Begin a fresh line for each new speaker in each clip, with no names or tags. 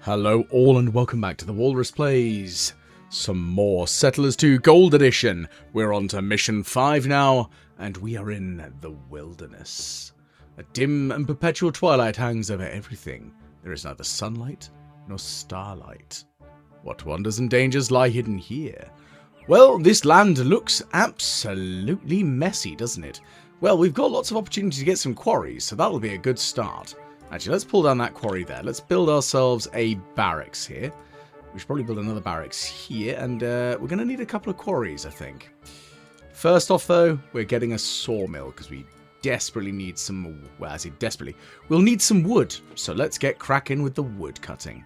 Hello all and welcome back to the Walrus Plays. Some more Settlers 2 Gold Edition. We're on to Mission 5 now, and we are in the wilderness. A dim and perpetual twilight hangs over everything. There is neither sunlight nor starlight. What wonders and dangers lie hidden here? Well, this land looks absolutely messy, doesn't it? Well, we've got lots of opportunity to get some quarries, so that'll be a good start. Actually, let's pull down that quarry there. Let's build ourselves a barracks here. We should probably build another barracks here, and we're going to need a couple of quarries, I think. First off, though, we're getting a sawmill, because we desperately need some, well, I say desperately, we'll need some wood, so let's get cracking with the wood cutting.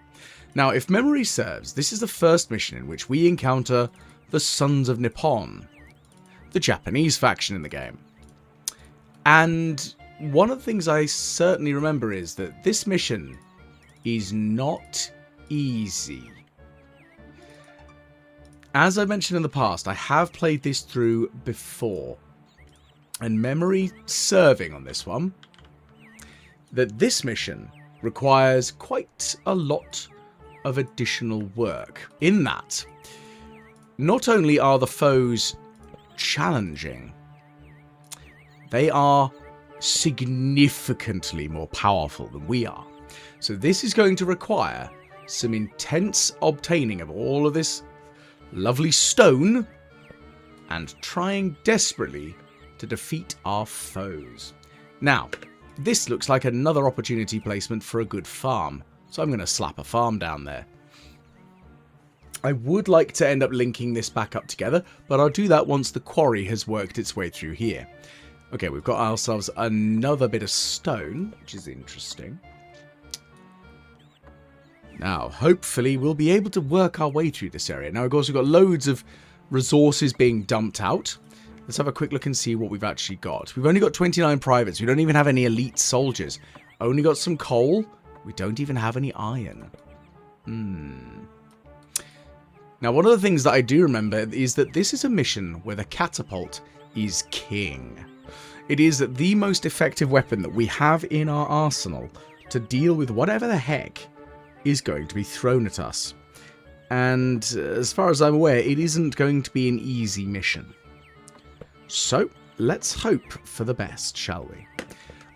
Now, if memory serves, this is the first mission in which we encounter the Sons of Nippon, the Japanese faction in the game. And one of the things I certainly remember is that this mission is not easy. As I mentioned in the past, I have played this through before, and memory serving on this one, that this mission requires quite a lot of additional work. In that, not only are the foes challenging, they are significantly more powerful than we are. So this is going to require some intense obtaining of all of this lovely stone and trying desperately to defeat our foes. Now, this looks like another opportunity placement for a good farm, so I'm going to slap a farm down there. I would like to end up linking this back up together, but I'll do that once the quarry has worked its way through here. Okay, we've got ourselves another bit of stone, which is interesting. Now, hopefully we'll be able to work our way through this area. Now, of course, we've got loads of resources being dumped out. Let's have a quick look and see what we've actually got. We've only got 29 privates. We don't even have any elite soldiers. Only got some coal. We don't even have any iron. Now, one of the things that I do remember is that this is a mission where the catapult is king. It is the most effective weapon that we have in our arsenal to deal with whatever the heck is going to be thrown at us. And as far as I'm aware, it isn't going to be an easy mission. So, let's hope for the best, shall we?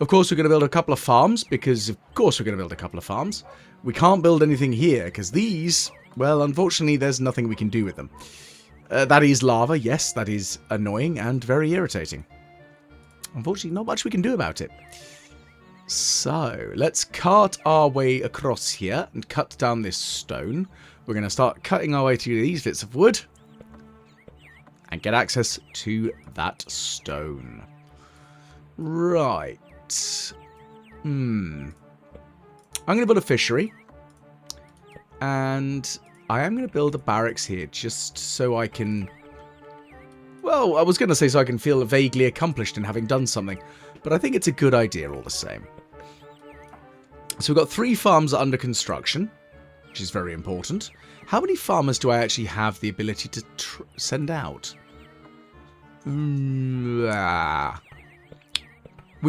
Of course, we're going to build a couple of farms, because of course we're going to build a couple of farms. We can't build anything here, because these, well, unfortunately, there's nothing we can do with them. That is lava, yes, that is annoying and very irritating. Unfortunately, not much we can do about it. So, let's cart our way across here and cut down this stone. We're going to start cutting our way through these bits of wood and get access to that stone. Right. I'm going to build a fishery. And I am going to build a barracks here just so I can... Well, I was going to say so I can feel vaguely accomplished in having done something, but I think it's a good idea all the same. So we've got 3 farms under construction, which is very important. How many farmers do I actually have the ability to send out? We've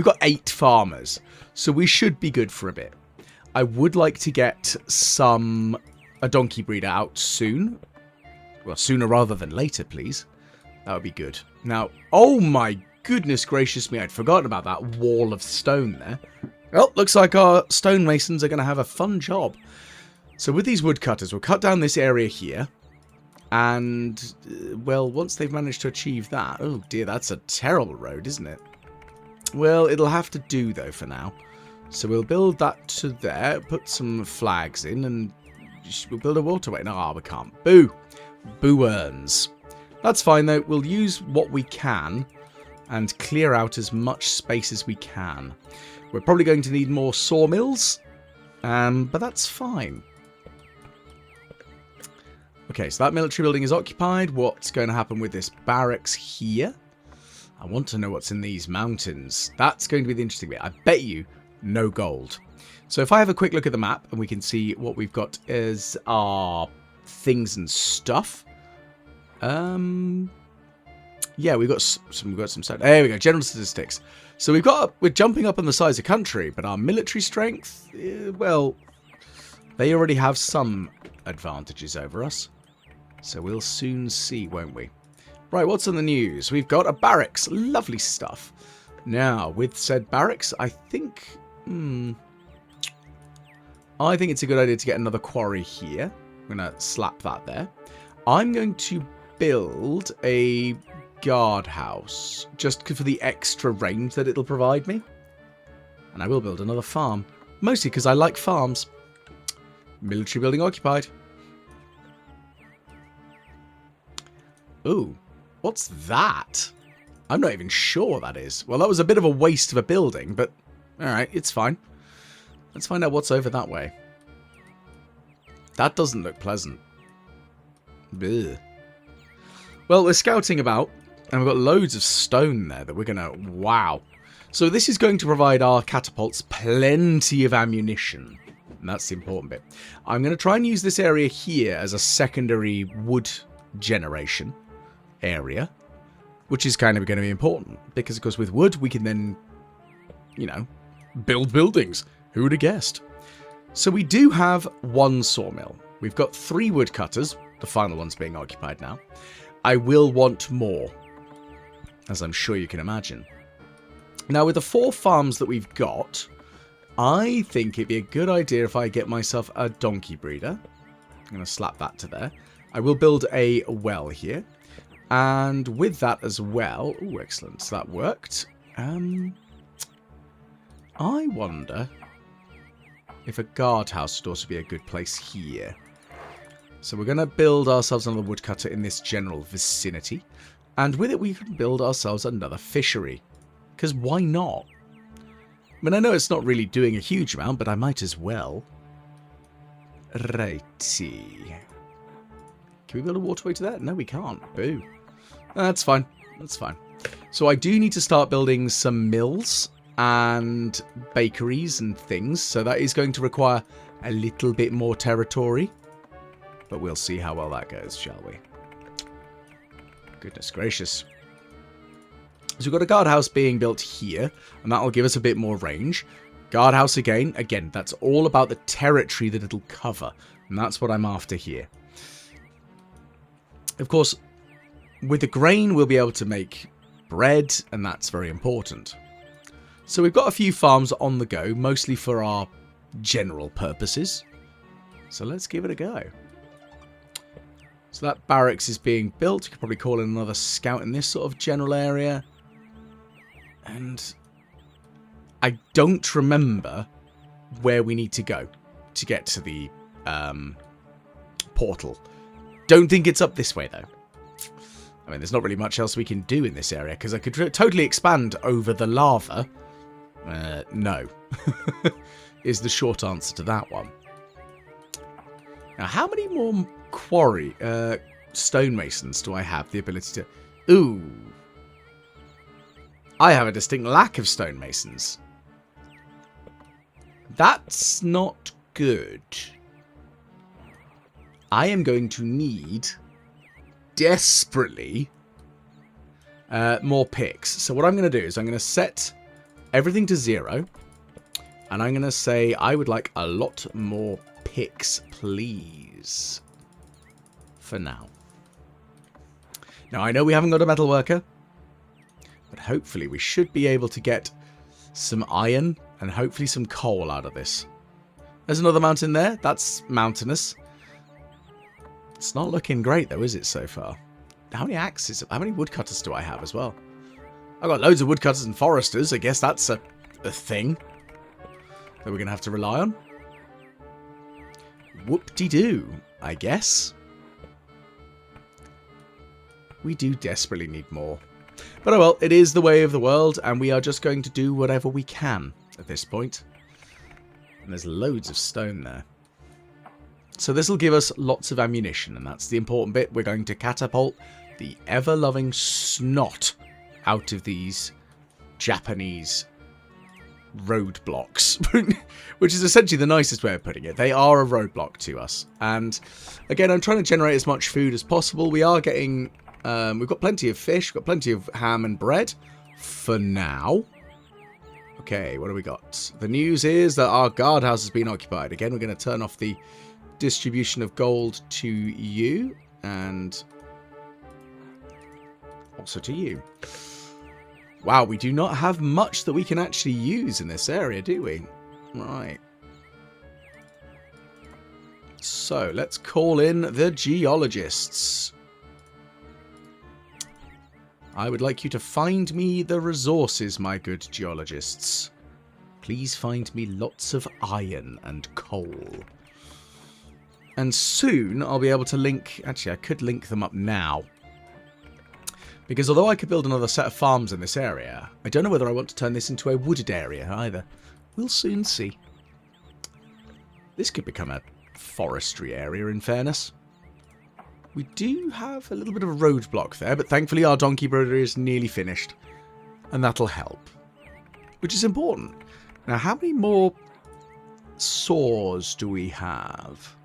got 8 farmers, so we should be good for a bit. I would like to get a donkey breeder out soon. Well, sooner rather than later, please. That would be good. Now, oh my goodness gracious me, I'd forgotten about that wall of stone there. Well, looks like our stonemasons are going to have a fun job. So with these woodcutters, we'll cut down this area here. And, well, once they've managed to achieve that... Oh dear, that's a terrible road, isn't it? Well, it'll have to do, though, for now. So we'll build that to there, put some flags in, and we'll build a waterway. No, we can't. Boo! Boo earns. That's fine, though. We'll use what we can and clear out as much space as we can. We're probably going to need more sawmills, but that's fine. Okay, so that military building is occupied. What's going to happen with this barracks here? I want to know what's in these mountains. That's going to be the interesting bit. I bet you no gold. So if I have a quick look at the map and we can see what we've got as our things and stuff. Yeah, we've got some stuff. There we go, general statistics. So we're jumping up on the size of country, but our military strength, well, They already have some advantages over us. So we'll soon see, won't we? Right, what's on the news? We've got a barracks. Lovely stuff. Now, with said barracks, I think it's a good idea to get another quarry here. I'm going to slap that there. I'm going to build a guardhouse, just for the extra range that it'll provide me. And I will build another farm. Mostly because I like farms. Military building occupied. Ooh, what's that? I'm not even sure what that is. Well, that was a bit of a waste of a building, but alright, it's fine. Let's find out what's over that way. That doesn't look pleasant. Ugh. Well, we're scouting about, and we've got loads of stone there that we're going to... Wow. So this is going to provide our catapults plenty of ammunition. And that's the important bit. I'm going to try and use this area here as a secondary wood generation area, which is kind of going to be important. Because, of course, with wood, we can then, you know, build buildings. Who would have guessed? So we do have one sawmill. We've got 3 woodcutters. The final one's being occupied now. I will want more, as I'm sure you can imagine. Now, with the 4 farms that we've got, I think it'd be a good idea if I get myself a donkey breeder. I'm going to slap that to there. I will build a well here. And with that as well... Oh, excellent. So that worked. I wonder if a guardhouse would also be a good place here. So we're going to build ourselves another woodcutter in this general vicinity. And with it, we can build ourselves another fishery. Because why not? I mean, I know it's not really doing a huge amount, but I might as well. Righty. Can we build a waterway to that? No, we can't. Boo. That's fine. That's fine. So I do need to start building some mills and bakeries and things. So that is going to require a little bit more territory. But we'll see how well that goes, shall we? Goodness gracious. So we've got a guardhouse being built here, and that'll give us a bit more range. Guardhouse again. Again, that's all about the territory that it'll cover, and that's what I'm after here. Of course, with the grain, we'll be able to make bread, and that's very important. So we've got a few farms on the go, mostly for our general purposes. So let's give it a go. So that barracks is being built. You could probably call in another scout in this sort of general area. And I don't remember where we need to go to get to the portal. Don't think it's up this way, though. I mean, there's not really much else we can do in this area, because I could totally expand over the lava. No. Is the short answer to that one. Now, how many more quarry stonemasons do I have the ability to... Ooh. I have a distinct lack of stonemasons. That's not good. I am going to need desperately more picks. So what I'm going to do is I'm going to set everything to 0. And I'm going to say I would like a lot more picks, please. For now. Now, I know we haven't got a metal worker. But hopefully we should be able to get some iron and hopefully some coal out of this. There's another mountain there. That's mountainous. It's not looking great though, is it, so far? How many axes? How many woodcutters do I have as well? I've got loads of woodcutters and foresters. I guess that's a thing that we're going to have to rely on. Whoop-de-doo, I guess. We do desperately need more. But oh well, it is the way of the world, and we are just going to do whatever we can at this point. And there's loads of stone there. So this will give us lots of ammunition, and that's the important bit. We're going to catapult the ever-loving snot out of these Japanese roadblocks, which is essentially the nicest way of putting it. They are a roadblock to us. And again, I'm trying to generate as much food as possible. We are getting... we've got plenty of fish, we've got plenty of ham and bread for now. Okay, what do we got? The news is that our guardhouse has been occupied. Again, we're going to turn off the distribution of gold to you. And also to you. Wow, we do not have much that we can actually use in this area, do we? Right. So, let's call in the geologists. I would like you to find me the resources, my good geologists. Please find me lots of iron and coal. And soon I'll be able to link... Actually, I could link them up now. Because although I could build another set of farms in this area, I don't know whether I want to turn this into a wooded area either. We'll soon see. This could become a forestry area, in fairness. We do have a little bit of a roadblock there, but thankfully our donkey broderie is nearly finished. And that'll help. Which is important. Now, how many more saws do we have?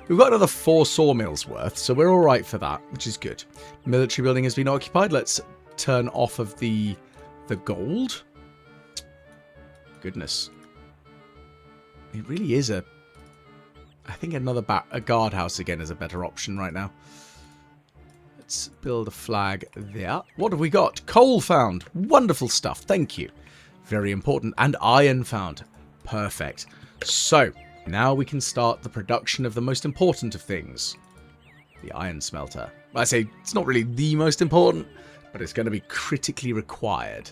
We've got another 4 sawmills worth, so we're alright for that, which is good. Military building has been occupied. Let's turn off of the gold. Goodness. It really is a... I think a guardhouse again is a better option right now. Let's build a flag there. What have we got? Coal found. Wonderful stuff. Thank you. Very important. And iron found. Perfect. So, now we can start the production of the most important of things. The iron smelter. I say it's not really the most important, but it's going to be critically required.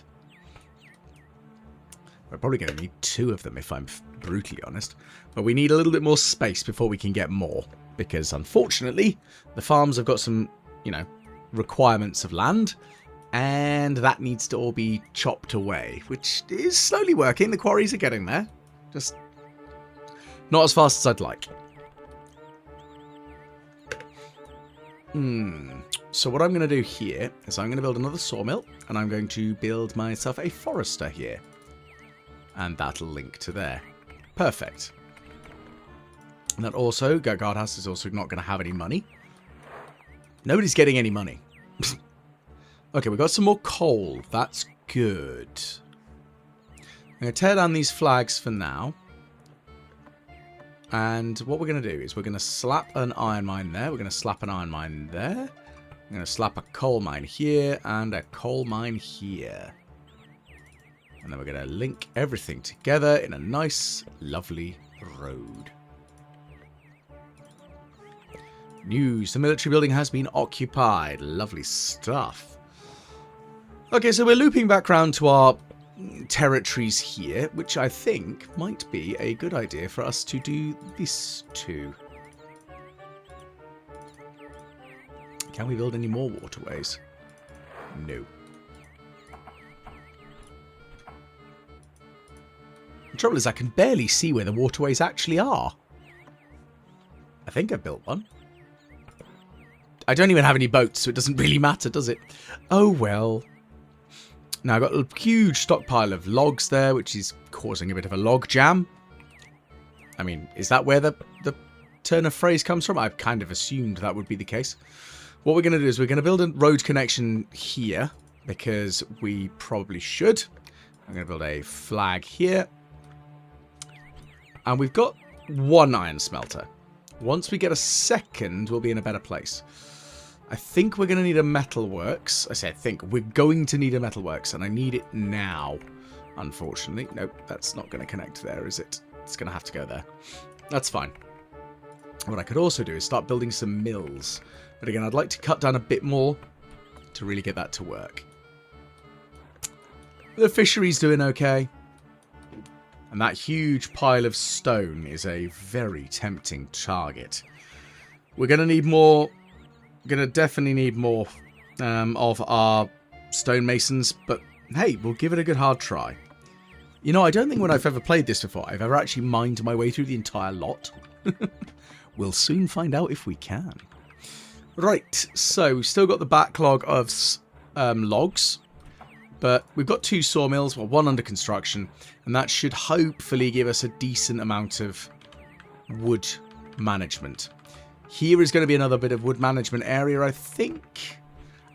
We're probably going to need 2 of them if I'm brutally honest. But we need a little bit more space before we can get more. Because unfortunately, the farms have got some, you know, requirements of land. And that needs to all be chopped away. Which is slowly working. The quarries are getting there. Just not as fast as I'd like. So what I'm going to do here is I'm going to build another sawmill. And I'm going to build myself a forester here. And that'll link to there. Perfect. And that also, guardhouse is also not going to have any money. Nobody's getting any money. Okay, we've got some more coal. That's good. I'm going to tear down these flags for now. And what we're going to do is we're going to slap an iron mine there. We're going to slap an iron mine there. I'm going to slap a coal mine here and a coal mine here. And then we're going to link everything together in a nice, lovely road. News. The military building has been occupied. Lovely stuff. Okay, so we're looping back round to our territories here, which I think might be a good idea for us to do this too. Can we build any more waterways? No. The trouble is I can barely see where the waterways actually are. I think I built one. I don't even have any boats, so it doesn't really matter, does it? Oh well. Now I've got a huge stockpile of logs there, which is causing a bit of a log jam. I mean, is that where the turn of phrase comes from? I've kind of assumed that would be the case. What we're going to do is we're going to build a road connection here, because we probably should. I'm going to build a flag here. And we've got 1 iron smelter. Once we get a second, we'll be in a better place. I think we're going to need a metalworks. I say I think. We're going to need a metalworks, and I need it now. Unfortunately. Nope, that's not going to connect there, is it? It's going to have to go there. That's fine. What I could also do is start building some mills. But again, I'd like to cut down a bit more to really get that to work. The fishery's doing okay. And that huge pile of stone is a very tempting target. We're going to need more... We're going to definitely need more of our stonemasons. But hey, we'll give it a good hard try. You know, I don't think when I've ever played this before, I've ever actually mined my way through the entire lot. We'll soon find out if we can. Right, so we've still got the backlog of logs. But we've got 2 sawmills, well, 1 under construction, and that should hopefully give us a decent amount of wood management. Here is going to be another bit of wood management area, I think.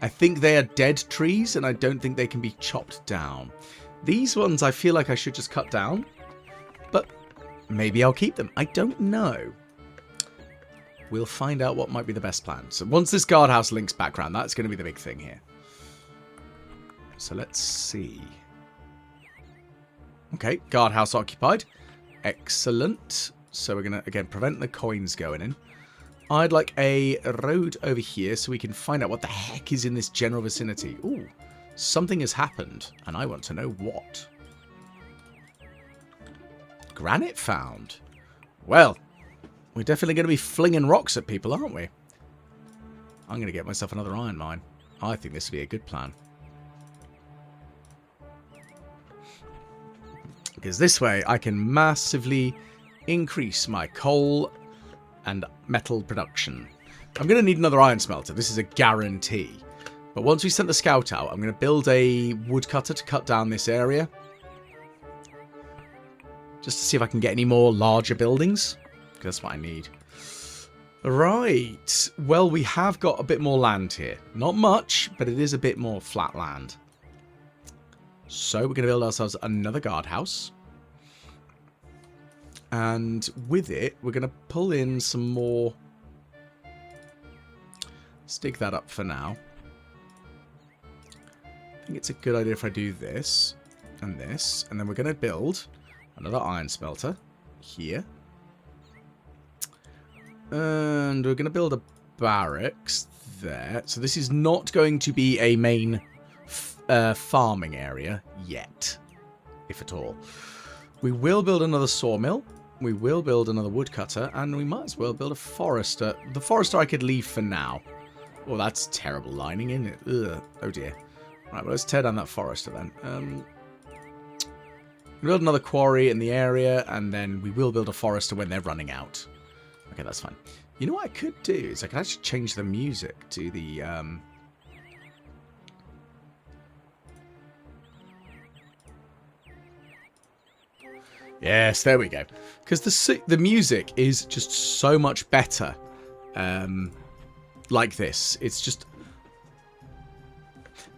I think they are dead trees, and I don't think they can be chopped down. These ones I feel like I should just cut down. But maybe I'll keep them. I don't know. We'll find out what might be the best plan. So once this guardhouse links background, that's going to be the big thing here. So let's see. Okay, guardhouse occupied. Excellent. So we're going to, again, prevent the coins going in. I'd like a road over here so we can find out what the heck is in this general vicinity. Ooh, something has happened, and I want to know what. Granite found. Well, we're definitely going to be flinging rocks at people, aren't we? I'm going to get myself another iron mine. I think this would be a good plan. Because this way I can massively increase my coal and metal production. I'm going to need another iron smelter. This is a guarantee. But once we sent the scout out, I'm going to build a woodcutter to cut down this area. Just to see if I can get any more larger buildings. Because that's what I need. Right. Well, we have got a bit more land here. Not much, but it is a bit more flat land. So we're going to build ourselves another guardhouse. And with it, we're going to pull in some more. Stick that up for now. I think it's a good idea if I do this and this. And then we're going to build another iron smelter here. And we're going to build a barracks there. So this is not going to be a main farming area yet, if at all. We will build another sawmill. We will build another woodcutter, and we might as well build a forester. The forester I could leave for now. Oh, that's terrible lining, isn't it? Ugh. Oh dear. Right, well, let's tear down that forester then. We'll build another quarry in the area, and then we will build a forester when they're running out. Okay, that's fine. You know what I could do is I could actually change the music to the yes, there we go. Because the music is just so much better like this. It's just...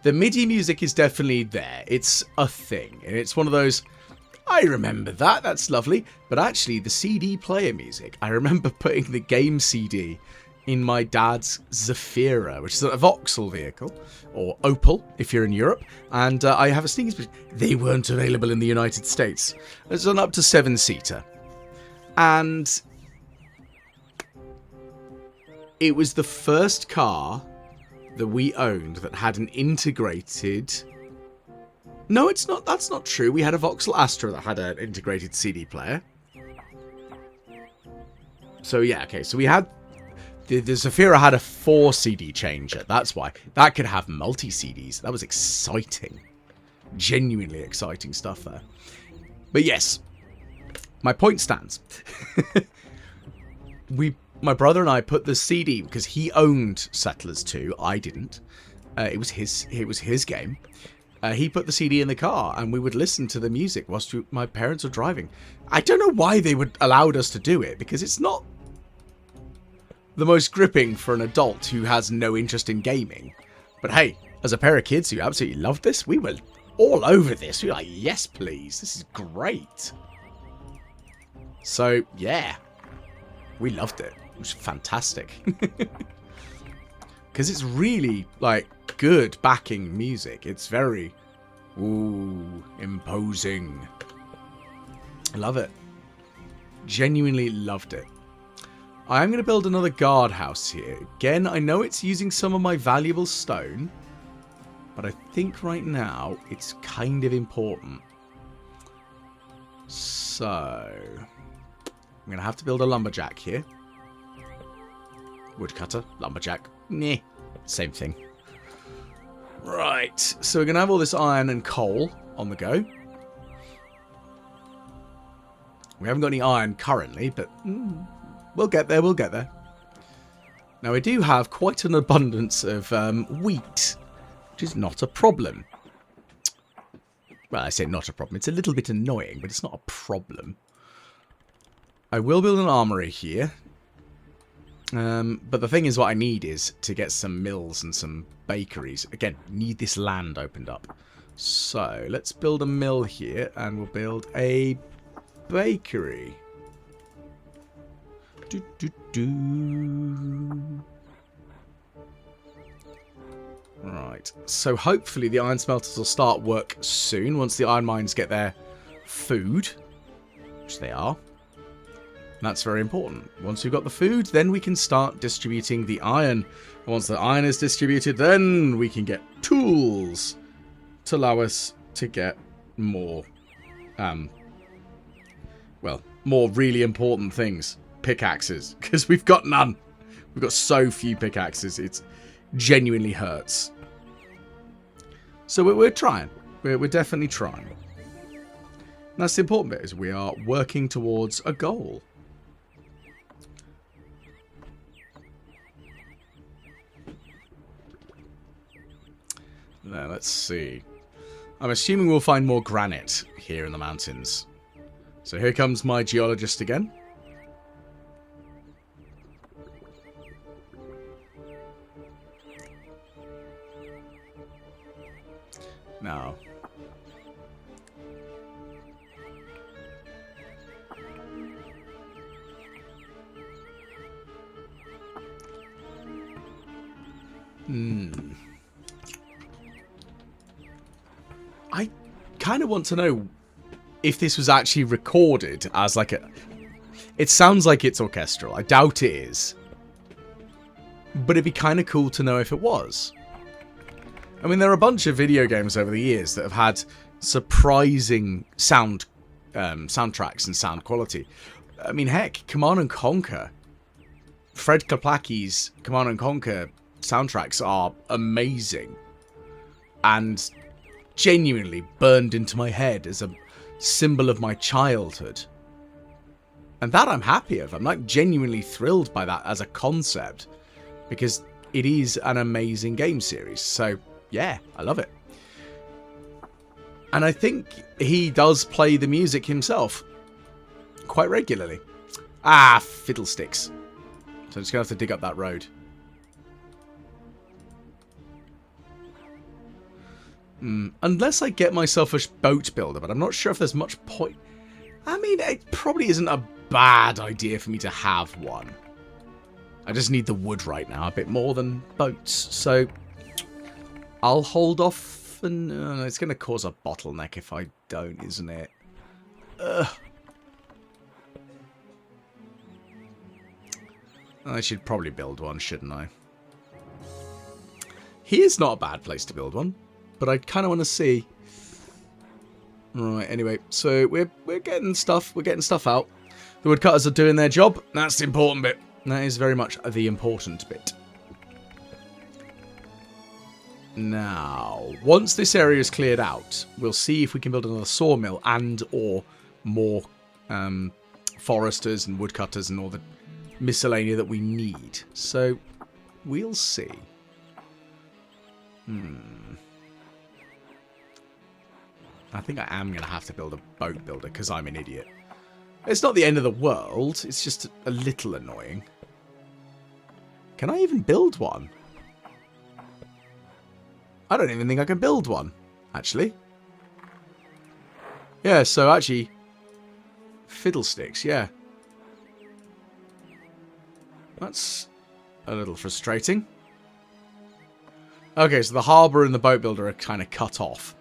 The MIDI music is definitely there. It's a thing. And it's one of those... I remember that. That's lovely. But actually, the CD player music, I remember putting the game CD in my dad's Zafira, which is a Vauxhall vehicle, or Opel, if you're in Europe. And I have a sneaking suspicion they weren't available in the United States. It's an up to 7-seater. And it was the first car that we owned that had an integrated... No, it's not. That's not true. We had a Vauxhall Astra that had an integrated CD player. So, yeah, okay. So we had... The Zafira had a 4-CD changer. That's why. That could have multi-CDs. That was exciting. Genuinely exciting stuff there. But yes, my point stands. My brother and I put the CD, because he owned Settlers 2. I didn't. It was his game. He put the CD in the car, and we would listen to the music whilst my parents were driving. I don't know why they would allowed us to do it, because it's not the most gripping for an adult who has no interest in gaming. But hey, as a pair of kids who absolutely loved this, we were all over this. We were like, yes, please. This is great. So, yeah. We loved it. It was fantastic. Because it's really, like, good backing music. It's very, ooh, imposing. I love it. Genuinely loved it. I am going to build another guardhouse here. Again, I know it's using some of my valuable stone, but I think right now it's kind of important. So, I'm going to have to build a lumberjack here. Woodcutter, lumberjack, meh, same thing. Right, so we're going to have all this iron and coal on the go. We haven't got any iron currently, but we'll get there, we'll get there. Now, we do have quite an abundance of wheat, which is not a problem. Well, I say not a problem. It's a little bit annoying, but it's not a problem. I will build an armory here. But the thing is, what I need is to get some mills and some bakeries. Again, need this land opened up. So, let's build a mill here, and we'll build a bakery. Right, so hopefully the iron smelters will start work soon, once the iron mines get their food, which they are. And that's very important. Once we've got the food, then we can start distributing the iron. Once the iron is distributed, then we can get tools to allow us to get more, well, more really important things. Pickaxes, because we've got none. We've got so few pickaxes, it genuinely hurts. So we're trying. We're definitely trying. And that's the important bit, is we are working towards a goal. Now, let's see. I'm assuming we'll find more granite here in the mountains. So here comes my geologist again. Now, I kind of want to know if this was actually recorded as like a... It sounds like it's orchestral. I doubt it is. But it'd be kind of cool to know if it was. I mean, there are a bunch of video games over the years that have had surprising sound soundtracks and sound quality. I mean, heck, Command & Conquer. Fred Kaplaki's Command & Conquer soundtracks are amazing. And genuinely burned into my head as a symbol of my childhood. And that I'm happy of. I'm like genuinely thrilled by that as a concept. Because it is an amazing game series. So, yeah, I love it. And I think he does play the music himself quite regularly. Ah, fiddlesticks. So I'm just going to have to dig up that road. Unless I get myself a boat builder, but I'm not sure if there's much point. I mean, it probably isn't a bad idea for me to have one. I just need the wood right now, a bit more than boats. So I'll hold off, and it's going to cause a bottleneck if I don't, isn't it? I should probably build one, shouldn't I? Here's not a bad place to build one, but I kind of want to see. Right, anyway, so we're getting stuff. We're getting stuff out. The woodcutters are doing their job. That's the important bit. That is very much the important bit. Now, once this area is cleared out, we'll see if we can build another sawmill and or more foresters and woodcutters and all the miscellany that we need. So, we'll see. I think I am going to have to build a boat builder because I'm an idiot. It's not the end of the world. It's just a little annoying. Can I even build one? I don't even think I can build one, actually. Yeah, so actually... Fiddlesticks, yeah. That's a little frustrating. Okay, so the harbour and the boat builder are kind of cut off.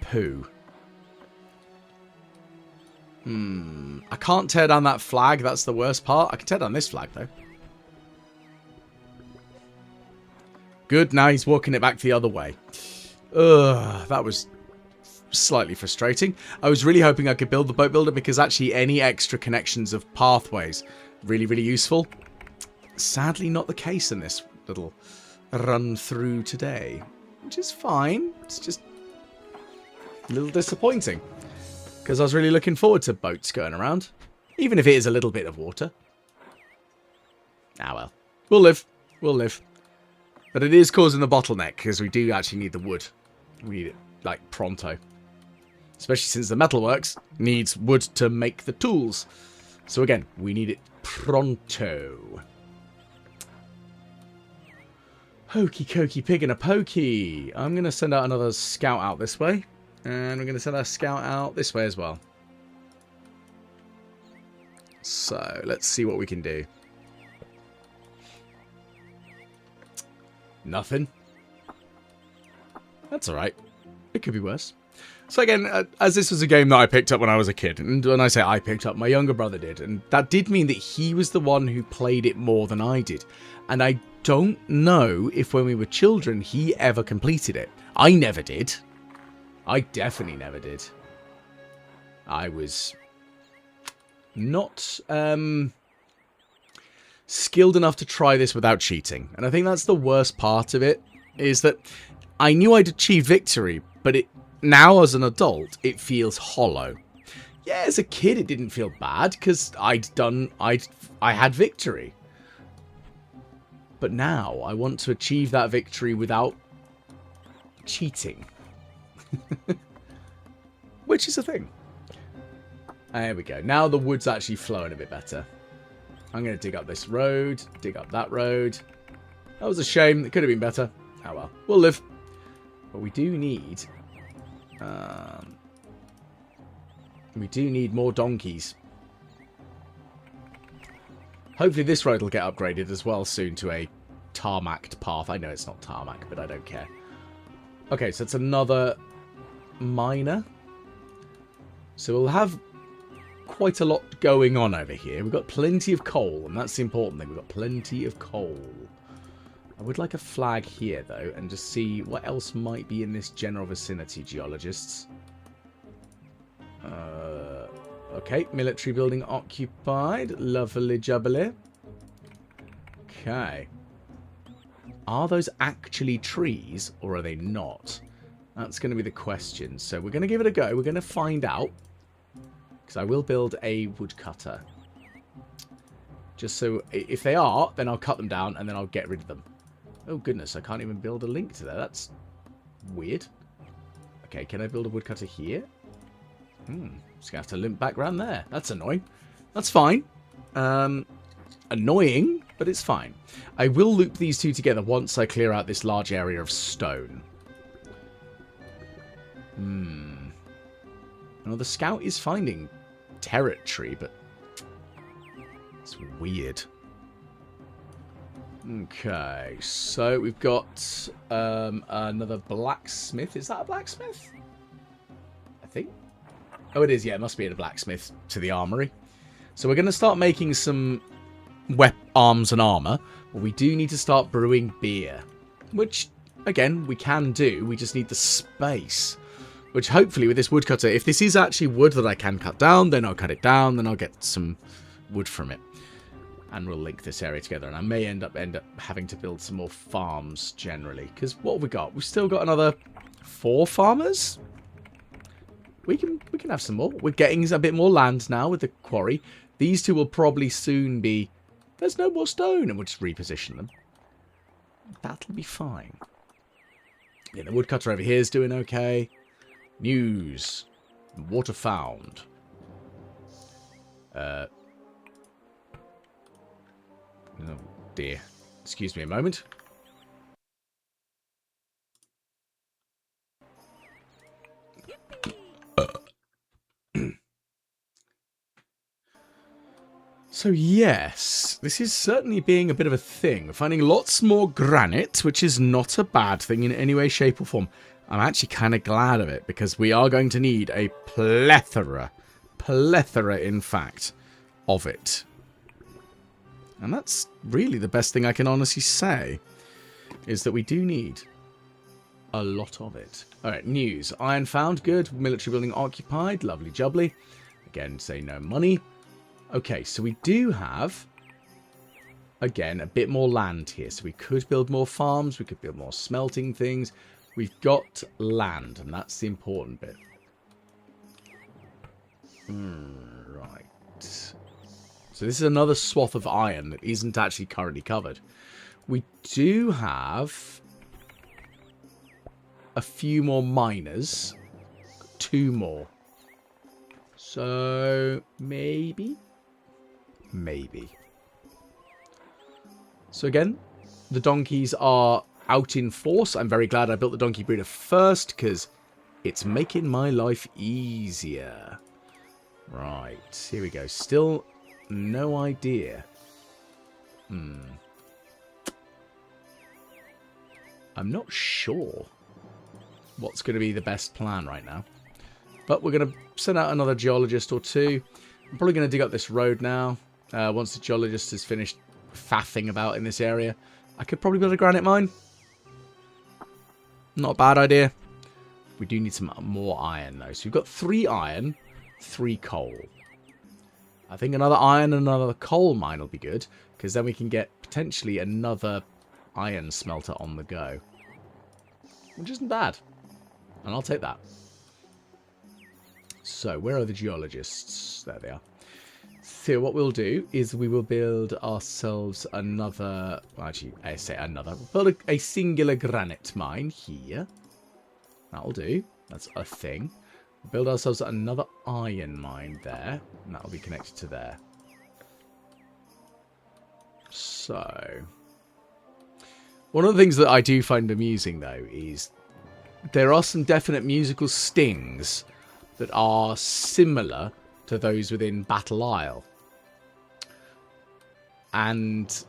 Poo. I can't tear down that flag. That's the worst part. I can tear down this flag, though. Good. Now he's walking it back the other way. Ugh, that was slightly frustrating. I was really hoping I could build the boat builder because actually any extra connections of pathways really, really useful. Sadly, not the case in this little run through today, which is fine. It's just a little disappointing. Because I was really looking forward to boats going around. Even if it is a little bit of water. Ah well. We'll live. We'll live. But it is causing the bottleneck. Because we do actually need the wood. We need it, like, pronto. Especially since the metalworks needs wood to make the tools. So again, we need it pronto. Hokey cokey pig in a pokey. I'm going to send out another scout out this way. And we're going to send our scout out this way as well. So, let's see what we can do. Nothing. That's alright. It could be worse. So again, as this was a game that I picked up when I was a kid, and when I say I picked up, my younger brother did, and that did mean that he was the one who played it more than I did. And I don't know if when we were children, he ever completed it. I never did. I definitely never did. I was not skilled enough to try this without cheating. And I think that's the worst part of it, is that I knew I'd achieved victory, but now as an adult, it feels hollow. Yeah, as a kid, it didn't feel bad, because I had victory. But now, I want to achieve that victory without cheating. Which is a thing. There we go. Now the wood's actually flowing a bit better. I'm going to dig up this road, dig up that road. That was a shame. It could have been better. Oh well. We'll live. But we do need... more donkeys. Hopefully this road will get upgraded as well soon to a tarmacked path. I know it's not tarmac, but I don't care. Okay, so it's another miner. So we'll have quite a lot going on over here. We've got plenty of coal, and that's the important thing. We've got plenty of coal. I would like a flag here, though, and just see what else might be in this general vicinity, geologists. Okay, military building occupied. Lovely jubbly. Okay. Are those actually trees, or are they not? That's going to be the question. So we're going to give it a go. We're going to find out. Because I will build a woodcutter. Just so, if they are, then I'll cut them down, and then I'll get rid of them. Oh, goodness, I can't even build a link to that. That's weird. Okay, can I build a woodcutter here? Just going to have to limp back around there. That's annoying. That's fine. Annoying, but it's fine. I will loop these two together once I clear out this large area of stone. Well, the scout is finding territory, but it's weird. Okay, so we've got another blacksmith. Is that a blacksmith? I think. Oh, it is. Yeah, it must be a blacksmith to the armory. So we're going to start making some arms and armor. But we do need to start brewing beer. Which, again, we can do. We just need the space. Which, hopefully, with this woodcutter, if this is actually wood that I can cut down, then I'll cut it down. Then I'll get some wood from it. And we'll link this area together. And I may end up having to build some more farms, generally. Because what have we got? We've still got another 4 farmers? We can have some more. We're getting a bit more land now with the quarry. These two will probably soon be... There's no more stone. And we'll just reposition them. That'll be fine. Yeah, the woodcutter over here is doing okay. News. Water found. Oh, dear. Excuse me a moment. So yes, this is certainly being a bit of a thing. We're finding lots more granite, which is not a bad thing in any way, shape or form. I'm actually kind of glad of it, because we are going to need a plethora in fact, of it. And that's really the best thing I can honestly say, is that we do need a lot of it. Alright, news. Iron found, good. Military building occupied, lovely jubbly. Again, say no money. Okay, so we do have, again, a bit more land here. So we could build more farms, we could build more smelting things. We've got land, and that's the important bit. Right. So this is another swath of iron that isn't actually currently covered. We do have a few more miners. 2 more. So, maybe? Maybe. So again, the donkeys are out in force. I'm very glad I built the donkey breeder first, because it's making my life easier. Right, here we go. Still no idea. I'm not sure what's going to be the best plan right now. But we're going to send out another geologist or two. I'm probably going to dig up this road now. Once the geologist has finished faffing about in this area. I could probably build a granite mine. Not a bad idea. We do need some more iron, though. So we've got 3 iron, 3 coal. I think another iron and another coal mine will be good, because then we can get potentially another iron smelter on the go. Which isn't bad. And I'll take that. So, where are the geologists? There they are. So, what we'll do is we will build ourselves another... Well, actually, I say another. We'll build a singular granite mine here. That'll do. That's a thing. We'll build ourselves another iron mine there. And that'll be connected to there. So... One of the things that I do find amusing, though, is there are some definite musical stings that are similar to those within Battle Isle. And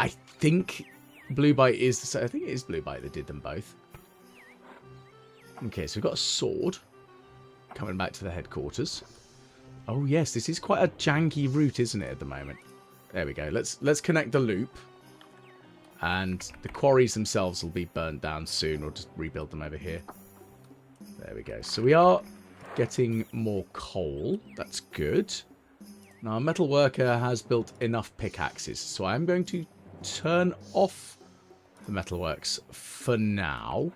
I think Bluebyte is... I think it is Bluebyte that did them both. Okay, so we've got a sword coming back to the headquarters. Oh, yes, this is quite a janky route, isn't it, at the moment? There we go. Let's connect the loop. And the quarries themselves will be burnt down soon. We'll just rebuild them over here. There we go. So we are getting more coal. That's good. Now, our metal worker has built enough pickaxes. So I'm going to turn off the metalworks for now.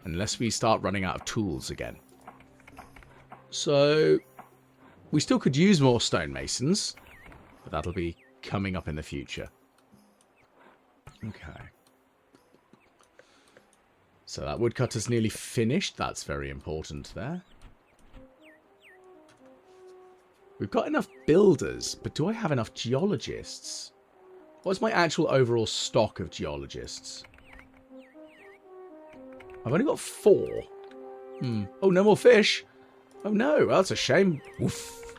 Unless we start running out of tools again. So we still could use more stonemasons. But that'll be coming up in the future. Okay. So that woodcutter's nearly finished. That's very important there. We've got enough builders, but do I have enough geologists? What's my actual overall stock of geologists? I've only got 4. Oh, no more fish. Oh no, that's a shame. Woof.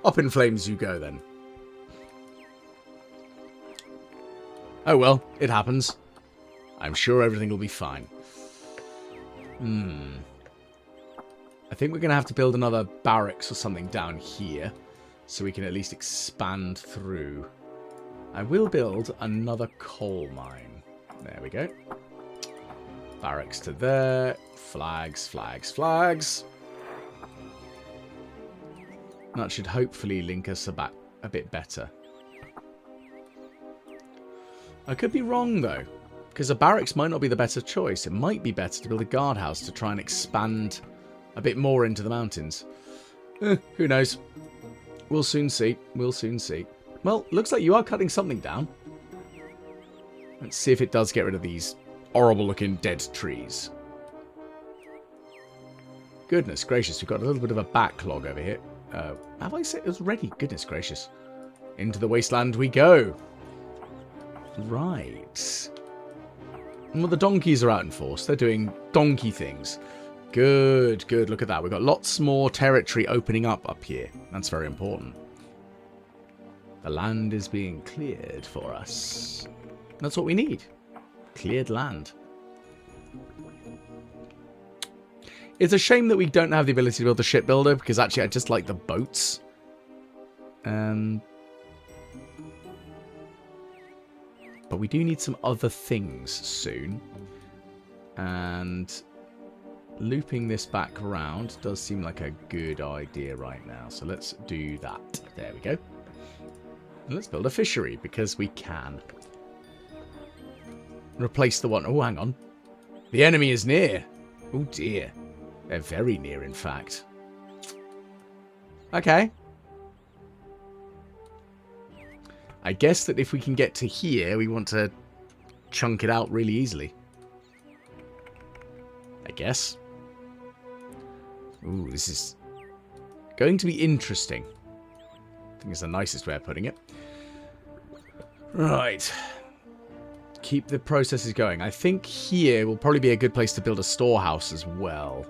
Up in flames you go then. Oh well, it happens. I'm sure everything will be fine. I think we're going to have to build another barracks or something down here. So we can at least expand through. I will build another coal mine. There we go. Barracks to there. Flags, flags, flags. That should hopefully link us a bit better. I could be wrong, though, because a barracks might not be the better choice. It might be better to build a guardhouse to try and expand a bit more into the mountains. Who knows? We'll soon see. We'll soon see. Well, looks like you are cutting something down. Let's see if it does get rid of these horrible-looking dead trees. Goodness gracious, we've got a little bit of a backlog over here. Have I said it was ready? Goodness gracious. Into the wasteland we go. Right. Well, the donkeys are out in force. They're doing donkey things. Good, good. Look at that. We've got lots more territory opening up here. That's very important. The land is being cleared for us. That's what we need. Cleared land. It's a shame that we don't have the ability to build a shipbuilder, because actually I just like the boats. But we do need some other things soon. And looping this back around does seem like a good idea right now. So let's do that. There we go. And let's build a fishery, because we can. Replace the one... Oh, hang on. The enemy is near. Oh, dear. They're very near, in fact. Okay. I guess that if we can get to here, we want to chunk it out really easily. I guess. Ooh, this is going to be interesting. I think it's the nicest way of putting it. Right. keep the processes going. I think here will probably be a good place to build a storehouse as well.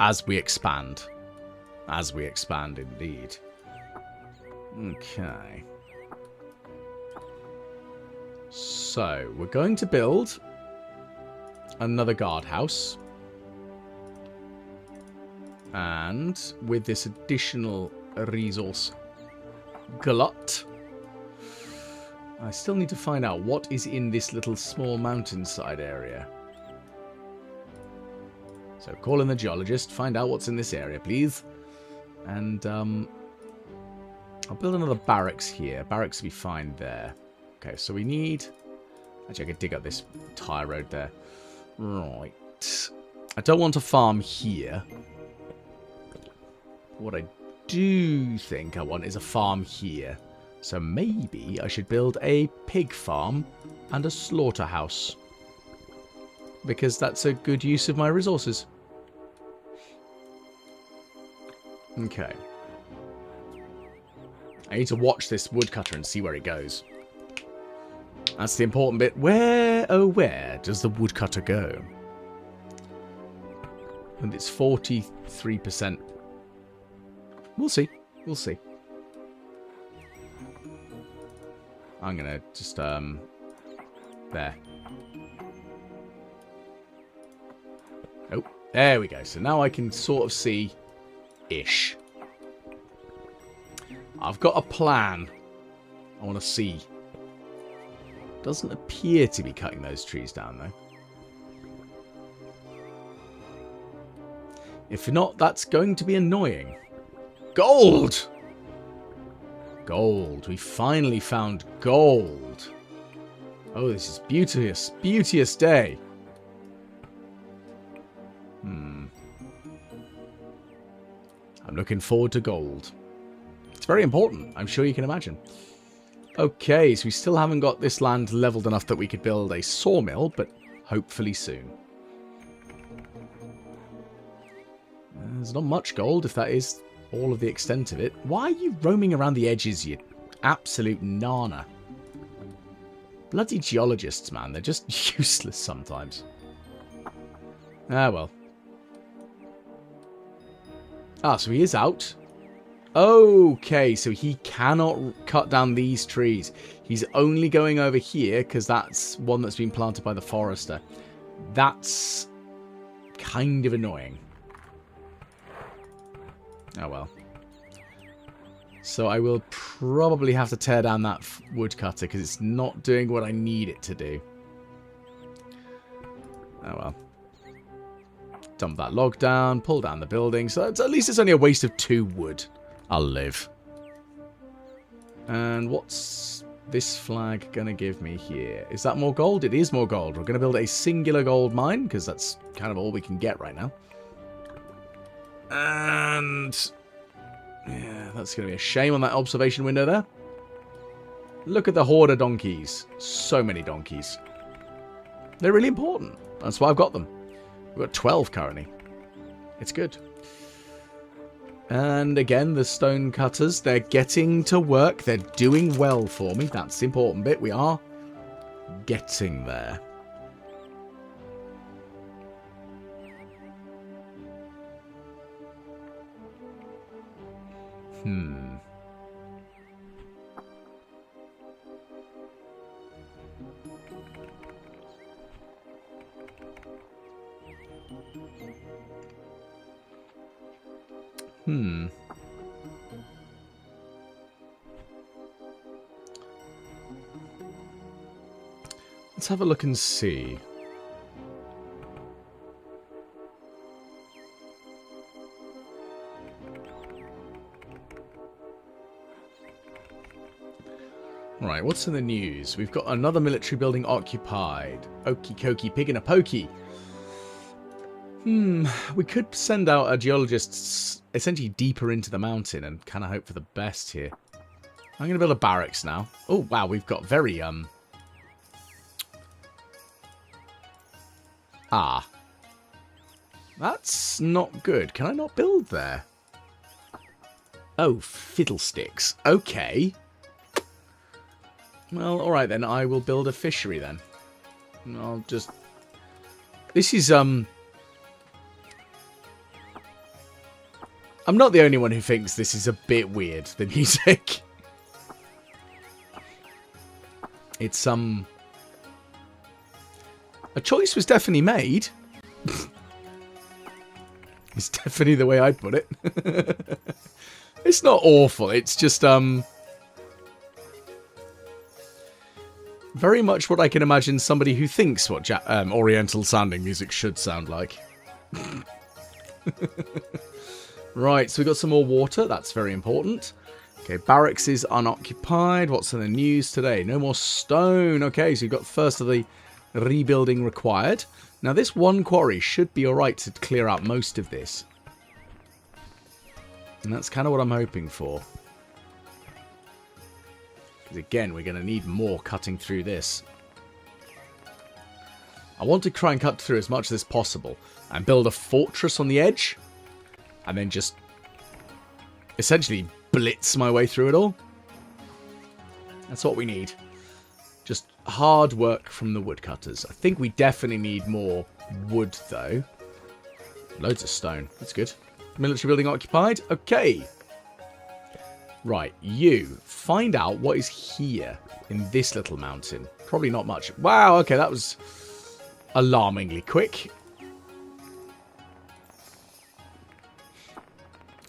As we expand. As we expand, indeed. Okay. So, we're going to build another guardhouse. And with this additional resource glut, I still need to find out what is in this little small mountainside area. So call in the geologist, find out what's in this area, please. And I'll build another barracks here. Barracks will be fine there. Okay, so we need... Actually, I could dig up this tire road there. Right. I don't want to farm here. What I do think I want is a farm here. So maybe I should build a pig farm and a slaughterhouse. Because that's a good use of my resources. Okay. I need to watch this woodcutter and see where it goes. That's the important bit. Where, oh where does the woodcutter go? And it's 43%. We'll see. We'll see. I'm going to just, there. Oh, there we go. So now I can sort of see-ish. I've got a plan. I want to see. Doesn't appear to be cutting those trees down, though. If not, that's going to be annoying. Gold! Gold. We finally found gold. Oh, this is beauteous. Beauteous day. I'm looking forward to gold. It's very important. I'm sure you can imagine. Okay, so we still haven't got this land leveled enough that we could build a sawmill, but hopefully soon. There's not much gold, if that is all of the extent of it. Why are you roaming around the edges, you absolute nana? Bloody geologists, man. They're just useless sometimes. Ah, well. Ah, so he is out. Okay, so he cannot cut down these trees. He's only going over here because that's one that's been planted by the forester. That's kind of annoying. Oh well. So I will probably have to tear down that woodcutter because it's not doing what I need it to do. Oh well. Dump that log down, pull down the building. So at least it's only a waste of 2 wood. I'll live. And what's this flag going to give me here? Is that more gold? It is more gold. We're going to build a singular gold mine because that's kind of all we can get right now. And yeah, that's going to be a shame on that observation window there. Look at the horde of donkeys. So many donkeys. They're really important. That's why I've got them. We've got 12 currently. It's good. And again, the stone cutters, they're getting to work. They're doing well for me. That's the important bit. We are getting there. Let's have a look and see. Right, what's in the news? We've got another military building occupied. Okey cokey, pig in a pokey. We could send out our geologists essentially deeper into the mountain and kind of hope for the best here. I'm going to build a barracks now. Oh, wow, we've got very, Ah. That's not good. Can I not build there? Oh, fiddlesticks. Okay. Well, alright then. I will build a fishery then. I'll just... This is, I'm not the only one who thinks this is a bit weird, the music. It's, a choice was definitely made. It's definitely the way I'd put it. It's not awful, it's just, very much what I can imagine somebody who thinks what Oriental-sounding music should sound like. Right, so we've got some more water. That's very important. Okay, barracks is unoccupied. What's in the news today? No more stone. Okay, so you've got first of the rebuilding required. Now, this one quarry should be alright to clear out most of this. And that's kind of what I'm hoping for. Because again, we're going to need more cutting through this. I want to try and cut through as much as possible and build a fortress on the edge. And then just essentially blitz my way through it all. That's what we need. Just hard work from the woodcutters. I think we definitely need more wood, though. Loads of stone. That's good. Military building occupied. Okay. Right, you. Find out what is here in this little mountain. Probably not much. Wow, okay, that was alarmingly quick.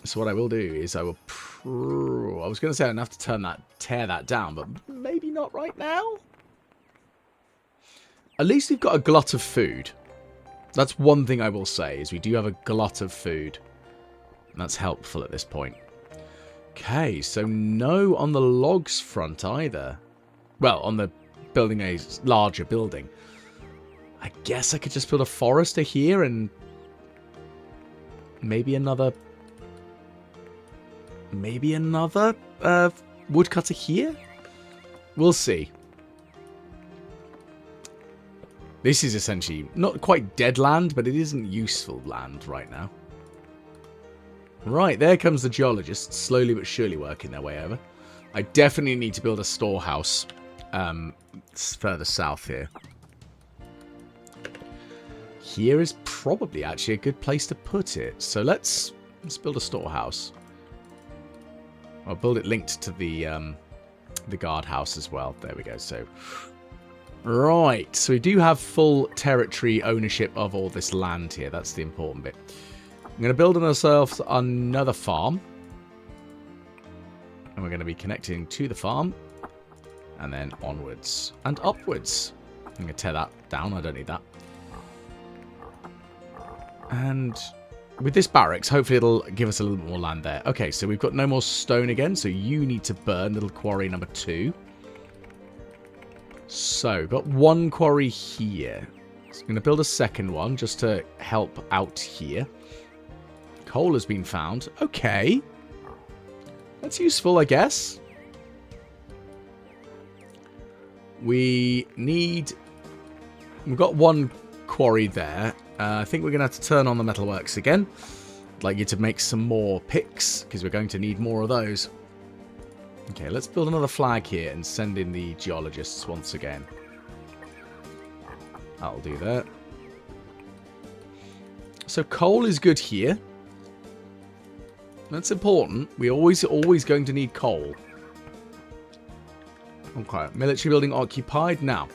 So what I will do is I will... I was going to say I'd have to tear that down, but maybe not right now. At least we've got a glut of food. That's one thing I will say, is we do have a glut of food. And that's helpful at this point. Okay, so no on the logs front either. Well, on the building a larger building. I guess I could just build a forester here and maybe another woodcutter here? We'll see. This is essentially not quite dead land, but it isn't useful land right now. Right, there comes the geologists, slowly but surely working their way over. I definitely need to build a storehouse further south here. Here is probably actually a good place to put it. So let's build a storehouse. I'll build it linked to the guardhouse as well. There we go. So, right. So we do have full territory ownership of all this land here. That's the important bit. I'm going to build ourselves another farm. And we're going to be connecting to the farm. And then onwards and upwards. I'm going to tear that down. I don't need that. And with this barracks, hopefully it'll give us a little bit more land there. Okay, so we've got no more stone again, so you need to burn little quarry number 2. So, we've got one quarry here. So I'm going to build a second one just to help out here. Coal has been found. Okay. That's useful, I guess. We've got one quarry there. I think we're going to have to turn on the metalworks again. I'd like you to make some more picks, because we're going to need more of those. Okay, let's build another flag here and send in the geologists once again. That'll do that. So coal is good here. That's important. We're always going to need coal. Okay, military building occupied. Now,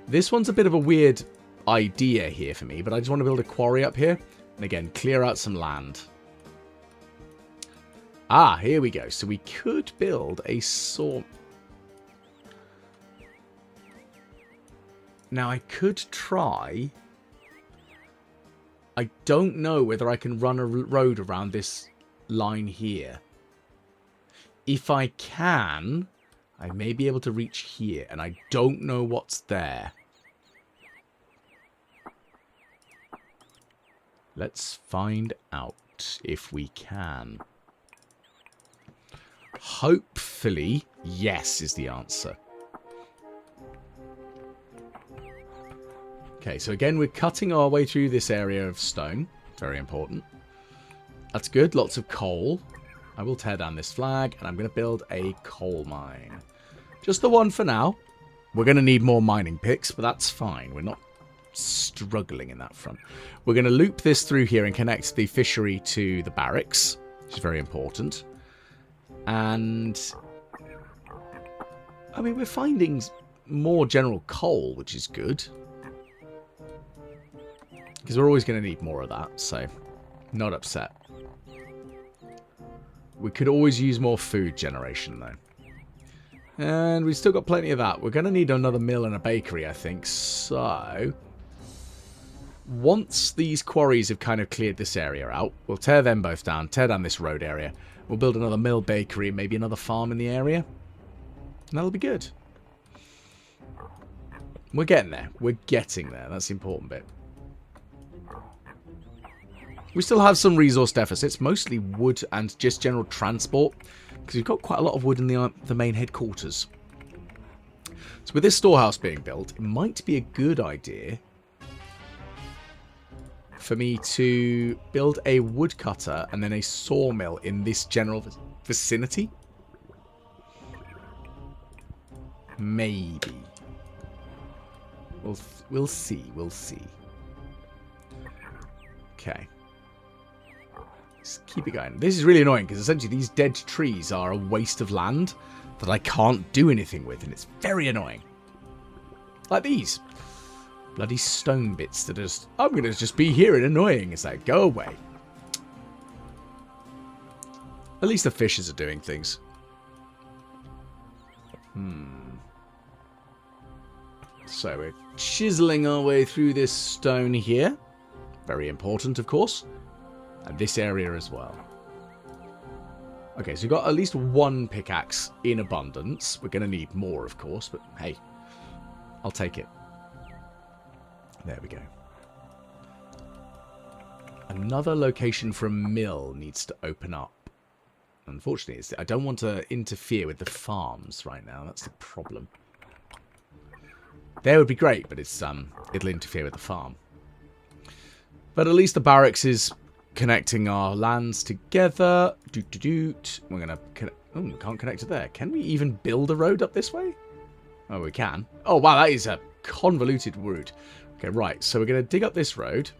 this one's a bit of a weird idea here for me, but I just want to build a quarry up here. And again, clear out some land. Ah, here we go. So we could build a saw. Now, I could try. I don't know whether I can run a road around this line here. If I can, I may be able to reach here, and I don't know what's there. Let's find out if we can. Hopefully, yes is the answer. Okay, so again, we're cutting our way through this area of stone. Very important. That's good. Lots of coal. I will tear down this flag, and I'm going to build a coal mine. Just the one for now. We're going to need more mining picks, but that's fine. We're not struggling in that front. We're going to loop this through here and connect the fishery to the barracks, which is very important. And I mean, we're finding more general coal, which is good. Because we're always going to need more of that, so not upset. We could always use more food generation, though. And we've still got plenty of that. We're going to need another mill and a bakery, I think. So, once these quarries have kind of cleared this area out, we'll tear them both down, tear down this road area. We'll build another mill, bakery, maybe another farm in the area. And that'll be good. We're getting there. We're getting there. That's the important bit. We still have some resource deficits, mostly wood and just general transport, because we've got quite a lot of wood in the main headquarters. So with this storehouse being built, it might be a good idea for me to build a woodcutter and then a sawmill in this general vicinity. Maybe. We'll see. We'll see. Okay. Let's keep it going. This is really annoying because essentially these dead trees are a waste of land that I can't do anything with, and it's very annoying. Like these. Bloody stone bits that are just... I'm going to just be here and annoying. It's like, go away. At least the fishes are doing things. So we're chiseling our way through this stone here. Very important, of course. And this area as well. Okay, so we've got at least one pickaxe in abundance. We're going to need more, of course, but hey, I'll take it. There we go. Another location for a mill needs to open up. Unfortunately, I don't want to interfere with the farms right now. That's the problem. There would be great, but it's it'll interfere with the farm. But at least the barracks is connecting our lands together. We're gonna oh, we can't connect it there. Can we even build a road up this way? Oh, we can. Oh wow, that is a convoluted route. Okay, right. So we're gonna dig up this road.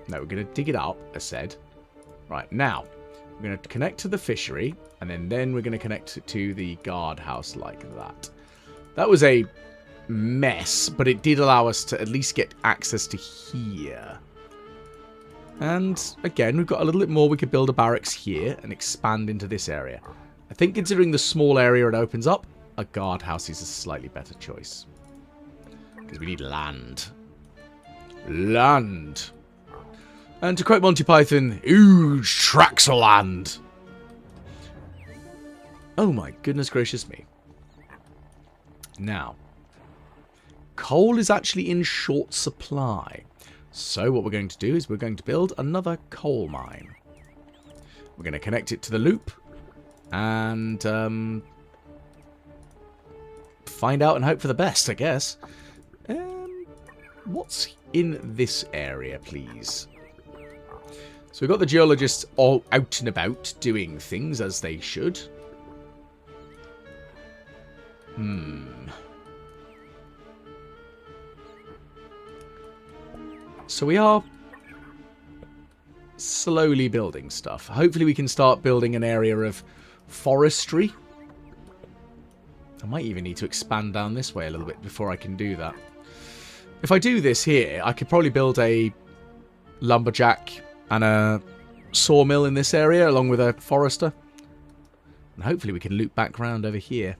No, we're gonna dig it up. I said. Right now, we're gonna connect to the fishery, and then we're gonna connect to the guardhouse like that. That was a mess, but it did allow us to at least get access to here. And again, we've got a little bit more. We could build a barracks here and expand into this area. I think considering the small area it opens up, a guardhouse is a slightly better choice. Because we need land. Land. And to quote Monty Python, huge tracts of land. Oh my goodness gracious me. Now, coal is actually in short supply. So what we're going to do is we're going to build another coal mine. We're going to connect it to the loop. And find out and hope for the best, I guess. What's in this area, please? So we've got the geologists all out and about doing things as they should. So we are slowly building stuff. Hopefully we can start building an area of forestry. I might even need to expand down this way a little bit before I can do that. If I do this here, I could probably build a lumberjack and a sawmill in this area along with a forester. And hopefully we can loop back round over here.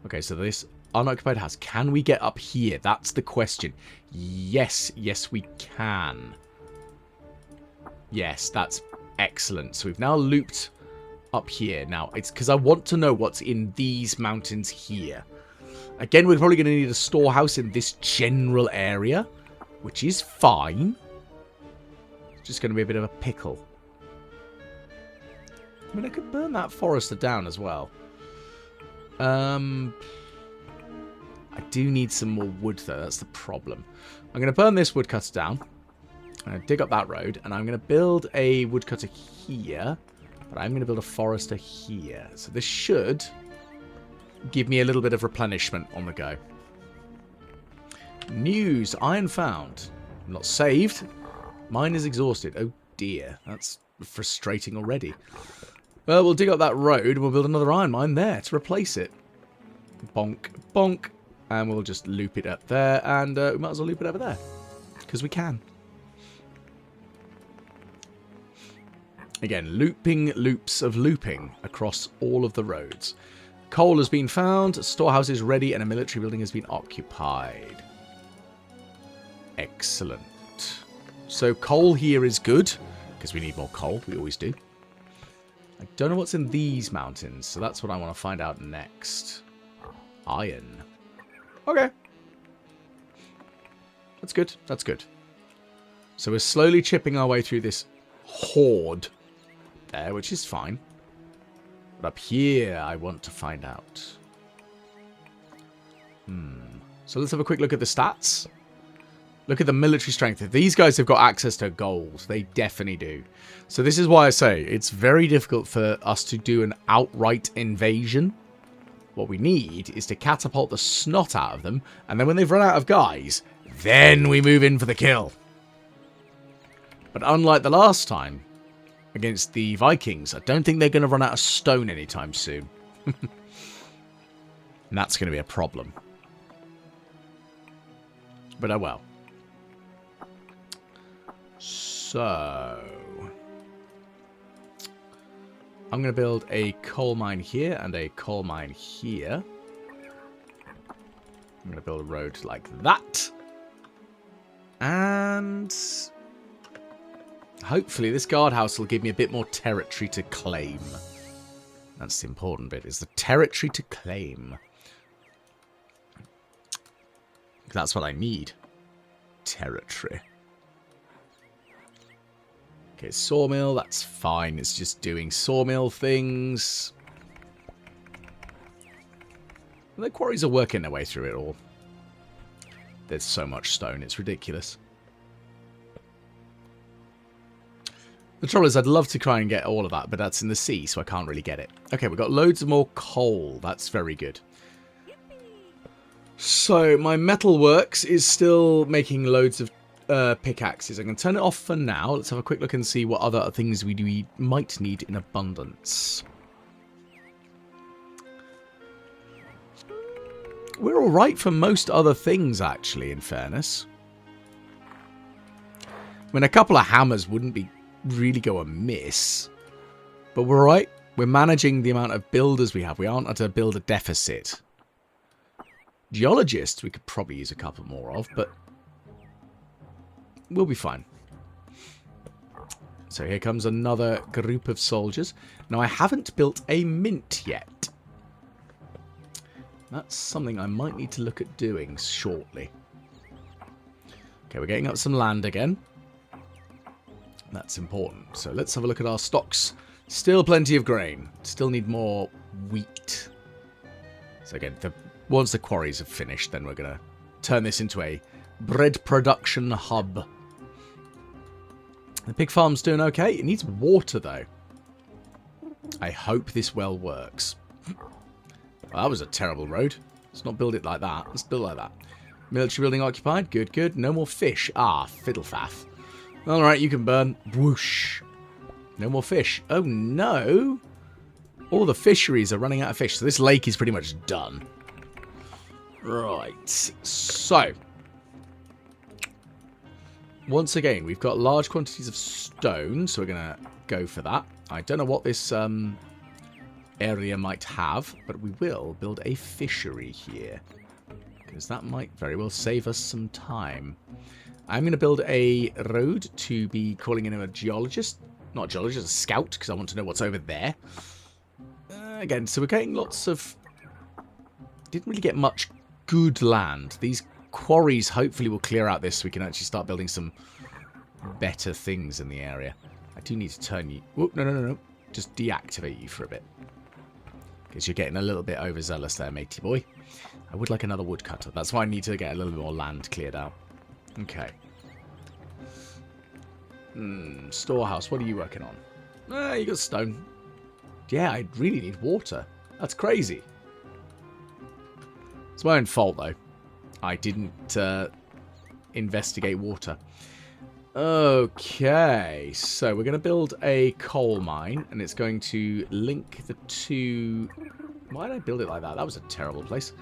Okay, so this unoccupied house. Can we get up here? That's the question. Yes, yes we can. Yes, that's excellent. So we've now looped up here. Now, it's because I want to know what's in these mountains here. Again, we're probably going to need a storehouse in this general area, which is fine. It's just going to be a bit of a pickle. I mean, I could burn that forester down as well. I do need some more wood, though. That's the problem. I'm going to burn this woodcutter down. I'm going to dig up that road, and I'm going to build a woodcutter here. But I'm going to build a forester here. So this should give me a little bit of replenishment on the go. News. Iron found. Not saved. Mine is exhausted. Oh dear. That's frustrating already. Well, we'll dig up that road and we'll build another iron mine there to replace it. Bonk. Bonk. And we'll just loop it up there. And we might as well loop it over there. Because we can. Again, looping loops of looping across all of the roads. Coal has been found, a storehouse is ready, and a military building has been occupied. Excellent. So coal here is good, because we need more coal, we always do. I don't know what's in these mountains, so that's what I want to find out next. Iron. Okay. That's good, that's good. So we're slowly chipping our way through this horde there, which is fine. But up here, I want to find out. So let's have a quick look at the stats. Look at the military strength. If these guys have got access to gold, they definitely do. So this is why I say it's very difficult for us to do an outright invasion. What we need is to catapult the snot out of them, and then when they've run out of guys, then we move in for the kill. But unlike the last time, against the Vikings, I don't think they're going to run out of stone anytime soon. And that's going to be a problem. But oh well. So I'm going to build a coal mine here and a coal mine here. I'm going to build a road like that. And hopefully this guardhouse will give me a bit more territory to claim. That's the important bit, is the territory to claim. That's what I need. Territory. Okay, sawmill, that's fine. It's just doing sawmill things. The quarries are working their way through it all. There's so much stone, it's ridiculous. The trouble is, I'd love to try and get all of that, but that's in the sea, so I can't really get it. Okay, we've got loads of more coal. That's very good. So, my metalworks is still making loads of pickaxes. I can turn it off for now. Let's have a quick look and see what other things we might need in abundance. We're alright for most other things, actually, in fairness. I mean, a couple of hammers wouldn't be really go amiss. But we're alright. We're managing the amount of builders we have. We aren't at a builder deficit. Geologists we could probably use a couple more of, but we'll be fine. So here comes another group of soldiers. Now, I haven't built a mint yet. That's something I might need to look at doing shortly. Okay, we're getting up some land again. That's important. So let's have a look at our stocks. Still plenty of grain. Still need more wheat. So again, once the quarries have finished, then we're going to turn this into a bread production hub. The pig farm's doing okay. It needs water, though. I hope this well works. Well, that was a terrible road. Let's not build it like that. Let's build it like that. Military building occupied. Good, good. No more fish. Ah, fiddlefaff. Alright, you can burn. Whoosh. No more fish. Oh, no. All the fisheries are running out of fish. So this lake is pretty much done. Right. So. Once again, we've got large quantities of stone. So we're going to go for that. I don't know what this area might have. But we will build a fishery here. Because that might very well save us some time. I'm going to build a road to be calling in a geologist. Not a geologist, a scout, because I want to know what's over there. Again, so we're getting lots of... Didn't really get much good land. These quarries hopefully will clear out this so we can actually start building some better things in the area. I do need to turn you... Whoop, no. Just deactivate you for a bit. Because you're getting a little bit overzealous there, matey boy. I would like another woodcutter. That's why I need to get a little bit more land cleared out. Okay. Storehouse, what are you working on? You got stone. Yeah, I really need water. That's crazy. It's my own fault, though. I didn't investigate water. Okay, so we're going to build a coal mine, and it's going to link the two... Why did I build it like that? That was a terrible place.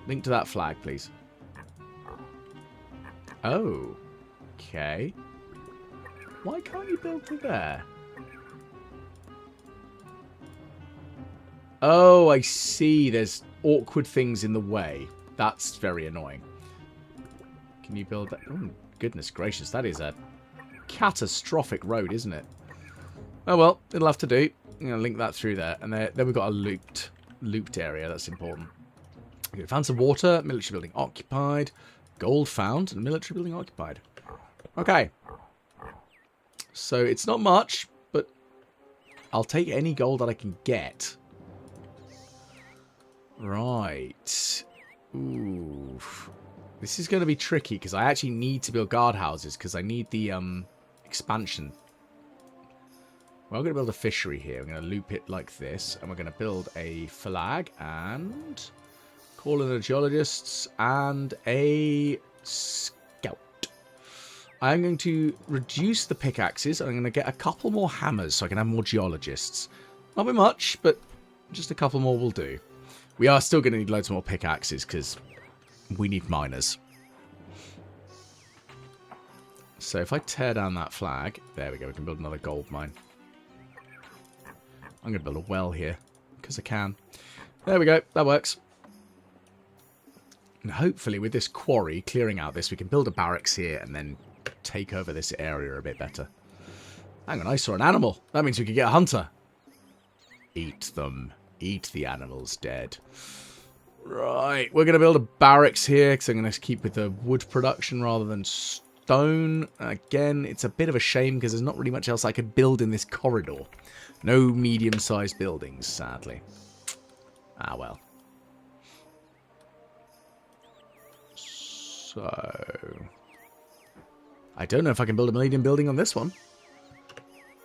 Link to that flag, please. Oh. Okay. Why can't you build to there? Oh, I see. There's awkward things in the way. That's very annoying. Can you build that? Oh, goodness gracious. That is a catastrophic road, isn't it? Oh, well. It'll have to do. I'm going to link that through there. And then we've got a looped area. That's important. Okay, found some water. Military building occupied. Gold found. And military building occupied. Okay. So it's not much, but I'll take any gold that I can get. Right. Ooh. This is going to be tricky because I actually need to build guardhouses because I need the expansion. Well, I'm going to build a fishery here. I'm going to loop it like this. And we're going to build a flag and call in the geologists and a scout. I'm going to reduce the pickaxes. And I'm going to get a couple more hammers so I can have more geologists. Not by much, but just a couple more will do. We are still going to need loads more pickaxes because we need miners. So if I tear down that flag, there we go, we can build another gold mine. I'm going to build a well here because I can. There we go, that works. And hopefully with this quarry, clearing out this, we can build a barracks here and then take over this area a bit better. Hang on, I saw an animal. That means we could get a hunter. Eat them. Eat the animals dead. Right, we're going to build a barracks here because I'm going to keep with the wood production rather than stone. Again, it's a bit of a shame because there's not really much else I could build in this corridor. No medium-sized buildings, sadly. Ah, well. So... I don't know if I can build a medium building on this one.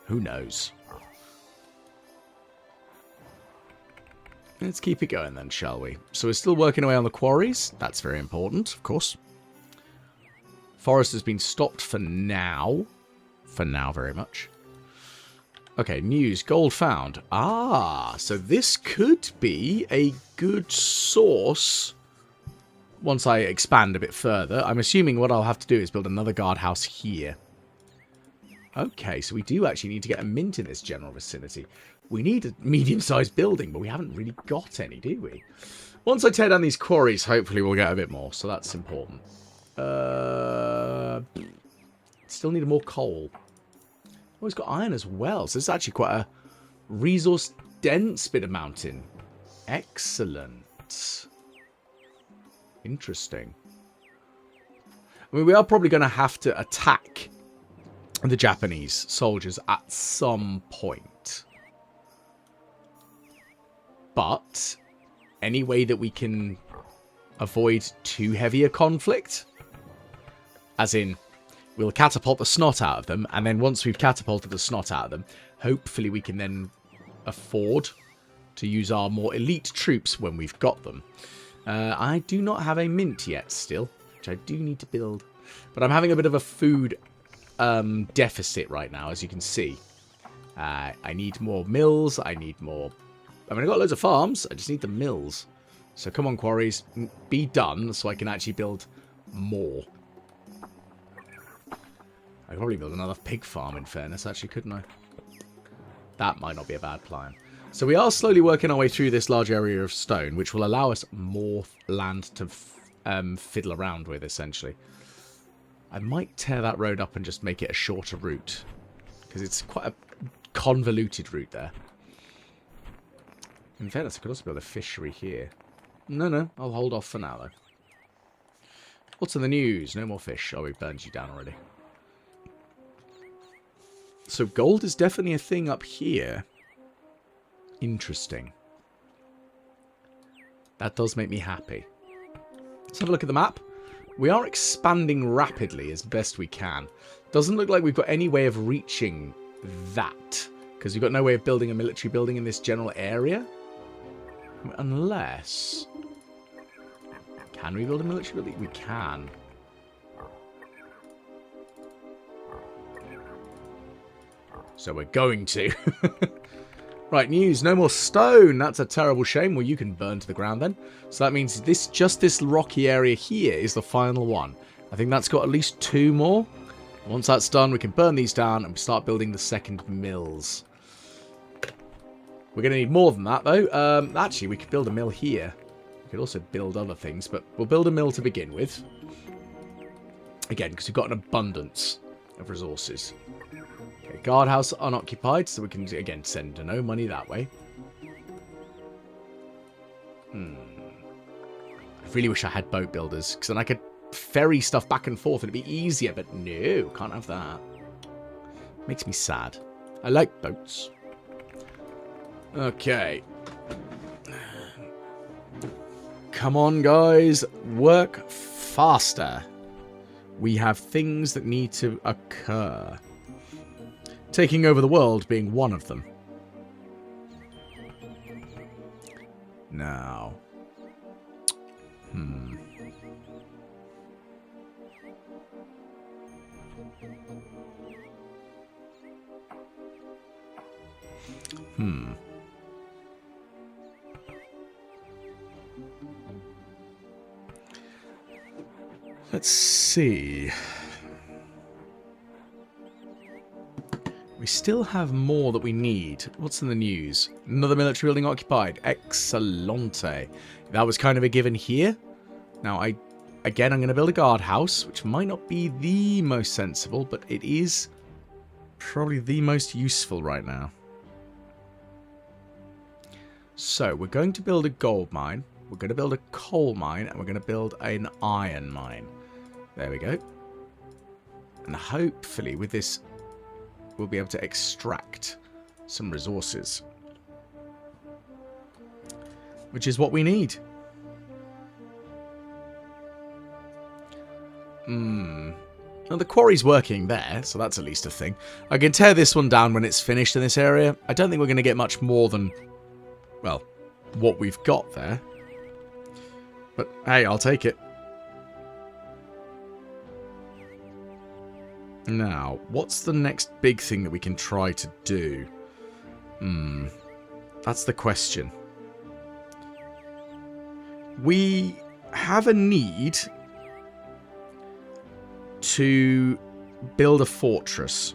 Who knows? Let's keep it going then, shall we? So we're still working away on the quarries. That's very important, of course. Forest has been stopped for now. For now, very much. Okay, news. Gold found. Ah, so this could be a good source once I expand a bit further. I'm assuming what I'll have to do is build another guardhouse here. Okay, so we do actually need to get a mint in this general vicinity. We need a medium-sized building, but we haven't really got any, do we? Once I tear down these quarries, hopefully we'll get a bit more, so that's important. Still need more coal. Oh, it's got iron as well, so it's actually quite a resource-dense bit of mountain. Excellent. Interesting. I mean, we are probably going to have to attack the Japanese soldiers at some point. But any way that we can avoid too heavy a conflict, as in we'll catapult the snot out of them, and then once we've catapulted the snot out of them, hopefully we can then afford to use our more elite troops when we've got them. I do not have a mint yet still, which I do need to build. But I'm having a bit of a food deficit right now, as you can see. I need more mills, I need more... I mean, I've got loads of farms. I just need the mills. So come on, quarries. Be done so I can actually build more. I could probably build another pig farm, in fairness, actually, couldn't I? That might not be a bad plan. So we are slowly working our way through this large area of stone, which will allow us more land to fiddle around with, essentially. I might tear that road up and just make it a shorter route. Because it's quite a convoluted route there. In fairness, I could also build a fishery here. No, I'll hold off for now, though. What's in the news? No more fish. Oh, we've burned you down already. So gold is definitely a thing up here. Interesting. That does make me happy. Let's have a look at the map. We are expanding rapidly as best we can. Doesn't look like we've got any way of reaching that. Because we've got no way of building a military building in this general area. Unless... Can we build a military building? We can. So we're going to. Right, news. No more stone. That's a terrible shame. Well, you can burn to the ground then. So that means this rocky area here is the final one. I think that's got at least 2 more. Once that's done, we can burn these down and start building the second mills. We're going to need more than that, though. Actually, we could build a mill here. We could also build other things, but we'll build a mill to begin with. Again, because we've got an abundance of resources. Okay, guardhouse unoccupied, so we can, again, send no money that way. I really wish I had boat builders, because then I could ferry stuff back and forth and it'd be easier, but no, can't have that. Makes me sad. I like boats. Okay. Come on, guys. Work faster. We have things that need to occur. Taking over the world being one of them. Now. Let's see. We still have more that we need. What's in the news? Another military building occupied. Excellente. That was kind of a given here. Now, I'm going to build a guardhouse, which might not be the most sensible, but it is probably the most useful right now. So, we're going to build a gold mine. We're going to build a coal mine, and we're going to build an iron mine. There we go. And hopefully with this, we'll be able to extract some resources. Which is what we need. Now the quarry's working there, so that's at least a thing. I can tear this one down when it's finished in this area. I don't think we're going to get much more than, well, what we've got there. But hey, I'll take it. Now, what's the next big thing that we can try to do? That's the question. We have a need to build a fortress.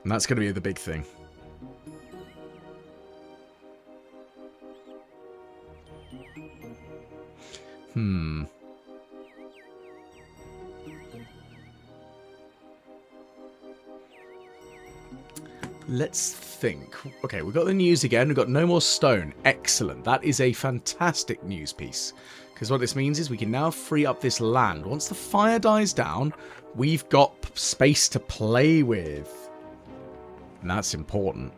And that's going to be the big thing. Let's think. Okay, we've got the news again. We've got no more stone. Excellent. That is a fantastic news piece. Because what this means is we can now free up this land. Once the fire dies down, we've got space to play with. And that's important.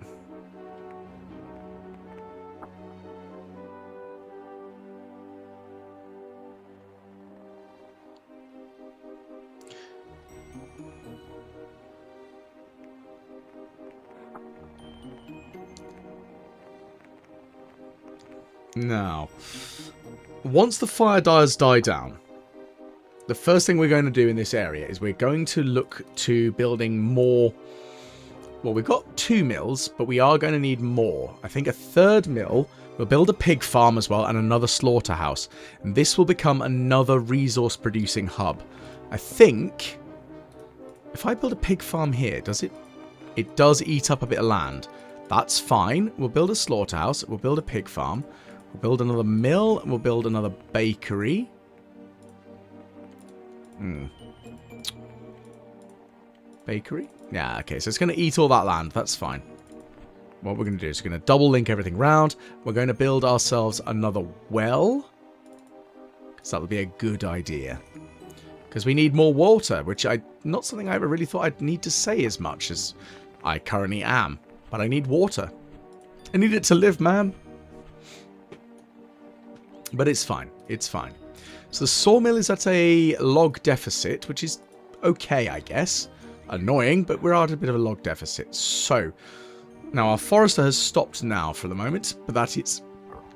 Now, once the fire does die down, the first thing we're going to do in this area is we're going to look to building more. Well, we've got 2 mills, but we are going to need more. I think a 3rd mill. We'll build a pig farm as well and another slaughterhouse. And this will become another resource producing hub. I think if I build a pig farm here, does it? It does eat up a bit of land. That's fine. We'll build a slaughterhouse. We'll build a pig farm. We'll build another mill, and we'll build another bakery. Bakery? Yeah, okay, so it's going to eat all that land. That's fine. What we're going to do is we're going to double link everything round. We're going to build ourselves another well. Because that would be a good idea. Because we need more water, which not something I ever really thought I'd need to say as much as I currently am. But I need water. I need it to live, man. But it's fine. It's fine. So the sawmill is at a log deficit, which is okay, I guess. Annoying, but we're at a bit of a log deficit. So, Now, our forester has stopped now for the moment, but that is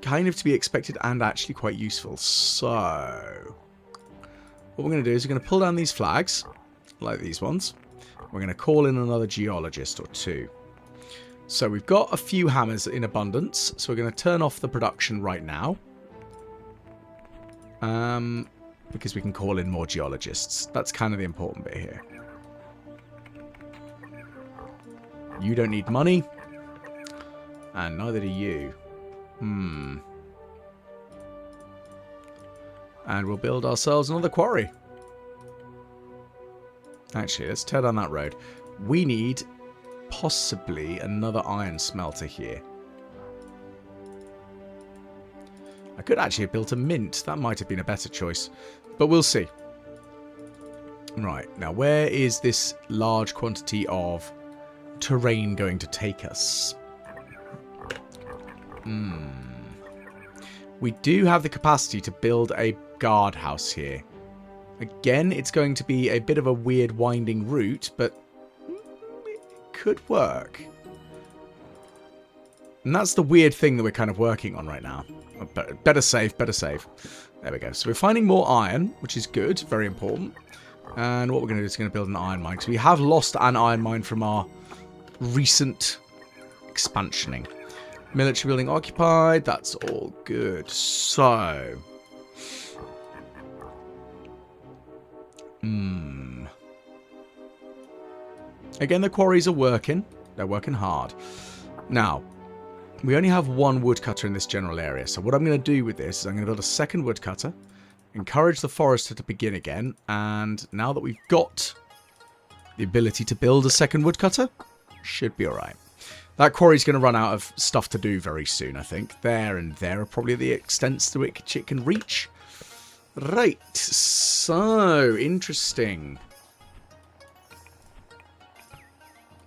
kind of to be expected and actually quite useful. So, what we're going to do is we're going to pull down these flags, like these ones. We're going to call in another geologist or two. So we've got a few hammers in abundance, so we're going to turn off the production right now. Because we can call in more geologists. That's kind of the important bit here. You don't need money. And neither do you. And we'll build ourselves another quarry. Actually, let's tear down that road. We need possibly another iron smelter here. I could actually have built a mint. That might have been a better choice. But we'll see. Right, now where is this large quantity of terrain going to take us? We do have the capacity to build a guardhouse here. Again, it's going to be a bit of a weird winding route, but it could work. And that's the weird thing that we're kind of working on right now. Better save, better save. There we go. So we're finding more iron, which is good, very important. And what we're going to do is going to build an iron mine, because we have lost an iron mine from our recent expansioning. Military building occupied, that's all good. So... Again, the quarries are working. They're working hard. Now, we only have one woodcutter in this general area. So what I'm going to do with this is I'm going to build a second woodcutter. Encourage the forester to begin again. And now that we've got the ability to build a second woodcutter, should be alright. That quarry's going to run out of stuff to do very soon, I think. There and there are probably the extents to which it can reach. Right, so interesting.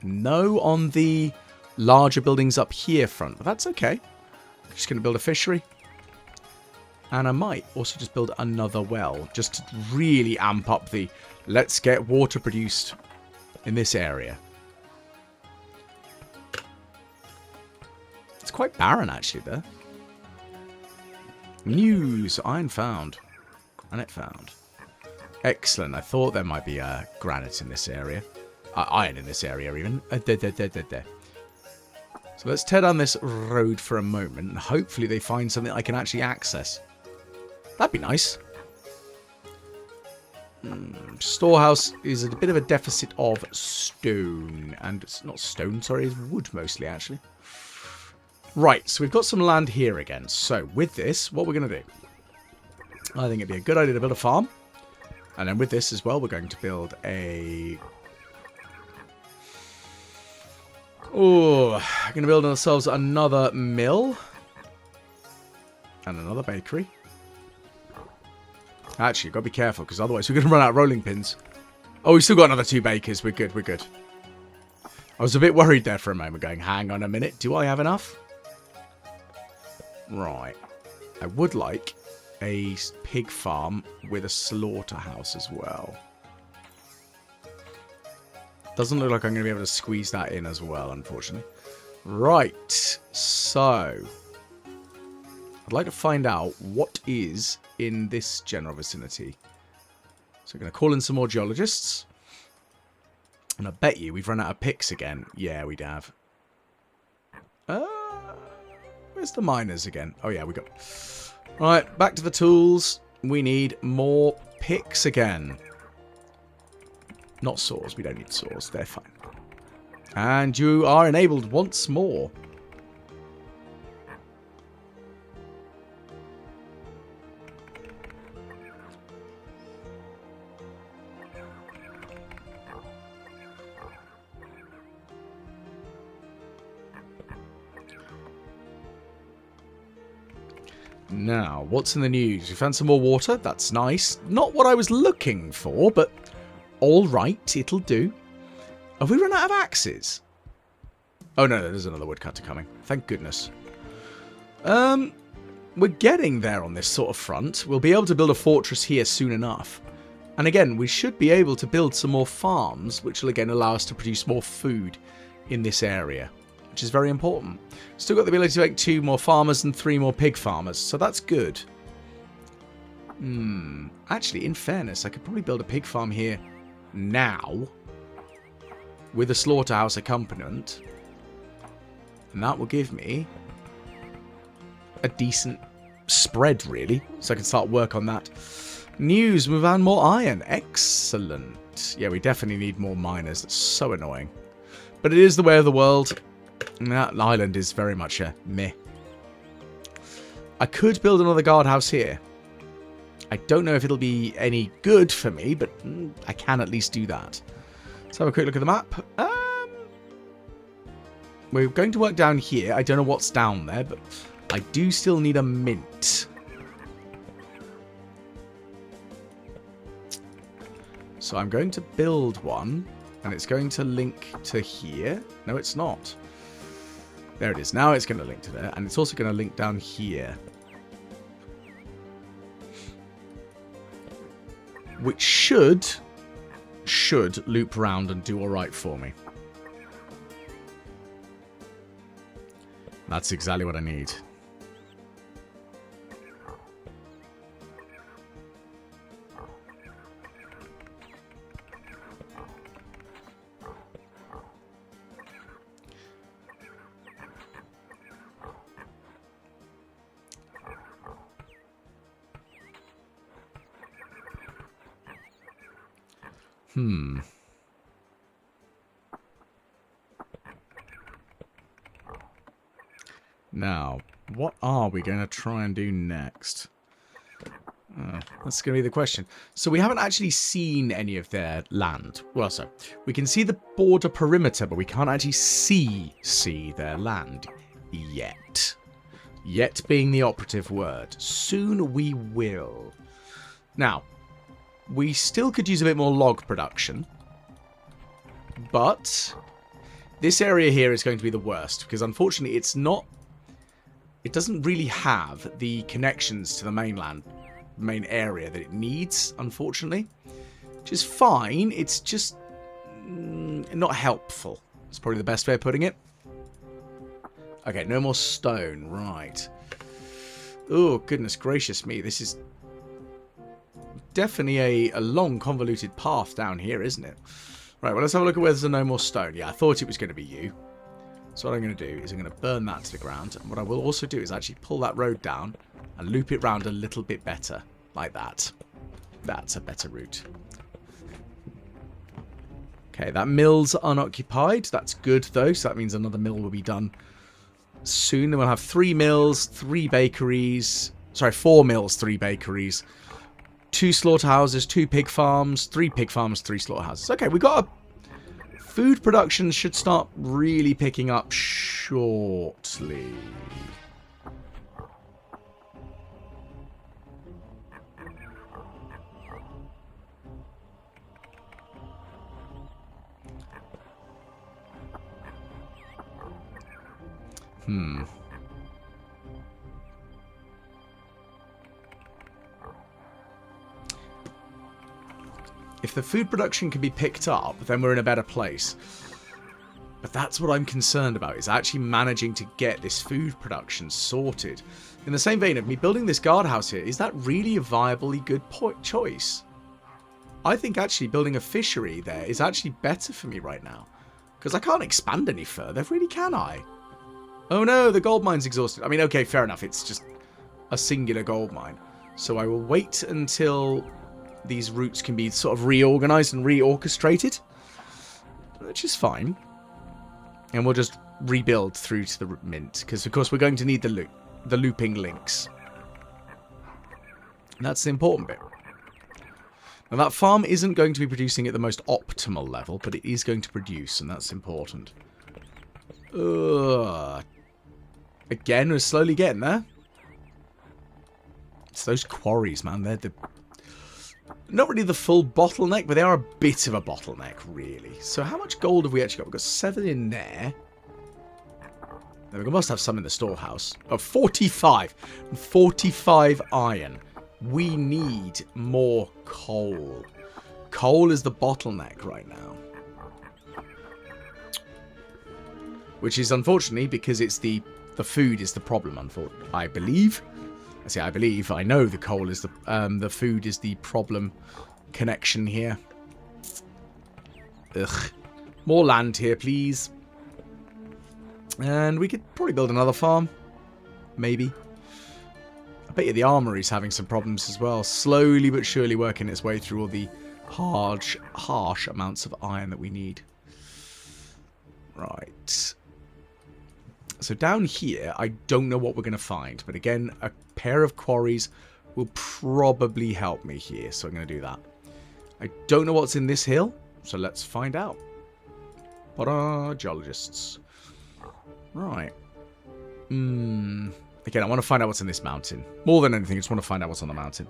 No on the larger buildings up here front, but that's okay. I'm just going to build a fishery. And I might also just build another well, just to really amp up the let's get water produced in this area. It's quite barren actually there. News, iron found. Granite found. Excellent. I thought there might be granite in this area. Iron in this area even. There. So let's tear down this road for a moment. And hopefully they find something I can actually access. That'd be nice. Storehouse is a bit of a deficit of stone. And it's not stone, sorry. It's wood mostly actually. Right. So we've got some land here again. So with this, what we're going to do. I think it'd be a good idea to build a farm. And then with this as well, we're going to build a... Oh, we're going to build ourselves another mill. And another bakery. Actually, you've got to be careful, because otherwise we're going to run out of rolling pins. Oh, we've still got another 2 bakers. We're good, we're good. I was a bit worried there for a moment, going, hang on a minute. Do I have enough? Right. I would like a pig farm with a slaughterhouse as well. Doesn't look like I'm going to be able to squeeze that in as well, unfortunately. Right, so I'd like to find out what is in this general vicinity. So we're going to call in some more geologists. And I bet you we've run out of picks again. Yeah, we'd have. Where's the miners again? Oh yeah, we got... Right, back to the tools. We need more picks again. Not saws. We don't need saws. They're fine. And you are enabled once more. Now, what's in the news? We found some more water. That's nice. Not what I was looking for, but alright, it'll do. Have we run out of axes? Oh no, there's another woodcutter coming. Thank goodness. We're getting there on this sort of front. We'll be able to build a fortress here soon enough. And again, we should be able to build some more farms, which will again allow us to produce more food in this area. which is very important. Still got the ability to make 2 more farmers and 3 more pig farmers, so that's good. Actually, in fairness, I could probably build a pig farm here now with a slaughterhouse accompaniment, and that will give me a decent spread, really, so I can start work on that. News, we've found more iron. Excellent. Yeah, we definitely need more miners. That's so annoying. But it is the way of the world. And that island is very much a meh. I could build another guardhouse here. I don't know if it'll be any good for me, but I can at least do that. Let's have a quick look at the map. We're going to work down here. I don't know what's down there, but I do still need a mint. So I'm going to build one, and it's going to link to here. No, it's not. There it is. Now it's going to link to there, and it's also going to link down here. Which should loop around and do alright for me. That's exactly what I need. Now, what are we going to try and do next? That's going to be the question. So we haven't actually seen any of their land. Well, so we can see the border perimeter, but we can't actually see their land yet. Yet being the operative word. Soon we will. Now, we still could use a bit more log production. But this area here is going to be the worst, because unfortunately it's not... It doesn't really have the connections to the main area that it needs, unfortunately. Which is fine, it's just not helpful. That's probably the best way of putting it. Okay, no more stone, right. Oh, goodness gracious me, this is definitely a long, convoluted path down here, isn't it? Right, well, let's have a look at where there's no more stone. Yeah, I thought it was going to be you. So what I'm going to do is I'm going to burn that to the ground. And what I will also do is actually pull that road down and loop it round a little bit better. Like that. That's a better route. Okay, that mill's unoccupied. That's good, though. So that means another mill will be done soon. Then we'll have 3 mills, 3 bakeries. Sorry, 4 mills, 3 bakeries. 2 slaughterhouses, 2 pig farms, 3 pig farms, 3 slaughterhouses. Okay, we've got a... Food production should start really picking up shortly. If the food production can be picked up, then we're in a better place. But that's what I'm concerned about, is actually managing to get this food production sorted. In the same vein of me building this guardhouse here, is that really a viably good choice? I think actually building a fishery there is actually better for me right now. Because I can't expand any further, really, can I? Oh no, the gold mine's exhausted. I mean, okay, fair enough, it's just a singular gold mine. So I will wait until these routes can be sort of reorganized and reorchestrated, which is fine. And we'll just rebuild through to the mint, because of course we're going to need the looping links. And that's the important bit. Now that farm isn't going to be producing at the most optimal level, but it is going to produce, and that's important. Again, we're slowly getting there. It's those quarries, man. They're not really the full bottleneck, but they are a bit of a bottleneck, really. So how much gold have we actually got? We've got 7 in there. Then we must have some in the storehouse. Oh, 45. 45 iron. We need more coal. Coal is the bottleneck right now. which is unfortunately because it's the food is the problem. I believe. I believe. I know the coal is the food is the problem connection here. Ugh. More land here, please. And we could probably build another farm. Maybe. I bet you the armory's having some problems as well. Slowly but surely working its way through all the harsh amounts of iron that we need. Right. So down here, I don't know what we're going to find. But again, a pair of quarries will probably help me here. So I'm going to do that. I don't know what's in this hill. So let's find out. Ta-da, geologists. Right. Again, I want to find out what's in this mountain. More than anything, I just want to find out what's on the mountain.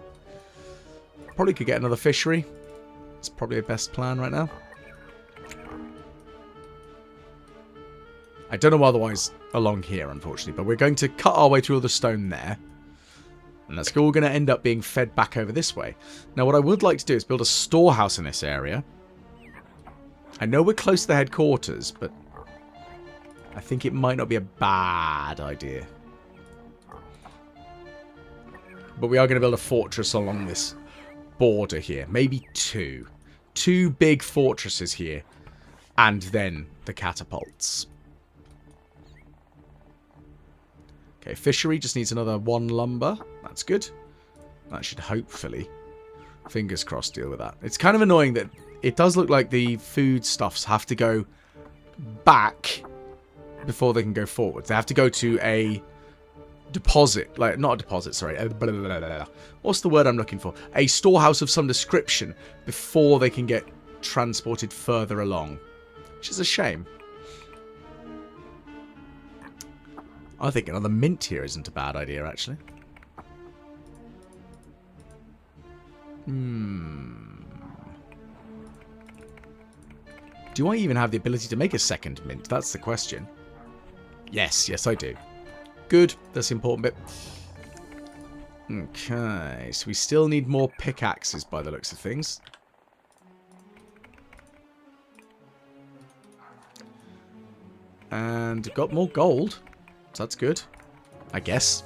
Probably could get another fishery. It's probably the best plan right now. I don't know otherwise along here, unfortunately. But we're going to cut our way through all the stone there. And that's all going to end up being fed back over this way. Now, what I would like to do is build a storehouse in this area. I know we're close to the headquarters, but I think it might not be a bad idea. But we are going to build a fortress along this border here. Maybe two. Two big fortresses here. And then the catapults. Okay, fishery just needs another 1 lumber. That's good. That should hopefully, fingers crossed, deal with that. It's kind of annoying that it does look like the foodstuffs have to go back before they can go forward. They have to go to a deposit. Like, not a deposit, sorry. What's the word I'm looking for? A storehouse of some description before they can get transported further along. Which is a shame. I think another mint here isn't a bad idea, actually. Do I even have the ability to make a second mint? That's the question. Yes, I do. Good, that's the important bit. Okay, so we still need more pickaxes by the looks of things. And got more gold. So that's good, I guess.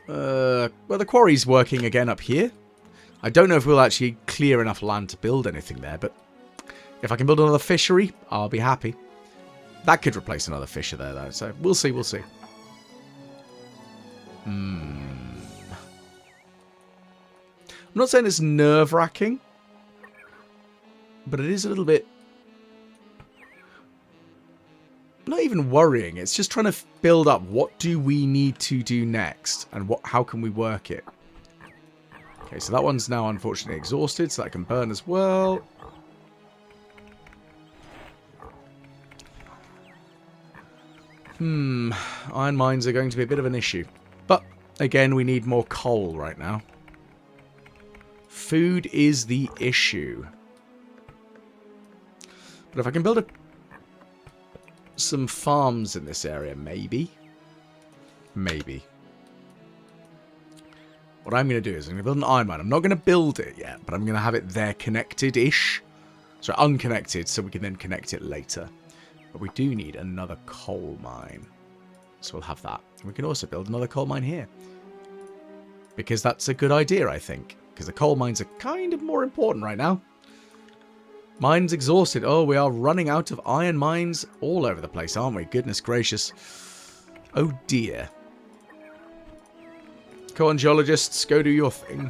Well, the quarry's working again up here. I don't know if we'll actually clear enough land to build anything there, but if I can build another fishery, I'll be happy. That could replace another fisher there, though, so we'll see, we'll see. I'm not saying it's nerve-wracking, but it is a little bit... not even worrying, it's just trying to build up what do we need to do next and how can we work it. Okay, so that one's now unfortunately exhausted, so that can burn as well. Iron mines are going to be a bit of an issue. But, again, we need more coal right now. Food is the issue. But if I can build some farms in this area, maybe. Maybe. What I'm going to do is I'm going to build an iron mine. I'm not going to build it yet, but I'm going to have it there connected-ish. So unconnected, so we can then connect it later. But we do need another coal mine. So we'll have that. We can also build another coal mine here. Because that's a good idea, I think. Because the coal mines are kind of more important right now. Mines exhausted. Oh, we are running out of iron mines all over the place, aren't we? Goodness gracious. Oh dear. Come on, geologists. Go do your thing.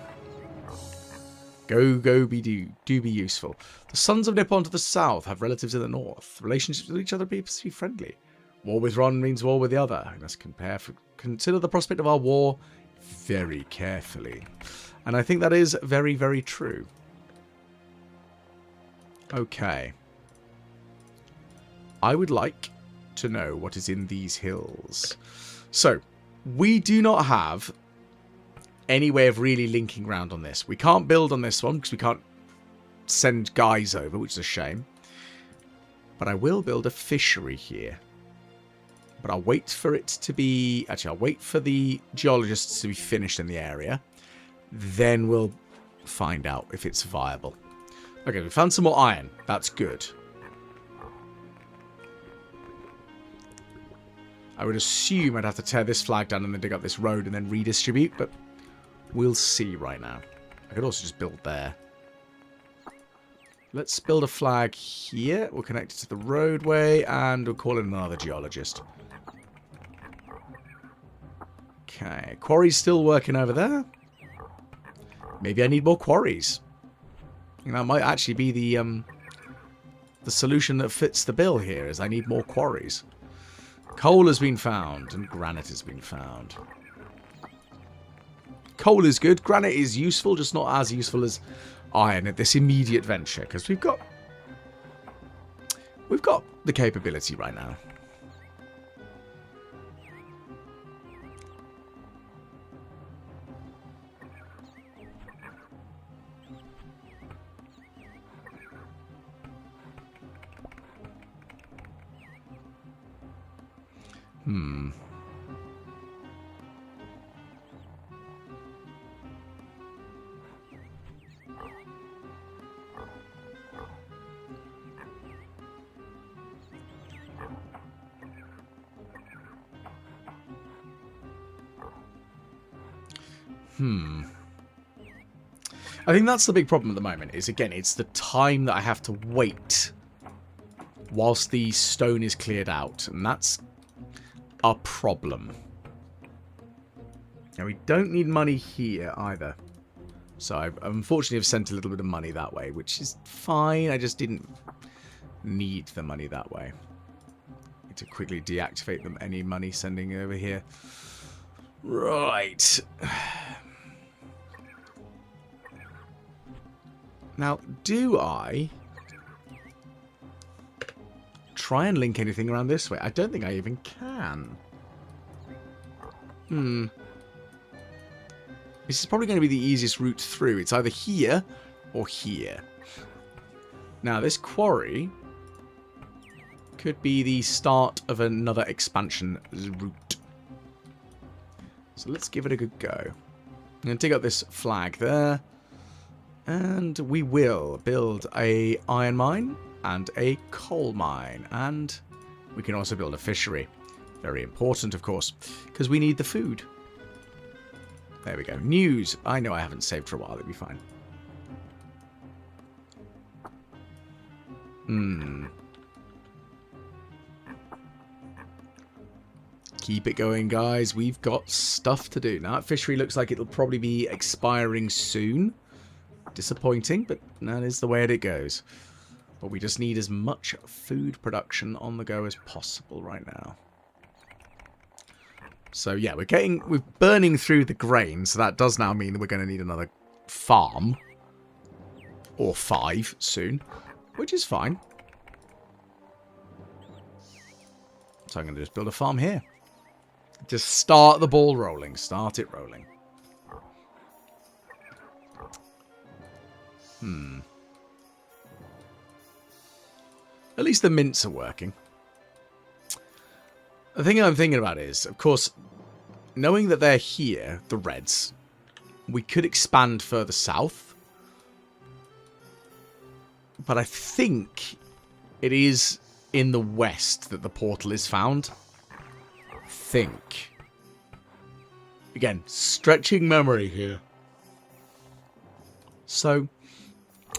Do be useful. The sons of Nippon to the south have relatives in the north. Relationships with each other appear to be friendly. War with one means war with the other. We must consider the prospect of our war very carefully. And I think that is very, very true. Okay. I would like to know what is in these hills. So, we do not have any way of really linking around on this. We can't build on this one because we can't send guys over, which is a shame. But I will build a fishery here. But I'll wait for it to be... actually, I'll wait for the geologists to be finished in the area. Then we'll find out if it's viable. Okay, we found some more iron. That's good. I would assume I'd have to tear this flag down and then dig up this road and then redistribute, but we'll see right now. I could also just build there. Let's build a flag here. We'll connect it to the roadway, and we'll call in another geologist. Okay, quarry's still working over there. Maybe I need more quarries. You know, that might actually be the solution that fits the bill here, is I need more quarries. Coal has been found, and granite has been found. Coal is good. Granite is useful, just not as useful as iron at this immediate venture, because we've got the capability right now. I think that's the big problem at the moment, is again, it's the time that I have to wait whilst the stone is cleared out, and that's a problem. Now, we don't need money here either. So I unfortunately have sent a little bit of money that way, which is fine. I just didn't need the money that way. Need to quickly deactivate them, any money sending over here. Right. Now, do I try and link anything around this way? I don't think I even can. This is probably going to be the easiest route through. It's either here or here. Now, this quarry could be the start of another expansion route. So let's give it a good go. I'm going to dig up this flag there. And we will build a iron mine and a coal mine. And we can also build a fishery. Very important, of course, because we need the food. There we go. News. I know I haven't saved for a while. It'll be fine. Keep it going, guys. We've got stuff to do. Now, that fishery looks like it'll probably be expiring soon. Disappointing, but that is the way it goes. But we just need as much food production on the go as possible right now. So yeah, we're burning through the grain, so that does now mean that we're going to need another farm. Or 5 soon, which is fine. So I'm going to just build a farm here. Just start the ball rolling. Start it rolling. At least the mints are working. The thing I'm thinking about is, of course, knowing that they're here, the reds, we could expand further south. But I think it is in the west that the portal is found. Think. Again, stretching memory here. So,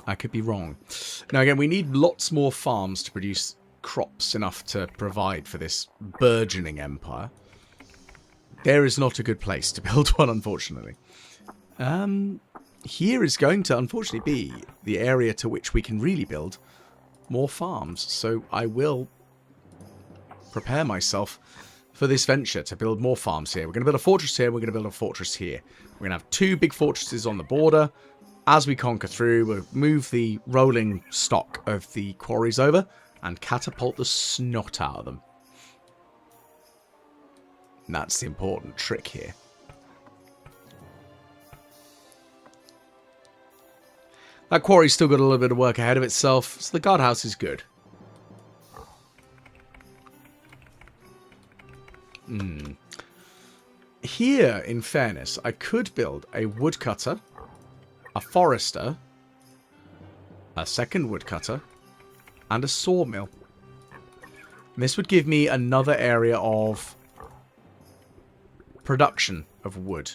I could be wrong. Now again, we need lots more farms to produce crops enough to provide for this burgeoning empire. There is not a good place to build one, unfortunately. Here is going to, unfortunately, be the area to which we can really build more farms. So I will prepare myself for this venture to build more farms here. We're going to build a fortress here. We're going to build a fortress here. We're going to have 2 big fortresses on the border. As we conquer through, we'll move the rolling stock of the quarries over and catapult the snot out of them. And that's the important trick here. That quarry's still got a little bit of work ahead of itself, so the guardhouse is good. Here, in fairness, I could build a woodcutter, a forester, a second woodcutter, and a sawmill. And this would give me another area of production of wood.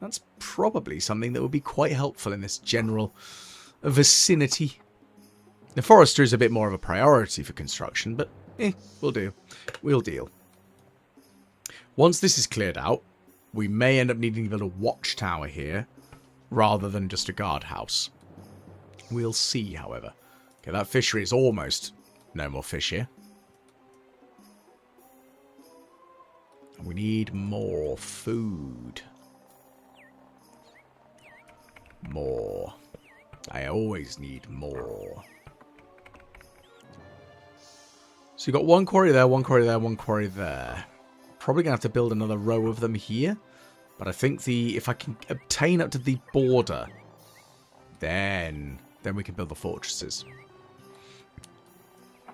That's probably something that would be quite helpful in this general vicinity. The forester is a bit more of a priority for construction, but we'll do. We'll deal. Once this is cleared out, we may end up needing to build a watchtower here rather than just a guardhouse. We'll see, however. Okay, that fishery is almost no more fish here. We need more food. More. I always need more. So you've got one quarry there, one quarry there, one quarry there. Probably going to have to build another row of them here. But I think if I can obtain up to the border, then we can build the fortresses.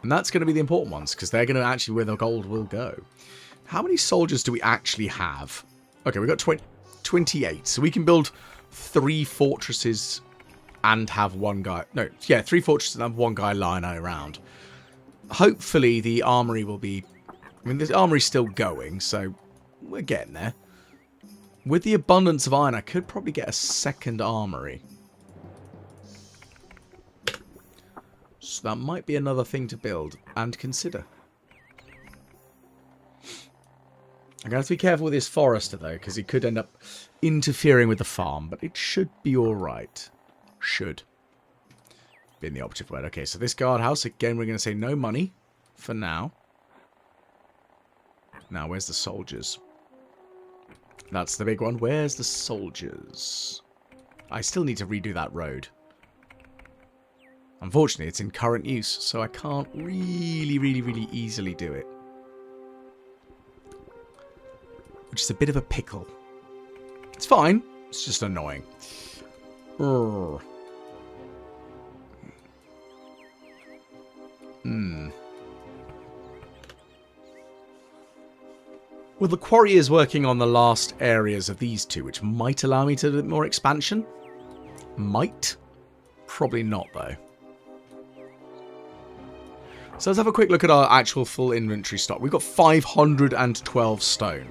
And that's going to be the important ones, because they're going to actually where the gold will go. How many soldiers do we actually have? Okay, we've got 28. So we can build 3 fortresses and have one guy... No, yeah, 3 fortresses and have one guy lying around. Hopefully the armory will be... I mean, the armory's still going, so we're getting there. With the abundance of iron, I could probably get a second armory. So that might be another thing to build and consider. I'm going to have to be careful with this forester, though, because he could end up interfering with the farm. But it should be alright. Should. Be in the operative word. Okay, so this guardhouse, again, we're going to say no money for now. Now, where's the soldiers? That's the big one. Where's the soldiers? I still need to redo that road. Unfortunately, it's in current use, so I can't really easily do it. Which is a bit of a pickle. It's fine. It's just annoying. Urgh. Well, the quarry is working on the last areas of these two, which might allow me to do more expansion. Might. Probably not, though. So let's have a quick look at our actual full inventory stock. We've got 512 stone.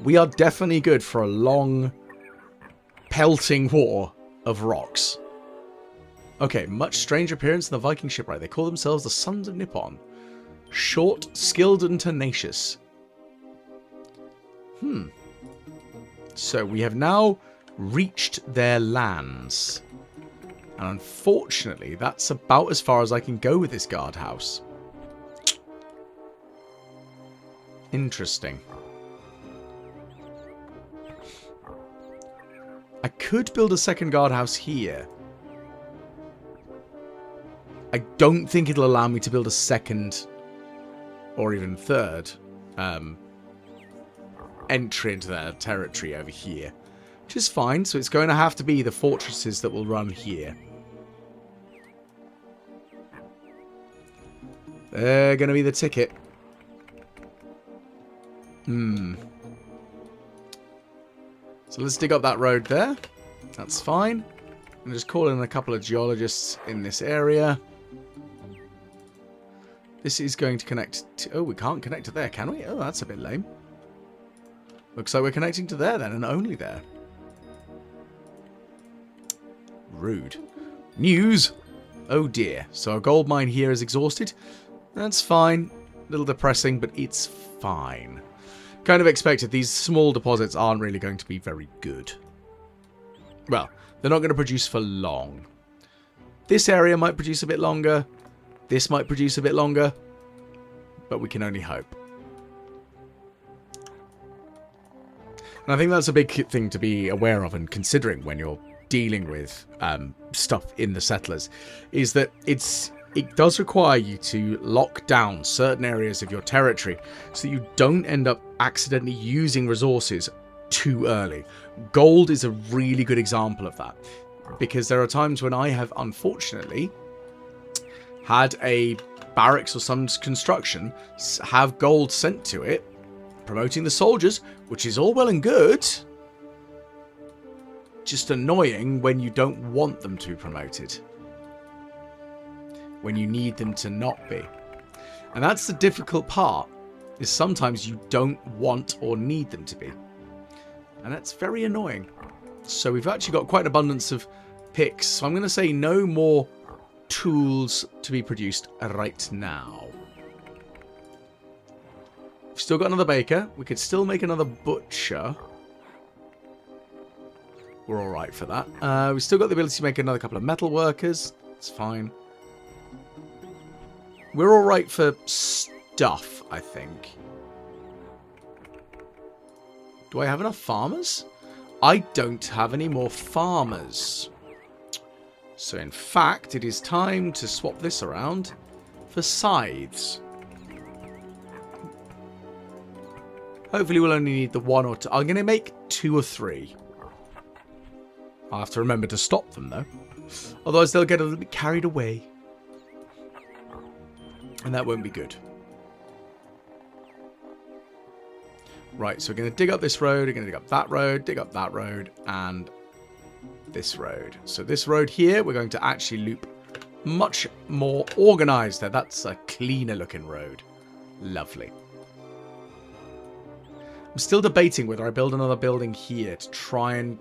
We are definitely good for a long pelting war of rocks. Okay, much strange appearance in the Viking shipwright. They call themselves the Sons of Nippon. Short, skilled, and tenacious. So we have now reached their lands. And unfortunately, that's about as far as I can go with this guardhouse. Interesting. I could build a second guardhouse here. I don't think it'll allow me to build a second or even third entry into their territory over here. Which is fine, so it's going to have to be the fortresses that will run here. They're going to be the ticket. So let's dig up that road there. That's fine. And just call in a couple of geologists in this area. This is going to connect to... Oh, we can't connect to there, can we? Oh, that's a bit lame. Looks like we're connecting to there then, and only there. Rude. News! Oh dear. So our gold mine here is exhausted. That's fine. A little depressing, but it's fine. Kind of expected. These small deposits aren't really going to be very good. Well, they're not going to produce for long. This area might produce a bit longer. This might produce a bit longer. But we can only hope. And I think that's a big thing to be aware of and considering when you're dealing with stuff in the settlers, is that it does require you to lock down certain areas of your territory so that you don't end up accidentally using resources too early. Gold is a really good example of that, because there are times when I have unfortunately had a barracks or some construction have gold sent to it, promoting the soldiers, which is all well and good. Just annoying when you don't want them to be promoted. When you need them to not be. And that's the difficult part, is sometimes you don't want or need them to be. And that's very annoying. So we've actually got quite an abundance of picks. So I'm going to say no more tools to be produced right now. We've still got another baker. We could still make another butcher. We're alright for that. We've still got the ability to make another couple of metal workers. It's fine. We're alright for stuff, I think. Do I have enough farmers? I don't have any more farmers. So in fact, it is time to swap this around for scythes. Hopefully we'll only need the one or two. I'm going to make 2 or 3. I'll have to remember to stop them though. Otherwise they'll get a little bit carried away. And that won't be good. Right, so we're going to dig up this road, we're going to dig up that road, and this road. So this road here, we're going to actually loop much more organised there. That's a cleaner looking road. Lovely. I'm still debating whether I build another building here to try and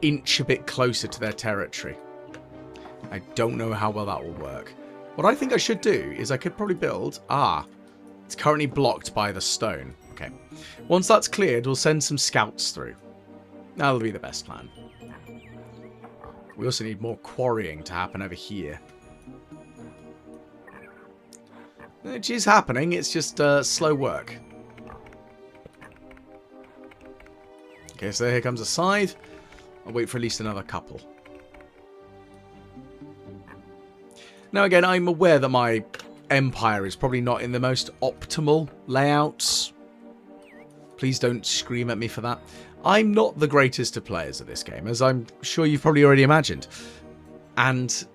inch a bit closer to their territory. I don't know how well that will work. What I think I should do is I could probably build... it's currently blocked by the stone. Okay. Once that's cleared, we'll send some scouts through. That'll be the best plan. We also need more quarrying to happen over here. Which is happening, it's just slow work. Okay, so here comes a scythe. I'll wait for at least another couple. Now again, I'm aware that my empire is probably not in the most optimal layouts. Please don't scream at me for that. I'm not the greatest of players at this game, as I'm sure you've probably already imagined. And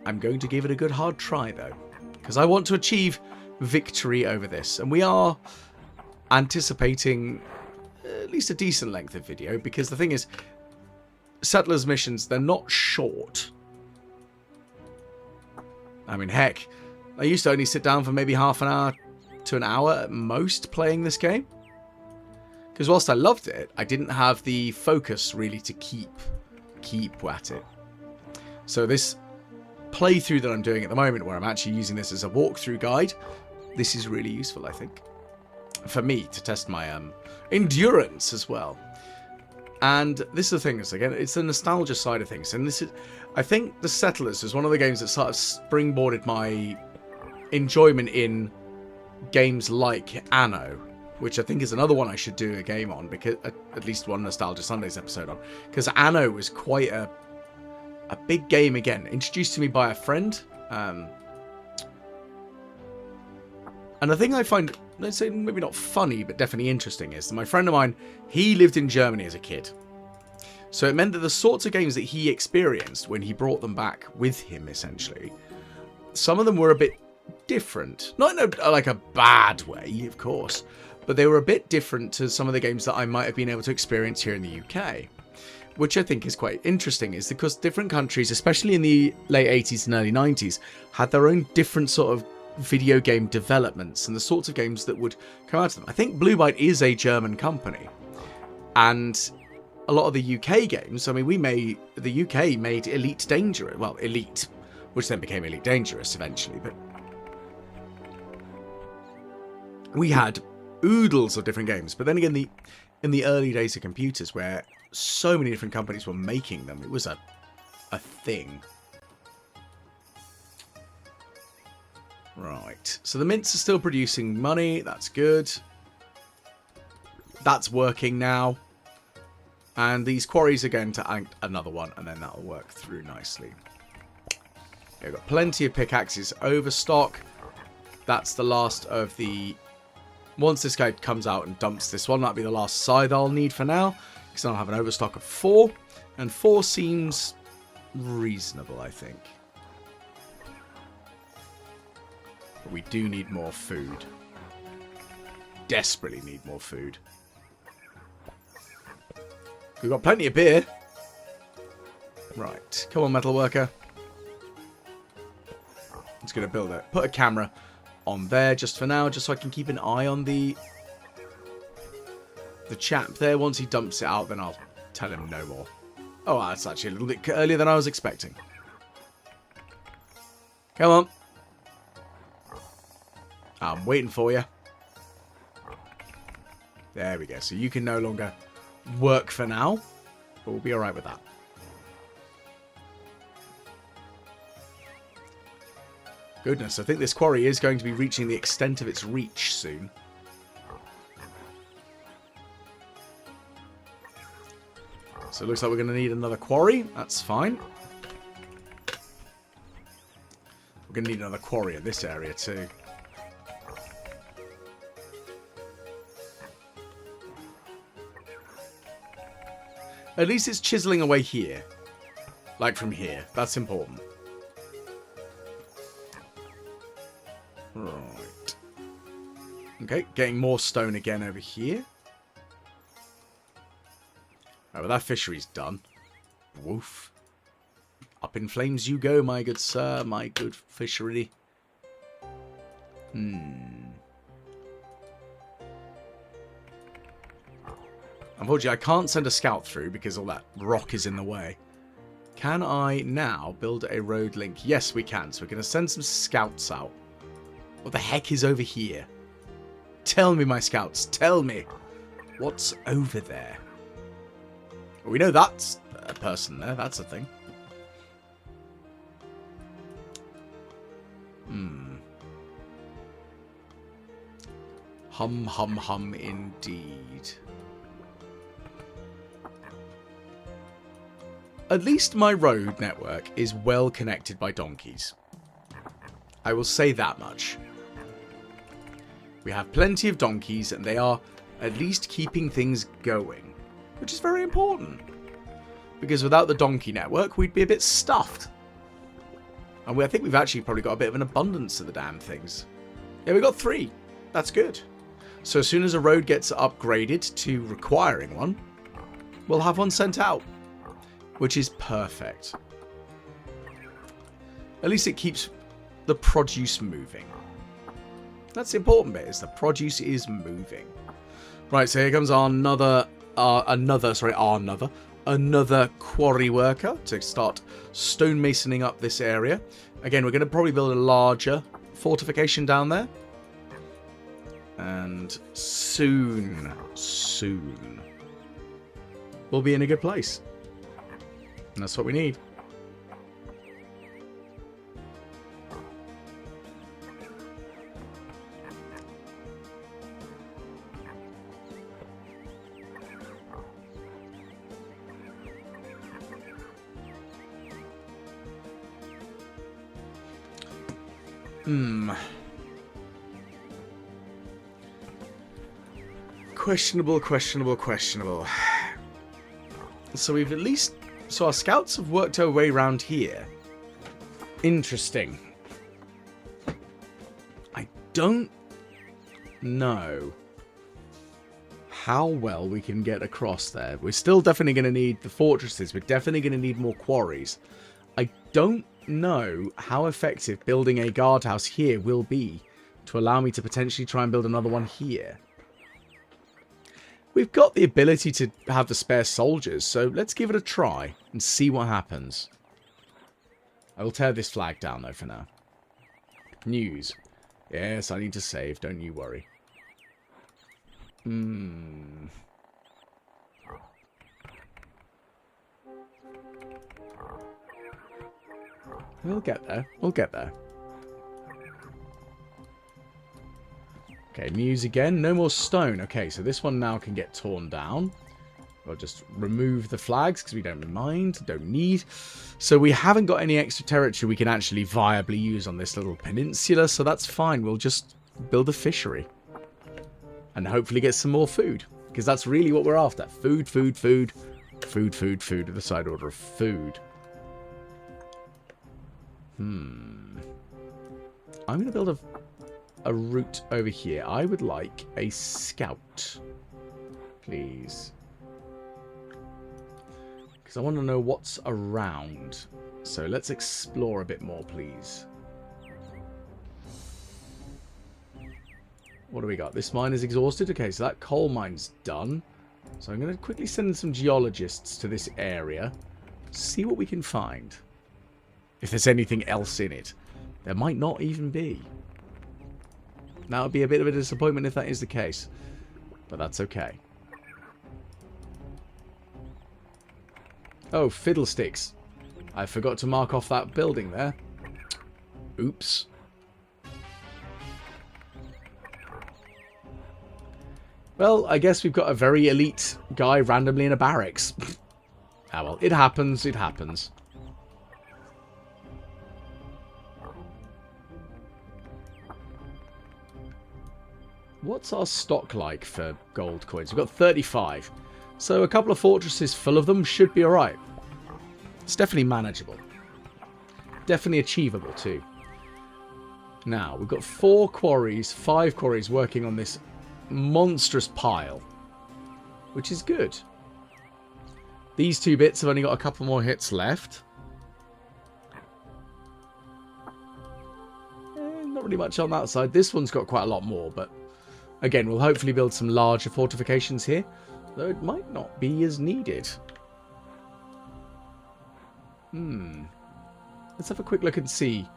I'm going to give it a good hard try, though. Because I want to achieve victory over this. And we are anticipating at least a decent length of video. Because the thing is, Settlers missions, they're not short. I mean, heck, I used to only sit down for maybe half an hour to an hour at most playing this game. Because whilst I loved it, I didn't have the focus really to keep at it. So this playthrough that I'm doing at the moment, where I'm actually using this as a walkthrough guide, this is really useful, I think. For me, to test my endurance as well. And this is the thing, again, it's the nostalgia side of things. And this is, I think The Settlers is one of the games that sort of springboarded my enjoyment in games like Anno, which I think is another one I should do a game on, because at least one Nostalgia Sundays episode on, because Anno was quite a big game again, introduced to me by a friend. And the thing I find, let's say maybe not funny, but definitely interesting, is that my friend of mine, he lived in Germany as a kid. So it meant that the sorts of games that he experienced when he brought them back with him, essentially, some of them were a bit different. Not in like a bad way, of course, but they were a bit different to some of the games that I might have been able to experience here in the UK. Which I think is quite interesting, is because different countries, especially in the late 80s and early 90s, had their own different sort of video game developments and the sorts of games that would come out of them. I think Bluebyte is a German company. And a lot of the UK games, I mean, the UK made Elite Dangerous. Well, Elite, which then became Elite Dangerous eventually, but we had oodles of different games. But then again, in the early days of computers, where so many different companies were making them, it was a thing. Right, so the mints are still producing money. That's good. That's working now. And these quarries are going to add another one, and then that'll work through nicely. We've got plenty of pickaxes overstock. That's the last of the... Once this guy comes out and dumps this one, that'll be the last scythe I'll need for now, because I'll have an overstock of 4. And 4 seems reasonable, I think. But we do need more food. Desperately need more food. We've got plenty of beer. Right. Come on, metal worker. It's going to build it. Put a camera on there just for now, just so I can keep an eye on the the chap there, once he dumps it out, then I'll tell him no more. Oh, that's actually a little bit earlier than I was expecting. Come on. I'm waiting for you. There we go. So you can no longer work for now, but we'll be alright with that. Goodness, I think this quarry is going to be reaching the extent of its reach soon. So it looks like we're going to need another quarry. That's fine. We're going to need another quarry in this area too. At least it's chiseling away here. Like from here. That's important. Right. Okay, getting more stone again over here. Right, well that fishery's done. Woof. Up in flames you go, my good sir, my good fishery. Unfortunately, I can't send a scout through because all that rock is in the way. Can I now build a road link? Yes, we can. So we're going to send some scouts out. What the heck is over here? Tell me, my scouts. Tell me. What's over there? Well, we know that's a person there. That's a thing. Hum, hum, hum indeed. At least my road network is well connected by donkeys. I will say that much. We have plenty of donkeys and they are at least keeping things going, which is very important. Because without the donkey network, we'd be a bit stuffed. And I think we've actually probably got a bit of an abundance of the damn things. Yeah, we got 3. That's good. So as soon as a road gets upgraded to requiring one, we'll have one sent out. Which is perfect. At least it keeps the produce moving. That's the important bit, is the produce is moving. Right, so here comes another quarry worker to start stonemasoning up this area. Again, we're going to probably build a larger fortification down there. And soon, we'll be in a good place. And that's what we need. Questionable. So we've at least... So our scouts have worked their way around here. Interesting. I don't know how well we can get across there. We're still definitely going to need the fortresses. We're definitely going to need more quarries. I don't know how effective building a guardhouse here will be to allow me to potentially try and build another one here. We've got the ability to have the spare soldiers, so let's give it a try and see what happens. I will tear this flag down, though, for now. News. Yes, I need to save, don't you worry. We'll get there. We'll get there. Okay, news again. No more stone. Okay, so this one now can get torn down. We'll just remove the flags because we don't mind, don't need. So we haven't got any extra territory we can actually viably use on this little peninsula, so that's fine. We'll just build a fishery. And hopefully get some more food. Because that's really what we're after. Food, food, food. Food, food, food. The side order of food. I'm going to build a route over here. I would like a scout. Please. Because I want to know what's around. So let's explore a bit more, please. What do we got? This mine is exhausted. Okay, so that coal mine's done. So I'm going to quickly send some geologists to this area. See what we can find. If there's anything else in it. There might not even be. That would be a bit of a disappointment if that is the case. But that's okay. Oh, fiddlesticks. I forgot to mark off that building there. Oops. Well, I guess we've got a very elite guy randomly in a barracks. Ah, well, it happens, it happens. What's our stock like for gold coins? We've got 35. So a couple of fortresses full of them should be alright. It's definitely manageable. Definitely achievable too. Now, we've got 4 quarries, 5 quarries working on this monstrous pile. Which is good. These 2 bits have only got a couple more hits left. Not really much on that side. This one's got quite a lot more, but again, we'll hopefully build some larger fortifications here. Though it might not be as needed. Let's have a quick look and see.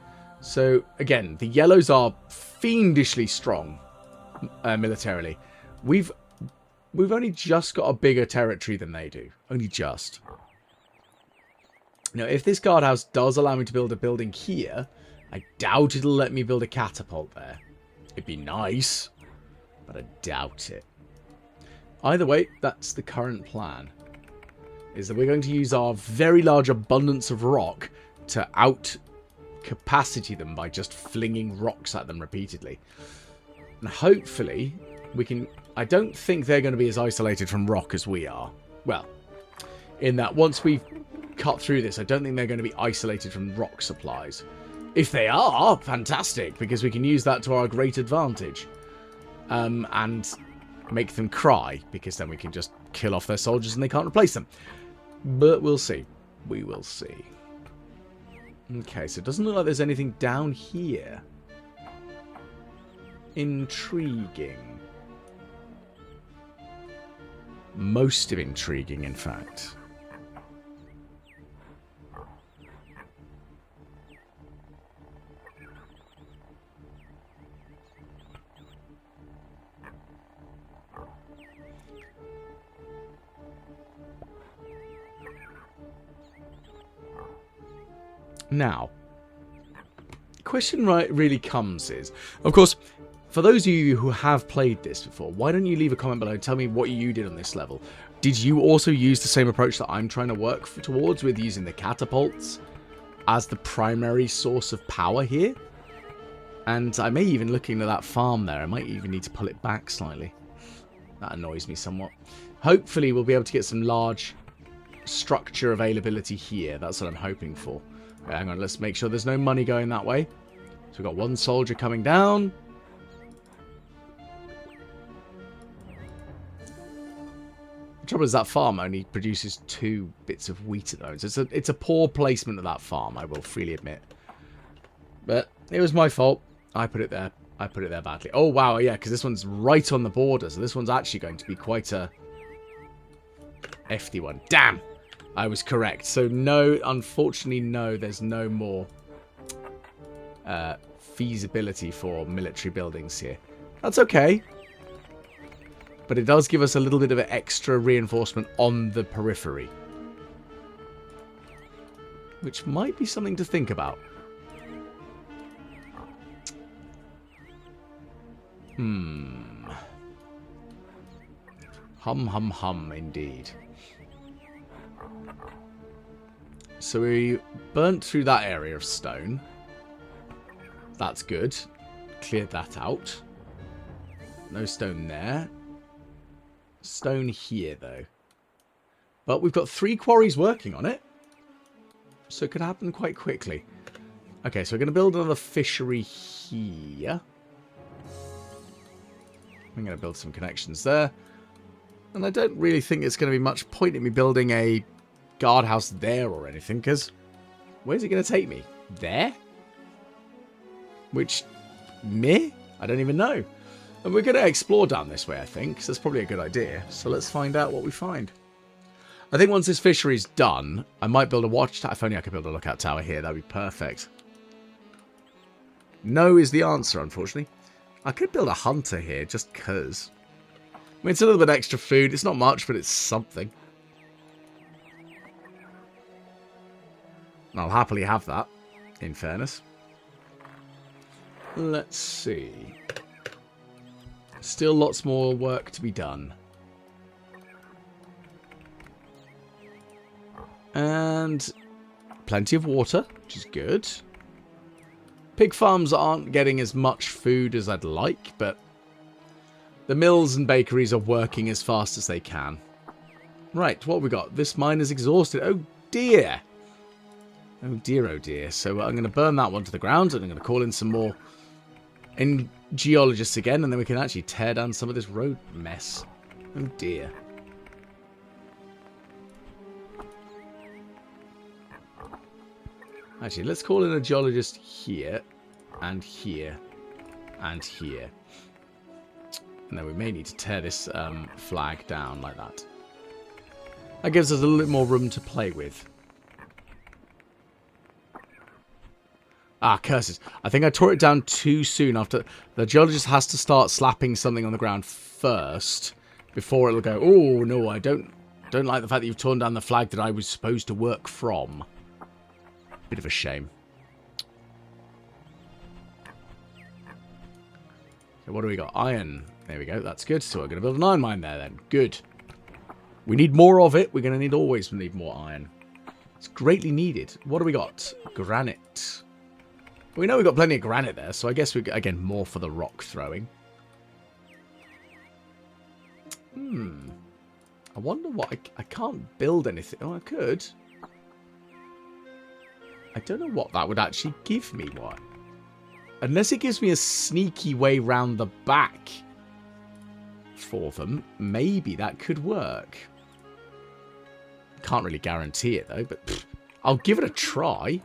So, again, the yellows are fiendishly strong militarily. We've only just got a bigger territory than they do. Only just. Now, if this guardhouse does allow me to build a building here, I doubt it'll let me build a catapult there. It'd be nice, but I doubt it. Either way, that's the current plan. Is that we're going to use our very large abundance of rock to out-capacity them by just flinging rocks at them repeatedly. And hopefully, we can... I don't think they're going to be as isolated from rock as we are. Well, in that once we've cut through this, I don't think they're going to be isolated from rock supplies. If they are, fantastic, because we can use that to our great advantage. And make them cry, because then we can just kill off their soldiers and they can't replace them. But we'll see. We will see. Okay, so it doesn't look like there's anything down here. Intriguing. Most of intriguing, in fact. Now, the question really comes is, of course, for those of you who have played this before, why don't you leave a comment below and tell me what you did on this level? Did you also use the same approach that I'm trying to work towards with using the catapults as the primary source of power here? And I may even look into that farm there. I might even need to pull it back slightly. That annoys me somewhat. Hopefully we'll be able to get some large structure availability here. That's what I'm hoping for. Okay, hang on, let's make sure there's no money going that way. So we've got 1 soldier coming down. The trouble is that farm only produces 2 bits of wheat at the moment. So it's a poor placement of that farm, I will freely admit. But it was my fault. I put it there. I put it there badly. Oh, wow, yeah, because this one's right on the border. So this one's actually going to be quite a hefty one. Damn! I was correct. So no, unfortunately, no, there's no more feasibility for military buildings here. That's okay. But it does give us a little bit of an extra reinforcement on the periphery. Which might be something to think about. Hum, hum, hum, indeed. So we burnt through that area of stone. That's good. Cleared that out. No stone there. Stone here, though. But we've got 3 quarries working on it. So it could happen quite quickly. Okay, so we're going to build another fishery here. I'm going to build some connections there. And I don't really think it's going to be much point in me building a guardhouse there or anything, because where's it going to take me? There? Which, meh? I don't even know. And we're going to explore down this way, I think, because that's probably a good idea. So let's find out what we find. I think once this fishery's done, I might build a watchtower. If only I could build a lookout tower here, that'd be perfect. No is the answer, unfortunately. I could build a hunter here, just because. I mean, it's a little bit extra food. It's not much, but it's something. And I'll happily have that, in fairness. Let's see. Still lots more work to be done. And plenty of water, which is good. Pig farms aren't getting as much food as I'd like, but the mills and bakeries are working as fast as they can. Right, what have we got? This mine is exhausted. Oh dear. Oh dear, oh dear. So I'm going to burn that one to the ground, and I'm going to call in some more geologists again, and then we can actually tear down some of this road mess. Oh dear. Actually, let's call in a geologist here, and here, and here. And then we may need to tear this flag down like that. That gives us a little bit more room to play with. Ah, curses. I think I tore it down too soon. After the geologist has to start slapping something on the ground first before it'll go, oh, no, I don't like the fact that you've torn down the flag that I was supposed to work from. Bit of a shame. So what do we got? Iron. There we go. That's good. So we're going to build an iron mine there then. Good. We need more of it. We're going to always need more iron. It's greatly needed. What do we got? Granite. We know we've got plenty of granite there, so I guess we get, again, more for the rock throwing. I wonder what... I can't build anything. Oh, I could. I don't know what that would actually give me. What? Unless it gives me a sneaky way round the back for them, maybe that could work. Can't really guarantee it, though, but pff, I'll give it a try.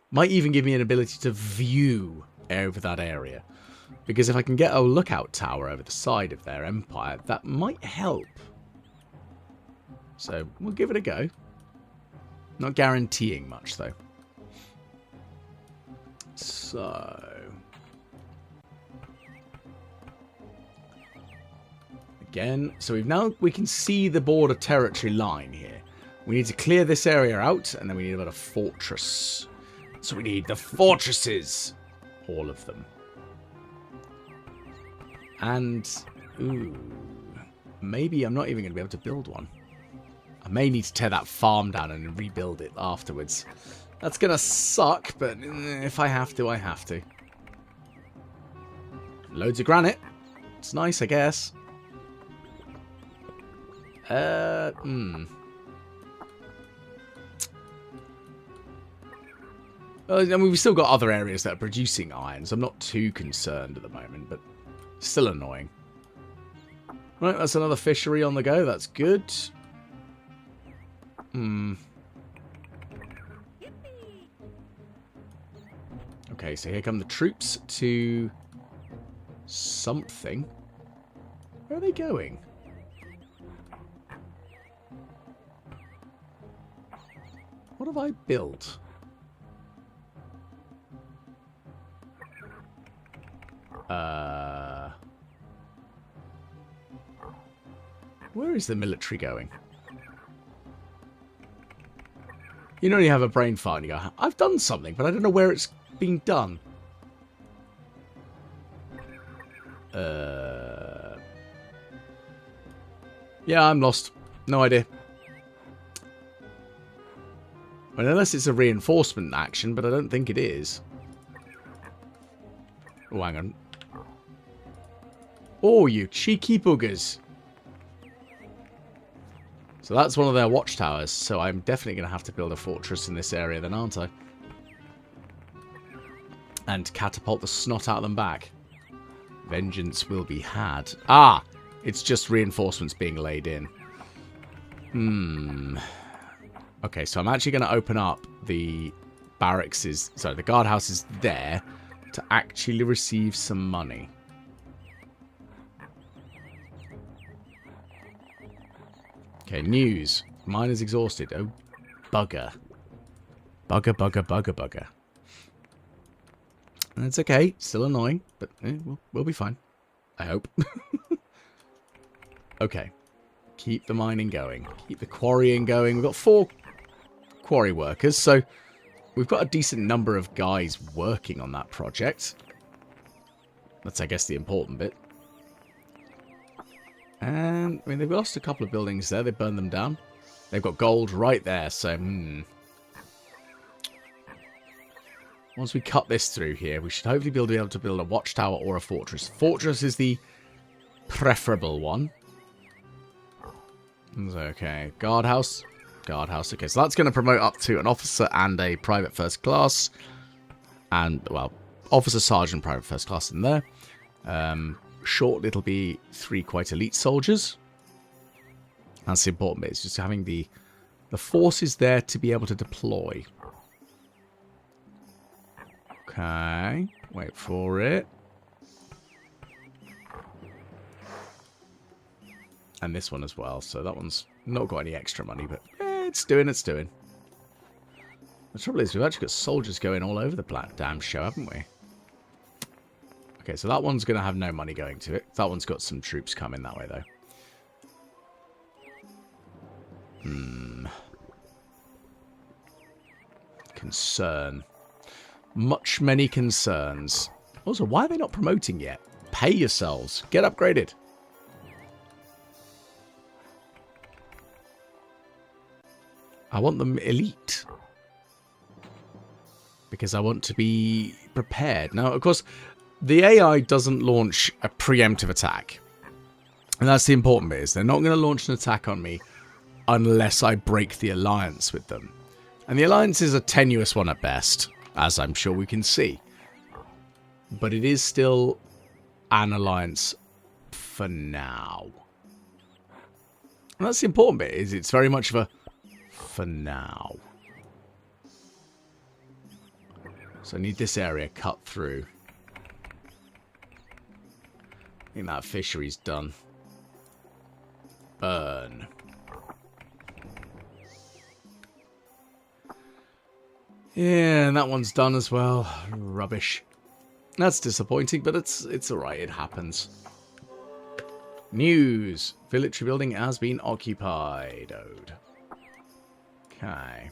Might even give me an ability to view over that area. Because if I can get a lookout tower over the side of their empire, that might help. So, we'll give it a go. Not guaranteeing much, though. So... Again, so we can see the border territory line here. We need to clear this area out, and then we need about a fortress. So we need the fortresses. All of them. And, ooh, maybe I'm not even going to be able to build one. I may need to tear that farm down and rebuild it afterwards. That's going to suck, but if I have to, I have to. Loads of granite. It's nice, I guess. I mean, we've still got other areas that are producing iron, so I'm not too concerned at the moment, but still annoying. Right, that's another fishery on the go. That's good. Okay, so here come the troops to something. Where are they going? What have I built? Where is the military going? You know, you have a brain fart and you go, I've done something, but I don't know where it's being done. Yeah, I'm lost. No idea. Well, unless it's a reinforcement action, but I don't think it is. Oh, hang on. Oh, you cheeky boogers. So that's one of their watchtowers, so I'm definitely going to have to build a fortress in this area then, aren't I? And catapult the snot out of them back. Vengeance will be had. Ah! It's just reinforcements being laid in. Okay, so I'm actually going to open up the barracks, sorry, the guardhouses there. to actually receive some money. Okay, news. Mine is exhausted. Oh, bugger. Bugger, bugger, bugger, bugger. It's okay. Still annoying, but we'll be fine. I hope. Okay. Keep the mining going. Keep the quarrying going. We've got 4 quarry workers, so we've got a decent number of guys working on that project. That's, I guess, the important bit. And, I mean, they've lost a couple of buildings there. They burned them down. They've got gold right there, so, Once we cut this through here, we should hopefully be able to build a watchtower or a fortress. Fortress is the preferable one. Okay, guardhouse. Guardhouse. Okay, so that's going to promote up to an officer and a private first class. And, well, officer, sergeant, private first class in there. Shortly, it'll be 3 quite elite soldiers. That's the important bit. It's just having the forces there to be able to deploy. Okay. Wait for it. And this one as well. So that one's not got any extra money, but it's doing. The trouble is, we've actually got soldiers going all over the damn show, haven't we? Okay, so that one's going to have no money going to it. That one's got some troops coming that way, though. Concern. Many concerns. Also, why are they not promoting yet? Pay yourselves. Get upgraded. I want them elite. Because I want to be prepared. Now, of course, the AI doesn't launch a preemptive attack. And that's the important bit, is they're not going to launch an attack on me unless I break the alliance with them. And the alliance is a tenuous one at best, as I'm sure we can see. But it is still an alliance for now. And that's the important bit, is it's very much of a for now. So I need this area cut through. I think that fishery's done. Burn. Yeah, and that one's done as well. Rubbish. That's disappointing, but it's alright, it happens. News. Military building has been occupied. Okay.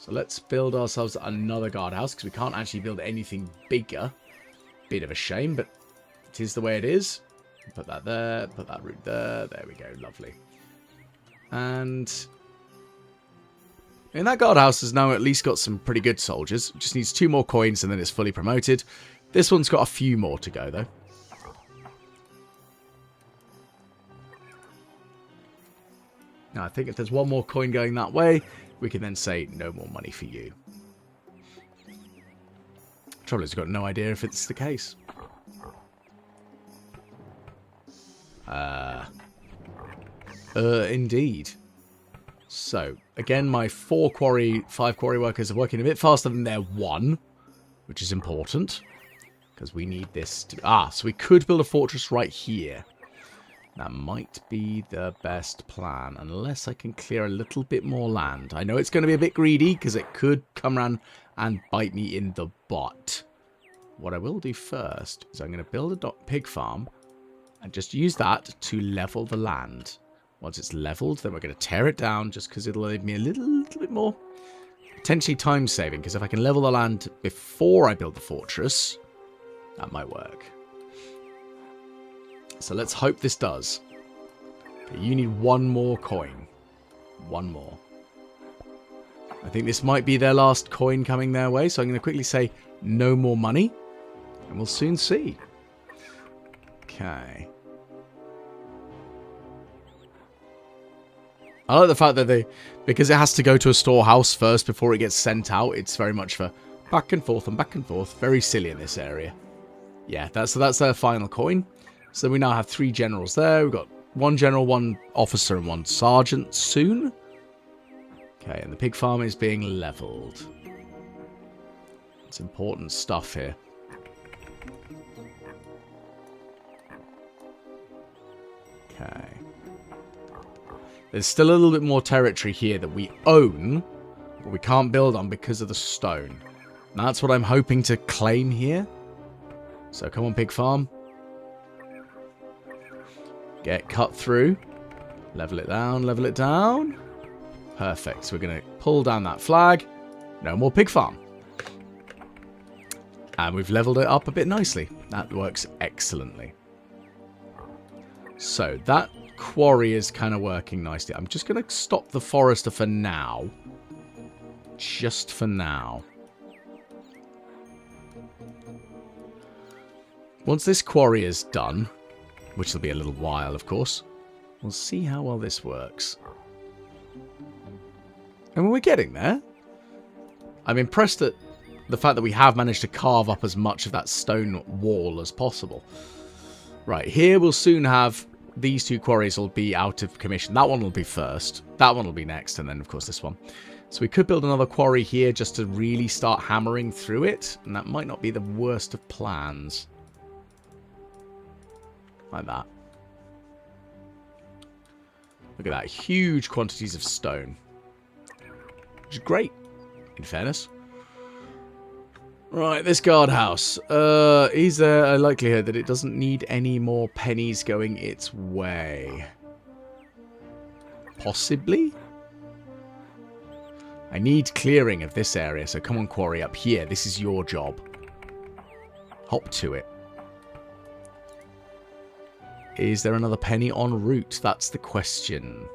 So let's build ourselves another guardhouse, because we can't actually build anything bigger. Bit of a shame, but it is the way it is. Put that there, put that route there. There we go, lovely. And that guardhouse has now at least got some pretty good soldiers. It just needs 2 more coins and then it's fully promoted. This one's got a few more to go, though. Now, I think if there's 1 more coin going that way, we can then say no more money for you. Trouble is, I've got no idea if it's the case. Indeed. So, again, my 5 quarry workers are working a bit faster than their 1, which is important, because we need this to... so we could build a fortress right here. That might be the best plan, unless I can clear a little bit more land. I know it's going to be a bit greedy, because it could come around and bite me in the butt. What I will do first is I'm going to build a pig farm and just use that to level the land. Once it's leveled, then we're going to tear it down, just because it'll leave me a little bit more potentially time saving, because if I can level the land before I build the fortress, that might work. So let's hope this does. Okay, you need 1 more coin. 1 more. I think this might be their last coin coming their way, so I'm going to quickly say no more money, and we'll soon see. Okay. I like the fact that because it has to go to a storehouse first before it gets sent out, it's very much for back and forth and back and forth. Very silly in this area. Yeah, that's their final coin. So we now have 3 generals there. We've got 1 general, 1 officer, and 1 sergeant soon. Okay, and the pig farm is being leveled. It's important stuff here. Okay. There's still a little bit more territory here that we own, but we can't build on because of the stone. And that's what I'm hoping to claim here. So come on, pig farm. Get cut through. Level it down, level it down. Perfect. So we're going to pull down that flag. No more pig farm. And we've leveled it up a bit nicely. That works excellently. So that quarry is kind of working nicely. I'm just going to stop the forester for now. Just for now. Once this quarry is done, which will be a little while, of course, we'll see how well this works. And we're getting there. I'm impressed at the fact that we have managed to carve up as much of that stone wall as possible. Right, here we'll soon have... These two quarries will be out of commission. That one will be first. That one will be next. And then, of course, this one. So we could build another quarry here just to really start hammering through it. And that might not be the worst of plans. Like that. Look at that. Huge quantities of stone. Which is great, in fairness. Right, this guardhouse. Is there a likelihood that it doesn't need any more pennies going its way? Possibly? I need clearing of this area, so come on, quarry, up here. This is your job. Hop to it. Is there another penny en route? That's the question.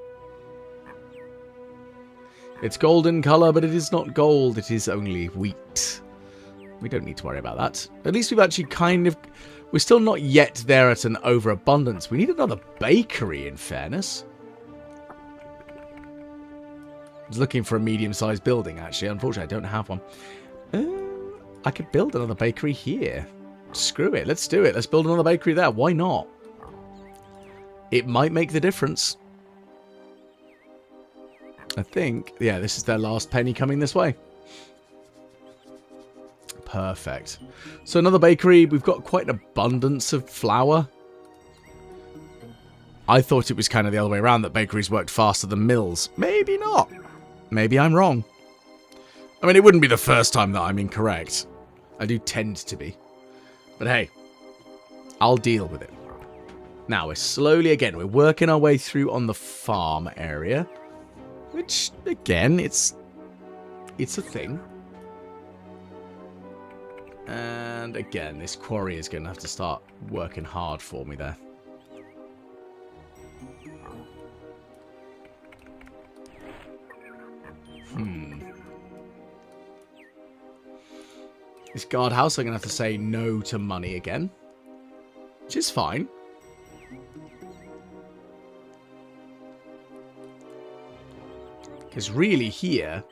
It's golden colour, but it is not gold. It is only wheat. We don't need to worry about that. At least we've actually kind of... We're still not yet there at an overabundance. We need another bakery, in fairness. I was looking for a medium-sized building, actually. Unfortunately, I don't have one. I could build another bakery here. Screw it. Let's do it. Let's build another bakery there. Why not? It might make the difference. I think... Yeah, this is their last penny coming this way. Perfect. So another bakery. We've got quite an abundance of flour. I thought it was kind of the other way around, that bakeries worked faster than mills. Maybe not. Maybe I'm wrong. I mean, it wouldn't be the first time that I'm incorrect. I do tend to be. But hey, I'll deal with it. Now, we're slowly, again, we're working our way through on the farm area. Which, again, it's a thing. And again, this quarry is going to have to start working hard for me there. This guardhouse, I'm going to have to say no to money again. Which is fine. Because really here...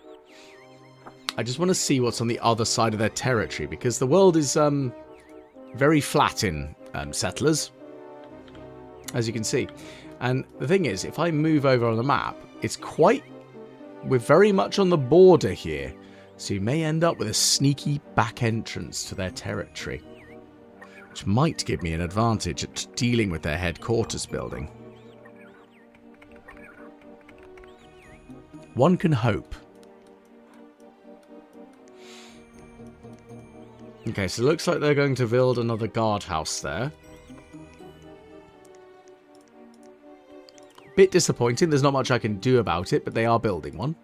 I just want to see what's on the other side of their territory, because the world is very flat in settlers, as you can see. And the thing is, if I move over on the map, it's quite... We're very much on the border here, so you may end up with a sneaky back entrance to their territory, which might give me an advantage at dealing with their headquarters building. One can hope. Okay, so it looks like they're going to build another guardhouse there. Bit disappointing, there's not much I can do about it, but they are building one.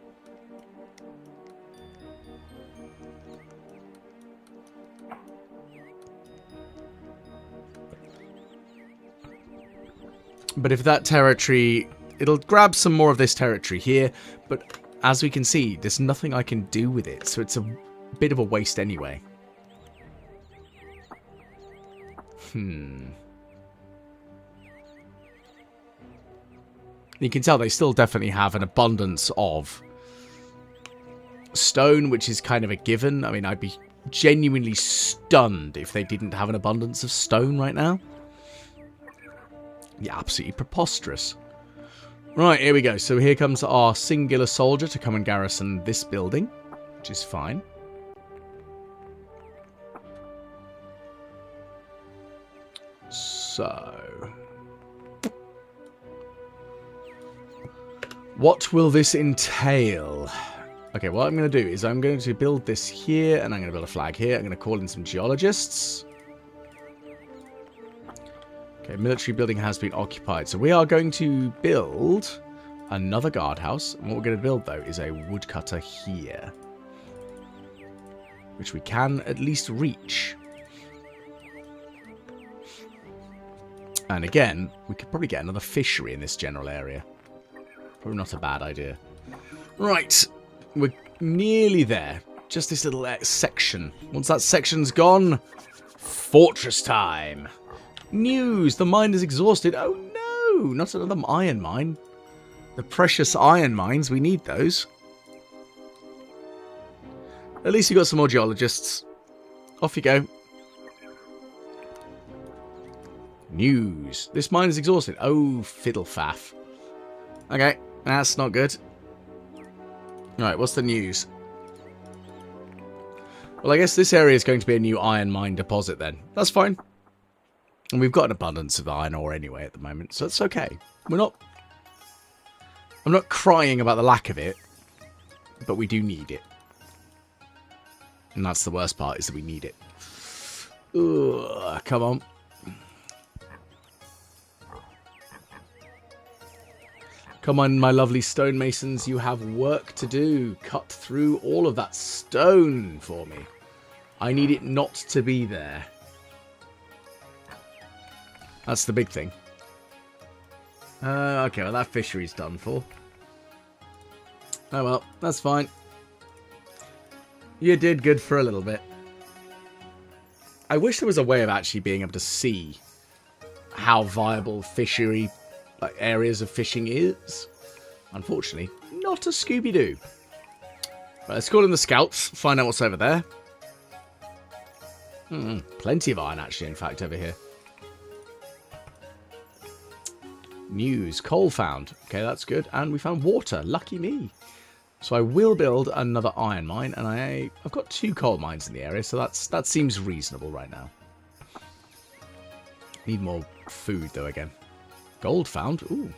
But if that territory... It'll grab some more of this territory here, but as we can see, there's nothing I can do with it, so it's a bit of a waste anyway. You can tell they still definitely have an abundance of stone, which is kind of a given. I mean, I'd be genuinely stunned if they didn't have an abundance of stone right now. Yeah, absolutely preposterous. Right, here we go. So here comes our singular soldier to come and garrison this building, which is fine. So, what will this entail? Okay, what I'm going to do is I'm going to build this here, and I'm going to build a flag here. I'm going to call in some geologists. Okay, military building has been occupied. So we are going to build another guardhouse. And what we're going to build, though, is a woodcutter here, which we can at least reach. And again, we could probably get another fishery in this general area. Probably not a bad idea. Right, we're nearly there. Just this little section. Once that section's gone, fortress time. News, the mine is exhausted. Oh no, not another iron mine. The precious iron mines, we need those. At least you got some more geologists. Off you go. News, this mine is exhausted. Oh, fiddle faff. Okay, that's not good. Alright, what's the news? Well, I guess this area is going to be a new iron mine deposit then. That's fine. And we've got an abundance of iron ore anyway at the moment, so it's okay. I'm not crying about the lack of it, but we do need it. And that's the worst part, is that we need it. Ugh, come on. Come on, my lovely stonemasons, you have work to do. Cut through all of that stone for me. I need it not to be there. That's the big thing. Okay, well, that fishery's done for. Oh well, that's fine. You did good for a little bit. I wish there was a way of actually being able to see how viable fishery areas of fishing is. Unfortunately, not a Scooby-Doo. Right, let's call in the scouts, find out what's over there. Plenty of iron, actually, in fact, over here. News, coal found. Okay, that's good. And we found water. Lucky me. So I will build another iron mine, and I've got 2 coal mines in the area, so that seems reasonable right now. Need more food, though, again. Gold found. Ooh.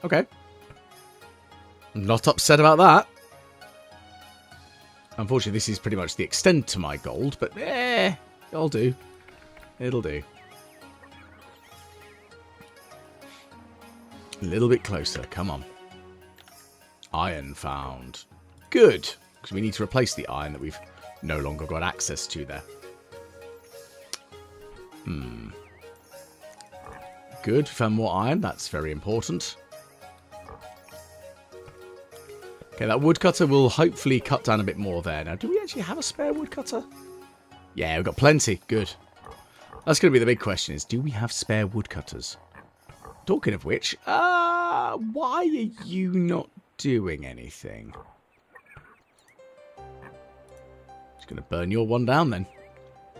Okay. Not upset about that. Unfortunately, this is pretty much the extent to my gold, but it'll do. It'll do. A little bit closer. Come on. Iron found. Good. Because we need to replace the iron that we've no longer got access to there. Good. Found more iron. That's very important. Okay, that woodcutter will hopefully cut down a bit more there. Now, do we actually have a spare woodcutter? Yeah, we've got plenty. Good. That's going to be the big question is, do we have spare woodcutters? Talking of which, why are you not doing anything? Just going to burn your one down then. I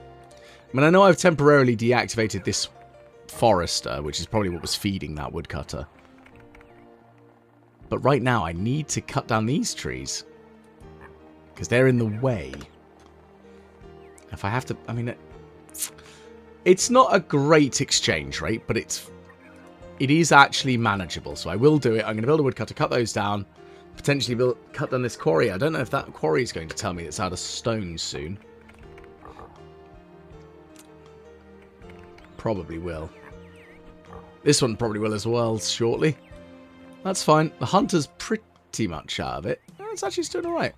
mean, I know I've temporarily deactivated this forester, which is probably what was feeding that woodcutter. But right now, I need to cut down these trees. Because they're in the way. If I have to... I mean, it's not a great exchange rate, but it is actually manageable. So I will do it. I'm going to build a woodcutter, cut those down. Potentially cut down this quarry. I don't know if that quarry is going to tell me it's out of stone soon. Probably will. This one probably will as well shortly. That's fine. The hunter's pretty much out of it. Oh, it's actually still alright.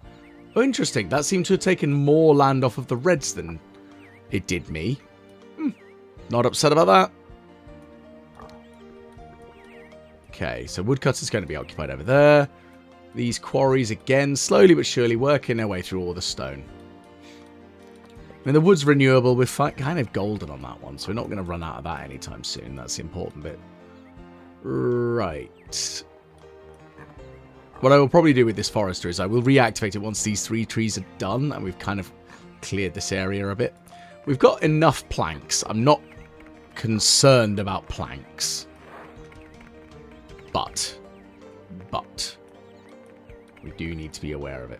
Oh, interesting. That seemed to have taken more land off of the reds than it did me. Not upset about that. Okay, so woodcutter's going to be occupied over there. These quarries, again, slowly but surely working their way through all the stone. I mean, the wood's renewable. We're kind of golden on that one, so we're not going to run out of that anytime soon. That's the important bit. Right. What I will probably do with this forester is I will reactivate it once these 3 trees are done and we've kind of cleared this area a bit. We've got enough planks. I'm not concerned about planks. But we do need to be aware of it.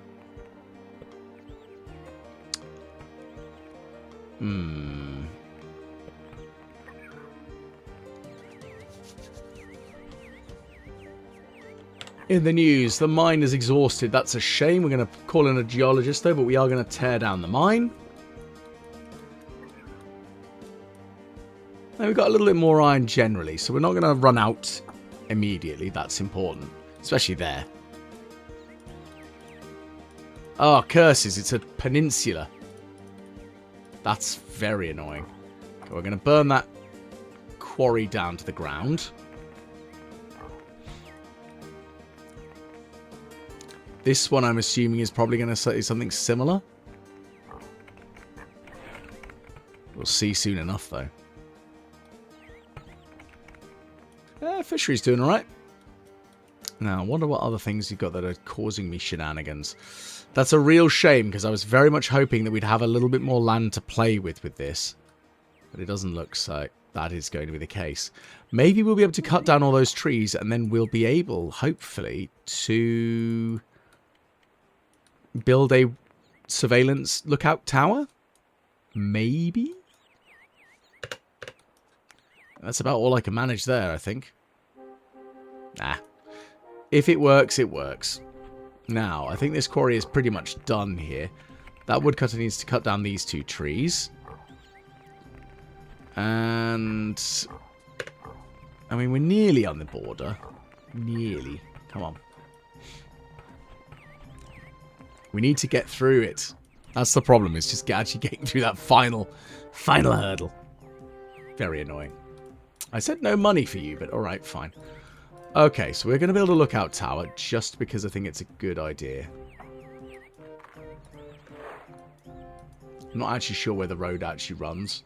In the news, the mine is exhausted. That's a shame. We're going to call in a geologist, though, but we are going to tear down the mine. Now, we've got a little bit more iron generally, so we're not going to run out immediately. That's important, especially there. Oh, curses. It's a peninsula. That's very annoying. Okay, we're going to burn that quarry down to the ground. This one, I'm assuming, is probably going to say something similar. We'll see soon enough, though. Fishery's doing alright. Now, I wonder what other things you've got that are causing me shenanigans. That's a real shame, because I was very much hoping that we'd have a little bit more land to play with this. But it doesn't look so. That is going to be the case. Maybe we'll be able to cut down all those trees, and then we'll be able, hopefully, to build a surveillance lookout tower? Maybe? That's about all I can manage there, I think. Nah. If it works, it works. Now, I think this quarry is pretty much done here. That woodcutter needs to cut down these 2 trees. And I mean, we're nearly on the border. Nearly. Come on. We need to get through it. That's the problem, is just actually getting through that final hurdle. Very annoying. I said no money for you, but alright, fine. Okay, so we're going to build a lookout tower just because I think it's a good idea. I'm not actually sure where the road actually runs.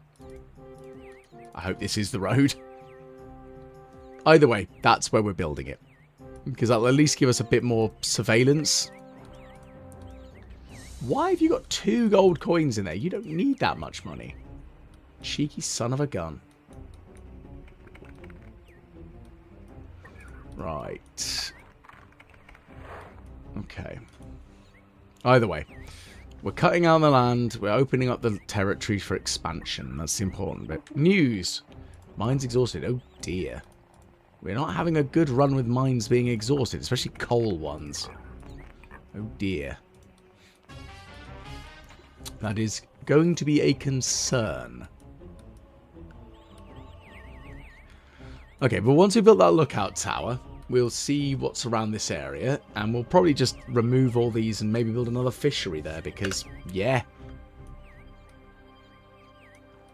I hope this is the road. Either way, that's where we're building it. Because that'll at least give us a bit more surveillance. Why have you got 2 gold coins in there? You don't need that much money. Cheeky son of a gun. Right. Okay. Either way. We're cutting out the land. We're opening up the territory for expansion. That's the important bit. News. Mines exhausted. Oh dear. We're not having a good run with mines being exhausted. Especially coal ones. Oh dear. That is going to be a concern. Okay, but once we've built that lookout tower, we'll see what's around this area, and we'll probably just remove all these and maybe build another fishery there, because, yeah.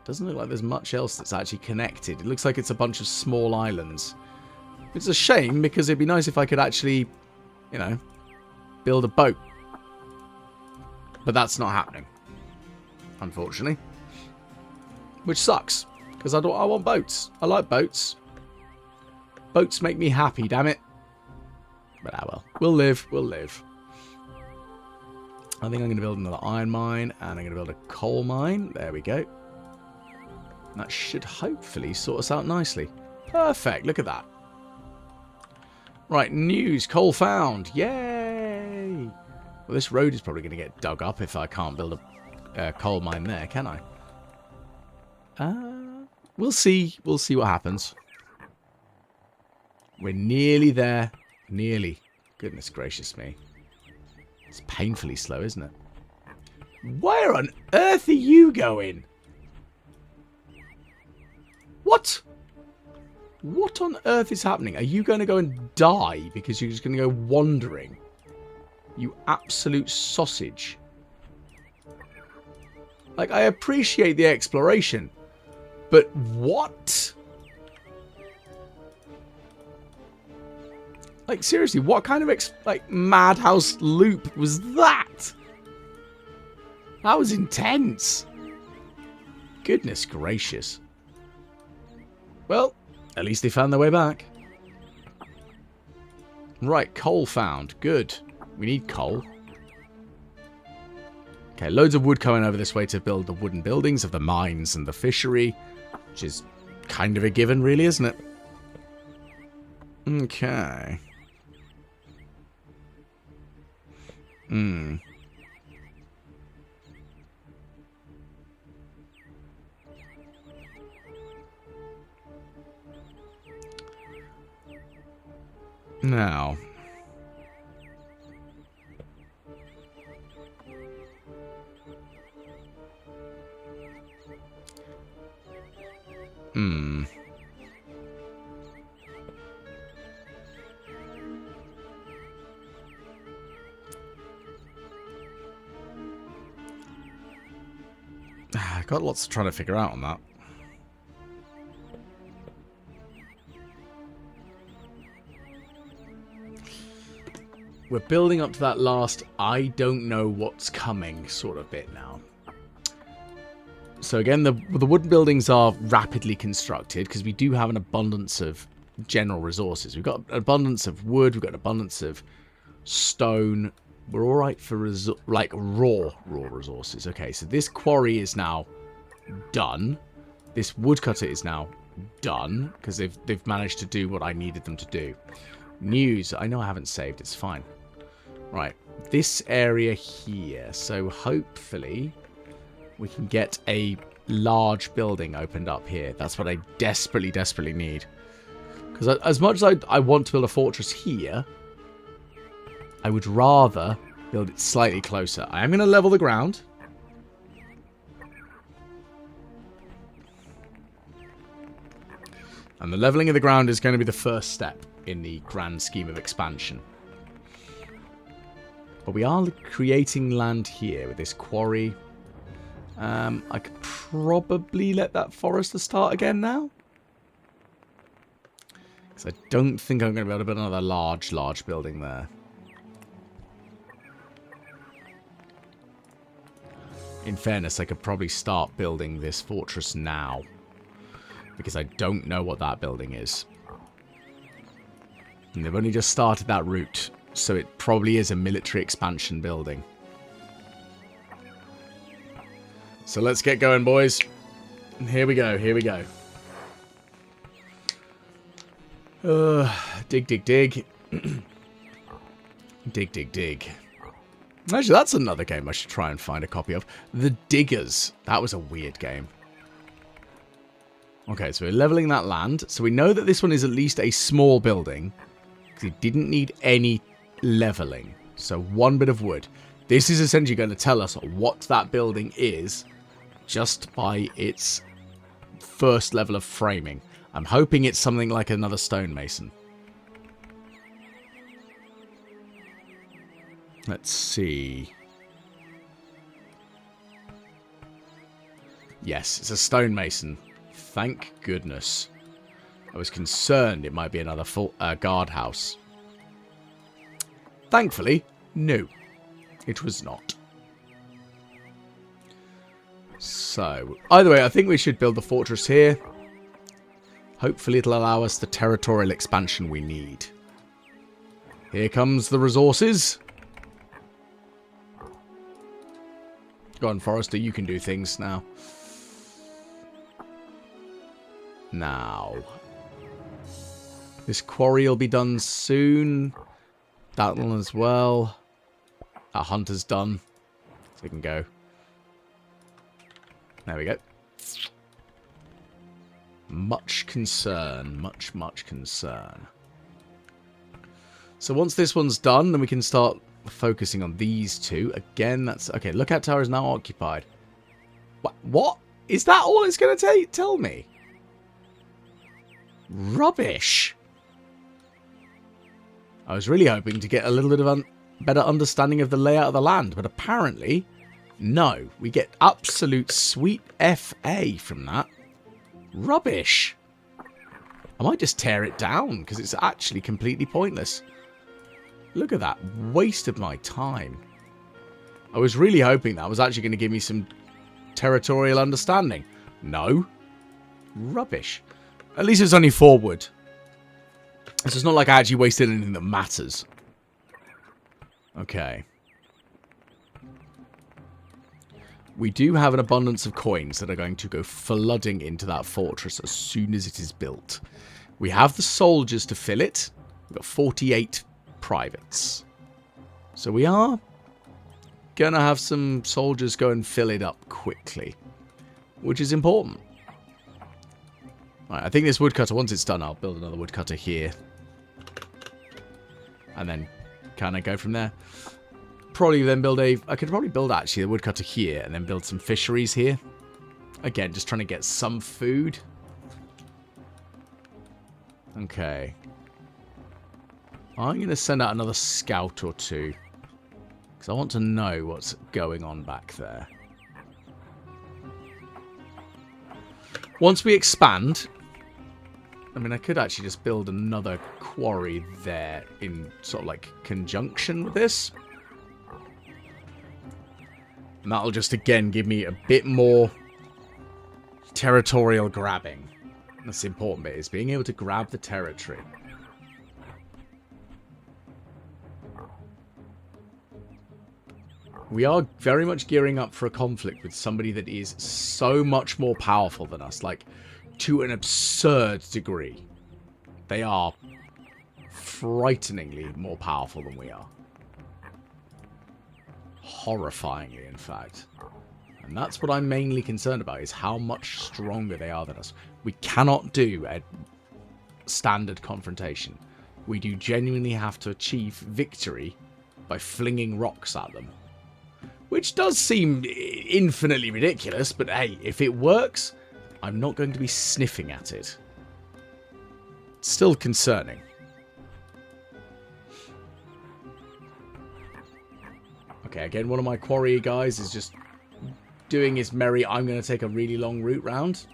Doesn't look like there's much else that's actually connected. It looks like it's a bunch of small islands. It's a shame, because it'd be nice if I could actually, you know, build a boat. But that's not happening, unfortunately. Which sucks, because I want boats. I like boats. Boats make me happy, damn it. But ah well. We'll live. We'll live. I think I'm going to build another iron mine. And I'm going to build a coal mine. There we go. That should hopefully sort us out nicely. Perfect. Look at that. Right. News. Coal found. Yay. Well, this road is probably going to get dug up if I can't build a coal mine there, can I? We'll see. We'll see what happens. We're nearly there. Nearly. Goodness gracious me. It's painfully slow, isn't it? Where on earth are you going? What? What on earth is happening? Are you going to go and die because you're just going to go wandering? You absolute sausage. Like, I appreciate the exploration. But what? Like, seriously, what kind of, madhouse loop was that? That was intense. Goodness gracious. Well, at least they found their way back. Right, coal found. Good. We need coal. Okay, loads of wood coming over this way to build the wooden buildings of the mines and the fishery. Which is kind of a given, really, isn't it? Okay. Now, I've got lots to try to figure out on that. We're building up to that last I don't know what's coming sort of bit now. So again, the wooden buildings are rapidly constructed because we do have an abundance of general resources. We've got an abundance of wood, we've got an abundance of stone. We're all right for like raw resources. Okay, so this quarry is now done. This woodcutter is now done because they've managed to do what I needed them to do. News. I know I haven't saved. It's fine. Right. This area here. So hopefully we can get a large building opened up here. That's what I desperately, desperately need. Because as much as I want to build a fortress here, I would rather build it slightly closer. I am going to level the ground. And the leveling of the ground is going to be the first step in the grand scheme of expansion. But we are creating land here with this quarry. I could probably let that forester start again now. Because I don't think I'm going to be able to build another large building there. In fairness, I could probably start building this fortress now. Because I don't know what that building is. And they've only just started that route. So it probably is a military expansion building. So let's get going, boys. Here we go, here we go. Dig, dig, dig. Dig, dig, dig. Actually, that's another game I should try and find a copy of. The Diggers. That was a weird game. Okay, so we're leveling that land. So we know that this one is at least a small building. Because it didn't need any leveling. So one bit of wood. This is essentially going to tell us what that building is just by its first level of framing. I'm hoping it's something like another stonemason. Let's see. Yes, it's a stonemason. Thank goodness. I was concerned it might be another full guardhouse. Thankfully, no. It was not. So, either way, I think we should build the fortress here. Hopefully it'll allow us the territorial expansion we need. Here comes the resources. Go on, Forrester, you can do things now. Now. This quarry will be done soon. That one as well. That hunter's done. So we can go. There we go. Much concern. Much concern. So once this one's done, then we can start focusing on these two. Again, that's... Okay, Lookout Tower is now occupied. What? Is that all it's going to tell me? Rubbish. I was really hoping to get a little bit of better understanding of the layout of the land, but apparently, no. We get absolute sweet FA from that. Rubbish. I might just tear it down, because it's actually completely pointless. Look at that. Waste of my time. I was really hoping that was actually going to give me some territorial understanding. No. Rubbish. At least it's only 4 wood. So it's not like I actually wasted anything that matters. Okay. We do have an abundance of coins that are going to go flooding into that fortress as soon as it is built. We have the soldiers to fill it. We've got 48 privates. So we are going to have some soldiers go and fill it up quickly, which is important. Right, I think this woodcutter, once it's done, I'll build another woodcutter here. And then kind of go from there. Probably then build a... I could probably build actually the woodcutter here and then build some fisheries here. Again, just trying to get some food. Okay. I'm going to send out another scout or two. Because I want to know what's going on back there. Once we expand... I mean, I could actually just build another quarry there in sort of like conjunction with this. And that'll just, again, give me a bit more territorial grabbing. That's the important bit, is being able to grab the territory. We are very much gearing up for a conflict with somebody that is so much more powerful than us, like, to an absurd degree. They are frighteningly more powerful than we are. Horrifyingly, in fact. And that's what I'm mainly concerned about, is how much stronger they are than us. We cannot do a standard confrontation. We do genuinely have to achieve victory by flinging rocks at them. Which does seem infinitely ridiculous, but hey, if it works, I'm not going to be sniffing at it. It's still concerning. Okay, again, one of my quarry guys is just doing his merry, I'm going to take a really long route round.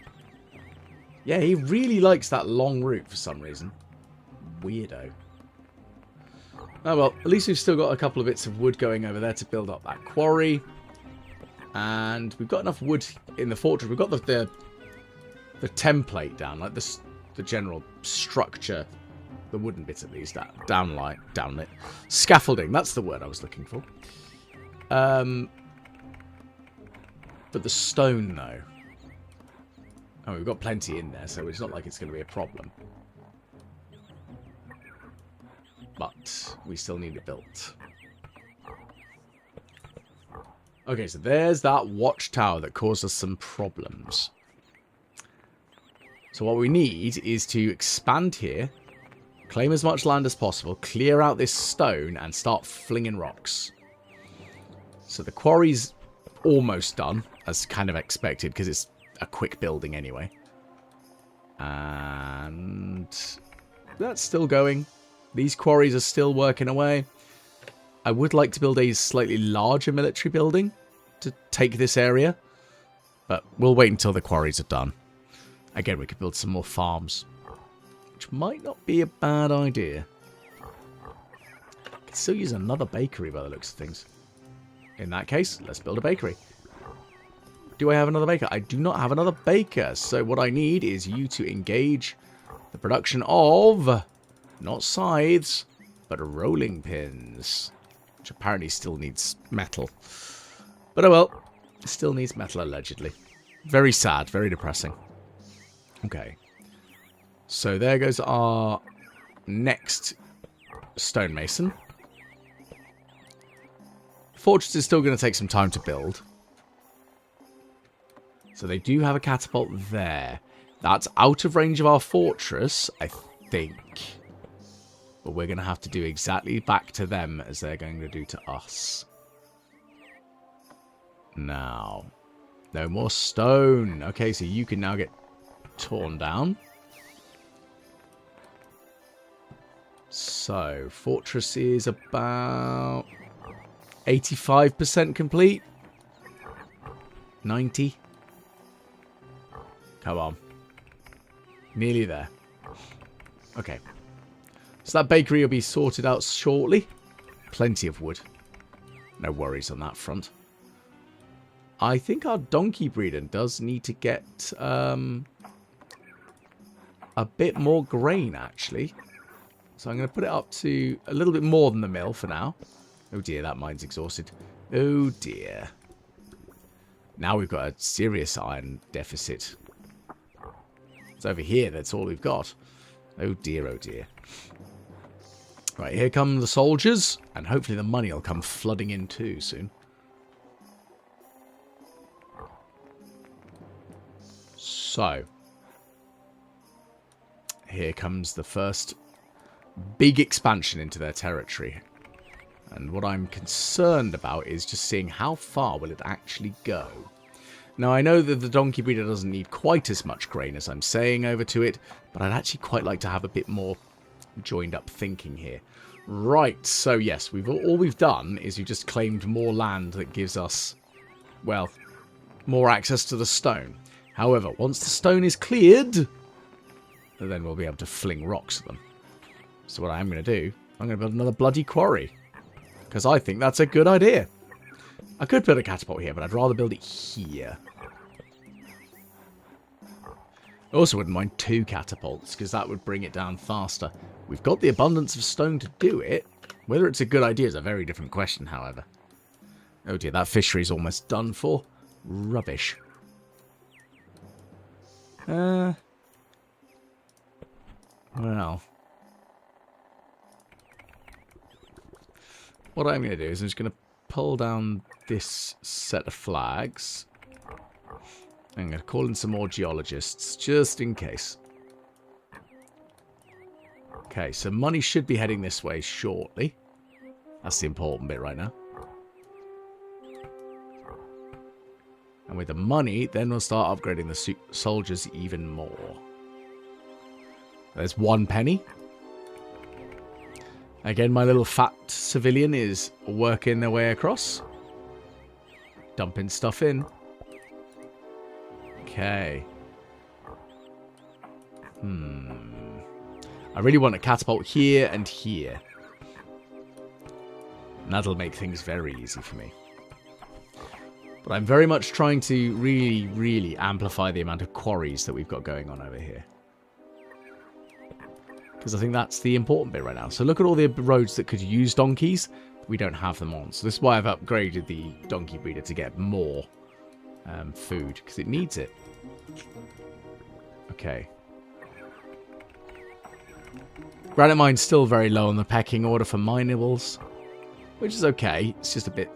Yeah, he really likes that long route for some reason. Weirdo. Oh well, at least we've still got a couple of bits of wood going over there to build up that quarry. And we've got enough wood in the fortress. We've got the template down, like the general structure, the wooden bit at least, downlit. Scaffolding, that's the word I was looking for. But the stone, though. Oh, we've got plenty in there, so it's not like it's going to be a problem. But we still need it built. Okay, so there's that watchtower that caused us some problems. So what we need is to expand here, claim as much land as possible, clear out this stone, and start flinging rocks. So the quarry's almost done, as kind of expected, because it's a quick building anyway. And that's still going. These quarries are still working away. I would like to build a slightly larger military building to take this area, but we'll wait until the quarries are done. Again, we could build some more farms, which might not be a bad idea. Could still use another bakery by the looks of things. In that case, let's build a bakery. Do I have another baker? I do not have another baker. So what I need is you to engage the production of, not scythes, but rolling pins. Which apparently still needs metal. But oh well, it still needs metal allegedly. Very sad, very depressing. Okay. So there goes our next stonemason. Fortress is still going to take some time to build. So they do have a catapult there. That's out of range of our fortress, I think. But we're going to have to do exactly back to them as they're going to do to us. Now, no more stone. Okay, so you can now get torn down. So, fortress is about 85% complete. 90. Come on. Nearly there. Okay. So that bakery will be sorted out shortly. Plenty of wood. No worries on that front. I think our donkey breeder does need to get a bit more grain, actually. So I'm going to put it up to a little bit more than the mill for now. Oh dear, that mine's exhausted. Oh dear. Now we've got a serious iron deficit. It's over here, that's all we've got. Oh dear, oh dear. Right, here come the soldiers, and hopefully the money will come flooding in too soon. So, here comes the first big expansion into their territory. And what I'm concerned about is just seeing how far will it actually go. Now, I know that the donkey breeder doesn't need quite as much grain as I'm saying over to it, but I'd actually quite like to have a bit more joined up thinking here. Right, so yes, all we've done is we've just claimed more land that gives us, well, more access to the stone. However, once the stone is cleared, then we'll be able to fling rocks at them. So what I'm going to do, I'm going to build another bloody quarry. Because I think that's a good idea. I could build a catapult here, but I'd rather build it here. I also wouldn't mind 2 catapults, because that would bring it down faster. We've got the abundance of stone to do it. Whether it's a good idea is a very different question, however. Oh dear, that fishery's almost done for. Rubbish. Well. What I'm going to do is I'm just going to pull down this set of flags. I'm going to call in some more geologists, just in case. Okay, so money should be heading this way shortly. That's the important bit right now. And with the money, then we'll start upgrading the soldiers even more. There's 1 penny. Again, my little fat civilian is working their way across. Dumping stuff in. Okay. I really want a catapult here and here. And that'll make things very easy for me. But I'm very much trying to really, really amplify the amount of quarries that we've got going on over here. Because I think that's the important bit right now. So look at all the roads that could use donkeys. We don't have them on. So this is why I've upgraded the donkey breeder to get more food. Because it needs it. Okay. Granite mine's still very low on the pecking order for minables. Which is okay. It's just a bit...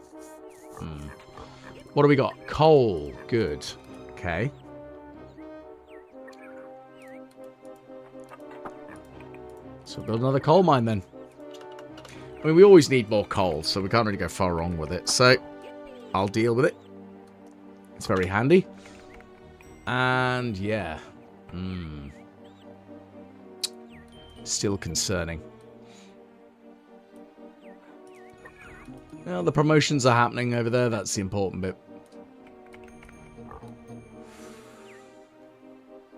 What do we got? Coal. Good. Okay. So build another coal mine then. I mean, we always need more coal, so we can't really go far wrong with it. So, I'll deal with it. It's very handy. And, yeah. Still concerning. Well, the promotions are happening over there. That's the important bit.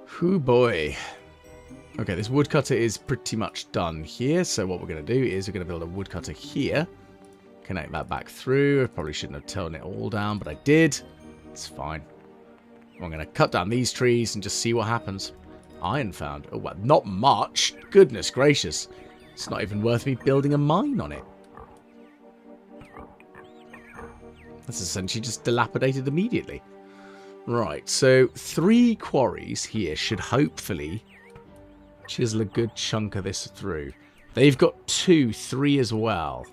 Hoo boy. Okay, this woodcutter is pretty much done here. So what we're going to do is we're going to build a woodcutter here. Connect that back through. I probably shouldn't have torn it all down, but I did. It's fine. I'm going to cut down these trees and just see what happens. Iron found. Oh, well, not much. Goodness gracious. It's not even worth me building a mine on it. That's essentially just dilapidated immediately. Right, so 3 quarries here should hopefully chisel a good chunk of this through. They've got 2, 3 as well.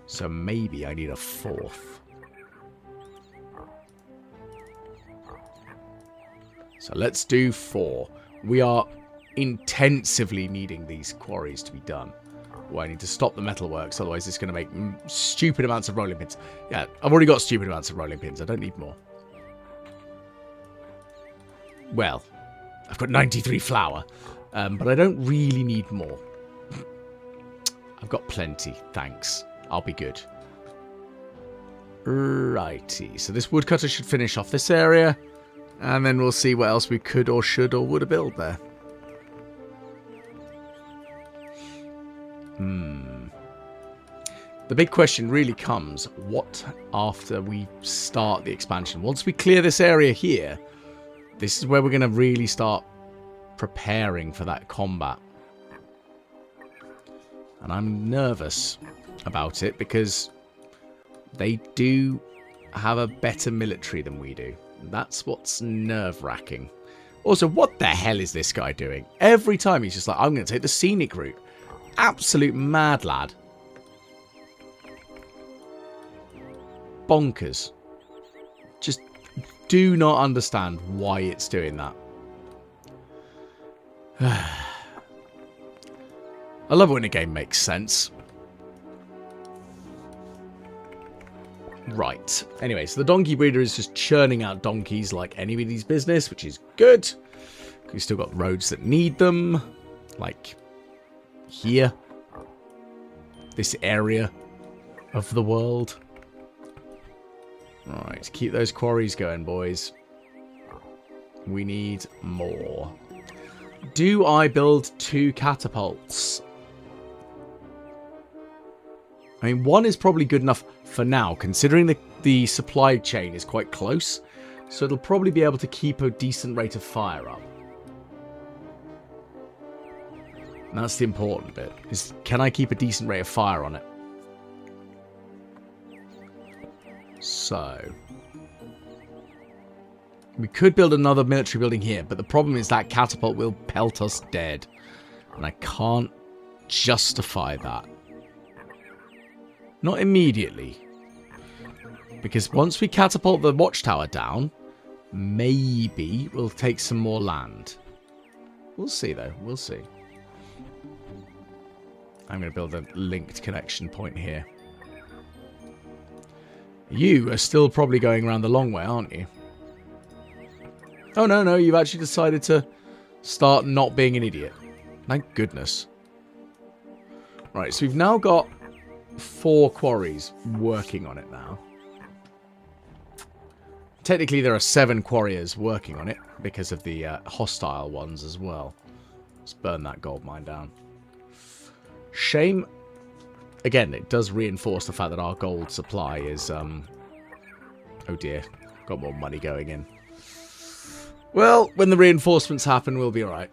So maybe I need a 4th. So let's do 4. We are intensively needing these quarries to be done. Well, I need to stop the metalworks, otherwise it's going to make stupid amounts of rolling pins. Yeah, I've already got stupid amounts of rolling pins. I don't need more. Well, I've got 93 flour, but I don't really need more. I've got plenty, thanks. I'll be good. Righty, so this woodcutter should finish off this area, and then we'll see what else we could or should or would build there. The big question really comes, what after we start the expansion? Once we clear this area here, this is where we're going to really start preparing for that combat. And I'm nervous about it because they do have a better military than we do. That's what's nerve-wracking. Also, what the hell is this guy doing? Every time he's just like, I'm going to take the scenic route. Absolute mad lad. Bonkers. Just do not understand why it's doing that. I love it when a game makes sense. Right. Anyway, so the donkey breeder is just churning out donkeys like anybody's business, which is good. We've still got roads that need them. Like here. This area of the world. Alright, keep those quarries going, boys. We need more. Do I build 2 catapults? I mean, 1 is probably good enough for now, considering the supply chain is quite close. So it'll probably be able to keep a decent rate of fire up. And that's the important bit, is can I keep a decent rate of fire on it? So we could build another military building here, but the problem is that catapult will pelt us dead. And I can't justify that. Not immediately. Because once we catapult the watchtower down, maybe we'll take some more land. We'll see, though. We'll see. I'm going to build a linked connection point here. You are still probably going around the long way, aren't you? Oh, no, no. You've actually decided to start not being an idiot. Thank goodness. Right, so we've now got 4 quarries working on it now. Technically, there are 7 quarriers working on it because of the hostile ones as well. Let's burn that gold mine down. Shame. Again, it does reinforce the fact that our gold supply is... oh dear. Got more money going in. Well, when the reinforcements happen, we'll be alright.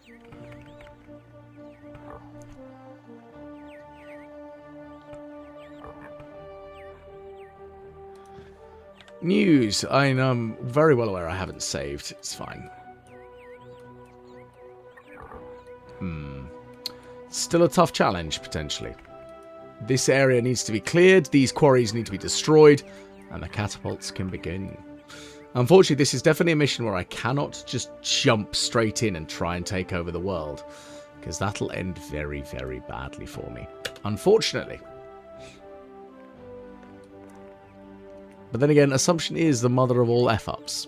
News. I'm very well aware I haven't saved. It's fine. Still a tough challenge, potentially. This area needs to be cleared, these quarries need to be destroyed, and the catapults can begin. Unfortunately, this is definitely a mission where I cannot just jump straight in and try and take over the world, because that'll end very, very badly for me. Unfortunately. But then again, assumption is the mother of all F-ups.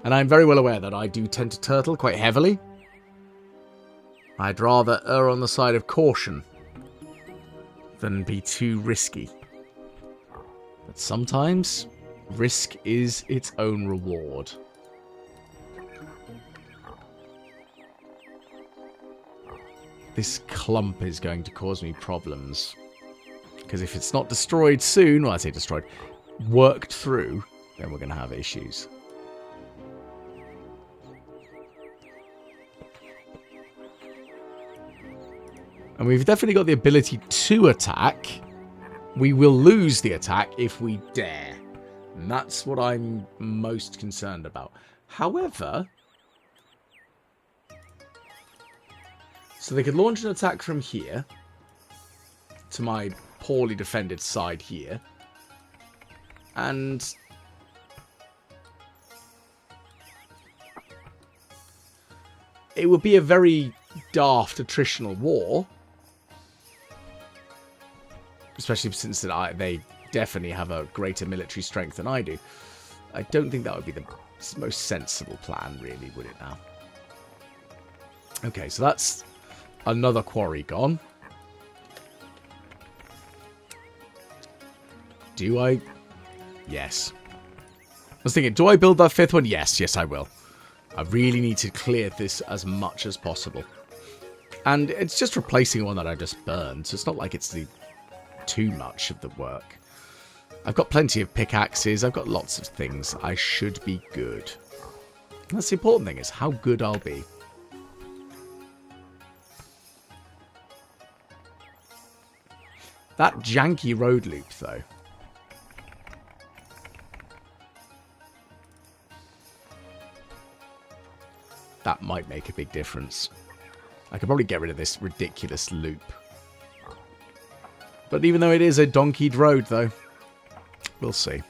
And I'm very well aware that I do tend to turtle quite heavily. I'd rather err on the side of caution than be too risky. But sometimes, risk is its own reward. This clump is going to cause me problems. Because if it's not destroyed soon, well, I say destroyed, worked through, then we're going to have issues. And we've definitely got the ability to attack. We will lose the attack if we dare. And that's what I'm most concerned about. However, so they could launch an attack from here to my poorly defended side here. And it would be a very daft attritional war. Especially since they definitely have a greater military strength than I do. I don't think that would be the most sensible plan, really, would it now? Okay, so that's another quarry gone. Do I? Yes. I was thinking, do I build that 5th one? Yes, yes I will. I really need to clear this as much as possible. And it's just replacing one that I just burned, so it's not like it's too much of the work. I've got plenty of pickaxes, I've got lots of things. I should be good. That's the important thing, is how good I'll be. That janky road loop, though. That might make a big difference. I could probably get rid of this ridiculous loop. But even though it is a donkeyed road, though, we'll see.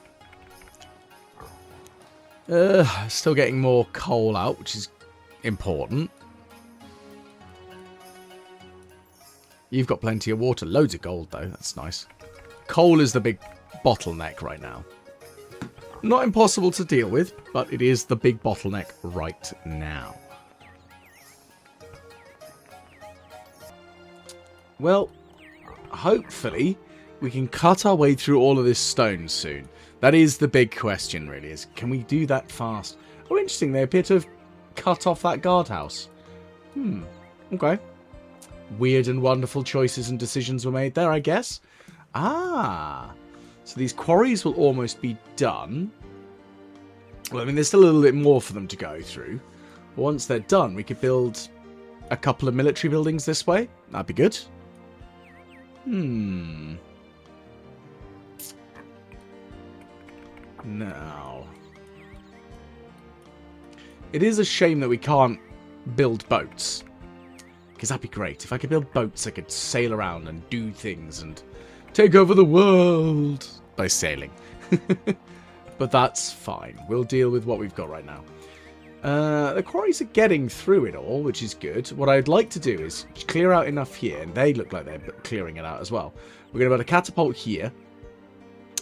Still getting more coal out, which is important. You've got plenty of water. Loads of gold, though. That's nice. Coal is the big bottleneck right now. Not impossible to deal with, but it is the big bottleneck right now. Well, hopefully we can cut our way through all of this stone soon. That is the big question, really, is can we do that fast? Oh, interesting, they appear to have cut off that guardhouse. Okay. Weird and wonderful choices and decisions were made there, I guess. Ah, so these quarries will almost be done. Well, I mean, there's still a little bit more for them to go through. But once they're done, we could build a couple of military buildings this way. That'd be good. Now, it is a shame that we can't build boats. Because that'd be great. If I could build boats, I could sail around and do things and take over the world by sailing. But that's fine. We'll deal with what we've got right now. The quarries are getting through it all, which is good. What I'd like to do is clear out enough here, and they look like they're clearing it out as well. We're going to build a catapult here.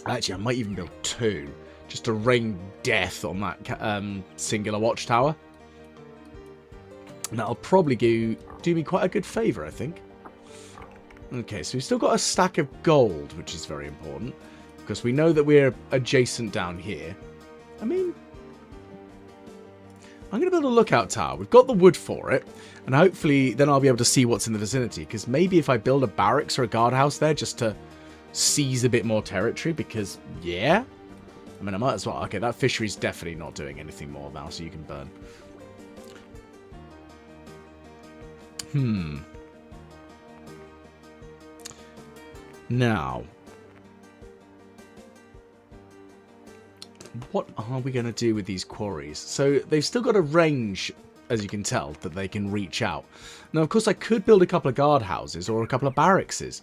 Actually, I might even build 2, just to rain death on that singular watchtower. And that'll probably do me quite a good favour, I think. Okay, so we've still got a stack of gold, which is very important, because we know that we're adjacent down here. I mean, I'm going to build a lookout tower. We've got the wood for it, and hopefully then I'll be able to see what's in the vicinity, because maybe if I build a barracks or a guardhouse there just to seize a bit more territory, because, yeah, I mean, I might as well. Okay, that fishery's definitely not doing anything more now, so you can burn. Now, what are we going to do with these quarries? So they've still got a range, as you can tell, that they can reach out. Now, of course, I could build a couple of guardhouses or a couple of barrackses.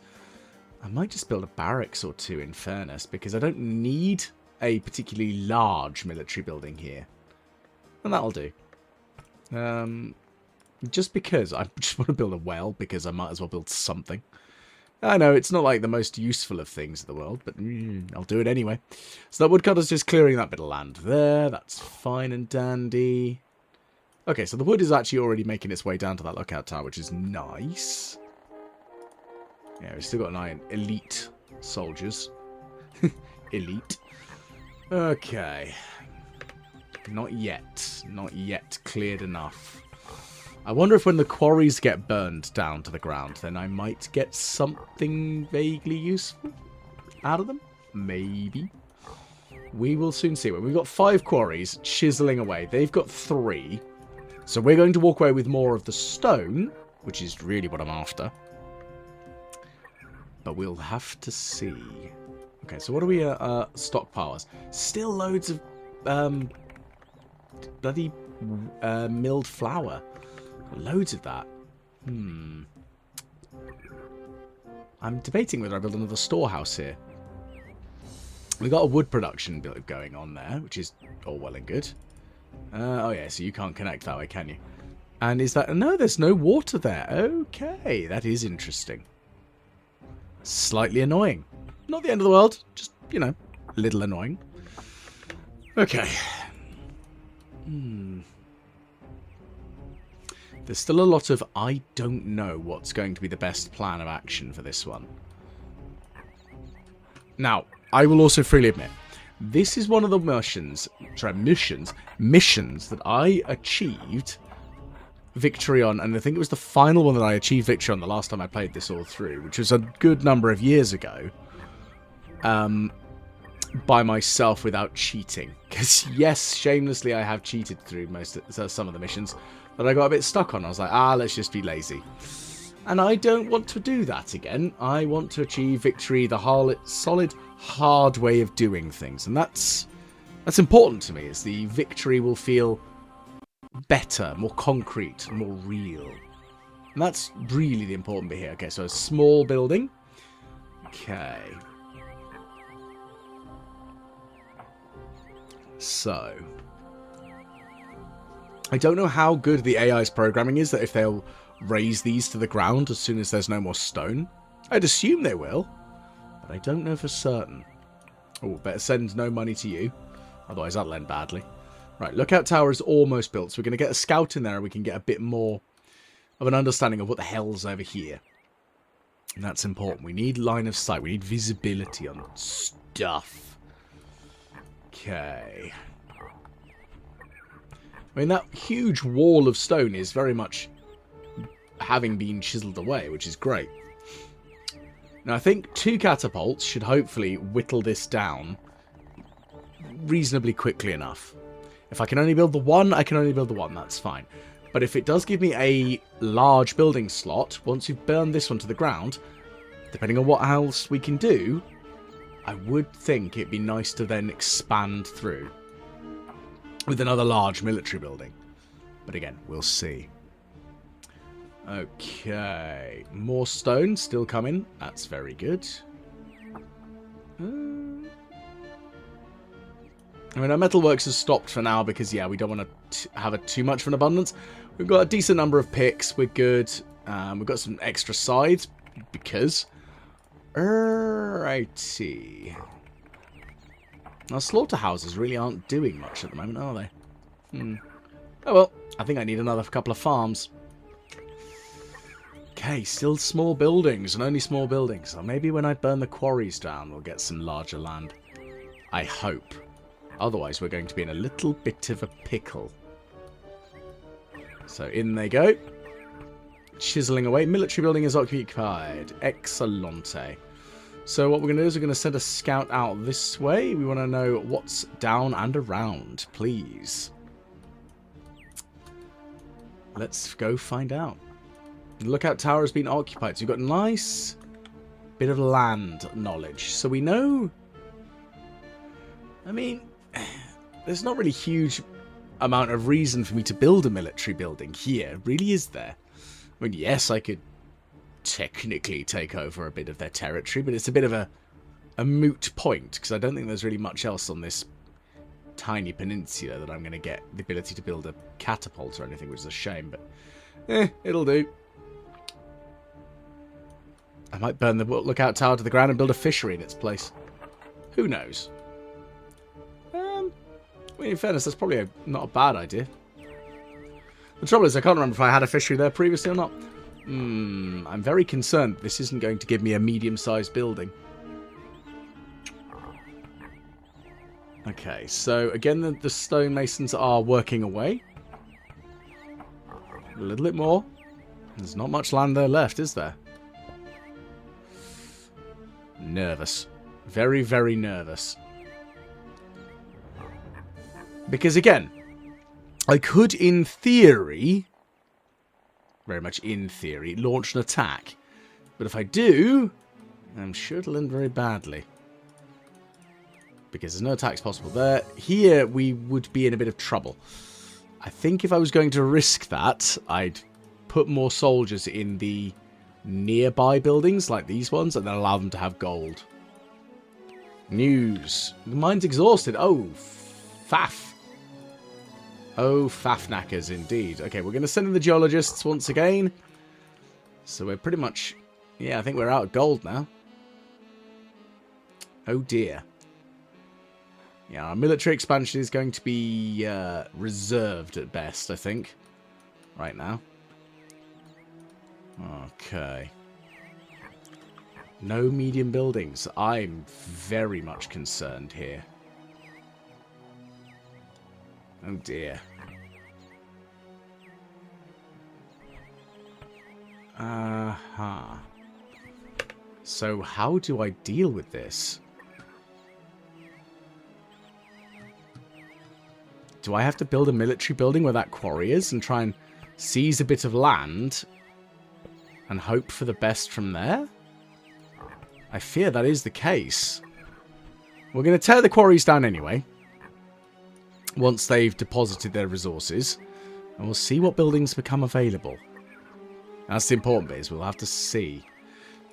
I might just build a barracks or 2, in fairness, because I don't need a particularly large military building here. And that'll do. Just because I just want to build a well, because I might as well build something. I know, it's not like the most useful of things in the world, but I'll do it anyway. So that woodcutter's just clearing that bit of land there. That's fine and dandy. Okay, so the wood is actually already making its way down to that lookout tower, which is nice. Yeah, we've still got 9 elite soldiers. Elite. Okay. Not yet. Not yet cleared enough. I wonder if when the quarries get burned down to the ground, then I might get something vaguely useful out of them. Maybe. We will soon see. We've got 5 quarries chiseling away. They've got 3. So we're going to walk away with more of the stone, which is really what I'm after. But we'll have to see. Okay, so what are we stockpiles? Still loads of bloody milled flour. Loads of that. I'm debating whether I build another storehouse here. We've got a wood production going on there, which is all well and good. Oh yeah, so you can't connect that way, can you? And is that... No, there's no water there. Okay, that is interesting. Slightly annoying. Not the end of the world, just, you know, a little annoying. Okay. There's still a lot of I don't know what's going to be the best plan of action for this one. Now, I will also freely admit, this is one of the missions that I achieved victory on, and I think it was the final one that I achieved victory on the last time I played this all through, which was a good number of years ago, by myself without cheating. Because yes, shamelessly I have cheated through some of the missions, but I got a bit stuck on. I was like, let's just be lazy. And I don't want to do that again. I want to achieve victory the solid, hard way of doing things. And that's important to me, is the victory will feel better, more concrete, more real. And that's really the important bit here. Okay, so a small building. Okay. So, I don't know how good the AI's programming is, that if they'll raise these to the ground as soon as there's no more stone. I'd assume they will, but I don't know for certain. Oh, better send no money to you. Otherwise, that'll end badly. Right, lookout tower is almost built. So we're going to get a scout in there and we can get a bit more of an understanding of what the hell's over here. And that's important. We need line of sight. We need visibility on stuff. Okay. I mean, that huge wall of stone is very much having been chiseled away, which is great. Now, I think 2 catapults should hopefully whittle this down reasonably quickly enough. If I can only build the one, I can only build the one. That's fine. But if it does give me a large building slot, once you've burned this one to the ground, depending on what else we can do, I would think it'd be nice to then expand through with another large military building. But again, we'll see. Okay. More stone still coming. That's very good. I mean, our metalworks has stopped for now because, yeah, we don't want to have too much of an abundance. We've got a decent number of picks. We're good. We've got some extra sides because... Righty. Our slaughterhouses really aren't doing much at the moment, are they? Oh well, I think I need another couple of farms. Okay, still small buildings and only small buildings. So maybe when I burn the quarries down, we'll get some larger land. I hope. Otherwise, we're going to be in a little bit of a pickle. So in they go. Chiseling away. Military building is occupied. Excellente. So what we're going to do is we're going to send a scout out this way. We want to know what's down and around, please. Let's go find out. The lookout tower has been occupied. So you've got a nice bit of land knowledge. So we know... I mean, there's not really a huge amount of reason for me to build a military building here. Really, is there? I mean, yes, I could technically take over a bit of their territory, but it's a bit of a moot point, because I don't think there's really much else on this tiny peninsula that I'm going to get the ability to build a catapult or anything, which is a shame, but it'll do. I might burn the lookout tower to the ground and build a fishery in its place. Who knows? I mean, in fairness, that's probably not a bad idea. The trouble is, I can't remember if I had a fishery there previously or not. I'm very concerned this isn't going to give me a medium-sized building. Okay, so again, the stonemasons are working away. A little bit more. There's not much land there left, is there? Nervous. Very, very nervous. Because again, I could, in theory... very much in theory, launch an attack. But if I do, I'm sure it'll end very badly. Because there's no attacks possible there. Here, we would be in a bit of trouble. I think if I was going to risk that, I'd put more soldiers in the nearby buildings, like these ones, and then allow them to have gold. News. The mine's exhausted. Oh, faff. Oh, faffknackers indeed. Okay, we're going to send in the geologists once again. So we're pretty much... yeah, I think we're out of gold now. Oh dear. Yeah, our military expansion is going to be reserved at best, I think. Right now. Okay. No medium buildings. I'm very much concerned here. Oh dear. So how do I deal with this? Do I have to build a military building where that quarry is and try and seize a bit of land and hope for the best from there? I fear that is the case. We're going to tear the quarries down anyway. Once they've deposited their resources. And we'll see what buildings become available. That's the important bit, is we'll have to see.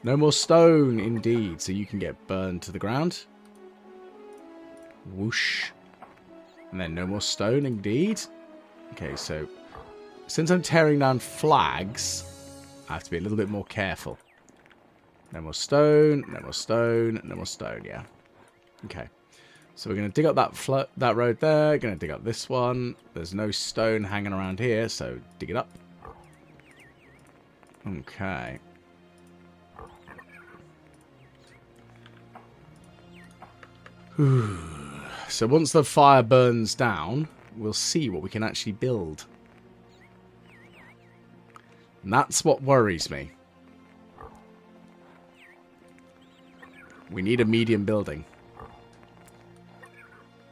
No more stone, indeed. So you can get burned to the ground. Whoosh. And then no more stone, indeed. Okay, so since I'm tearing down flags, I have to be a little bit more careful. No more stone, no more stone, no more stone, yeah. Okay. So we're going to dig up that road there. Going to dig up this one. There's no stone hanging around here, so dig it up. Okay. So once the fire burns down, we'll see what we can actually build. And that's what worries me. We need a medium building.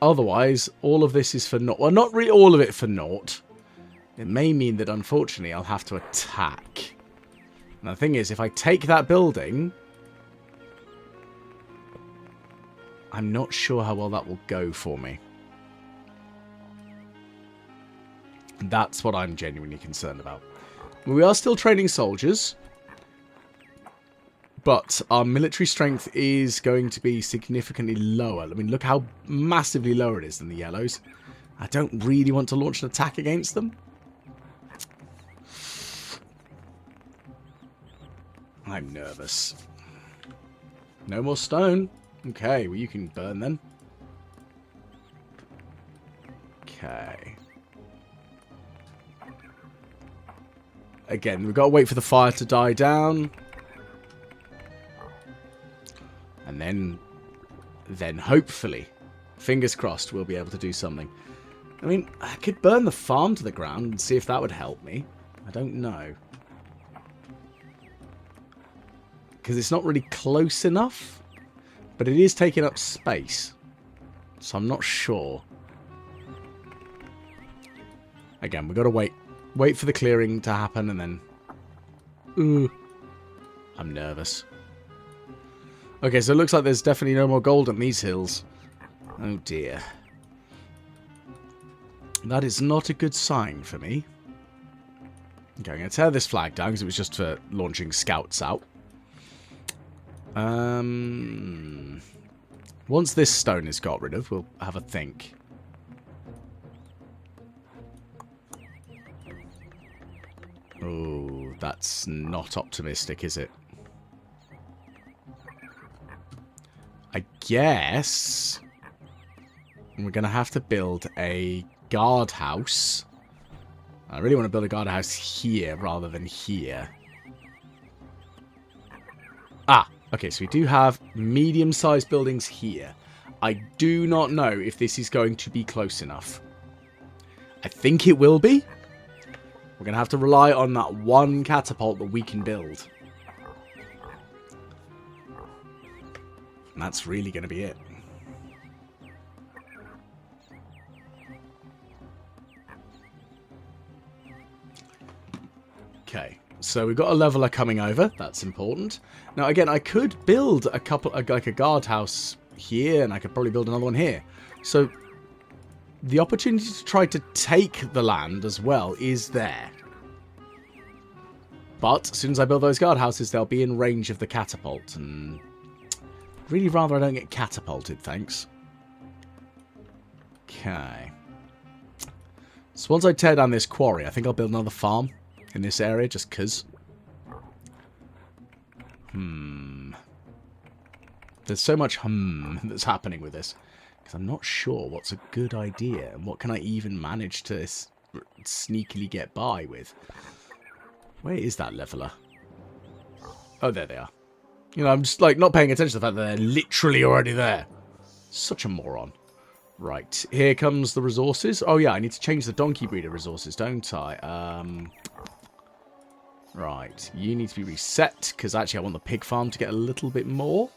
Otherwise, all of this is for naught. Well, not really all of it for naught. It may mean that, unfortunately, I'll have to attack. And the thing is, if I take that building, I'm not sure how well that will go for me. That's what I'm genuinely concerned about. We are still training soldiers, but our military strength is going to be significantly lower. I mean, look how massively lower it is than the yellows. I don't really want to launch an attack against them. I'm nervous. No more stone. Okay, well, you can burn then. Okay. Again, we've got to wait for the fire to die down. And then hopefully, fingers crossed, we'll be able to do something. I mean, I could burn the farm to the ground and see if that would help me. I don't know. Because it's not really close enough. But it is taking up space. So I'm not sure. Again, we've got to wait. Wait for the clearing to happen and then... Ooh. I'm nervous. Okay, so it looks like there's definitely no more gold on these hills. Oh dear. That is not a good sign for me. Okay, I'm going to tear this flag down because it was just for launching scouts out. Once this stone is got rid of, we'll have a think. Oh, that's not optimistic, is it? I guess we're going to have to build a guardhouse. I really want to build a guardhouse here rather than here. Ah, okay, so we do have medium-sized buildings here. I do not know if this is going to be close enough. I think it will be. We're going to have to rely on that one catapult that we can build. And that's really going to be it. Okay, so we've got a leveler coming over. That's important. Now, again, I could build a couple, like a guardhouse here, and I could probably build another one here. So the opportunity to try to take the land as well is there. But as soon as I build those guardhouses, they'll be in range of the catapult, and really rather I don't get catapulted, thanks. Okay. So once I tear down this quarry, I think I'll build another farm in this area, just because. There's so much that's happening with this. Because I'm not sure what's a good idea, and what can I even manage to sneakily get by with. Where is that leveler? Oh, there they are. You know, I'm just, like, not paying attention to the fact that they're literally already there. Such a moron. Right, here comes the resources. Oh, yeah, I need to change the donkey breeder resources, don't I? Right, you need to be reset, because actually I want the pig farm to get a little bit more.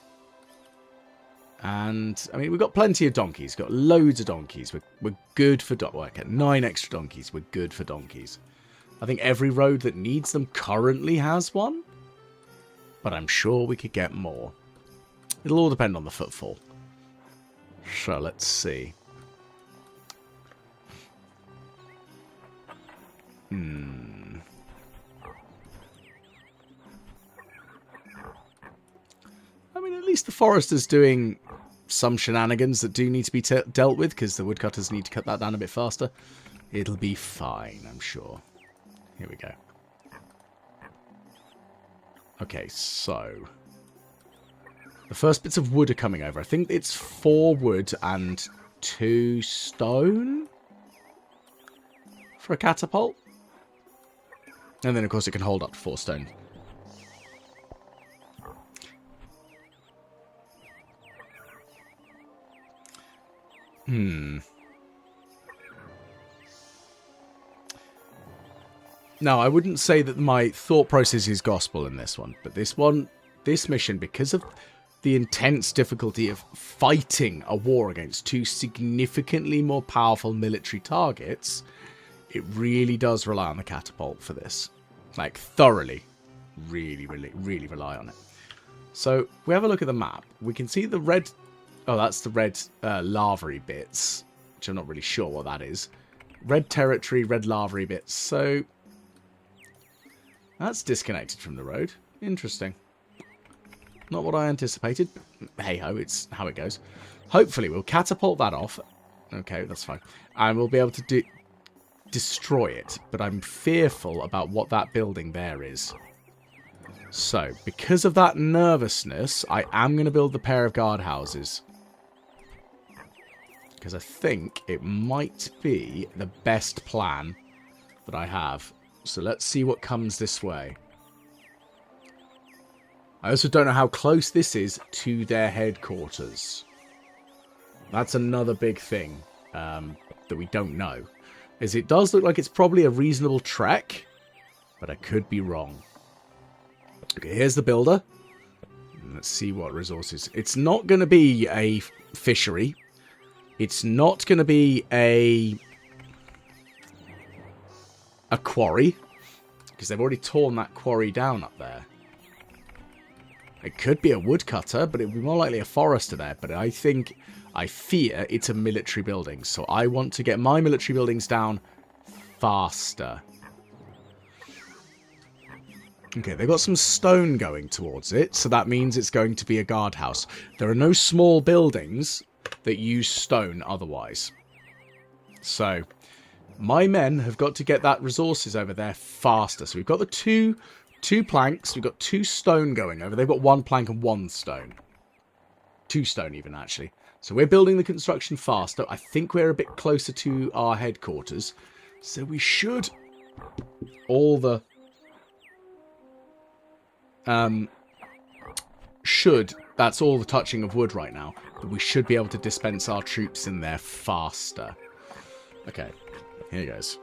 And, I mean, we've got plenty of donkeys. We've got loads of donkeys. We're good for... Well, okay, 9 extra donkeys. We're good for donkeys. I think every road that needs them currently has one. But I'm sure we could get more. It'll all depend on the footfall. So, let's see. I mean, at least the forester's doing some shenanigans that do need to be dealt with, because the woodcutters need to cut that down a bit faster. It'll be fine, I'm sure. Here we go. Okay, so The first bits of wood are coming over. I think it's 4 wood and 2 stone for a catapult. And then, of course, it can hold up to 4 stone. Now, I wouldn't say that my thought process is gospel in this one, but this mission, because of the intense difficulty of fighting a war against 2 significantly more powerful military targets, it really does rely on the catapult for this. Like, thoroughly. Really, really, really rely on it. So, we have a look at the map. We can see the red... Oh, that's the red lavary bits, which I'm not really sure what that is. Red territory, red lavary bits. So, that's disconnected from the road. Interesting. Not what I anticipated. Hey-ho, it's how it goes. Hopefully, we'll catapult that off. Okay, that's fine. And we'll be able to destroy it. But I'm fearful about what that building there is. So, because of that nervousness, I am going to build the pair of guardhouses. Because I think it might be the best plan that I have. So let's see what comes this way. I also don't know how close this is to their headquarters. That's another big thing that we don't know. Is it does look like it's probably a reasonable trek, but I could be wrong. Okay, here's the builder. Let's see what resources. It's not going to be a fishery. It's not going to be a quarry, because they've already torn that quarry down up there. It could be a woodcutter, but it would be more likely a forester there. But I fear it's a military building. So I want to get my military buildings down faster. Okay, they've got some stone going towards it, so that means it's going to be a guardhouse. There are no small buildings that use stone otherwise. So, my men have got to get that resources over there faster. So we've got the two planks, we've got 2 stone going over. They've got 1 plank and 1 stone. 2 stone even, actually. So we're building the construction faster. I think we're a bit closer to our headquarters. So we should... that's all the touching of wood right now, but we should be able to dispense our troops in there faster. Okay, here goes.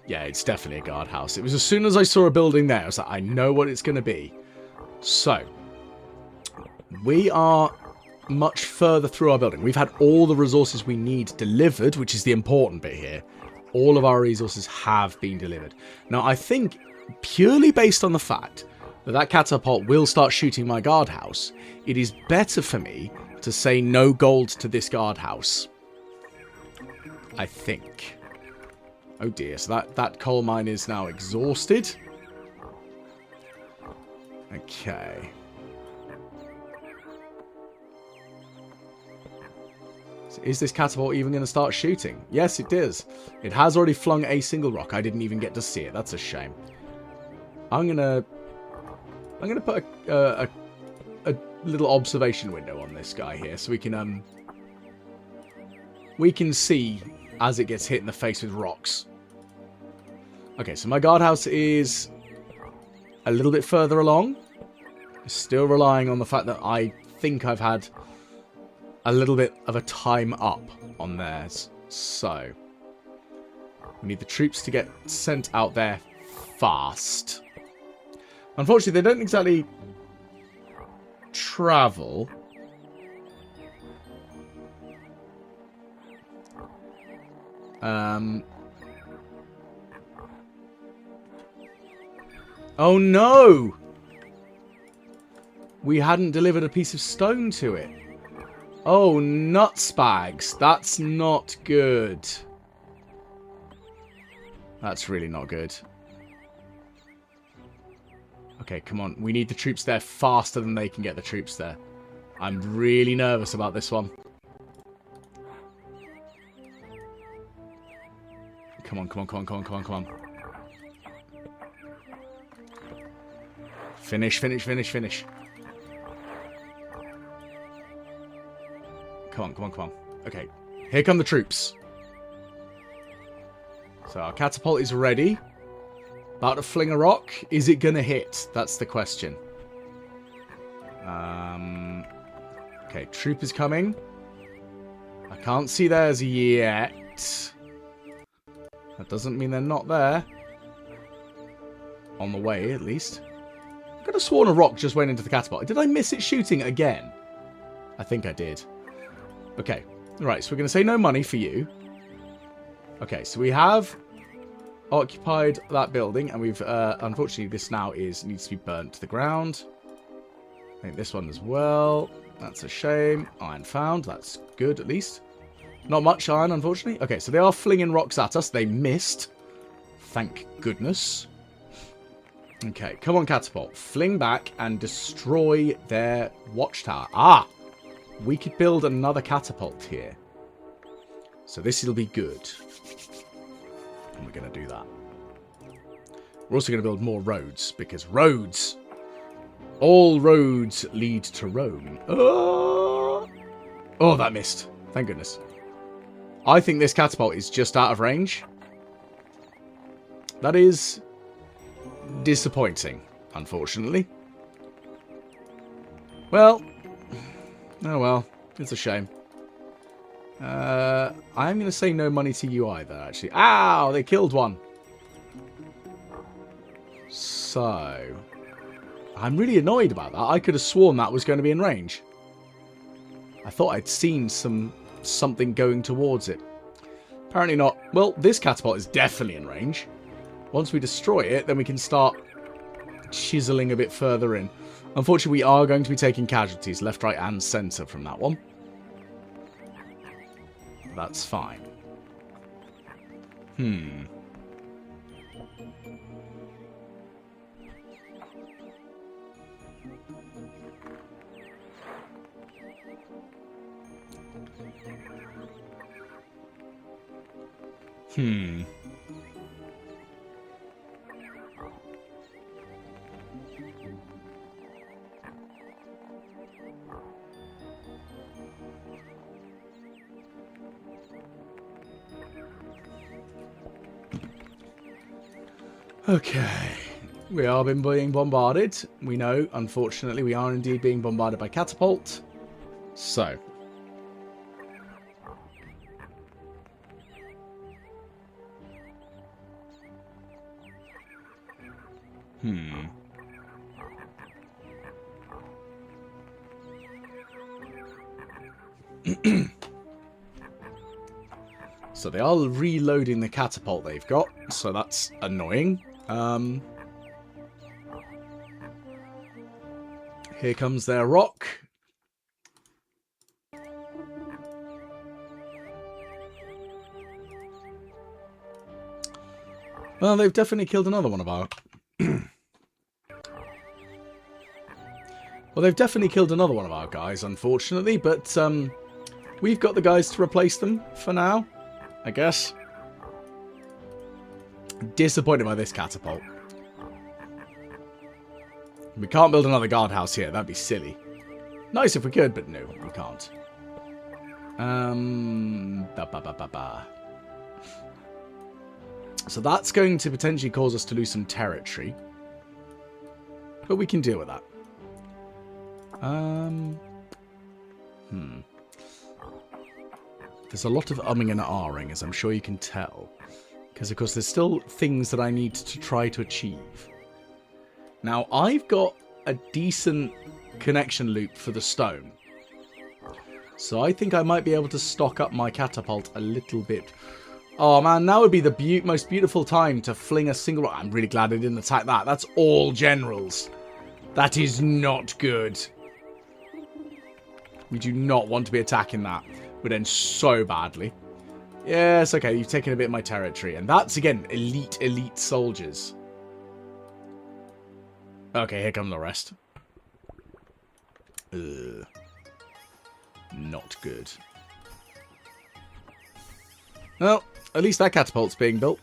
Yeah, it's definitely a guardhouse. It was as soon as I saw a building there, I was like, I know what it's going to be. So, we are much further through our building. We've had all the resources we need delivered, which is the important bit here. All of our resources have been delivered. Now, I think, purely based on the fact that that catapult will start shooting my guardhouse, it is better for me to say no gold to this guardhouse. I think. Oh dear, so that coal mine is now exhausted. Okay. So is this catapult even going to start shooting? Yes, it is. It has already flung a single rock. I didn't even get to see it. That's a shame. I'm gonna put a little observation window on this guy here, so we can see as it gets hit in the face with rocks. Okay, so my guardhouse is a little bit further along. Still relying on the fact that I think I've had a little bit of a time up on theirs. So, we need the troops to get sent out there fast. Unfortunately, they don't exactly travel. Oh no! We hadn't delivered a piece of stone to it. Oh, nuts bags. That's not good. That's really not good. Okay, come on. We need the troops there faster than they can get the troops there. I'm really nervous about this one. Come on, come on, come on, come on, come on, come on. Finish, finish, finish, finish. Come on, come on, come on. Okay, here come the troops. So our catapult is ready. About to fling a rock. Is it going to hit? That's the question. Okay, troop is coming. I can't see theirs yet. That doesn't mean they're not there. On the way, at least. I could have sworn a rock just went into the catapult. Did I miss it shooting again? I think I did. Okay. Right, so we're going to say no money for you. Okay, so we have occupied that building, and we've, unfortunately, this now needs to be burnt to the ground. I think this one as well. That's a shame. Iron found. That's good, at least. Not much iron, unfortunately. Okay, so they are flinging rocks at us. They missed. Thank goodness. Okay, come on, catapult. Fling back and destroy their watchtower. Ah! We could build another catapult here. So this will be good. And we're going to do that. We're also going to build more roads, because roads... all roads lead to Rome. Oh, that missed. Thank goodness. I think this catapult is just out of range. That is disappointing, unfortunately. Well, oh well, it's a shame. I'm going to say no money to you either, actually. Ow, they killed one. So, I'm really annoyed about that. I could have sworn that was going to be in range. I thought I'd seen something going towards it. Apparently not. Well, this catapult is definitely in range. Once we destroy it, then we can start chiseling a bit further in. Unfortunately, we are going to be taking casualties left, right, and centre from that one. That's fine. Okay. We are being bombarded. We know, unfortunately, we are indeed being bombarded by catapult. So. So they are reloading the catapult they've got, so that's annoying. Here comes their rock. Well, they've definitely killed another one of our... Well, they've definitely killed another one of our guys, unfortunately, but we've got the guys to replace them for now, I guess. Disappointed by this catapult. We can't build another guardhouse here. That'd be silly. Nice if we could, but no, we can't. So that's going to potentially cause us to lose some territory. But we can deal with that. There's a lot of umming and ahhing, as I'm sure you can tell. Because, of course, there's still things that I need to try to achieve. Now, I've got a decent connection loop for the stone. So I think I might be able to stock up my catapult a little bit. Oh, man, that would be the most beautiful time to fling a single rock. I'm really glad I didn't attack that. That's all generals. That is not good. We do not want to be attacking that. Would end so badly. Yes, okay, you've taken a bit of my territory. And that's, again, elite soldiers. Okay, here come the rest. Ugh. Not good. Well, at least that catapult's being built.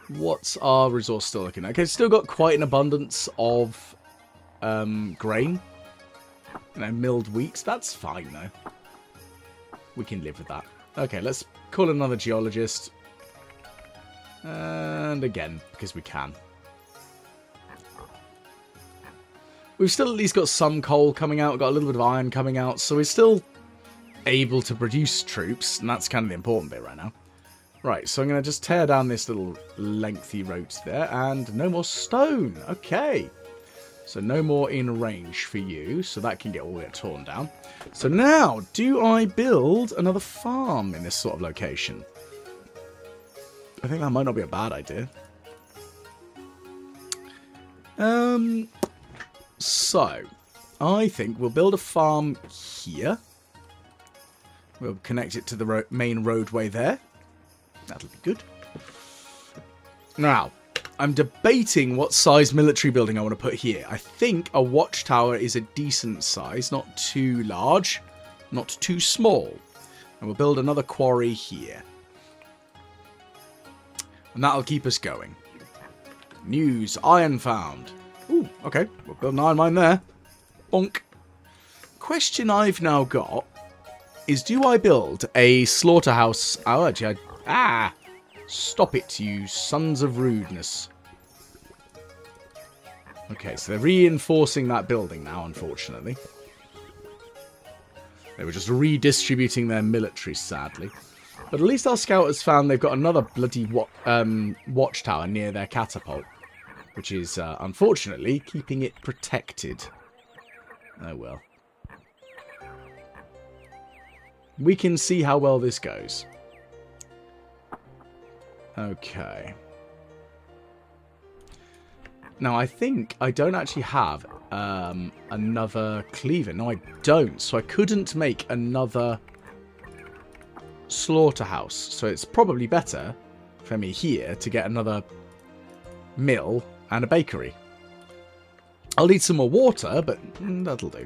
What's our resource still looking like? Okay, still got quite an abundance of grain. You know, milled wheat. That's fine, though. We can live with that. Okay, let's call another geologist. And again, because we can. We've still at least got some coal coming out. We've got a little bit of iron coming out. So we're still able to produce troops. And that's kind of the important bit right now. Right, so I'm going to just tear down this little lengthy road there. And no more stone. Okay. So no more in range for you. So that can get all get torn down. So now, do I build another farm in this sort of location? I think that might not be a bad idea. So, I think we'll build a farm here. We'll connect it to the main roadway there. That'll be good. Now, I'm debating what size military building I want to put here. I think a watchtower is a decent size, not too large, not too small. And we'll build another quarry here. And that'll keep us going. News, iron found. Ooh, okay, we'll build an iron mine there. Bonk. Question I've now got is, do I build a slaughterhouse? Oh, actually, stop it, you sons of rudeness. Okay, so they're reinforcing that building now, unfortunately. They were just redistributing their military, sadly. But at least our scout has found they've got another bloody watchtower near their catapult. Which is, unfortunately, keeping it protected. Oh well. We can see how well this goes. Okay. Now, I think I don't actually have another cleaver. No, I don't. So I couldn't make another slaughterhouse. So it's probably better for me here to get another mill and a bakery. I'll need some more water, but that'll do.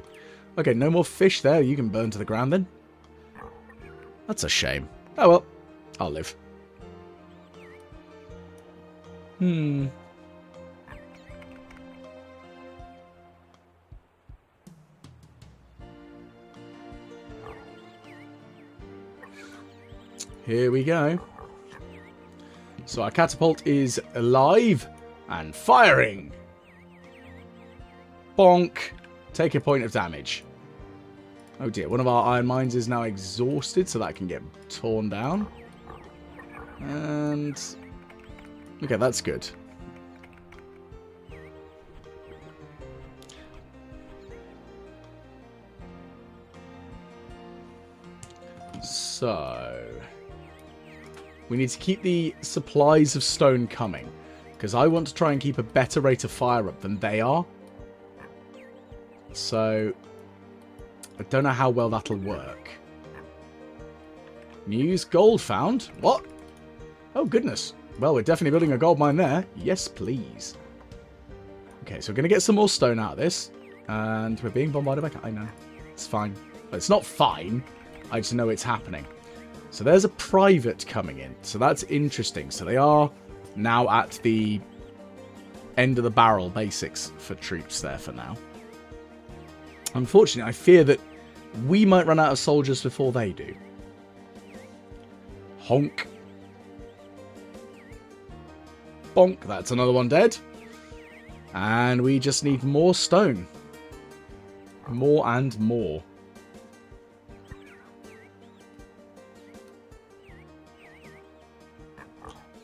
Okay, no more fish there. You can burn to the ground then. That's a shame. Oh well, I'll live. Here we go. So our catapult is alive and firing. Bonk. Take a point of damage. Oh dear, one of our iron mines is now exhausted, so that can get torn down. And okay, that's good. So we need to keep the supplies of stone coming, because I want to try and keep a better rate of fire up than they are. So I don't know how well that'll work. News, gold found. What? Oh, goodness. Well, we're definitely building a gold mine there. Yes, please. Okay, so we're going to get some more stone out of this. And we're being bombarded by... I know. It's fine. But it's not fine. I just know it's happening. So there's a private coming in. So that's interesting. So they are now at the end of the barrel basics for troops there for now. Unfortunately, I fear that we might run out of soldiers before they do. Honk. Bonk. That's another one dead. And we just need more stone. More and more.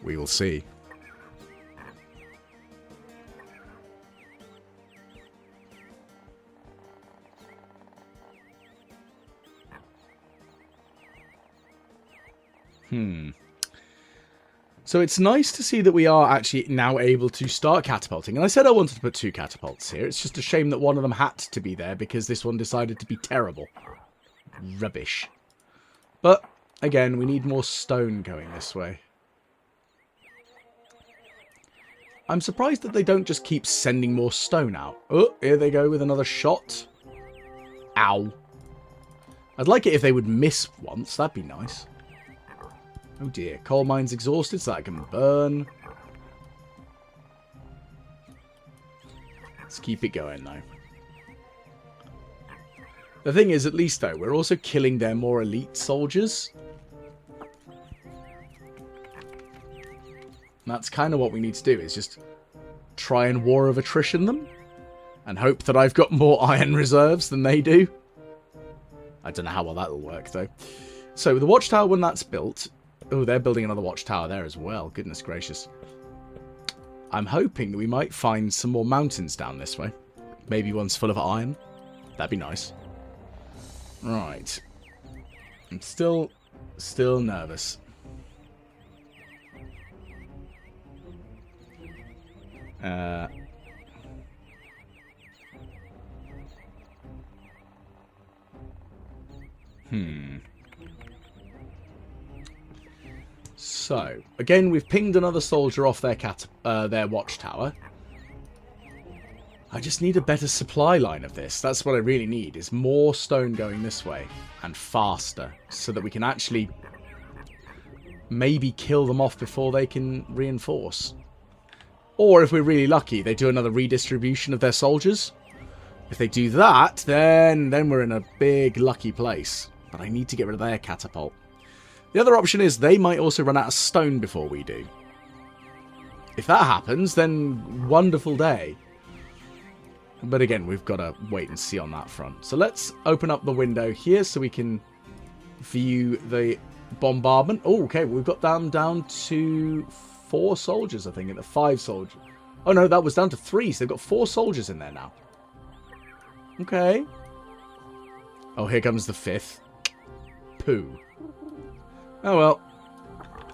We will see. So it's nice to see that we are actually now able to start catapulting. And I said I wanted to put 2 catapults here. It's just a shame that one of them had to be there because this one decided to be terrible. Rubbish. But again, we need more stone going this way. I'm surprised that they don't just keep sending more stone out. Oh, here they go with another shot. Ow. I'd like it if they would miss once. That'd be nice. Oh dear. Coal mine's exhausted, so that can burn. Let's keep it going, though. The thing is, at least, though, we're also killing their more elite soldiers. And that's kind of what we need to do, is just try and war of attrition them. And hope that I've got more iron reserves than they do. I don't know how well that'll work, though. So, the watchtower, when that's built... Oh, they're building another watchtower there as well. Goodness gracious. I'm hoping that we might find some more mountains down this way. Maybe one's full of iron. That'd be nice. Right. I'm still nervous. So, again, we've pinged another soldier off their watchtower. I just need a better supply line of this. That's what I really need, is more stone going this way and faster, so that we can actually maybe kill them off before they can reinforce. Or if we're really lucky, they do another redistribution of their soldiers. If they do that, then we're in a big lucky place. But I need to get rid of their catapult. The other option is they might also run out of stone before we do. If that happens, then wonderful day. But again, we've got to wait and see on that front. So let's open up the window here so we can view the bombardment. Oh, okay, we've got down to 4 soldiers, I think, and 5 soldiers. Oh no, that was down to 3, so they've got 4 soldiers in there now. Okay. Oh, here comes the 5th. Pooh. Oh well.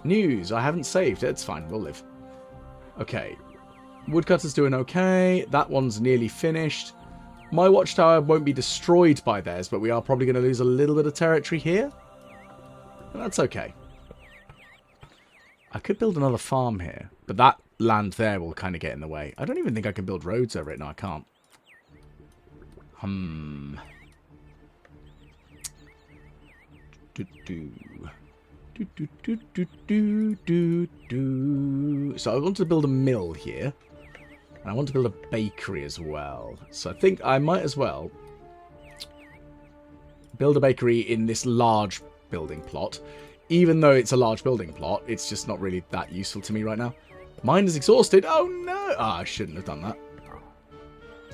News. I haven't saved it. It's fine. We'll live. Okay. Woodcutter's doing okay. That one's nearly finished. My watchtower won't be destroyed by theirs, but we are probably going to lose a little bit of territory here. And that's okay. I could build another farm here, but that land there will kind of get in the way. I don't even think I can build roads over it. No, I can't. So I want to build a mill here. And I want to build a bakery as well. So I think I might as well build a bakery in this large building plot. Even though it's a large building plot, it's just not really that useful to me right now. Mine is exhausted. Oh no! Ah, I shouldn't have done that.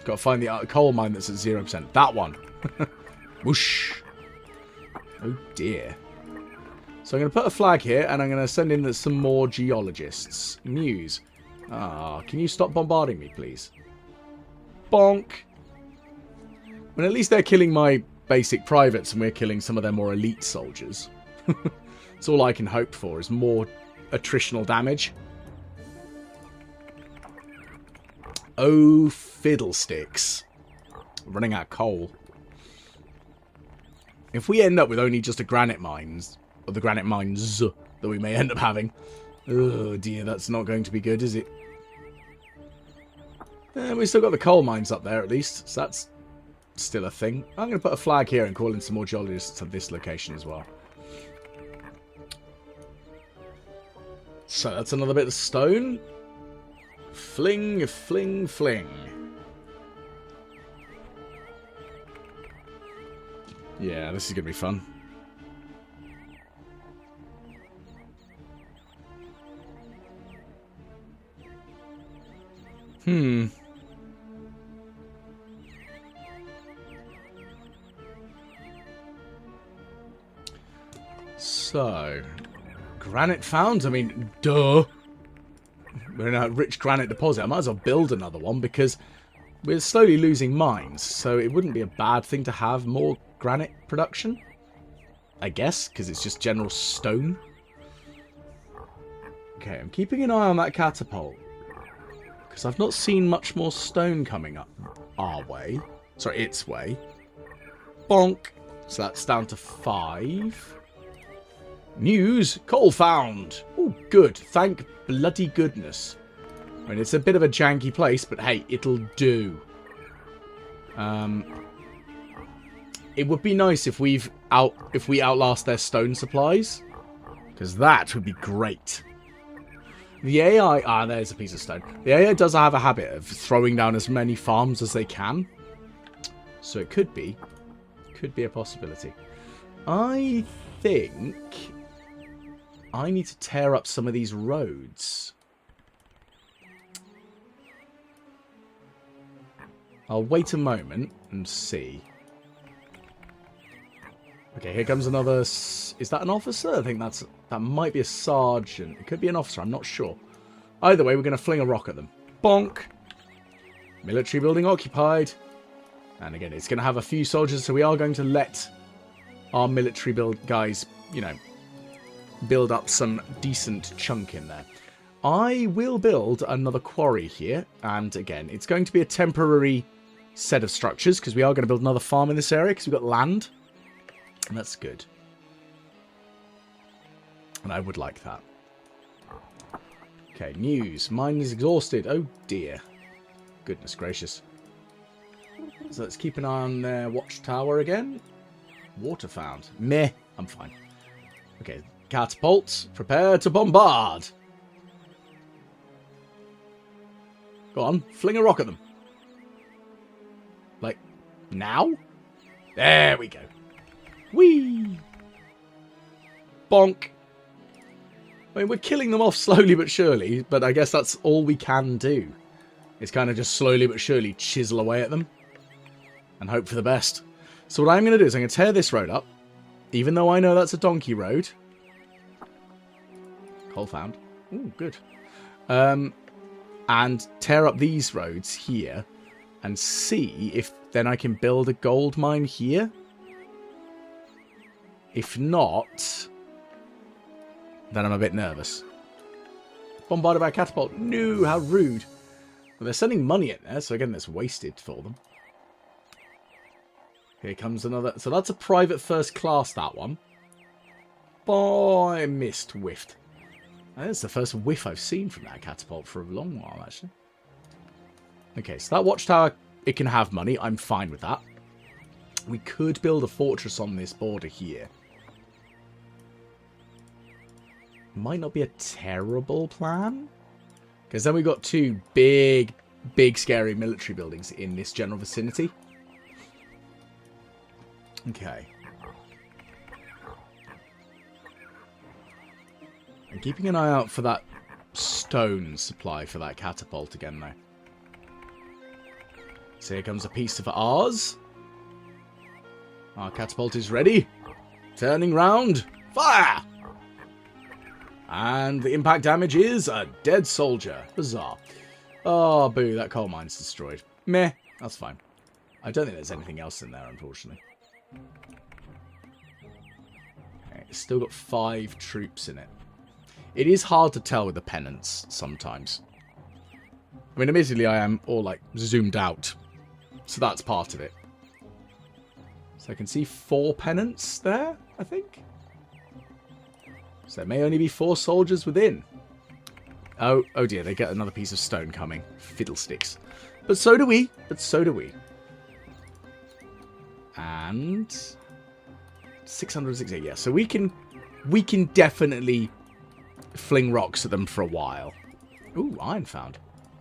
Got to find the coal mine that's at 0%. That one. Whoosh. Oh dear. So I'm going to put a flag here, and I'm going to send in some more geologists. News. Ah, can you stop bombarding me, please? Bonk. Well, at least they're killing my basic privates, and we're killing some of their more elite soldiers. That's all I can hope for, is more attritional damage. Oh, fiddlesticks. Running out of coal. If we end up with only just a granite mines, or the granite mines that we may end up having, oh dear, that's not going to be good, is it? We've still got the coal mines up there, at least, so that's still a thing. I'm going to put a flag here and call in some more geologists to this location as well. So that's another bit of stone. Fling, fling, fling. Yeah, this is going to be fun. So, granite found? I mean, duh. We're in a rich granite deposit. I might as well build another one because we're slowly losing mines. So it wouldn't be a bad thing to have more granite production. I guess, because it's just general stone. Okay, I'm keeping an eye on that catapult. Because I've not seen much more stone coming up our way. Sorry, its way. Bonk. So that's down to 5. News. Coal found. Oh, good. Thank bloody goodness. I mean, it's a bit of a janky place, but hey, it'll do. It would be nice if we outlast their stone supplies, because that would be great. The AI... there's a piece of stone. The AI does have a habit of throwing down as many farms as they can. So it could be a possibility. I think I need to tear up some of these roads. I'll wait a moment and see. Okay, here comes another... Is that an officer? I think that might be a sergeant. It could be an officer, I'm not sure. Either way, we're going to fling a rock at them. Bonk! Military building occupied. And again, it's going to have a few soldiers, so we are going to let our military build guys, you know, build up some decent chunk in there. I will build another quarry here. And again, it's going to be a temporary set of structures, because we are going to build another farm in this area, because we've got land. And that's good. And I would like that. Okay, news. Mine is exhausted. Oh dear. Goodness gracious. So let's keep an eye on their watchtower again. Water found. Meh. I'm fine. Okay, catapults. Prepare to bombard. Go on. Fling a rock at them. Like, now? There we go. Whee! Bonk. I mean, we're killing them off slowly but surely, but I guess that's all we can do. It's kind of just slowly but surely chisel away at them and hope for the best. So what I'm going to do is I'm going to tear this road up, even though I know that's a donkey road. Coal found. Ooh, good. And tear up these roads here and see if then I can build a gold mine here. If not, then I'm a bit nervous. Bombarded by a catapult. No, how rude. Well, they're sending money in there, so again, that's wasted for them. Here comes another. So that's a private first class, that one. Oh, I missed, whiffed. That's the first whiff I've seen from that catapult for a long while, actually. Okay, so that watchtower, it can have money. I'm fine with that. We could build a fortress on this border here. Might not be a terrible plan. Because then we've got two big, scary military buildings in this general vicinity. Okay. I'm keeping an eye out for that stone supply for that catapult again, though. So here comes a piece of ours. Our catapult is ready. Turning round. Fire! And the impact damage is a dead soldier. Huzzah. Oh, boo, that coal mine's destroyed. Meh, that's fine. I don't think there's anything else in there, unfortunately. Okay, it's still got 5 troops in it. It is hard to tell with the pennants sometimes. I mean, admittedly, I am all, like, zoomed out. So that's part of it. So I can see 4 pennants there, I think. So there may only be 4 soldiers within. Oh dear, they get another piece of stone coming. Fiddlesticks. But so do we. And 660, yeah. So we can definitely fling rocks at them for a while. Ooh, iron found.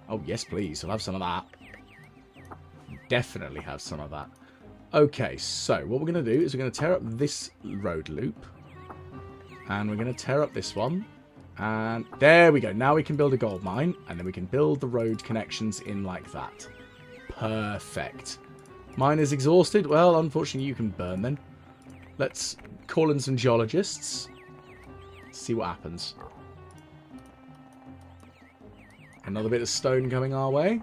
Oh, yes, please. I'll have some of that. Definitely have some of that. Okay, so what we're going to do is we're going to tear up this road loop. And we're going to tear up this one. And there we go. Now we can build a gold mine. And then we can build the road connections in like that. Perfect. Mine is exhausted. Well, unfortunately, you can burn then. Let's call in some geologists. See what happens. Another bit of stone coming our way.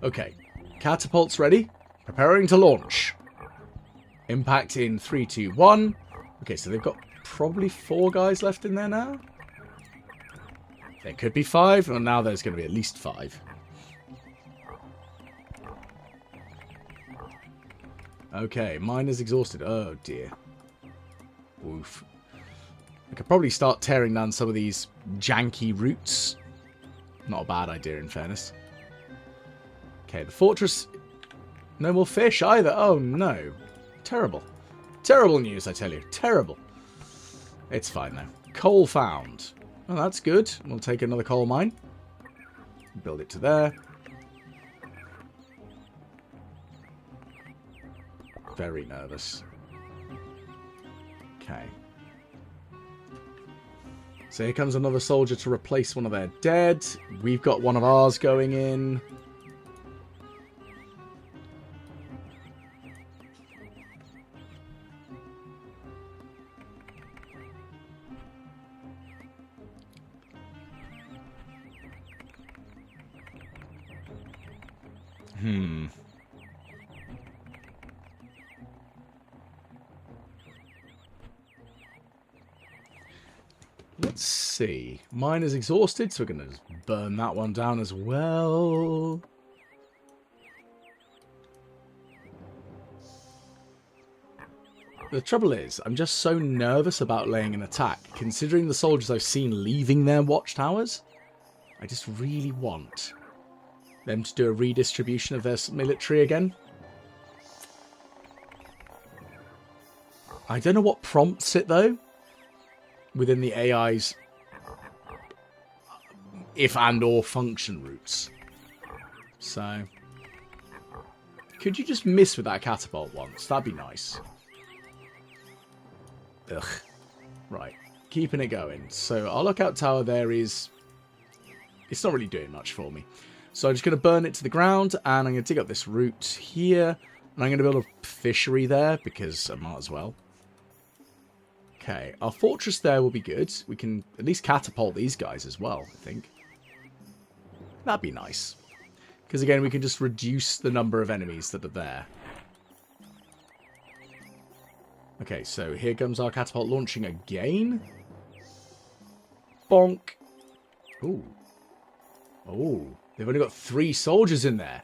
Okay, catapults ready. Preparing to launch. Impact in 3, 2, 1. Okay, so they've got probably 4 guys left in there now. There could be 5, and now there's going to be at least 5. Okay, mine is exhausted. Oh, dear. Oof. I could probably start tearing down some of these janky roots. Not a bad idea, in fairness. Okay, the fortress... No more fish either. Oh, no. Terrible. Terrible news, I tell you. Terrible. It's fine, though. Coal found. Oh, that's good. We'll take another coal mine. Build it to there. Very nervous. Okay. So here comes another soldier to replace one of their dead. We've got one of ours going in. Let's see. Mine is exhausted, so we're going to just burn that one down as well. The trouble is, I'm just so nervous about laying an attack, considering the soldiers I've seen leaving their watchtowers. I just really want them to do a redistribution of their military again. I don't know what prompts it, though, within the AI's if and or function routes. So, could you just miss with that catapult once? That'd be nice. Ugh. Right. Keeping it going. So, our lookout tower there is... It's not really doing much for me. So, I'm just going to burn it to the ground, and I'm going to dig up this route here, and I'm going to build a fishery there, because I might as well. Okay, our fortress there will be good. We can at least catapult these guys as well, I think. That'd be nice. Because again, we can just reduce the number of enemies that are there. Okay, so here comes our catapult launching again. Bonk. Ooh. Oh, they've only got 3 soldiers in there.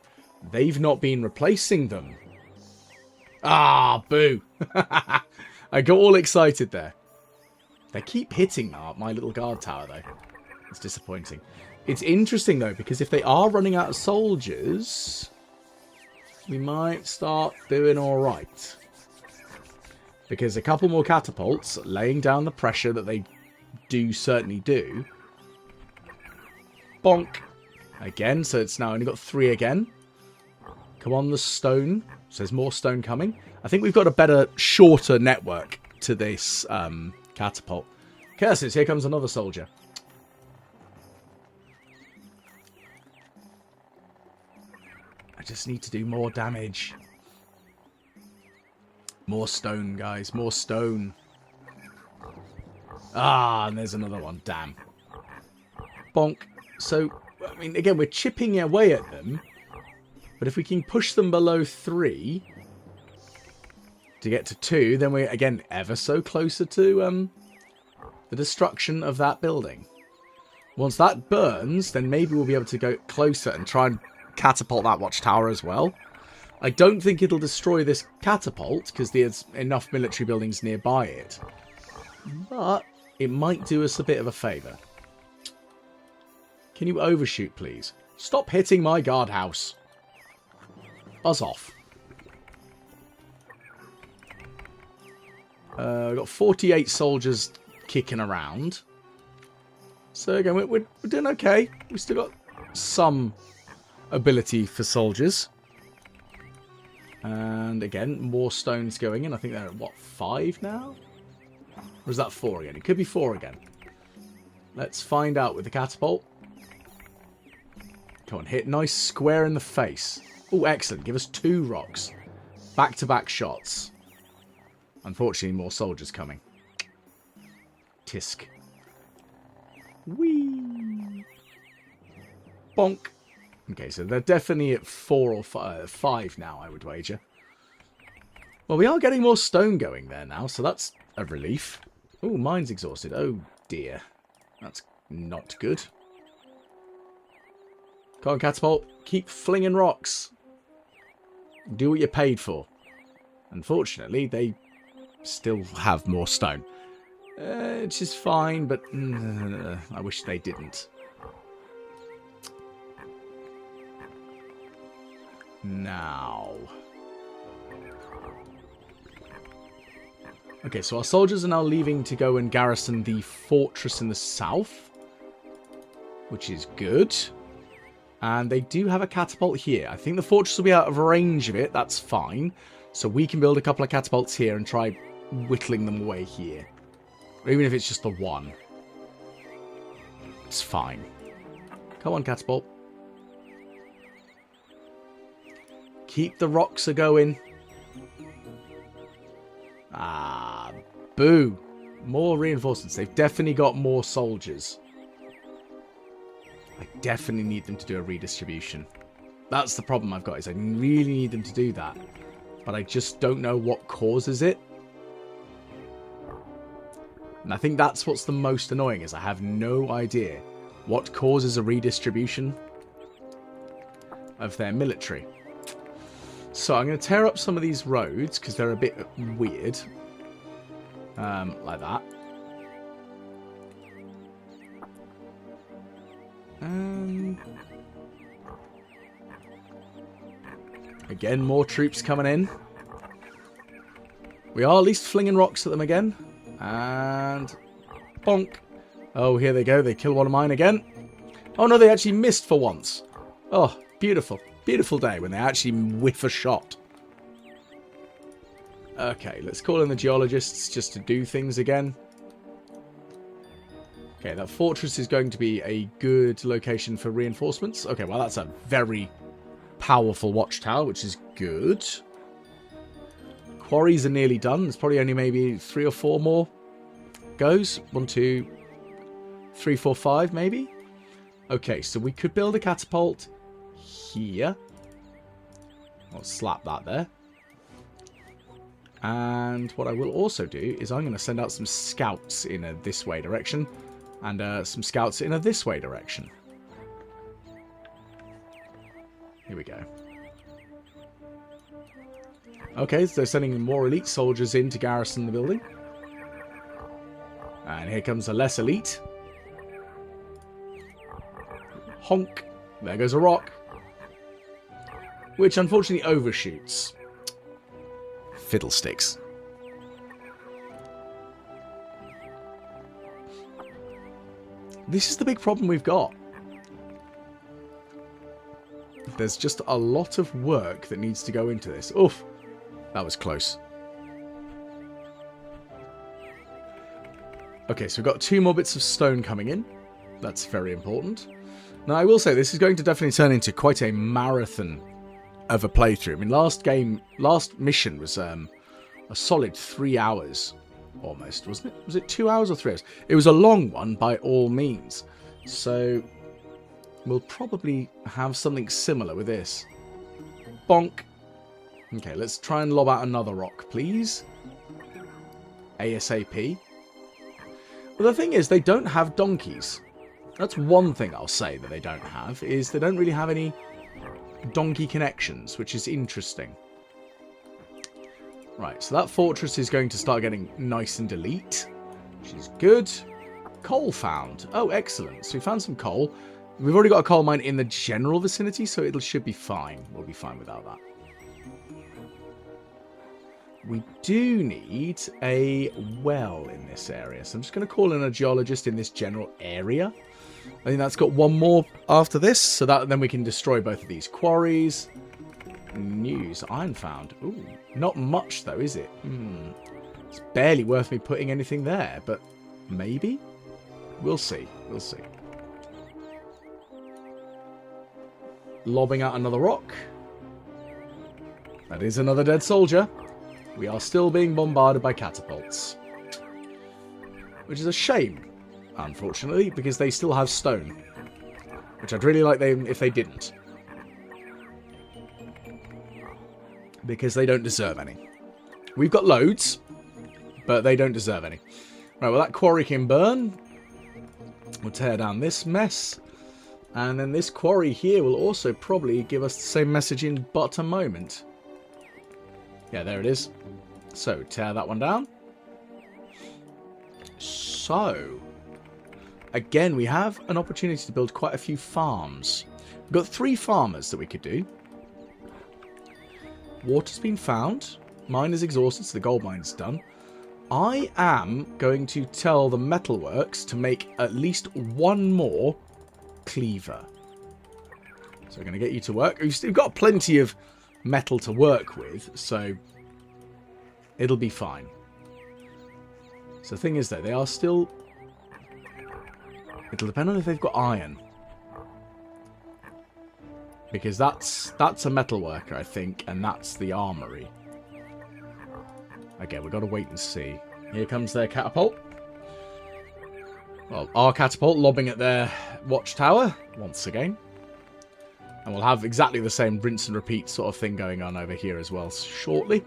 They've not been replacing them. Ah, boo. I got all excited there. They keep hitting my little guard tower, though. It's disappointing. It's interesting, though, because if they are running out of soldiers, we might start doing all right. Because a couple more catapults, laying down the pressure that they do certainly do. Bonk. Again, so it's now only got 3 again. Come on, the stone. So there's more stone coming. I think we've got a better, shorter network to this catapult. Curses, here comes another soldier. I just need to do more damage. More stone, guys. More stone. Ah, and there's another one. Damn. Bonk. So, I mean, again, we're chipping away at them. But if we can push them below 3 to get to 2, then we're, again, ever so closer to the destruction of that building. Once that burns, then maybe we'll be able to go closer and try and catapult that watchtower as well. I don't think it'll destroy this catapult, because there's enough military buildings nearby it. But it might do us a bit of a favour. Can you overshoot, please? Stop hitting my guardhouse. Buzz off. We've got 48 soldiers kicking around. So again, we're doing okay. We've still got some ability for soldiers. And again, more stones going in. I think they're at, what, 5 now? Or is that 4 again? It could be 4 again. Let's find out with the catapult. Come on, hit nice square in the face. Oh, excellent. Give us 2 rocks. Back-to-back shots. Unfortunately, more soldiers coming. Tisk. Whee! Bonk. Okay, so they're definitely at 4 or 5 now, I would wager. Well, we are getting more stone going there now, so that's a relief. Oh, mine's exhausted. Oh, dear. That's not good. Come on, catapult. Keep flinging rocks. Do what you're paid for. Unfortunately, they still have more stone. Which is fine, but I wish they didn't. Now. Okay, so our soldiers are now leaving to go and garrison the fortress in the south. Which is good. And they do have a catapult here. I think the fortress will be out of range of it. That's fine. So we can build a couple of catapults here and try whittling them away here. Or even if it's just the one. It's fine. Come on, catapult. Keep the rocks a-going. Ah, boo. More reinforcements. They've definitely got more soldiers. I definitely need them to do a redistribution. That's the problem I've got, is I really need them to do that. But I just don't know what causes it. And I think that's what's the most annoying, is I have no idea what causes a redistribution of their military. So I'm going to tear up some of these roads, because they're a bit weird. Like that. Again, more troops coming in. We are at least flinging rocks at them again. And bonk. Oh, here they go. They kill one of mine again. Oh, no, they actually missed for once. Oh, beautiful. Beautiful day when they actually whiff a shot. Okay, let's call in the geologists just to do things again. Okay, that fortress is going to be a good location for reinforcements. Okay, well, that's a very powerful watchtower, which is good. Quarries are nearly done. There's probably only maybe 3 or 4 more goes. 1, 2, 3, 4, 5, maybe. Okay, so we could build a catapult here. I'll slap that there. And what I will also do is I'm going to send out some scouts in a this way direction. And some scouts in a this way direction. Here we go. Okay, so they're sending more elite soldiers in to garrison the building. And here comes a less elite. Honk. There goes a rock. Which unfortunately overshoots. Fiddlesticks. This is the big problem we've got. There's just a lot of work that needs to go into this. Oof. That was close. Okay, so we've got 2 more bits of stone coming in. That's very important. Now, I will say this is going to definitely turn into quite a marathon of a playthrough. I mean, last mission was a solid 3 hours. Almost, wasn't it? Was it 2 hours or 3 hours? It was a long one by all means. So we'll probably have something similar with this. Bonk. Okay, let's try and lob out another rock, please. ASAP. Well, the thing is, they don't have donkeys. That's one thing I'll say that they don't have, is they don't really have any donkey connections, which is interesting. Right, so that fortress is going to start getting nice and elite, which is good. Coal found. Oh, excellent. So we found some coal. We've already got a coal mine in the general vicinity, so it should be fine. We'll be fine without that. We do need a well in this area, so I'm just going to call in a geologist in this general area. I think that's got 1 more after this, so that then we can destroy both of these quarries. News. Iron found. Ooh, not much though, is it? It's barely worth me putting anything there, but maybe? We'll see. We'll see. Lobbing out another rock. That is another dead soldier. We are still being bombarded by catapults. Which is a shame, unfortunately, because they still have stone. Which I'd really like them if they didn't. Because they don't deserve any. We've got loads, but they don't deserve any. Right, well, that quarry can burn. We'll tear down this mess. And then this quarry here will also probably give us the same message in but a moment. Yeah, there it is. So, tear that one down. So, again, we have an opportunity to build quite a few farms. We've got 3 farmers that we could do. Water's been found. Mine is exhausted, so the gold mine's done. I am going to tell the metalworks to make at least 1 more cleaver. So we're going to get you to work. We've got plenty of metal to work with, so it'll be fine. So the thing is, though, they are still... It'll depend on if they've got iron. Because that's a metalworker, I think, and that's the armory. Okay, we've got to wait and see. Here comes their catapult. Well, our catapult lobbing at their watchtower once again. And we'll have exactly the same rinse and repeat sort of thing going on over here as well shortly.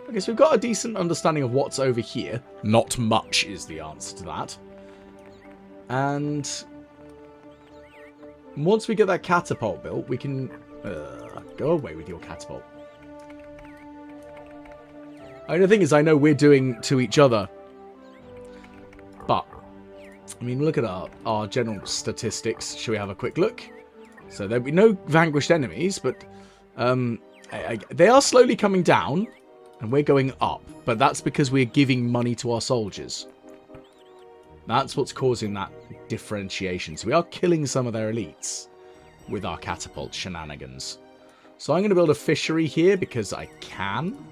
Okay, so we've got a decent understanding of what's over here. Not much is the answer to that. And once we get that catapult built, we can... go away with your catapult. The only thing is, I know we're doing to each other. But, I mean, look at our general statistics. Shall we have a quick look? So there'll be no vanquished enemies, but they are slowly coming down. And we're going up, but that's because we're giving money to our soldiers. That's what's causing that differentiation. So we are killing some of their elites with our catapult shenanigans. So I'm going to build a fishery here because I can.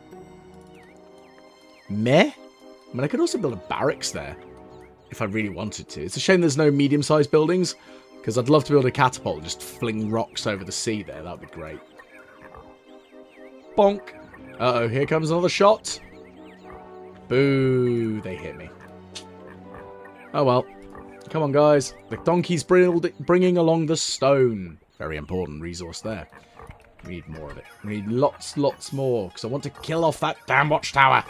Meh. I mean, I could also build a barracks there if I really wanted to. It's a shame there's no medium-sized buildings because I'd love to build a catapult and just fling rocks over the sea there. That would be great. Bonk. Uh-oh, here comes another shot. Boo, they hit me. Oh well. Come on, guys. The donkey's bringing along the stone. Very important resource there. We need more of it. We need lots more, because I want to kill off that damn watchtower.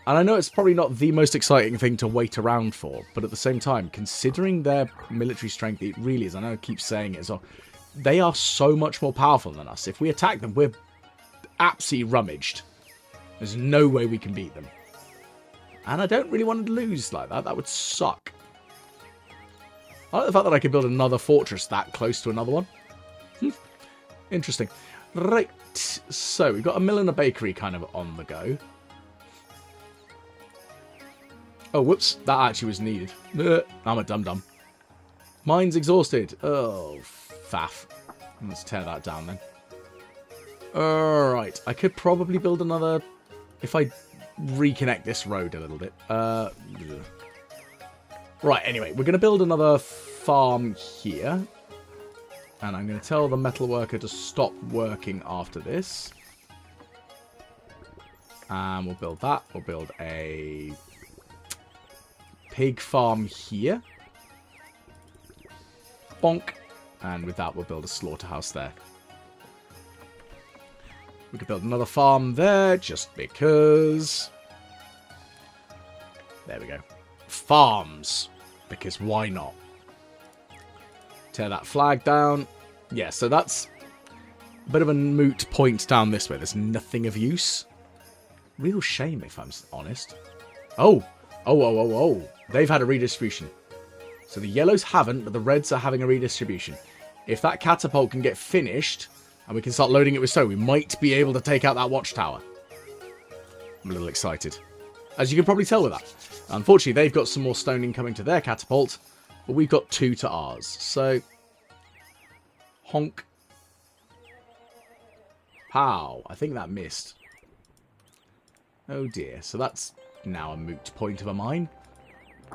And I know it's probably not the most exciting thing to wait around for, but at the same time, considering their military strength, it really is. I know I keep saying it as well. They are so much more powerful than us. If we attack them, we're absolutely rummaged. There's no way we can beat them. And I don't really want to lose like that. That would suck. I like the fact that I could build another fortress that close to another one. Interesting. Right. So, we've got a mill and a bakery kind of on the go. Oh, whoops. That actually was needed. I'm a dum-dum. Mine's exhausted. Oh, faff. Let's tear that down then. Alright, I could probably build another if I reconnect this road a little bit. Right, anyway, we're going to build another farm here. And I'm going to tell the metalworker to stop working after this. And we'll build that. We'll build a pig farm here. Bonk. And with that, we'll build a slaughterhouse there. We could build another farm there, just because. There we go. Farms. Because why not? Tear that flag down. Yeah, so that's a bit of a moot point down this way. There's nothing of use. Real shame, if I'm honest. Oh. They've had a redistribution. So the yellows haven't, but the reds are having a redistribution. If that catapult can get finished... and we can start loading it with stone, we might be able to take out that watchtower. I'm a little excited. As you can probably tell with that. Unfortunately, they've got some more stone incoming to their catapult, but we've got 2 to ours. So, honk. Pow. I think that missed. Oh dear. So that's now a moot point of a mine.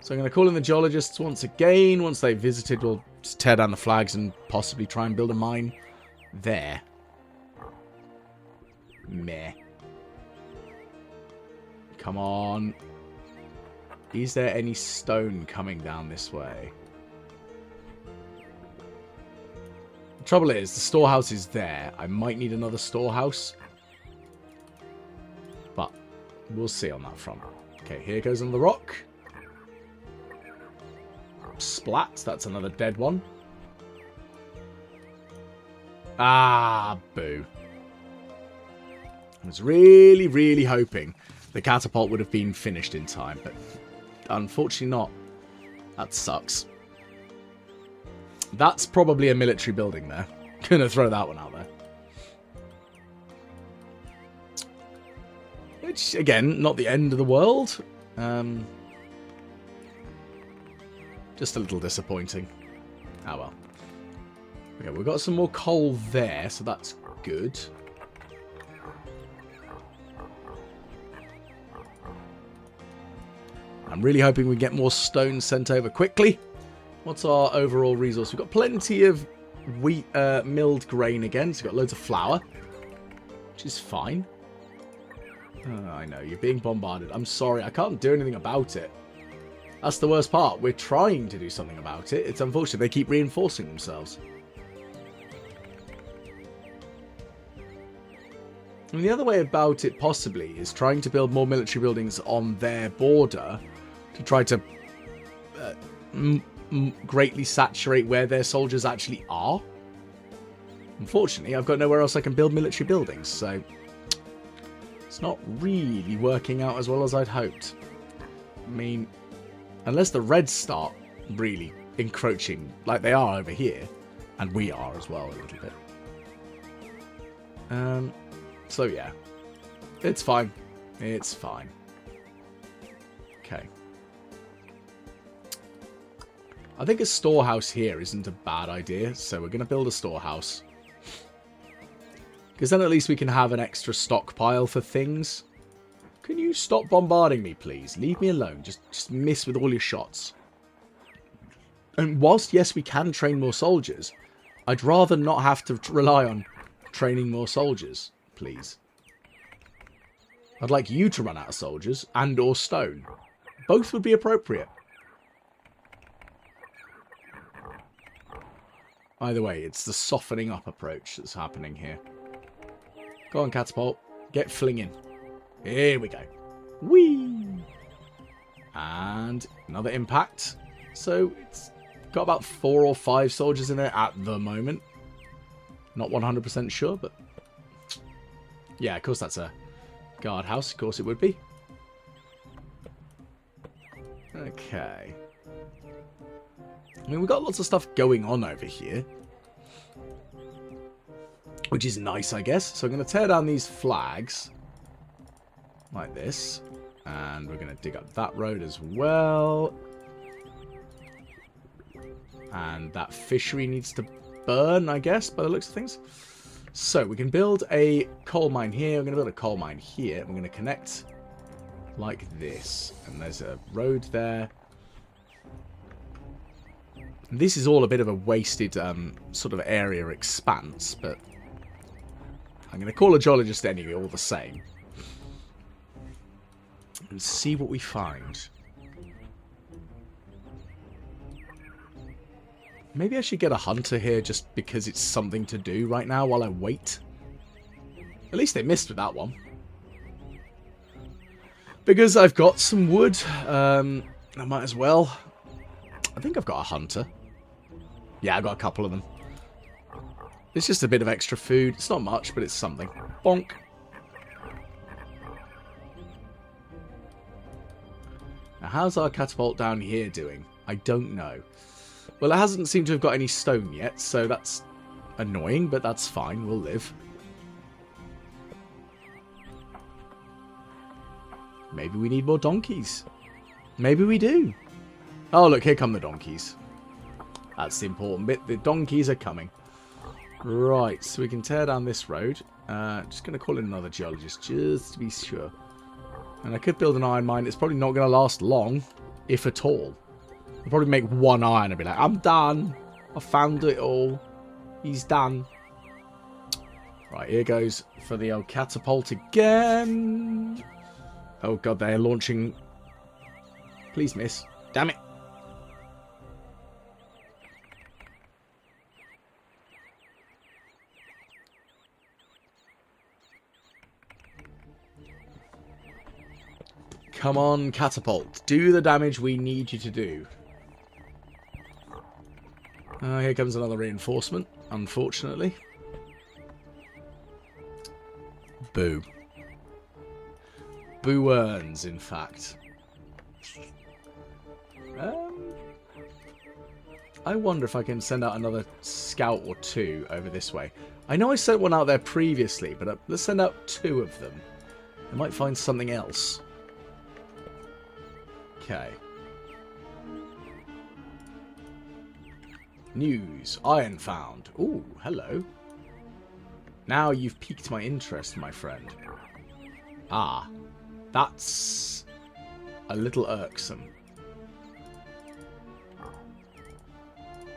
So I'm going to call in the geologists once again. Once they've visited, we'll just tear down the flags and possibly try and build a mine. There. Meh. Come on. Is there any stone coming down this way? The trouble is, the storehouse is there. I might need another storehouse. But we'll see on that front. Okay, here goes on the rock. Splat. That's another dead one. Ah, boo. I was really, really hoping the catapult would have been finished in time, but unfortunately not. That sucks. That's probably a military building there. Gonna throw that one out there. Which, again, not the end of the world. Just a little disappointing. Oh well. Okay, we've got some more coal there, so that's good. I'm really hoping we get more stone sent over quickly. What's our overall resource? We've got plenty of wheat, milled grain again, so we've got loads of flour, which is fine. I know, you're being bombarded. I'm sorry, I can't do anything about it. That's the worst part. We're trying to do something about it. It's unfortunate they keep reinforcing themselves. And the other way about it, possibly, is trying to build more military buildings on their border to try to greatly saturate where their soldiers actually are. Unfortunately, I've got nowhere else I can build military buildings, so it's not really working out as well as I'd hoped. I mean, unless the Reds start really encroaching like they are over here, and we are as well a little bit. So yeah, it's fine. It's fine. Okay. I think a storehouse here isn't a bad idea, so we're going to build a storehouse. Because then at least we can have an extra stockpile for things. Can you stop bombarding me, please? Leave me alone. Just miss with all your shots. And whilst, yes, we can train more soldiers, I'd rather not have to rely on training more soldiers. Please. I'd like you to run out of soldiers and or stone. Both would be appropriate. Either way, it's the softening up approach that's happening here. Go on, catapult. Get flinging. Here we go. Whee! And another impact. So it's got about 4 or 5 soldiers in it at the moment. Not 100% sure, but yeah, of course that's a guardhouse. Of course it would be. Okay. I mean, we've got lots of stuff going on over here, which is nice, I guess. So I'm going to tear down these flags like this, and we're going to dig up that road as well. And that fishery needs to burn, I guess, by the looks of things. So we can build a coal mine here. We're going to build a coal mine here. We're going to connect like this. And there's a road there. This is all a bit of a wasted sort of area expanse, but I'm going to call a geologist anyway, all the same. And see what we find. Maybe I should get a hunter here just because it's something to do right now while I wait. At least they missed with that one. Because I've got some wood, I might as well. I think I've got a hunter. Yeah, I've got a couple of them. It's just a bit of extra food. It's not much, but it's something. Bonk. Now, how's our catapult down here doing? I don't know. Well, it hasn't seemed to have got any stone yet, so that's annoying, but that's fine. We'll live. Maybe we need more donkeys. Maybe we do. Oh, look, here come the donkeys. That's the important bit. The donkeys are coming. Right, so we can tear down this road. Just going to call in another geologist, just to be sure. And I could build an iron mine. It's probably not going to last long, if at all. I'll probably make one iron and be like, I'm done. I found it all. He's done. Right, here goes for the old catapult again. Oh, God, they're launching. Please miss. Damn it. Come on, catapult. Do the damage we need you to do. Here comes another reinforcement, unfortunately. Boo. Boo earns, in fact. I wonder if I can send out another scout or two over this way. I know I sent one out there previously, but let's send out 2 of them. I might find something else. Okay. News. Iron found. Ooh, hello. Now you've piqued my interest, my friend. Ah. That's a little irksome.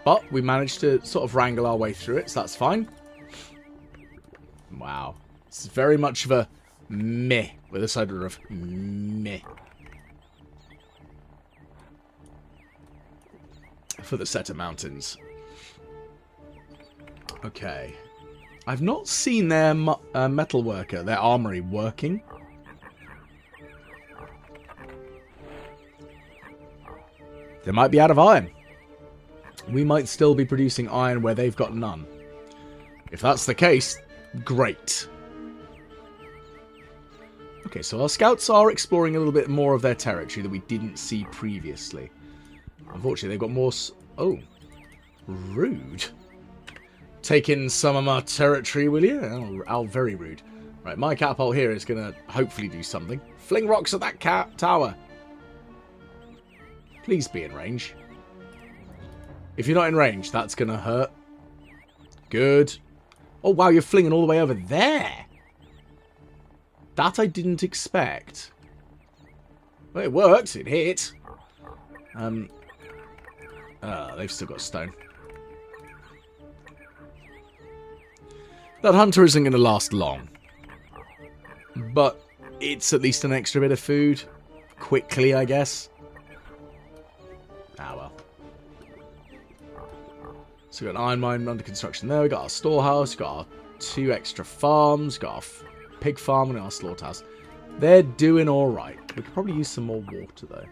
But we managed to sort of wrangle our way through it, so that's fine. Wow. It's very much of a meh, with a side order of meh. For the Seta Mountains. Okay. I've not seen their metalworker, their armory, working. They might be out of iron. We might still be producing iron where they've got none. If that's the case, great. Okay, so our scouts are exploring a little bit more of their territory that we didn't see previously. Unfortunately, they've got more... Oh. Rude. Taking some of my territory, will you? Oh, very rude. Right, my catapult here is going to hopefully do something. Fling rocks at that tower. Please be in range. If you're not in range, that's going to hurt. Good. Oh, wow, you're flinging all the way over there. That I didn't expect. Well, it worked. It hit. They've still got stone. That hunter isn't going to last long. But it's at least an extra bit of food. Quickly, I guess. Ah, well. So we've got an iron mine under construction there. We've got our storehouse. We've got our 2 extra farms. We've got our pig farm and our slaughterhouse. They're doing alright. We could probably use some more water, though.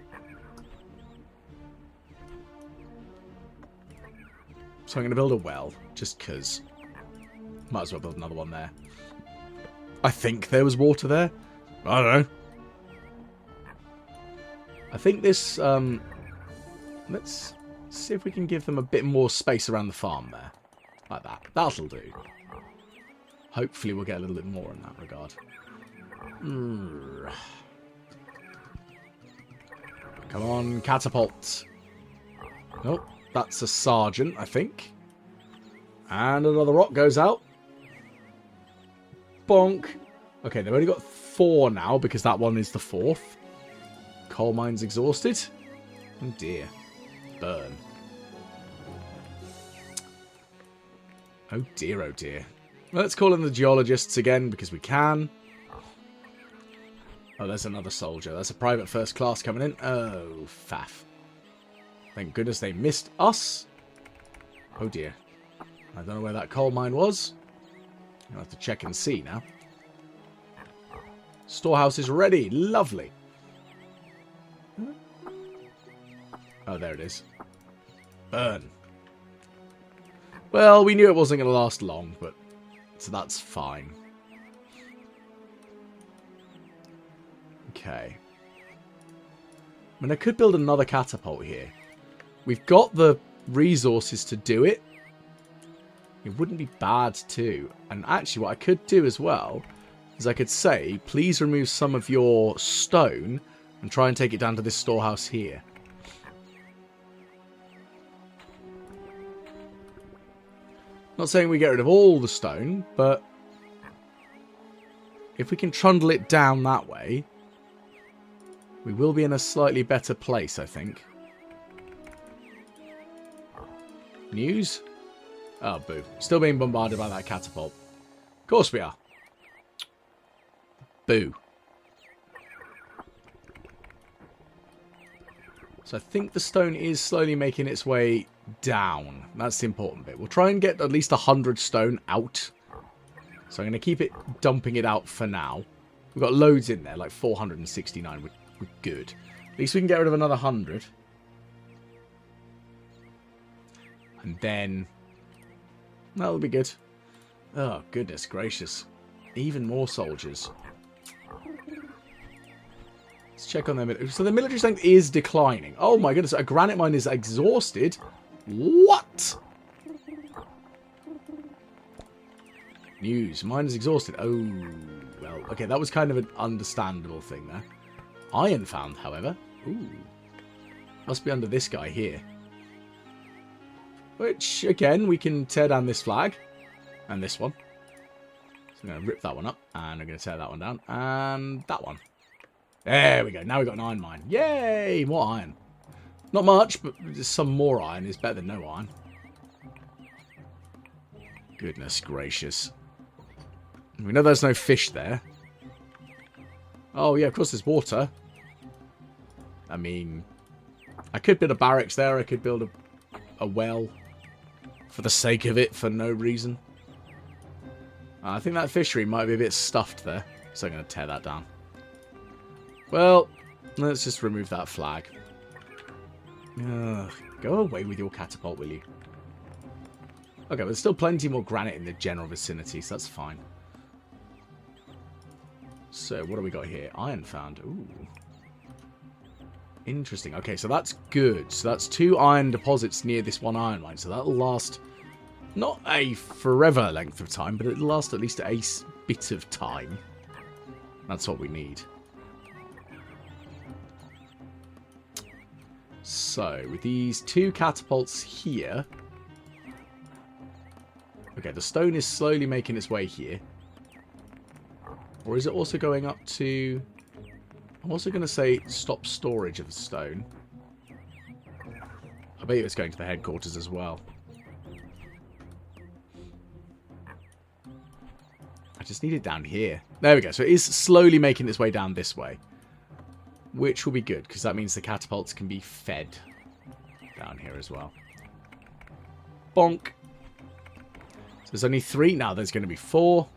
So I'm going to build a well, just because. Might as well build another one there. I think there was water there. I don't know. I think this... let's see if we can give them a bit more space around the farm there. Like that. That'll do. Hopefully we'll get a little bit more in that regard. Come on, catapults. Nope, that's a sergeant, I think. And another rock goes out. Bonk. Okay, they've only got 4 now because that one is the 4th. Coal mine's exhausted. Oh dear. Burn. Oh dear, oh dear. Let's call in the geologists again because we can. Oh, there's another soldier. That's a private first class coming in. Oh, faff. Thank goodness they missed us. Oh dear. I don't know where that coal mine was. I'll have to check and see now. Storehouse is ready. Lovely. Oh, there it is. Burn. Well, we knew it wasn't going to last long, but so that's fine. Okay. I mean, I could build another catapult here. We've got the resources to do it. It wouldn't be bad too. And actually, what I could do as well is I could say, please remove some of your stone and try and take it down to this storehouse here. Not saying we get rid of all the stone, but if we can trundle it down that way, we will be in a slightly better place, I think. News? Oh, boo. Still being bombarded by that catapult. Of course we are. Boo. So I think the stone is slowly making its way down. That's the important bit. We'll try and get at least 100 stone out. So I'm going to keep it dumping it out for now. We've got loads in there, like 469. We're good. At least we can get rid of another 100. And then... that'll be good. Oh, goodness gracious. Even more soldiers. Let's check on their... so the military strength is declining. Oh my goodness, a granite mine is exhausted. What? News. Mine is exhausted. Oh, well, okay, that was kind of an understandable thing there. Iron found, however. Ooh. Must be under this guy here. Which, again, we can tear down this flag. And this one. So I'm going to rip that one up. And I'm going to tear that one down. And that one. There we go. Now we've got an iron mine. Yay! More iron. Not much, but some more iron is better than no iron. Goodness gracious. We know there's no fish there. Oh, yeah, of course there's water. I mean, I could build a barracks there. I could build a well. For the sake of it, for no reason. I think that fishery might be a bit stuffed there. So I'm going to tear that down. Well, let's just remove that flag. Go away with your catapult, will you? Okay, but there's still plenty more granite in the general vicinity, so that's fine. So, what do we got here? Iron found. Ooh. Interesting. Okay, so that's good. So that's 2 iron deposits near this 1 iron mine. So that'll last not a forever length of time, but it'll last at least a bit of time. That's what we need. So, with these 2 catapults here... okay, the stone is slowly making its way here. Or is it also going up to... I'm also going to say stop storage of the stone. I bet you it's going to the headquarters as well. I just need it down here. There we go. So it is slowly making its way down this way. Which will be good, because that means the catapults can be fed down here as well. Bonk. So there's only 3. Now there's going to be 4.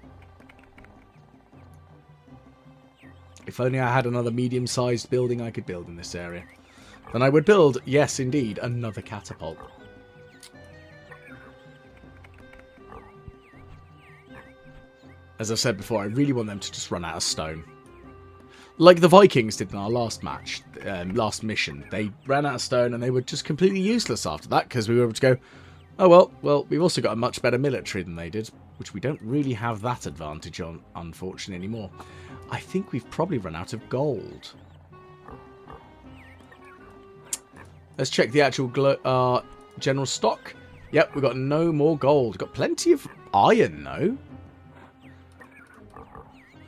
If only I had another medium-sized building I could build in this area. Then I would build, yes indeed, another catapult. As I've said before, I really want them to just run out of stone. Like the Vikings did in our last match, last mission. They ran out of stone and they were just completely useless after that because we were able to go, oh well, we've also got a much better military than they did, which we don't really have that advantage on, unfortunately, anymore. I think we've probably run out of gold. Let's check the actual general stock. Yep, we've got no more gold. We've got plenty of iron, though.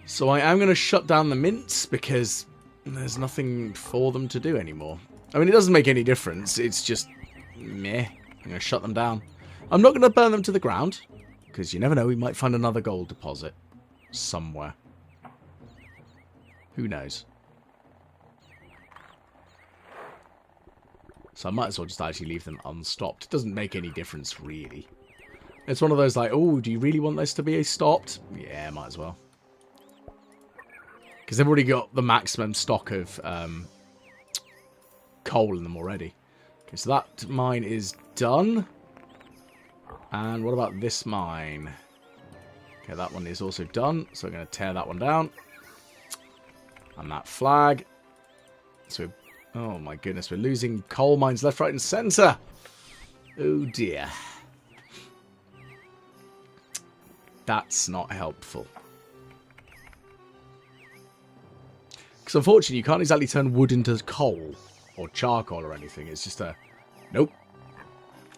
So I am going to shut down the mints because there's nothing for them to do anymore. I mean, it doesn't make any difference. It's just meh. I'm going to shut them down. I'm not going to burn them to the ground because you never know. We might find another gold deposit somewhere. Who knows? So I might as well just actually leave them unstopped. It doesn't make any difference, really. It's one of those like, oh, do you really want this to be stopped? Yeah, might as well. Because they've already got the maximum stock of coal in them already. Okay, so that mine is done. And what about this mine? Okay, that one is also done. So I'm going to tear that one down. And that flag. So, oh my goodness, we're losing coal mines left, right, and centre. Oh dear. That's not helpful. Because unfortunately, you can't exactly turn wood into coal or charcoal or anything. It's just a nope.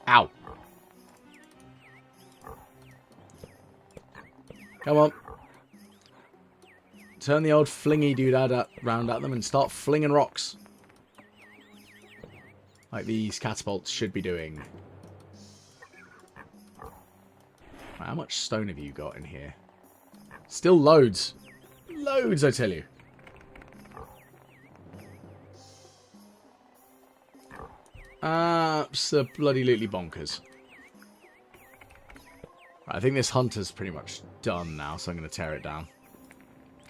Ow. Come on. Turn the old flingy dude round at them and start flinging rocks. Like these catapults should be doing. How much stone have you got in here? Still loads. Loads, I tell you. Absolutely bonkers. Right, I think this hunter's pretty much done now, so I'm going to tear it down.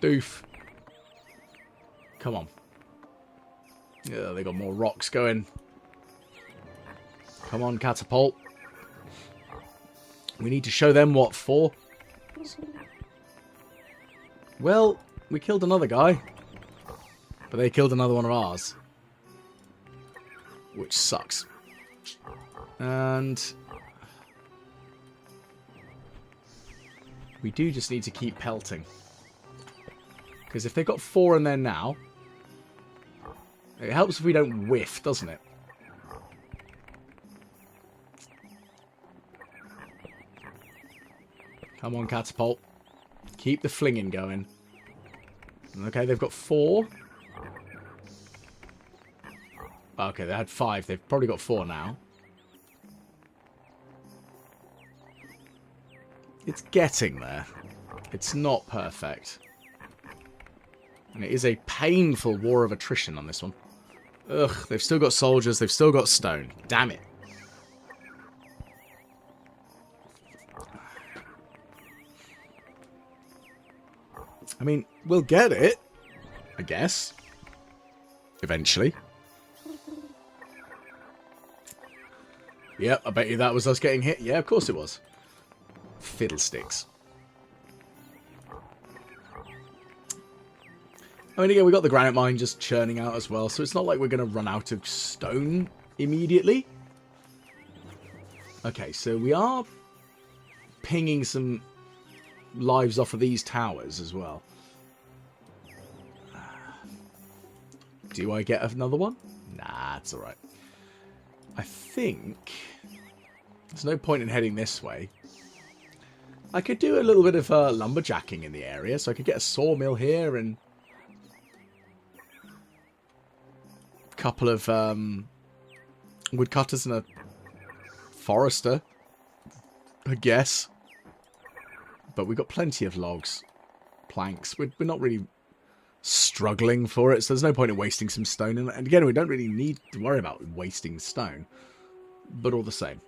Doof. Come on. Yeah, they got more rocks going. Come on, catapult. We need to show them what for. Well, we killed another guy. But they killed another one of ours. Which sucks. And we do just need to keep pelting. Because if they've got 4 in there now, it helps if we don't whiff, doesn't it? Come on, catapult. Keep the flinging going. Okay, they've got 4. Okay, they had 5. They've probably got 4 now. It's getting there. It's not perfect. And it is a painful war of attrition on this one. Ugh, they've still got soldiers. They've still got stone. Damn it. I mean, we'll get it. I guess. Eventually. Yep, I bet you that was us getting hit. Yeah, of course it was. Fiddlesticks. I mean, again, we got the granite mine just churning out as well, so it's not like we're going to run out of stone immediately. Okay, so we are pinging some lives off of these towers as well. Do I get another one? Nah, it's alright. I think there's no point in heading this way. I could do a little bit of lumberjacking in the area, so I could get a sawmill here and a couple of woodcutters and a forester, I guess. But we've got plenty of logs, planks. We're not really struggling for it, so there's no point in wasting some stone. And again, we don't really need to worry about wasting stone, but all the same.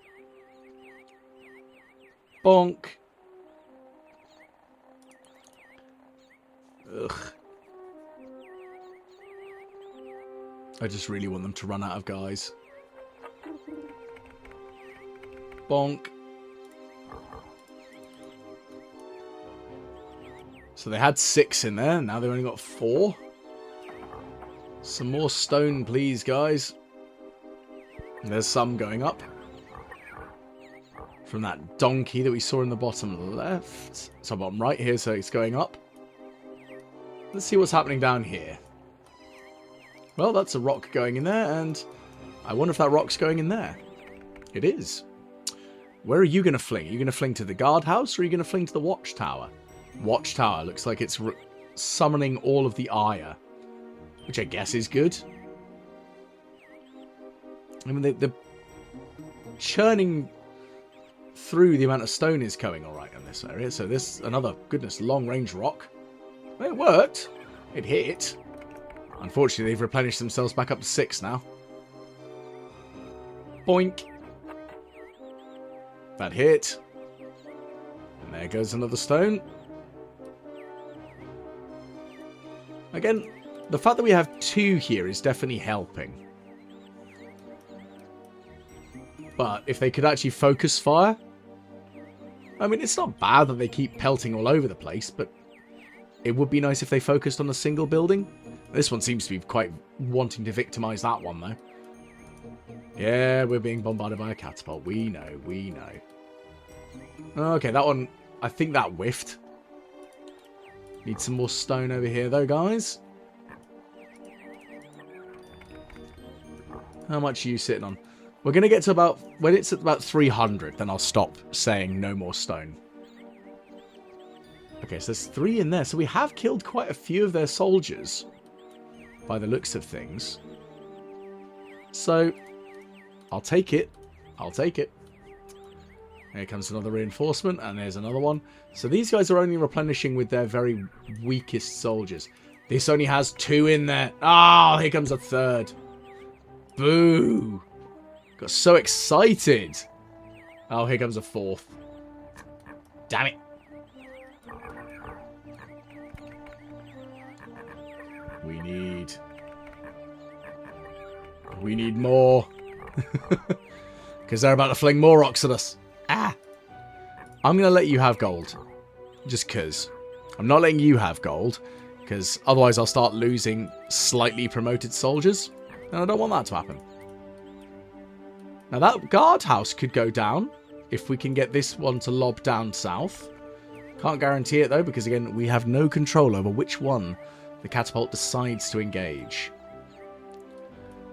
Bonk. Ugh. I just really want them to run out of guys. Bonk. So they had 6 in there, now they've only got 4. Some more stone, please, guys. There's some going up. From that donkey that we saw in the bottom left. So bottom right here, so it's going up. Let's see what's happening down here. Well, that's a rock going in there, and I wonder if that rock's going in there. It is. Where are you going to fling? Are you going to fling to the guardhouse, or are you going to fling to the watchtower? Watchtower looks like it's summoning all of the ire, which I guess is good. I mean, the churning through the amount of stone is going all right in this area. So this another goodness long-range rock. It worked. It hit. Unfortunately, they've replenished themselves back up to 6 now. Boink. That hit. And there goes another stone. Again, the fact that we have 2 here is definitely helping. But if they could actually focus fire... I mean, it's not bad that they keep pelting all over the place, but it would be nice if they focused on a single building. This one seems to be quite wanting to victimize that one, though. Yeah, we're being bombarded by a catapult. We know, we know. Okay, that one, I think that whiffed. Need some more stone over here, though, guys. How much are you sitting on? We're going to get to about... When it's at about 300, then I'll stop saying no more stone. Okay, so there's 3 in there. So we have killed quite a few of their soldiers, by the looks of things. So, I'll take it. I'll take it. Here comes another reinforcement, and there's another one. So these guys are only replenishing with their very weakest soldiers. This only has 2 in there. Ah, here comes a 3rd. Boo. Got so excited. Oh, here comes a 4th. Damn it. We need more. Because they're about to fling more rocks at us. Ah. I'm going to let you have gold. Just because. I'm not letting you have gold. Because otherwise I'll start losing slightly promoted soldiers. And I don't want that to happen. Now that guardhouse could go down. If we can get this one to lob down south. Can't guarantee it though. Because again, we have no control over which one the catapult decides to engage.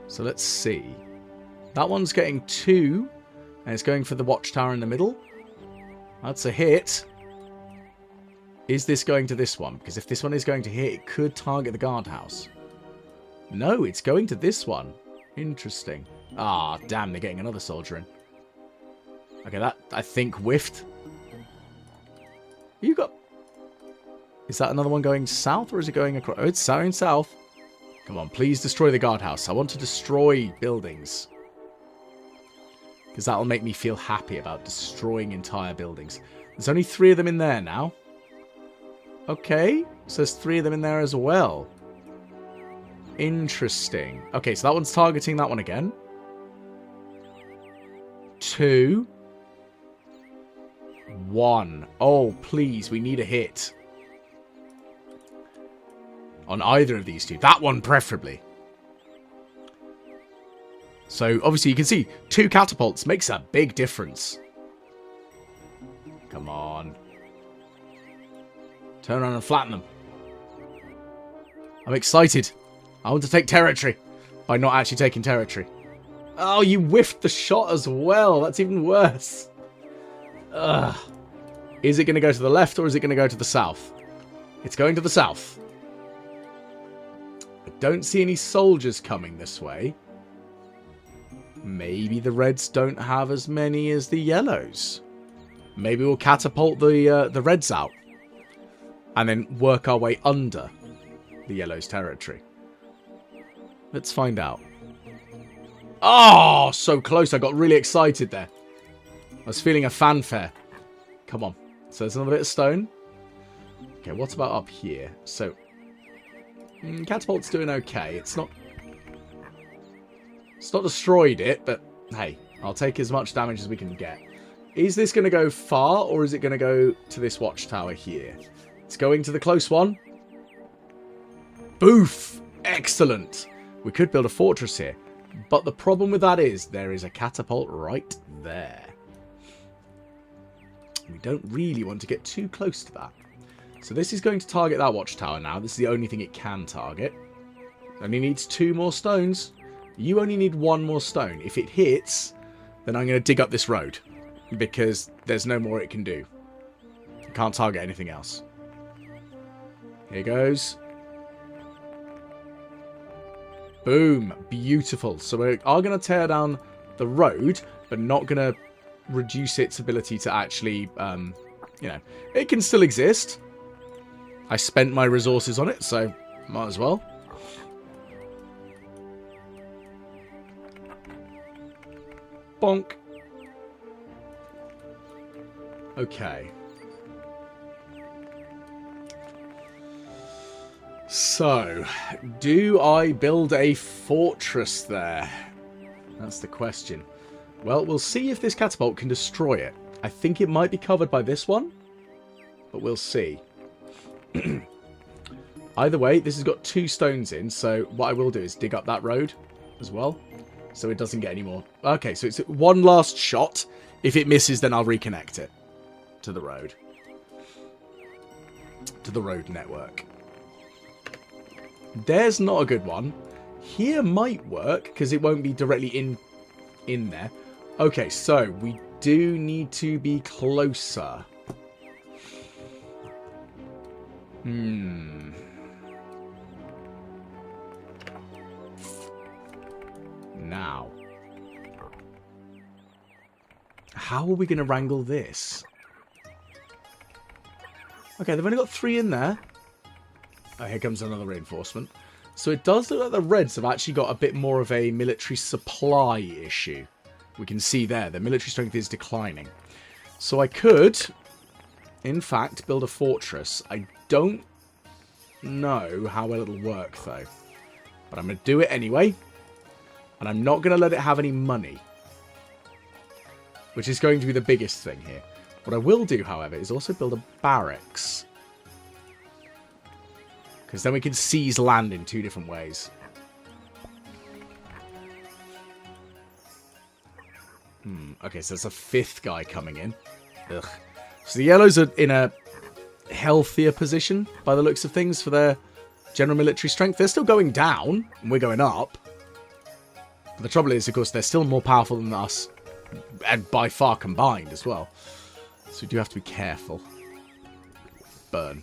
So let's see. That one's getting 2. And it's going for the watchtower in the middle. That's a hit. Is this going to this one? Because if this one is going to hit, it could target the guardhouse. No, it's going to this one. Interesting. Ah, damn, they're getting another soldier in. Okay, that, I think, whiffed. You got... Is that another one going south, or is it going across? Oh, it's going south. Come on, please destroy the guardhouse. I want to destroy buildings. Because that'll make me feel happy about destroying entire buildings. There's only 3 of them in there now. Okay, so there's 3 of them in there as well. Interesting. Okay, so that one's targeting that one again. 2. 1. Oh, please, we need a hit. On either of these 2. That one, preferably. So, obviously, you can see 2 catapults makes a big difference. Come on. Turn around and flatten them. I'm excited. I want to take territory. By not actually taking territory. Oh, you whiffed the shot as well. That's even worse. Ugh. Is it going to go to the left or is it going to go to the south? It's going to the south. I don't see any soldiers coming this way. Maybe the reds don't have as many as the yellows. Maybe we'll catapult the reds out. And then work our way under the yellow's territory. Let's find out. Oh, so close. I got really excited there. I was feeling a fanfare. Come on. So there's another bit of stone. Okay, what about up here? So, catapult's doing okay. It's not destroyed it, but hey, I'll take as much damage as we can get. Is this going to go far, or is it going to go to this watchtower here? It's going to the close one. Boof! Excellent! We could build a fortress here. But the problem with that is there is a catapult right there. We don't really want to get too close to that. So this is going to target that watchtower now. This is the only thing it can target. Only needs 2 more stones. You only need 1 more stone. If it hits, then I'm going to dig up this road. Because there's no more it can do. It can't target anything else. Here goes. Boom. Beautiful. So we are going to tear down the road, but not going to reduce its ability to actually, you know, it can still exist. I spent my resources on it, so might as well. Bonk. Okay. So, do I build a fortress there? That's the question. Well, we'll see if this catapult can destroy it. I think it might be covered by this one, but we'll see. Either way, this has got 2 stones in, so what I will do is dig up that road as well, so it doesn't get any more. Okay, so it's 1 last shot. If it misses, then I'll reconnect it to the road. To the road network. There's not a good one. Here might work, because it won't be directly in there. Okay, so we do need to be closer. Now. How are we going to wrangle this? Okay, they've only got 3 in there. Oh, here comes another reinforcement. So it does look like the Reds have actually got a bit more of a military supply issue. We can see there, the military strength is declining. So I could, in fact, build a fortress. I don't know how well it'll work, though. But I'm going to do it anyway. And I'm not going to let it have any money. Which is going to be the biggest thing here. What I will do, however, is also build a barracks. Because then we can seize land in 2 different ways. Okay, so there's a 5th guy coming in. Ugh. So the yellows are in a healthier position, by the looks of things, for their general military strength. They're still going down, and we're going up. But the trouble is, of course, they're still more powerful than us, and by far combined as well. So we do have to be careful. Burn.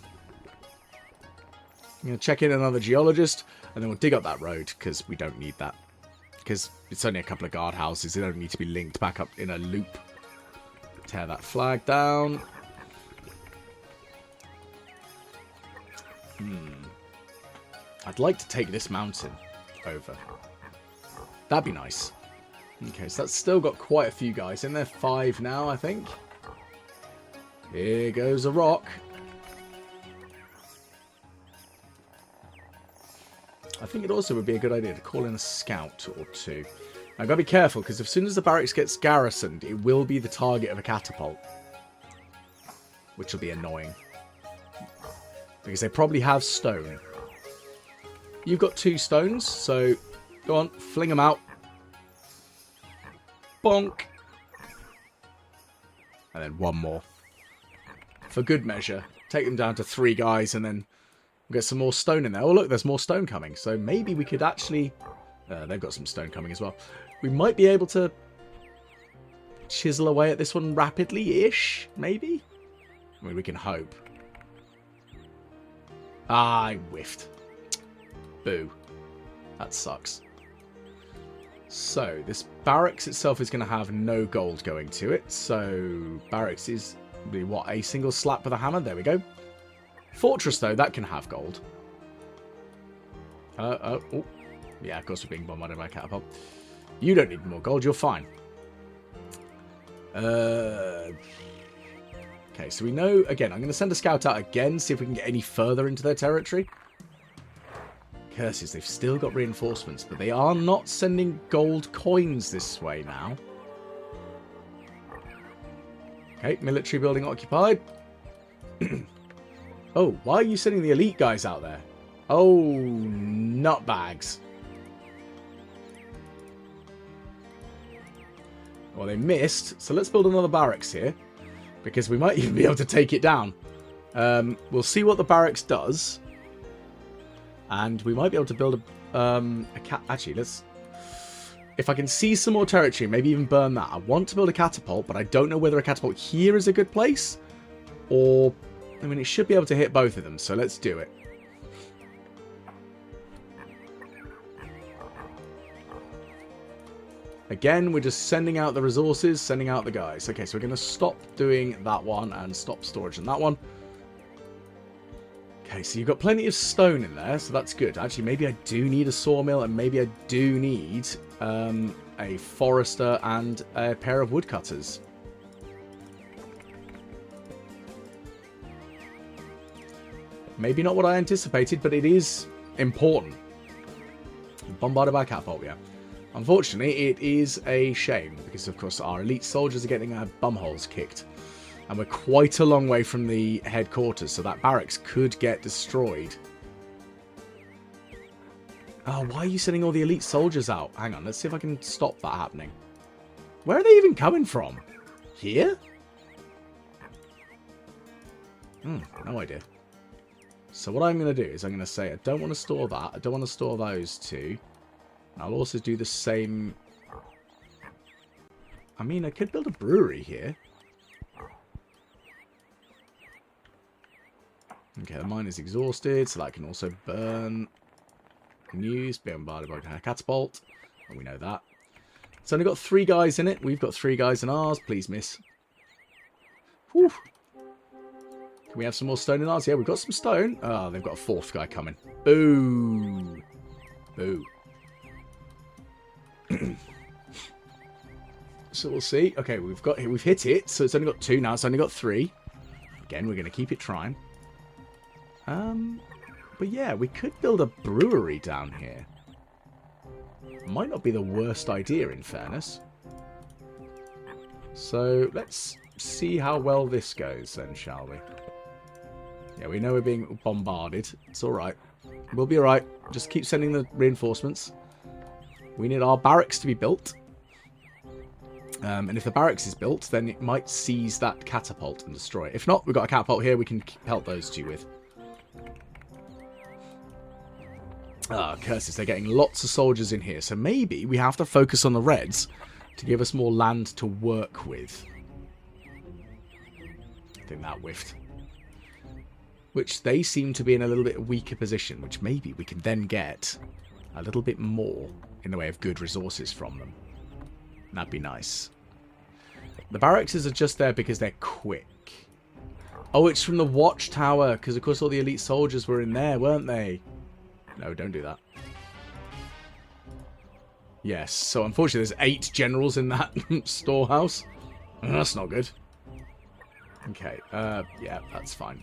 I'm going to check in another geologist, and then we'll dig up that road, because we don't need that. Because it's only a couple of guardhouses. They don't need to be linked back up in a loop. Tear that flag down. I'd like to take this mountain over. That'd be nice. Okay, so that's still got quite a few guys in there. 5 now, I think. Here goes a rock. I think it also would be a good idea to call in a scout or 2. Now, I've got to be careful, because as soon as the barracks gets garrisoned, it will be the target of a catapult. Which will be annoying. Because they probably have stone. You've got 2 stones, so go on, fling them out. Bonk. And then 1 more. For good measure. Take them down to 3 guys, and then we'll get some more stone in there. Oh, look, there's more stone coming. So maybe we could actually... they've got some stone coming as well. We might be able to chisel away at this one rapidly-ish, maybe? I mean, we can hope. Ah, I whiffed. Boo. That sucks. So, this barracks itself is going to have no gold going to it. So, barracks is, what, a single slap with a hammer? There we go. Fortress, though, that can have gold. Oh. Yeah, of course we're being bombarded by a catapult. You don't need more gold, you're fine. Okay, so we know... Again, I'm going to send a scout out again, see if we can get any further into their territory. Curses, they've still got reinforcements, but they are not sending gold coins this way now. Okay, military building occupied. Oh, why are you sending the elite guys out there? Oh, nutbags. Well, they missed, so let's build another barracks here. Because we might even be able to take it down. We'll see what the barracks does. And we might be able to build actually, let's... If I can see some more territory, maybe even burn that. I want to build a catapult, but I don't know whether a catapult here is a good place. Or... I mean, it should be able to hit both of them, so let's do it. Again, we're just sending out the resources, sending out the guys. Okay, so we're going to stop doing that one and stop storage on that one. Okay, so you've got plenty of stone in there, so that's good. Actually, maybe I do need a sawmill, and maybe I do need a forester and a pair of woodcutters. Maybe not what I anticipated, but it is important. Bombarded by a catapult, yeah. Unfortunately, it is a shame, because of course our elite soldiers are getting our bumholes kicked. And we're quite a long way from the headquarters, so that barracks could get destroyed. Oh, why are you sending all the elite soldiers out? Hang on, let's see if I can stop that happening. Where are they even coming from? Here? No idea. So what I'm going to do is I'm going to say I don't want to store that. I don't want to store those 2. I'll also do the same... I mean, I could build a brewery here. Okay, the mine is exhausted, so that can also burn. News, bombarded by a catapult. And we know that. It's only got 3 guys in it. We've got 3 guys in ours. Please miss. Whew. Can we have some more stone in ours? Yeah, we've got some stone. Oh, they've got a 4th guy coming. Boo. Boo. So we'll see. Okay, we've hit it, so it's only got 2 now. It's only got 3. Again, we're going to keep it trying. But yeah, we could build a brewery down here. Might not be the worst idea, in fairness. So let's see how well this goes then, shall we? Yeah, we know we're being bombarded. It's alright. We'll be alright. Just keep sending the reinforcements. We need our barracks to be built. And if the barracks is built, then it might seize that catapult and destroy it. If not, we've got a catapult here we can pelt those two with. Ah, curses, they're getting lots of soldiers in here. So maybe we have to focus on the Reds to give us more land to work with. I think that whiffed. Which they seem to be in a little bit weaker position, which maybe we can then get a little bit more in the way of good resources from them. That'd be nice. The barracks are just there because they're quick. Oh, it's from the watchtower, because of course all the elite soldiers were in there, weren't they? No, don't do that. Yes, so unfortunately there's 8 generals in that storehouse. That's not good. Okay, yeah, that's fine.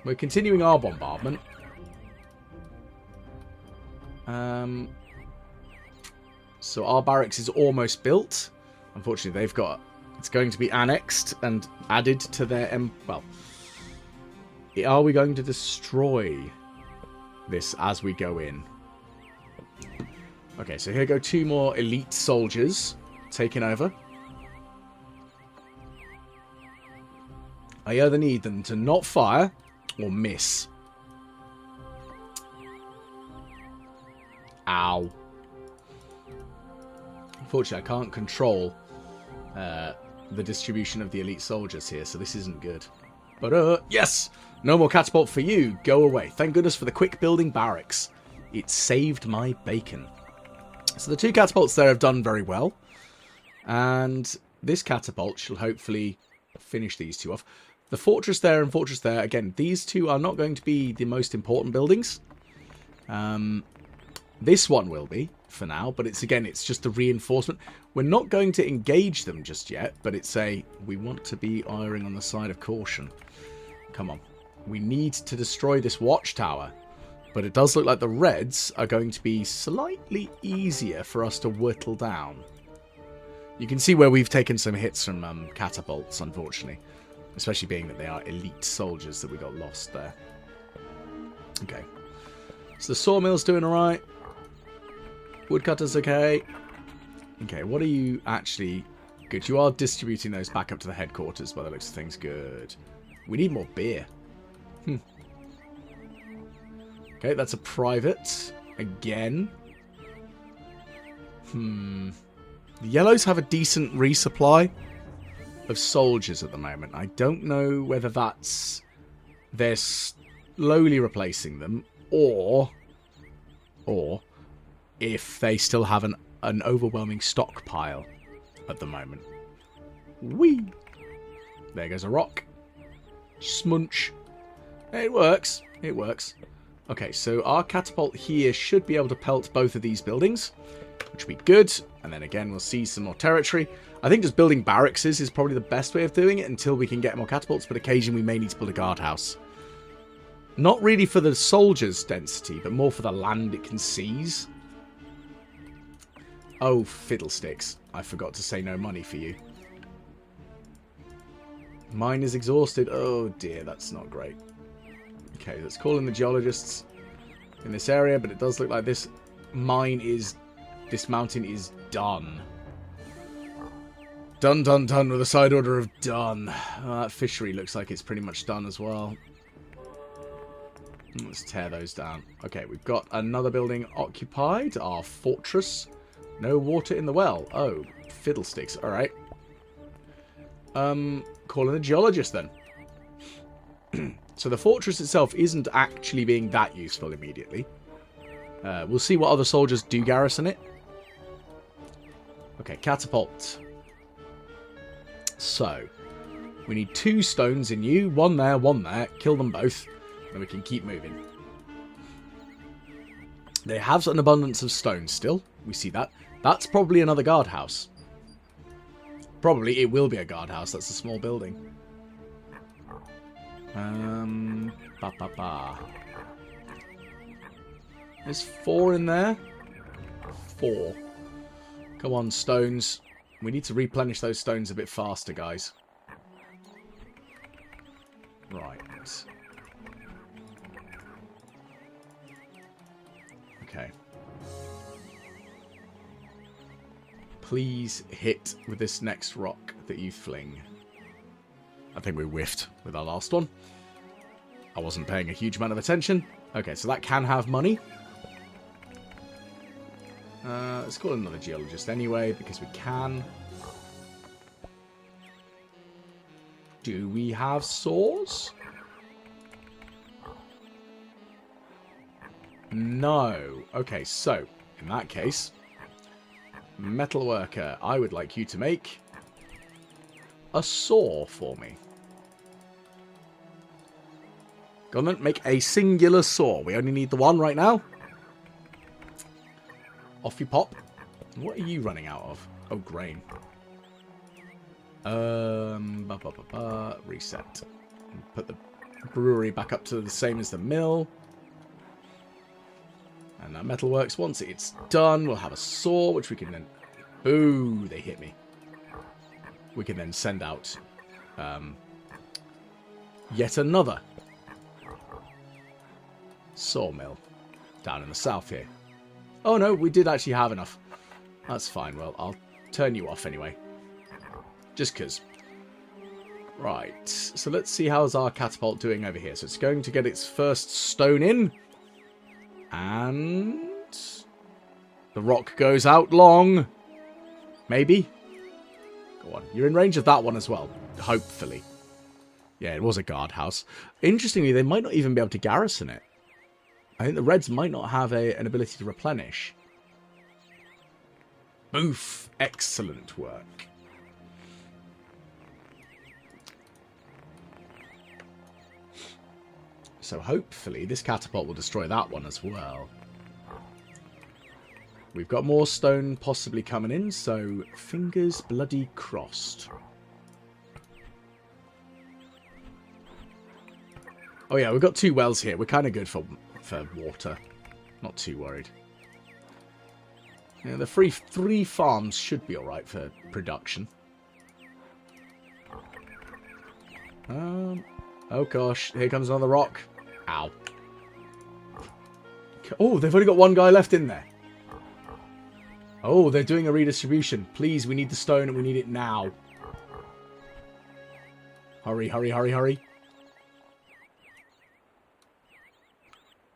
We're continuing our bombardment. So our barracks is almost built. Unfortunately, they've got... It's going to be annexed and added to their... well, are we going to destroy this as we go in? Okay, so here go 2 more elite soldiers taking over. I either need them to not fire or miss. Ow. Unfortunately, I can't control the distribution of the elite soldiers here, so this isn't good. But, yes! No more catapult for you. Go away. Thank goodness for the quick building barracks. It saved my bacon. So the 2 catapults there have done very well. And this catapult shall hopefully finish these 2 off. The fortress there and fortress there, again, these 2 are not going to be the most important buildings. This one will be, for now, but it's just the reinforcement. We're not going to engage them just yet, but it's we want to be erring on the side of caution. Come on. We need to destroy this watchtower, but it does look like the Reds are going to be slightly easier for us to whittle down. You can see where we've taken some hits from catapults, unfortunately. Especially being that they are elite soldiers that we got lost there. Okay. So the sawmill's doing alright. Woodcutter's okay. Okay, what are you actually... Good, you are distributing those back up to the headquarters by the looks of things. Good. We need more beer. Okay, that's a private. Again. The yellows have a decent resupply of soldiers at the moment. I don't know whether that's... They're slowly replacing them, or if they still have an overwhelming stockpile at the moment. Whee! There goes a rock. Smunch. It works. It works. Okay, so our catapult here should be able to pelt both of these buildings, which would be good. And then again, we'll see some more territory. I think just building barracks is probably the best way of doing it until we can get more catapults, but occasionally we may need to build a guardhouse. Not really for the soldiers' density, but more for the land it can seize. Oh, fiddlesticks. I forgot to say no money for you. Mine is exhausted. Oh dear, that's not great. Okay, let's call in the geologists in this area, but it does look like this mountain is done. Done, done, done, with a side order of done. That fishery looks like it's pretty much done as well. Let's tear those down. Okay, we've got another building occupied. Our fortress. No water in the well. Oh, fiddlesticks. Alright. Call in a geologist then. So the fortress itself isn't actually being that useful immediately. We'll see what other soldiers do garrison it. Okay, catapult. So, we need 2 stones in you. One there, one there. Kill them both. Then we can keep moving. They have an abundance of stone still. We see that. That's probably another guardhouse. Probably it will be a guardhouse. That's a small building. There's 4 in there. 4. Come on, stones. We need to replenish those stones a bit faster, guys. Right. Okay. Please hit with this next rock that you fling. I think we whiffed with our last one. I wasn't paying a huge amount of attention. Okay, so that can have money. Let's call another geologist anyway, because we can. Do we have saws? No. Okay, so, in that case, metalworker, I would like you to make a saw for me. Go on then, make a singular saw. We only need the one right now. Off you pop. What are you running out of? Oh, grain. Reset. Put the brewery back up to the same as the mill. And that metalworks. Once it's done, we'll have a saw, which we can then... Ooh, they hit me. We can then send out yet another sawmill down in the south here. Oh no, we did actually have enough. That's fine. Well, I'll turn you off anyway. Just because. Right. So let's see how's our catapult doing over here. So it's going to get its first stone in. And the rock goes out long. Maybe. Go on. You're in range of that one as well. Hopefully. Yeah, it was a guardhouse. Interestingly, they might not even be able to garrison it. I think the Reds might not have an ability to replenish. Oof. Excellent work. So hopefully this catapult will destroy that one as well. We've got more stone possibly coming in, so fingers bloody crossed. Oh yeah, we've got 2 wells here. We're kind of good for water. Not too worried. Yeah, the three farms should be alright for production. Oh gosh, here comes another rock. Ow. Oh, they've only got 1 guy left in there. Oh, they're doing a redistribution. Please, we need the stone and we need it now. Hurry, hurry, hurry, hurry.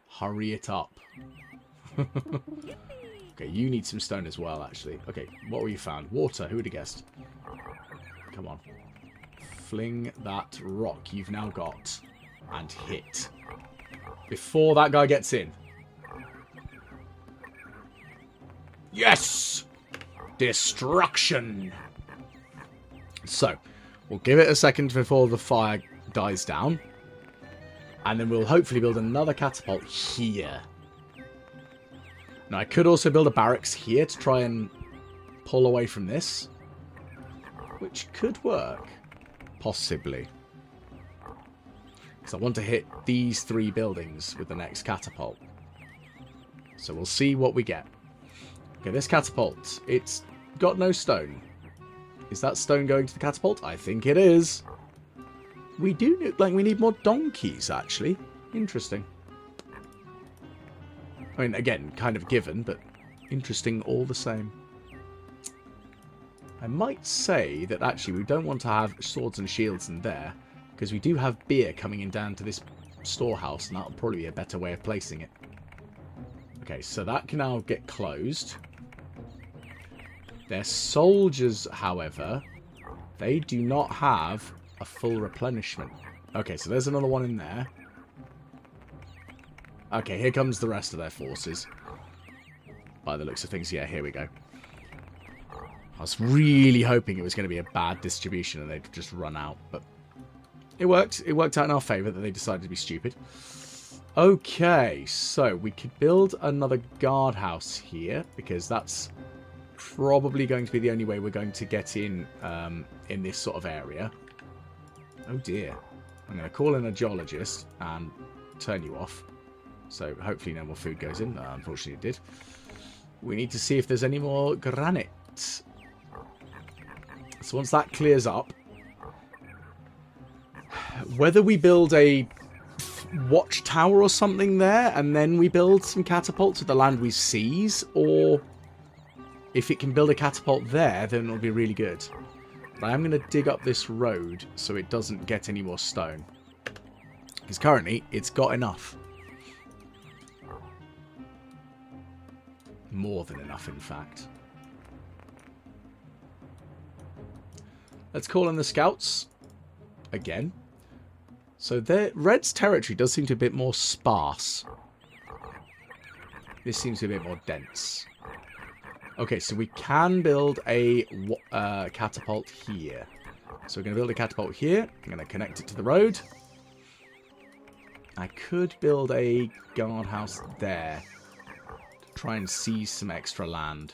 Hurry it up. Okay, you need some stone as well, actually. Okay, what were you found? Water, who would have guessed? Come on. Fling that rock you've now got. And hit. Before that guy gets in. Yes! Destruction! So, we'll give it a second before the fire dies down. And then we'll hopefully build another catapult here. Now, I could also build a barracks here to try and pull away from this. Which could work. Possibly. Because I want to hit these 3 buildings with the next catapult. So we'll see what we get. Okay, this catapult. It's got no stone. Is that stone going to the catapult? I think it is. We do look like we need more donkeys, actually. Interesting. I mean, again, kind of given, but interesting all the same. I might say that actually we don't want to have swords and shields in there, because we do have beer coming in down to this storehouse, and that'll probably be a better way of placing it. Okay, so that can now get closed. Their soldiers, however, they do not have a full replenishment. Okay, so there's another one in there. Okay, here comes the rest of their forces. By the looks of things, yeah, here we go. I was really hoping it was going to be a bad distribution and they'd just run out, but it worked. It worked out in our favour that they decided to be stupid. Okay, so we could build another guardhouse here, because that's probably going to be the only way we're going to get in this sort of area. Oh dear. I'm going to call in a geologist and turn you off. So hopefully no more food goes in. Unfortunately it did. We need to see if there's any more granite. So once that clears up, whether we build a watchtower or something there, and then we build some catapults at the land we seize, or if it can build a catapult there, then it'll be really good. But I am going to dig up this road so it doesn't get any more stone. Because currently, it's got enough. More than enough, in fact. Let's call in the scouts. Again. So Red's territory does seem to be a bit more sparse. This seems to be a bit more dense. Okay, so we can build a catapult here. So we're going to build a catapult here. I'm going to connect it to the road. I could build a guardhouse there to try and seize some extra land.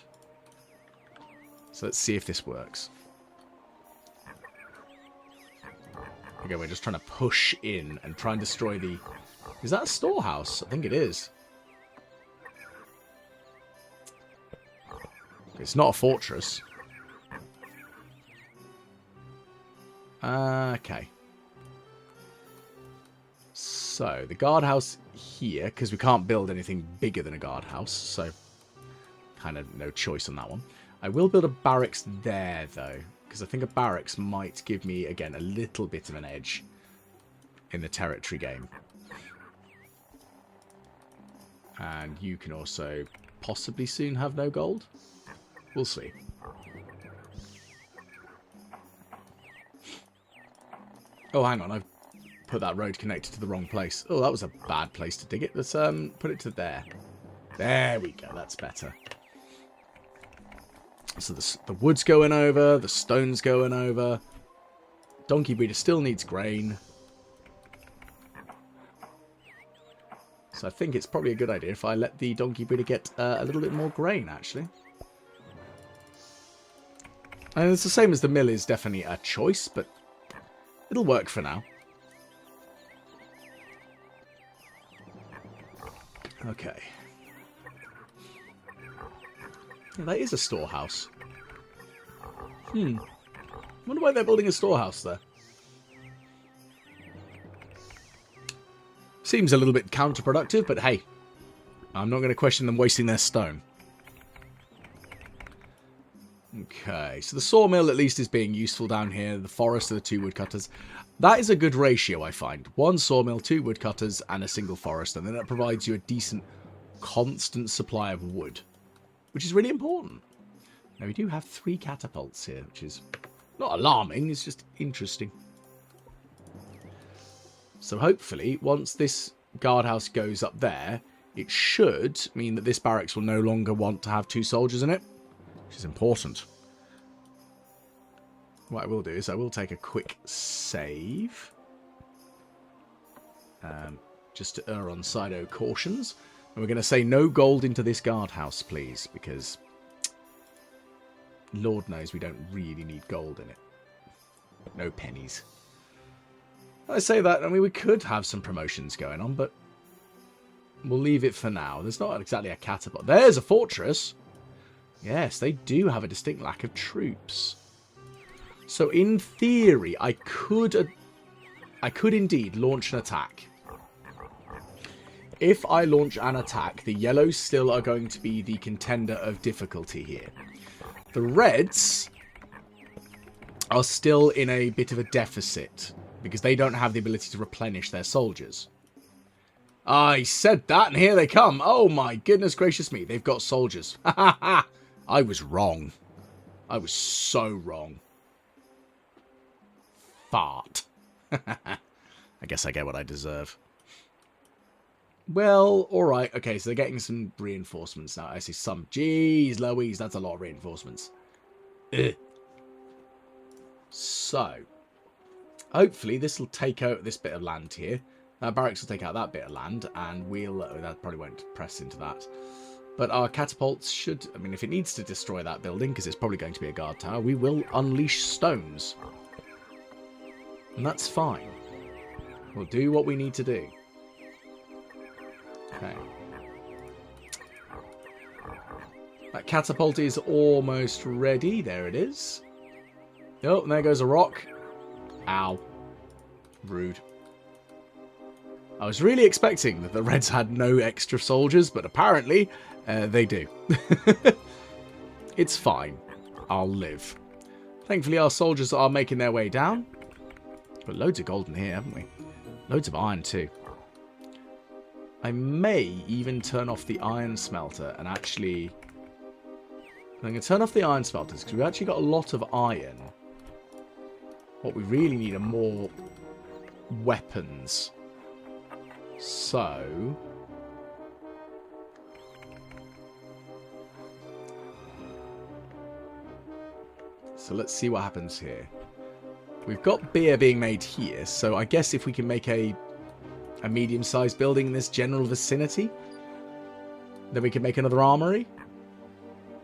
So let's see if this works. Okay, we're just trying to push in and try and destroy the... Is that a storehouse? I think it is. It's not a fortress. Okay. So, the guardhouse here, because we can't build anything bigger than a guardhouse, so kind of no choice on that one. I will build a barracks there, though, because I think a barracks might give me, again, a little bit of an edge in the territory game. And you can also possibly soon have no gold. We'll see. Oh, hang on. I've put that road connected to the wrong place. Oh, that was a bad place to dig it. Let's put it to there. There we go. That's better. So the wood's going over. The stone's going over. Donkey breeder still needs grain. So I think it's probably a good idea if I let the donkey breeder get a little bit more grain, actually. And it's the same as the mill is definitely a choice, but it'll work for now. Okay. Yeah, that is a storehouse. Wonder why they're building a storehouse there. Seems a little bit counterproductive, but hey, I'm not going to question them wasting their stone. Okay, so the sawmill at least is being useful down here. The forest are the 2 woodcutters. That is a good ratio, I find. 1 sawmill, 2 woodcutters, and a single forest. And then that provides you a decent, constant supply of wood. Which is really important. Now, we do have 3 catapults here, which is not alarming. It's just interesting. So hopefully, once this guardhouse goes up there, it should mean that this barracks will no longer want to have 2 soldiers in it. Which is important. What I will do is I will take a quick save. Just to err on side of cautions. And we're going to say no gold into this guardhouse, please. Because Lord knows we don't really need gold in it. No pennies. I say that, I mean, we could have some promotions going on, but we'll leave it for now. There's not exactly a catapult. There's a fortress. Yes, they do have a distinct lack of troops. So in theory, I could indeed launch an attack. If I launch an attack, the yellows still are going to be the contender of difficulty here. The reds are still in a bit of a deficit because they don't have the ability to replenish their soldiers. I said that, and here they come. Oh my goodness gracious me, they've got soldiers. Ha ha ha! I was wrong. I was so wrong. Fart. I guess I get what I deserve. Well, alright. Okay, so they're getting some reinforcements now. I see some. Jeez Louise, that's a lot of reinforcements. Ugh. So, hopefully this will take out this bit of land here. Barracks will take out that bit of land, and we'll... that probably won't press into that. But our catapults should... I mean, if it needs to destroy that building, because it's probably going to be a guard tower, we will unleash stones. And that's fine. We'll do what we need to do. Okay. That catapult is almost ready. There it is. Oh, and there goes a rock. Ow. Rude. I was really expecting that the Reds had no extra soldiers, but apparently they do. It's fine. I'll live. Thankfully, our soldiers are making their way down. Got loads of gold in here, haven't we? Loads of iron, too. I may even turn off the iron smelter and actually... I'm going to turn off the iron smelters because we've actually got a lot of iron. What we really need are more weapons. So... let's see what happens here. We've got beer being made here, so I guess if we can make a medium-sized building in this general vicinity, then we can make another armory.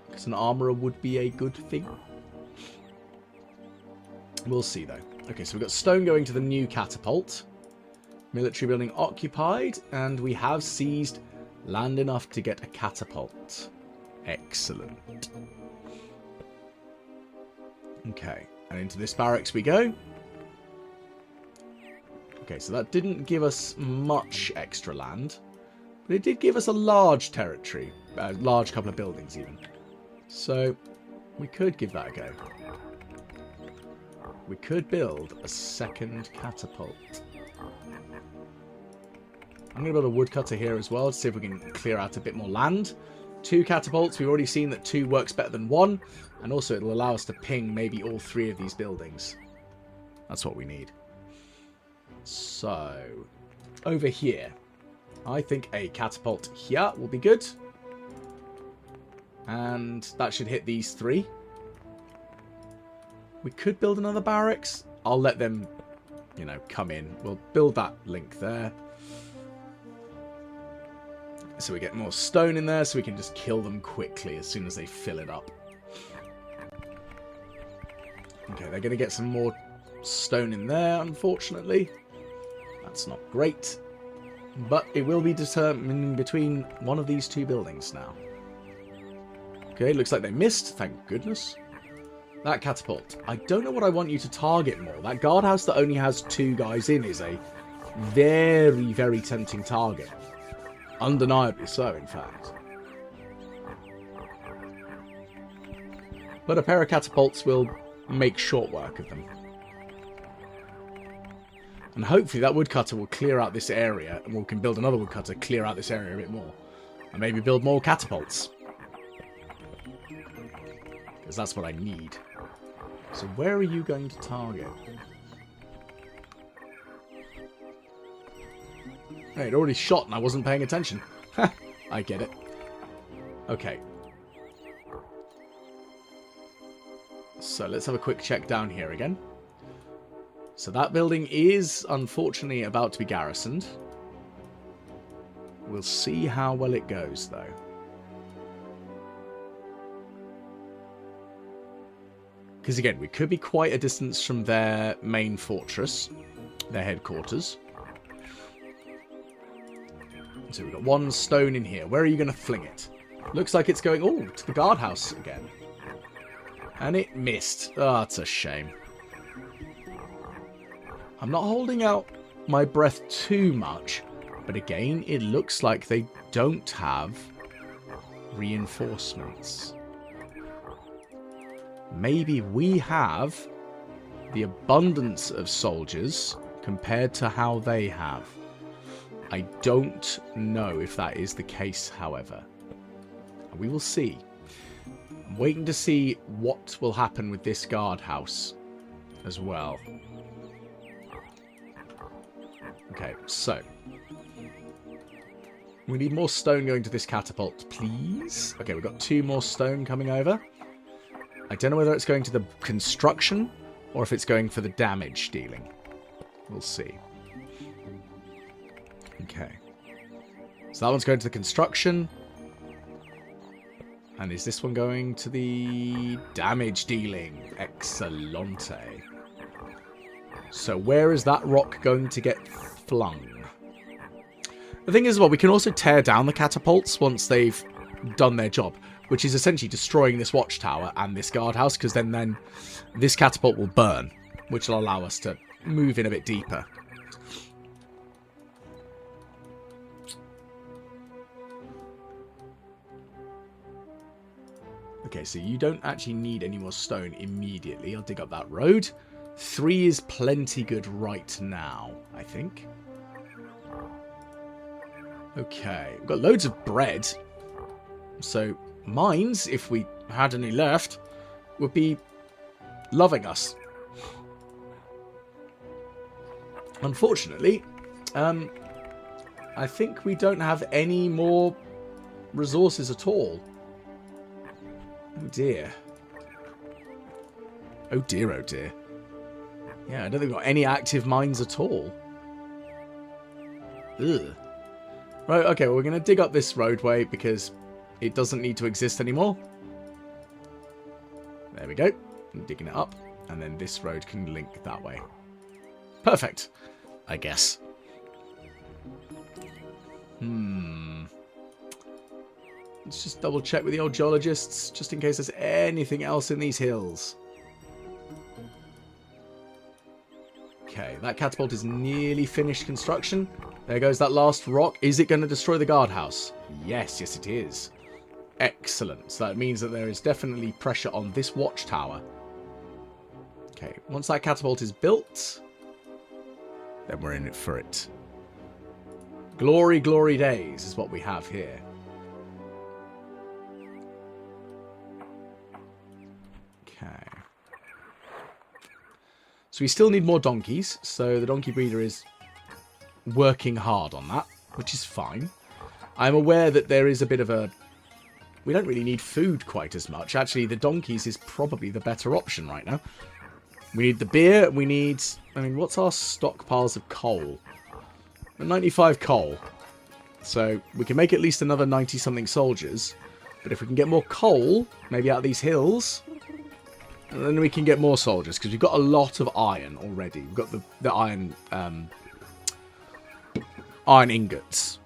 Because an armorer would be a good thing. We'll see, though. Okay, so we've got stone going to the new catapult. Military building occupied, and we have seized land enough to get a catapult. Excellent. Okay, and into this barracks we go. Okay, so that didn't give us much extra land, but it did give us a large territory, a large couple of buildings even. So we could give that a go. We could build a second catapult. I'm going to build a woodcutter here as well to see if we can clear out a bit more land. 2 catapults. We've already seen that 2 works better than 1. And also it'll allow us to ping maybe all 3 of these buildings. That's what we need. So, over here. I think a catapult here will be good. And that should hit these 3. We could build another barracks. I'll let them, you know, come in. We'll build that link there. So we get more stone in there so we can just kill them quickly as soon as they fill it up. Okay, they're going to get some more stone in there, unfortunately. That's not great. But it will be determined between one of these 2 buildings now. Okay, looks like they missed. Thank goodness. That catapult. I don't know what I want you to target more. That guardhouse that only has 2 guys in is a very, very tempting target. Undeniably so, in fact. But a pair of catapults will make short work of them. And hopefully that woodcutter will clear out this area, and we can build another woodcutter, clear out this area a bit more. And maybe build more catapults. Because that's what I need. So where are you going to target? Hey, it already shot and I wasn't paying attention. Ha! I get it. Okay. So let's have a quick check down here again. So that building is, unfortunately, about to be garrisoned. We'll see how well it goes, though. Because, again, we could be quite a distance from their main fortress, their headquarters. So we've got 1 stone in here. Where are you going to fling it? Looks like it's going, oh, to the guardhouse again. And it missed. Oh, that's a shame. I'm not holding out my breath too much, but again, it looks like they don't have reinforcements. Maybe we have the abundance of soldiers compared to how they have. I don't know if that is the case, however. We will see. I'm waiting to see what will happen with this guardhouse as well. Okay, so we need more stone going to this catapult, please. Okay, we've got 2 more stone coming over. I don't know whether it's going to the construction or if it's going for the damage dealing. We'll see. Okay. So that one's going to the construction. And is this one going to the damage dealing? Excellente. So where is that rock going to get flung? The thing is, well, we can also tear down the catapults once they've done their job. which is essentially destroying this watchtower and this guardhouse, because then this catapult will burn, which will allow us to move in a bit deeper. Okay, so you don't actually need any more stone immediately. I'll dig up that road. 3 is plenty good right now, I think. Okay, we've got loads of bread. So mines, if we had any left, would be loving us. Unfortunately, I think we don't have any more resources at all. Oh dear. Oh dear, oh dear. Yeah, I don't think we've got any active mines at all. Ugh. Right, okay, well, we're going to dig up this roadway because it doesn't need to exist anymore. There we go. I'm digging it up. And then this road can link that way. Perfect, I guess. Let's just double check with the old geologists, just in case there's anything else in these hills. Okay, that catapult is nearly finished construction. There goes that last rock. Is it going to destroy the guardhouse? Yes, yes it is. Excellent. So that means that there is definitely pressure on this watchtower. Okay, once that catapult is built, then we're in it for it. Glory, glory days is what we have here. Okay. So we still need more donkeys, so the donkey breeder is working hard on that, which is fine. I'm aware that there is a bit of a... We don't really need food quite as much. Actually, the donkeys is probably the better option right now. We need the beer, we need... I mean, what's our stockpiles of coal? 95 coal. So we can make at least another 90-something soldiers. But if we can get more coal, maybe out of these hills... And then we can get more soldiers, because we've got a lot of iron already. We've got the iron iron ingots.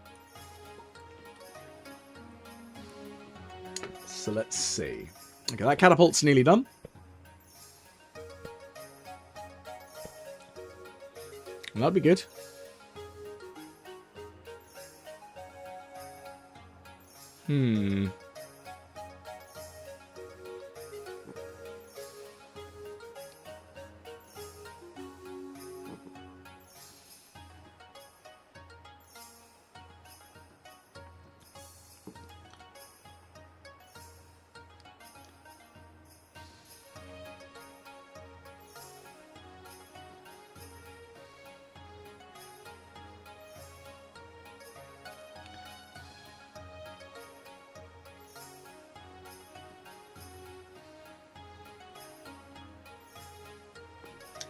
So let's see. Okay, that catapult's nearly done. And that'd be good.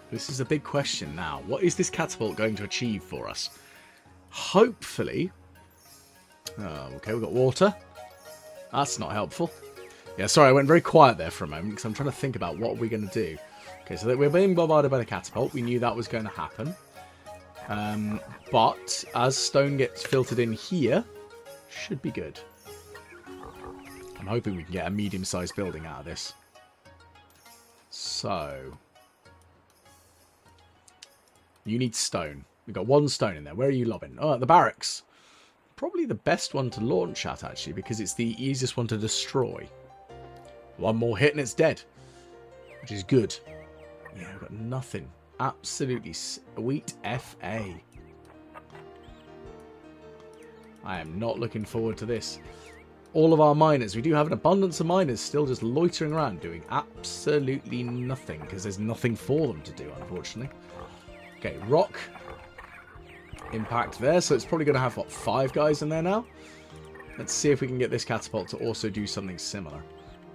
This is a big question now. What is this catapult going to achieve for us? Hopefully... Oh, okay, we've got water. That's not helpful. Yeah, sorry, I went very quiet there for a moment because I'm trying to think about what we're going to do. Okay, so we're being bombarded by the catapult. We knew that was going to happen. But as stone gets filtered in here, should be good. I'm hoping we can get a medium-sized building out of this. So... You need stone. We've got 1 stone in there. Where are you lobbing? Oh, at the barracks. Probably the best one to launch at, actually, because it's the easiest one to destroy. 1 more hit and it's dead. Which is good. Yeah, we've got nothing. Absolutely sweet FA. I am not looking forward to this. All of our miners. We do have an abundance of miners still just loitering around doing absolutely nothing, because there's nothing for them to do, unfortunately. Okay, rock impact there, so it's probably going to have, what, 5 guys in there now? Let's see if we can get this catapult to also do something similar.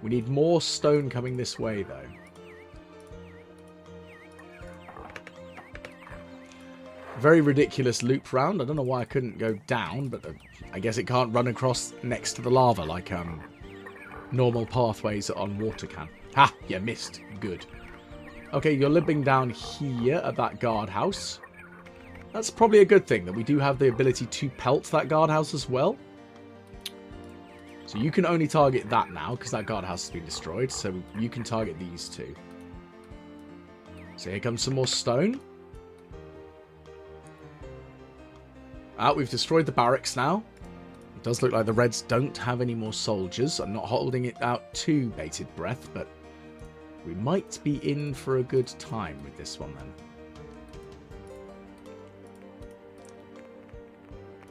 We need more stone coming this way, though. Very ridiculous loop round. I don't know why I couldn't go down, but I guess it can't run across next to the lava like normal pathways on water can. Ha! You missed. Good. Okay, you're limping down here at that guardhouse. That's probably a good thing, that we do have the ability to pelt that guardhouse as well. So you can only target that now, because that guardhouse has been destroyed. So you can target these two. So here comes some more stone. We've destroyed the barracks now. It does look like the Reds don't have any more soldiers. I'm not holding it out too bated breath, but we might be in for a good time with this one then.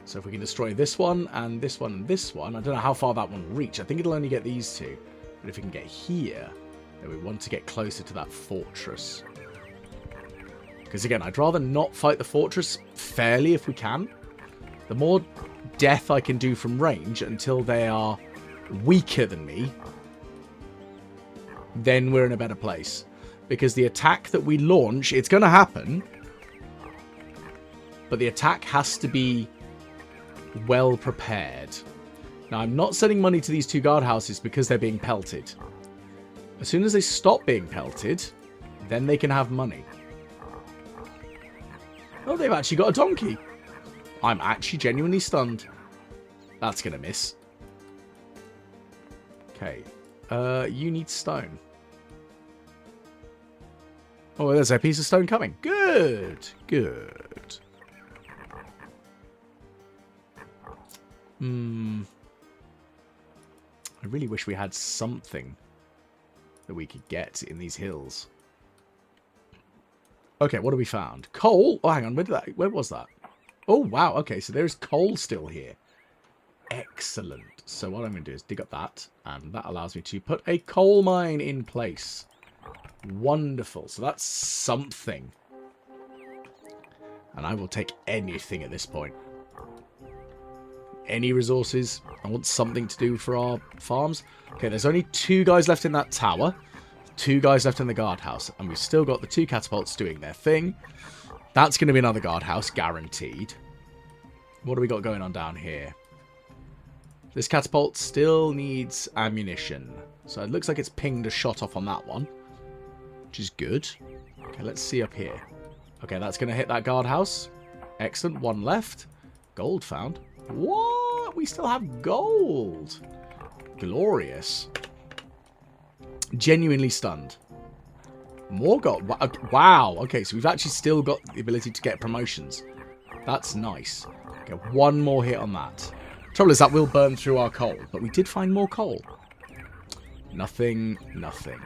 So if we can destroy this one and this one and this one, I don't know how far that one will reach. I think it'll only get these two. But if we can get here, then we want to get closer to that fortress. Because again, I'd rather not fight the fortress fairly if we can. The more death I can do from range until they are weaker than me, then we're in a better place. Because the attack that we launch, it's going to happen. But the attack has to be well prepared. Now, I'm not sending money to these two guardhouses because they're being pelted. As soon as they stop being pelted, then they can have money. Oh, they've actually got a donkey. I'm actually genuinely stunned. That's going to miss. Okay. You need stone. Oh, there's a piece of stone coming. Good. Good. I really wish we had something that we could get in these hills. Okay, what have we found? Coal? Oh, hang on. Where was that? Oh, wow. Okay, so there's coal still here. Excellent. So what I'm going to do is dig up that, and that allows me to put a coal mine in place. Wonderful. So that's something. And I will take anything at this point. Any resources. I want something to do for our farms. Okay, there's only 2 guys left in that tower. 2 guys left in the guardhouse. And we've still got the 2 catapults doing their thing. That's going to be another guardhouse, guaranteed. What do we got going on down here? This catapult still needs ammunition. So it looks like it's pinged a shot off on that one, which is good. Okay, let's see up here. Okay, that's going to hit that guardhouse. Excellent. 1 left. Gold found. What? We still have gold. Glorious. Genuinely stunned. More gold. Wow. Okay, so we've actually still got the ability to get promotions. That's nice. Okay, 1 more hit on that. Trouble is that will burn through our coal, but we did find more coal. Nothing, nothing.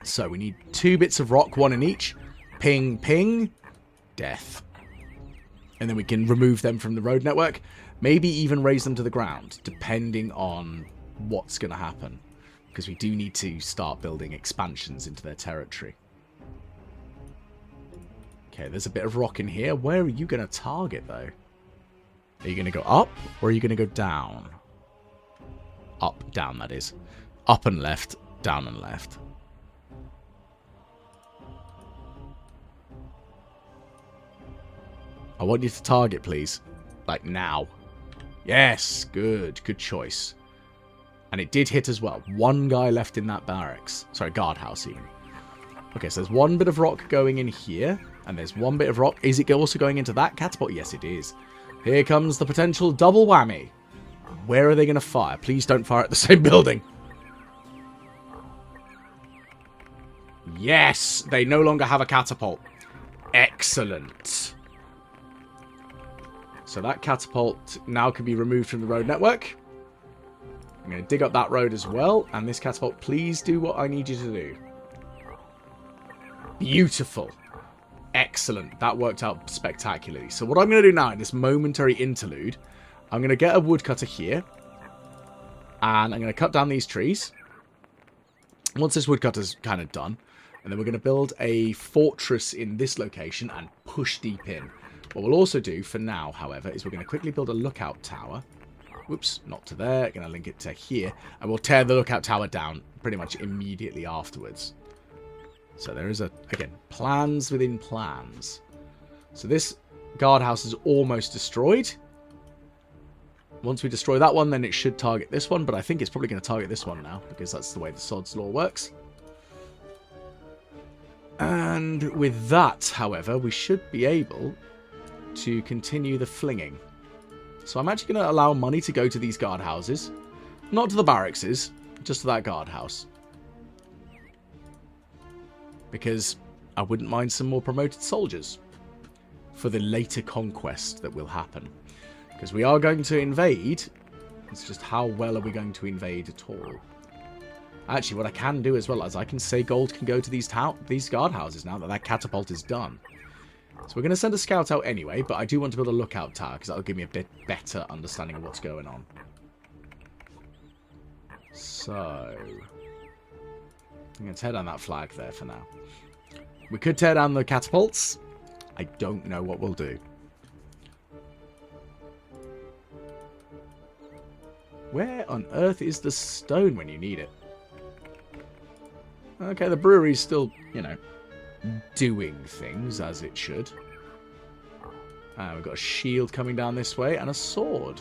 So we need 2 bits of rock, 1 in each. Ping, ping. Death. And then we can remove them from the road network. Maybe even raise them to the ground, depending on what's going to happen. Because we do need to start building expansions into their territory. Okay, there's a bit of rock in here. Where are you going to target, though? Are you going to go up, or are you going to go down? Up, down, that is. Up and left, down and left. I want you to target, please. Like, now. Yes, good. Good choice. And it did hit as well. 1 guy left in that barracks. Sorry, guardhouse even. Okay, so there's 1 bit of rock going in here. And there's 1 bit of rock. Is it also going into that catapult? Yes, it is. Here comes the potential double whammy. Where are they going to fire? Please don't fire at the same building. Yes, they no longer have a catapult. Excellent. So that catapult now can be removed from the road network. I'm going to dig up that road as well. And this catapult, please do what I need you to do. Beautiful. Excellent. That worked out spectacularly. So what I'm going to do now in this momentary interlude, I'm going to get a woodcutter here. And I'm going to cut down these trees. Once this woodcutter's kind of done. And then we're going to build a fortress in this location and push deep in. What we'll also do for now, however, is we're going to quickly build a lookout tower. Whoops, not to there. Going to link it to here. And we'll tear the lookout tower down pretty much immediately afterwards. So there is again, plans within plans. So this guardhouse is almost destroyed. Once we destroy that one, then it should target this one. But I think it's probably going to target this one now, because that's the way the Sod's Law works. And with that, however, we should be able to continue the flinging. So I'm actually going to allow money to go to these guardhouses. Not to the barracks, just to that guardhouse. Because I wouldn't mind some more promoted soldiers for the later conquest that will happen. Because we are going to invade. It's just how well are we going to invade at all? Actually, what I can do as well is I can say gold can go to these guardhouses now that catapult is done. So we're going to send a scout out anyway, but I do want to build a lookout tower because that'll give me a bit better understanding of what's going on. So, I'm going to tear down that flag there for now. We could tear down the catapults. I don't know what we'll do. Where on earth is the stone when you need it? Okay, the brewery's still, you know, doing things as it should. We've got a shield coming down this way and a sword.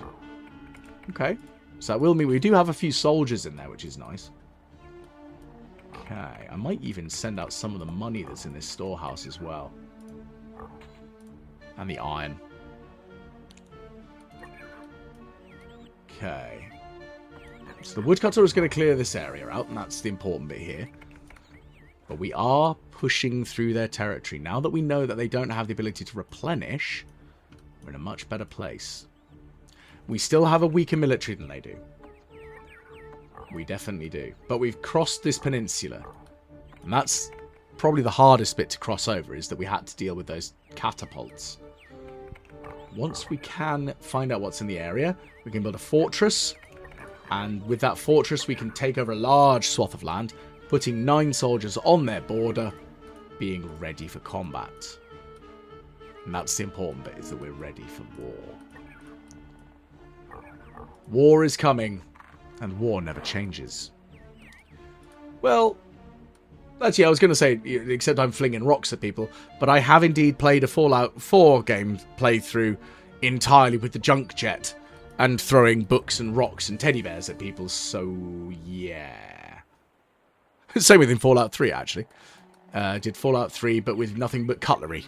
Okay. So that will mean we do have a few soldiers in there, which is nice. Okay. I might even send out some of the money that's in this storehouse as well. And the iron. Okay. So the woodcutter is going to clear this area out, and that's the important bit here. But we are pushing through their territory. Now that we know that they don't have the ability to replenish, we're in a much better place. We still have a weaker military than they do. We definitely do. But we've crossed this peninsula. And that's probably the hardest bit to cross over, is that we had to deal with those catapults. Once we can find out what's in the area, we can build a fortress. And with that fortress, we can take over a large swath of land, putting 9 soldiers on their border, being ready for combat. And that's the important bit, is that we're ready for war. War is coming, and war never changes. Well, actually, I was going to say, except I'm flinging rocks at people, but I have indeed played a Fallout 4 game playthrough entirely with the junk jet, and throwing books and rocks and teddy bears at people, so yeah. Same with in Fallout 3, actually. Did Fallout 3, but with nothing but cutlery.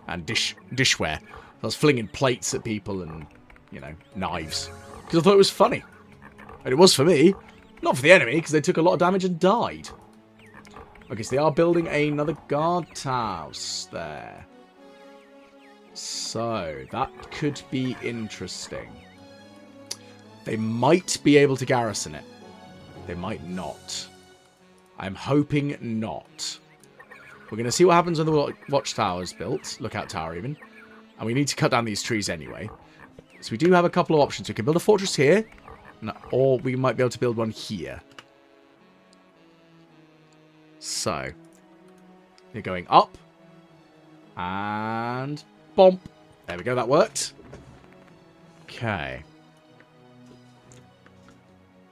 And dishware. I was flinging plates at people and, you know, knives. Because I thought it was funny. And it was for me. Not for the enemy, because they took a lot of damage and died. Okay, so they are building another guardhouse there. So, that could be interesting. They might be able to garrison it. They might not. I'm hoping not. We're going to see what happens when the watchtower is built. Lookout tower, even. And we need to cut down these trees anyway. So we do have a couple of options. We can build a fortress here. Or we might be able to build one here. So. You're going up. And... Bomp. There we go, that worked. Okay.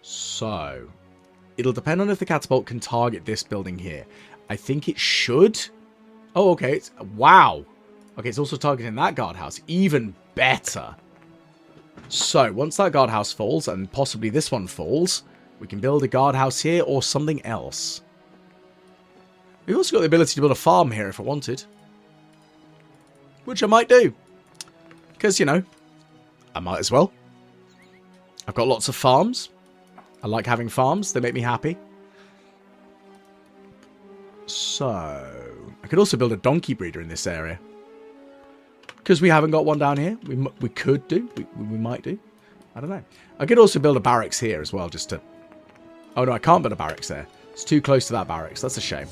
So... It'll depend on if the catapult can target this building here. I think it should. Oh, okay. Wow. Okay, it's also targeting that guardhouse. Even better. So, once that guardhouse falls, and possibly this one falls, we can build a guardhouse here or something else. We've also got the ability to build a farm here if I wanted. Which I might do. Because, you know, I might as well. I've got lots of farms. I like having farms. They make me happy. So, I could also build a donkey breeder in this area. Because we haven't got one down here. We could do. We might do. I don't know. I could also build a barracks here as well, just to... Oh, no, I can't build a barracks there. It's too close to that barracks. That's a shame.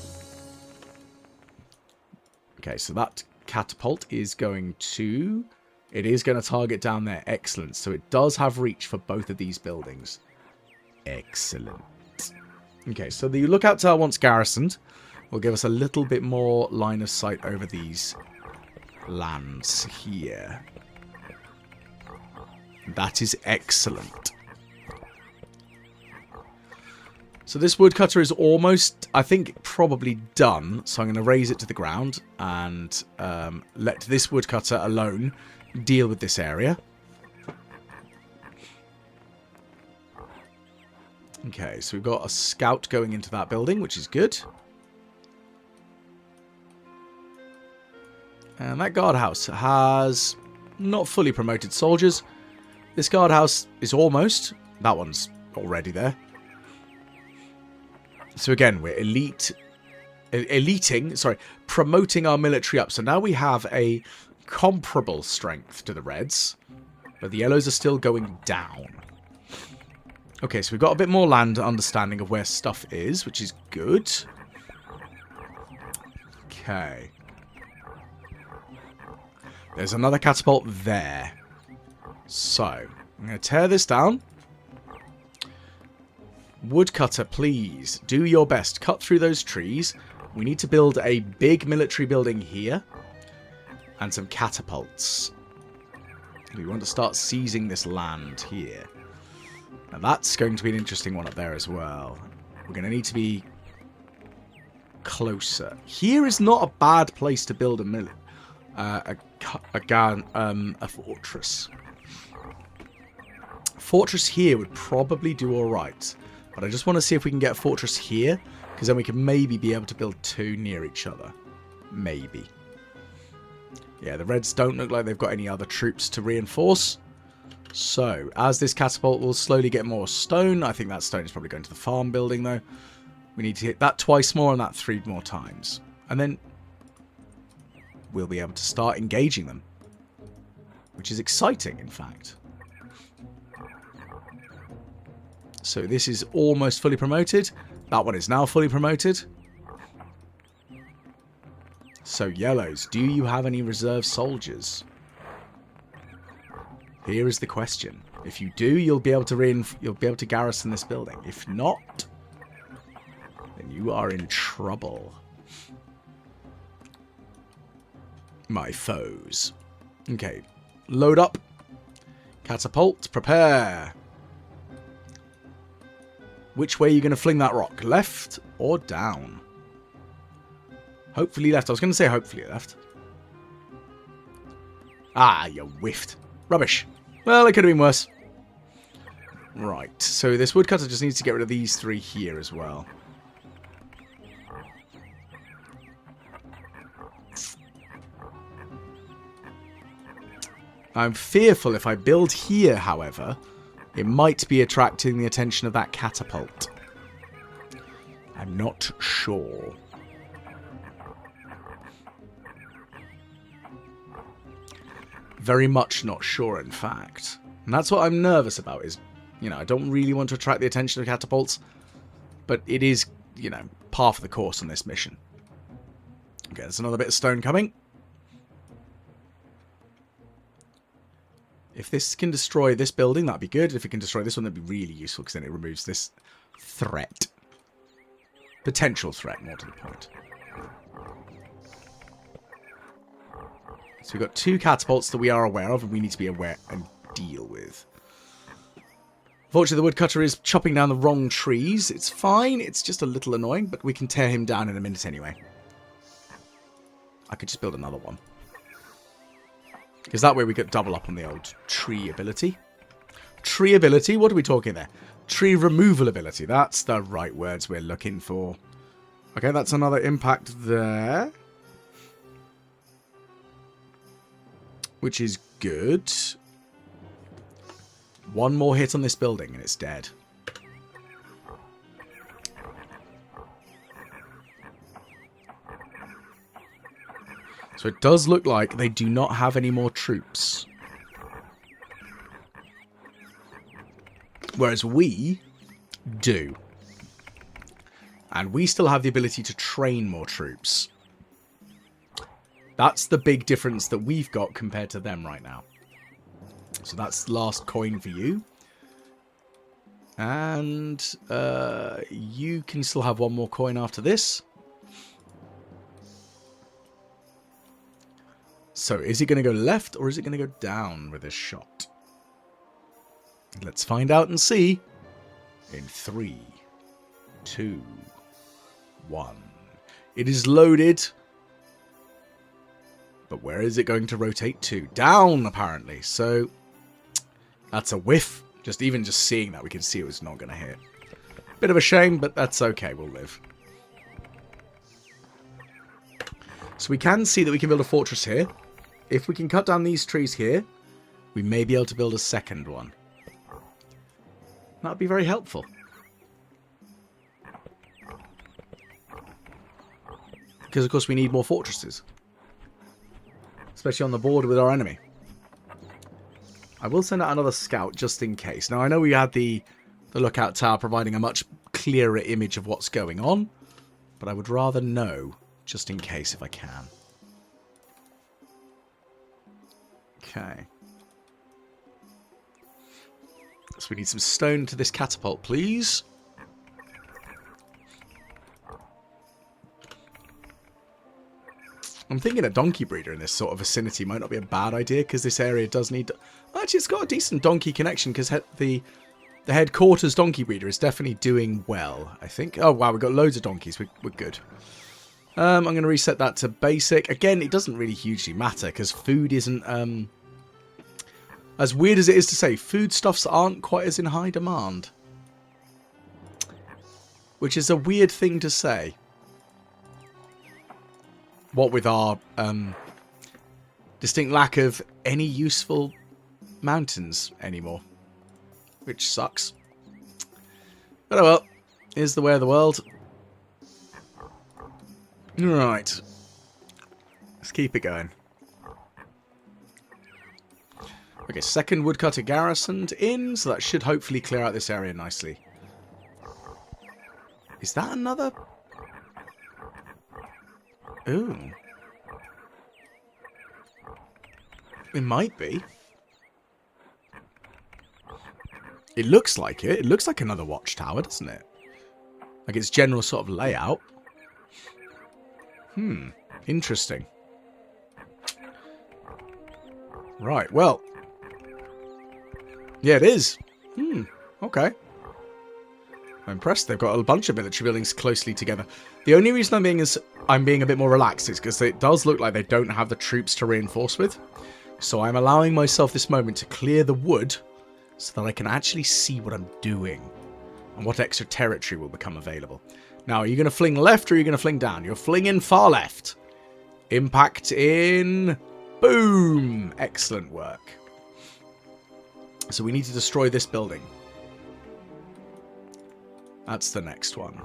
Okay, so that catapult is going to... It is going to target down there. Excellent. So it does have reach for both of these buildings. Excellent. Okay, so the lookout tower, once garrisoned, will give us a little bit more line of sight over these lands here. That is excellent. So this woodcutter is almost, I think, probably done. So I'm going to raise it to the ground and let this woodcutter alone deal with this area. Okay, so we've got a scout going into that building, which is good. And that guardhouse has not fully promoted soldiers, This guardhouse is almost. That one's already there. So again, we're promoting our military up. So now we have a comparable strength to the Reds, but the Yellows are still going down. Okay, so we've got a bit more land understanding of where stuff is, which is good. Okay. There's another catapult there. So, I'm going to tear this down. Woodcutter, please, do your best. Cut through those trees. We need to build a big military building here. And some catapults. We want to start seizing this land here. Now that's going to be an interesting one up there as well. We're going to need to be closer. Here is not a bad place to build a fortress. Fortress here would probably do alright. But I just want to see if we can get a fortress here. Because then we can maybe be able to build two near each other. Maybe. Yeah, the Reds don't look like they've got any other troops to reinforce. So, as this catapult will slowly get more stone. I think that stone is probably going to the farm building, though. We need to hit that twice more and that 3 more times. And then we'll be able to start engaging them. Which is exciting, in fact. So this is almost fully promoted. That one is now fully promoted. So, Yellows, do you have any reserve soldiers? Here is the question. If you do, you'll be able to garrison this building. If not, then you are in trouble. My foes. Okay. Load up. Catapult. Prepare. Which way are you going to fling that rock? Left or down? Hopefully left. I was going to say hopefully left. Ah, you whiffed. Rubbish. Well, it could have been worse. Right. So this woodcutter just needs to get rid of these 3 here as well. I'm fearful if I build here, however, it might be attracting the attention of that catapult. I'm not sure. Very much not sure, in fact. And that's what I'm nervous about is, I don't really want to attract the attention of catapults. But it is, par for the course on this mission. Okay, there's another bit of stone coming. If this can destroy this building, that'd be good. If it can destroy this one, that'd be really useful, because then it removes this threat. Potential threat, more to the point. So we've got 2 catapults that we are aware of, and we need to be aware and deal with. Unfortunately, the woodcutter is chopping down the wrong trees. It's fine. It's just a little annoying, but we can tear him down in a minute anyway. I could just build another one. Because that way we get double up on the old tree ability. Tree ability? What are we talking there? Tree removal ability. That's the right words we're looking for. Okay, that's another impact there. Which is good. One more hit on this building and it's dead. So it does look like they do not have any more troops. Whereas we do. And we still have the ability to train more troops. That's the big difference that we've got compared to them right now. So that's the last coin for you. And you can still have one more coin after this. So is it going to go left or is it going to go down with this shot? Let's find out and see. In 3, 2, 1. It is loaded. But where is it going to rotate to? Down, apparently. So that's a whiff. Even just seeing that, we can see it was not going to hit. Bit of a shame, but that's okay. We'll live. So we can see that we can build a fortress here. If we can cut down these trees here, we may be able to build a second one. That would be very helpful. Because, of course, we need more fortresses. Especially on the border with our enemy. I will send out another scout just in case. Now, I know we had the lookout tower providing a much clearer image of what's going on. But I would rather know just in case if I can. Okay. So we need some stone to this catapult, please. I'm thinking a donkey breeder in this sort of vicinity might not be a bad idea, because this area does need... Actually, it's got a decent donkey connection, because the headquarters donkey breeder is definitely doing well, I think. Oh, wow, we've got loads of donkeys. We're good. I'm going to reset that to basic. Again, it doesn't really hugely matter, because food isn't... as weird as it is to say, foodstuffs aren't quite as in high demand. Which is a weird thing to say. What with our distinct lack of any useful mountains anymore. Which sucks. But oh well. Here's the way of the world. Right. Let's keep it going. Okay, second woodcutter garrisoned in, so that should hopefully clear out this area nicely. Is that another... Ooh. It might be. It looks like it. It looks like another watchtower, doesn't it? Like its general sort of layout. Interesting. Right, well. Yeah, it is. Okay. I'm impressed. They've got a bunch of military buildings closely together. The only reason I'm being a bit more relaxed is because it does look like they don't have the troops to reinforce with. So I'm allowing myself this moment to clear the wood so that I can actually see what I'm doing and what extra territory will become available. Now, are you going to fling left or are you going to fling down? You're flinging far left. Impact in. Boom. Excellent work. So we need to destroy this building. That's the next one.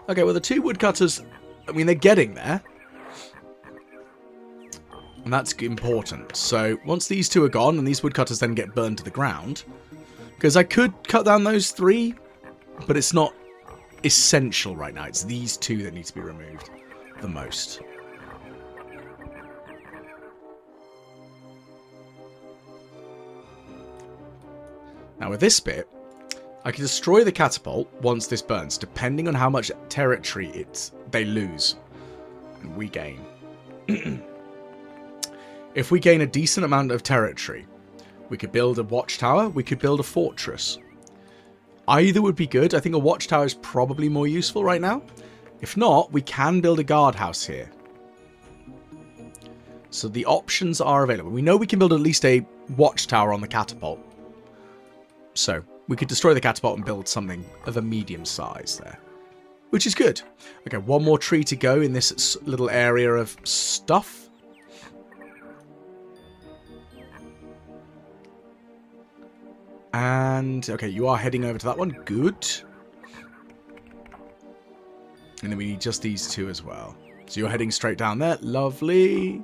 Okay, well, the two woodcutters, I mean, they're getting there. And that's important. So once these two are gone and these woodcutters then get burned to the ground, because I could cut down those three, but it's not essential right now. It's these two that need to be removed the most. Now with this bit, I can destroy the catapult once this burns, depending on how much territory they lose and we gain. If we gain a decent amount of territory, we could build a watchtower, we could build a fortress. Either would be good. I think a watchtower is probably more useful right now. If not, we can build a guardhouse here. So the options are available. We know we can build at least a watchtower on the catapult. So we could destroy the catapult and build something of a medium size there. Which is good. Okay, one more tree to go in this little area of stuff. And, okay, you are heading over to that one. Good. And then we need just these two as well. So you're heading straight down there. Lovely.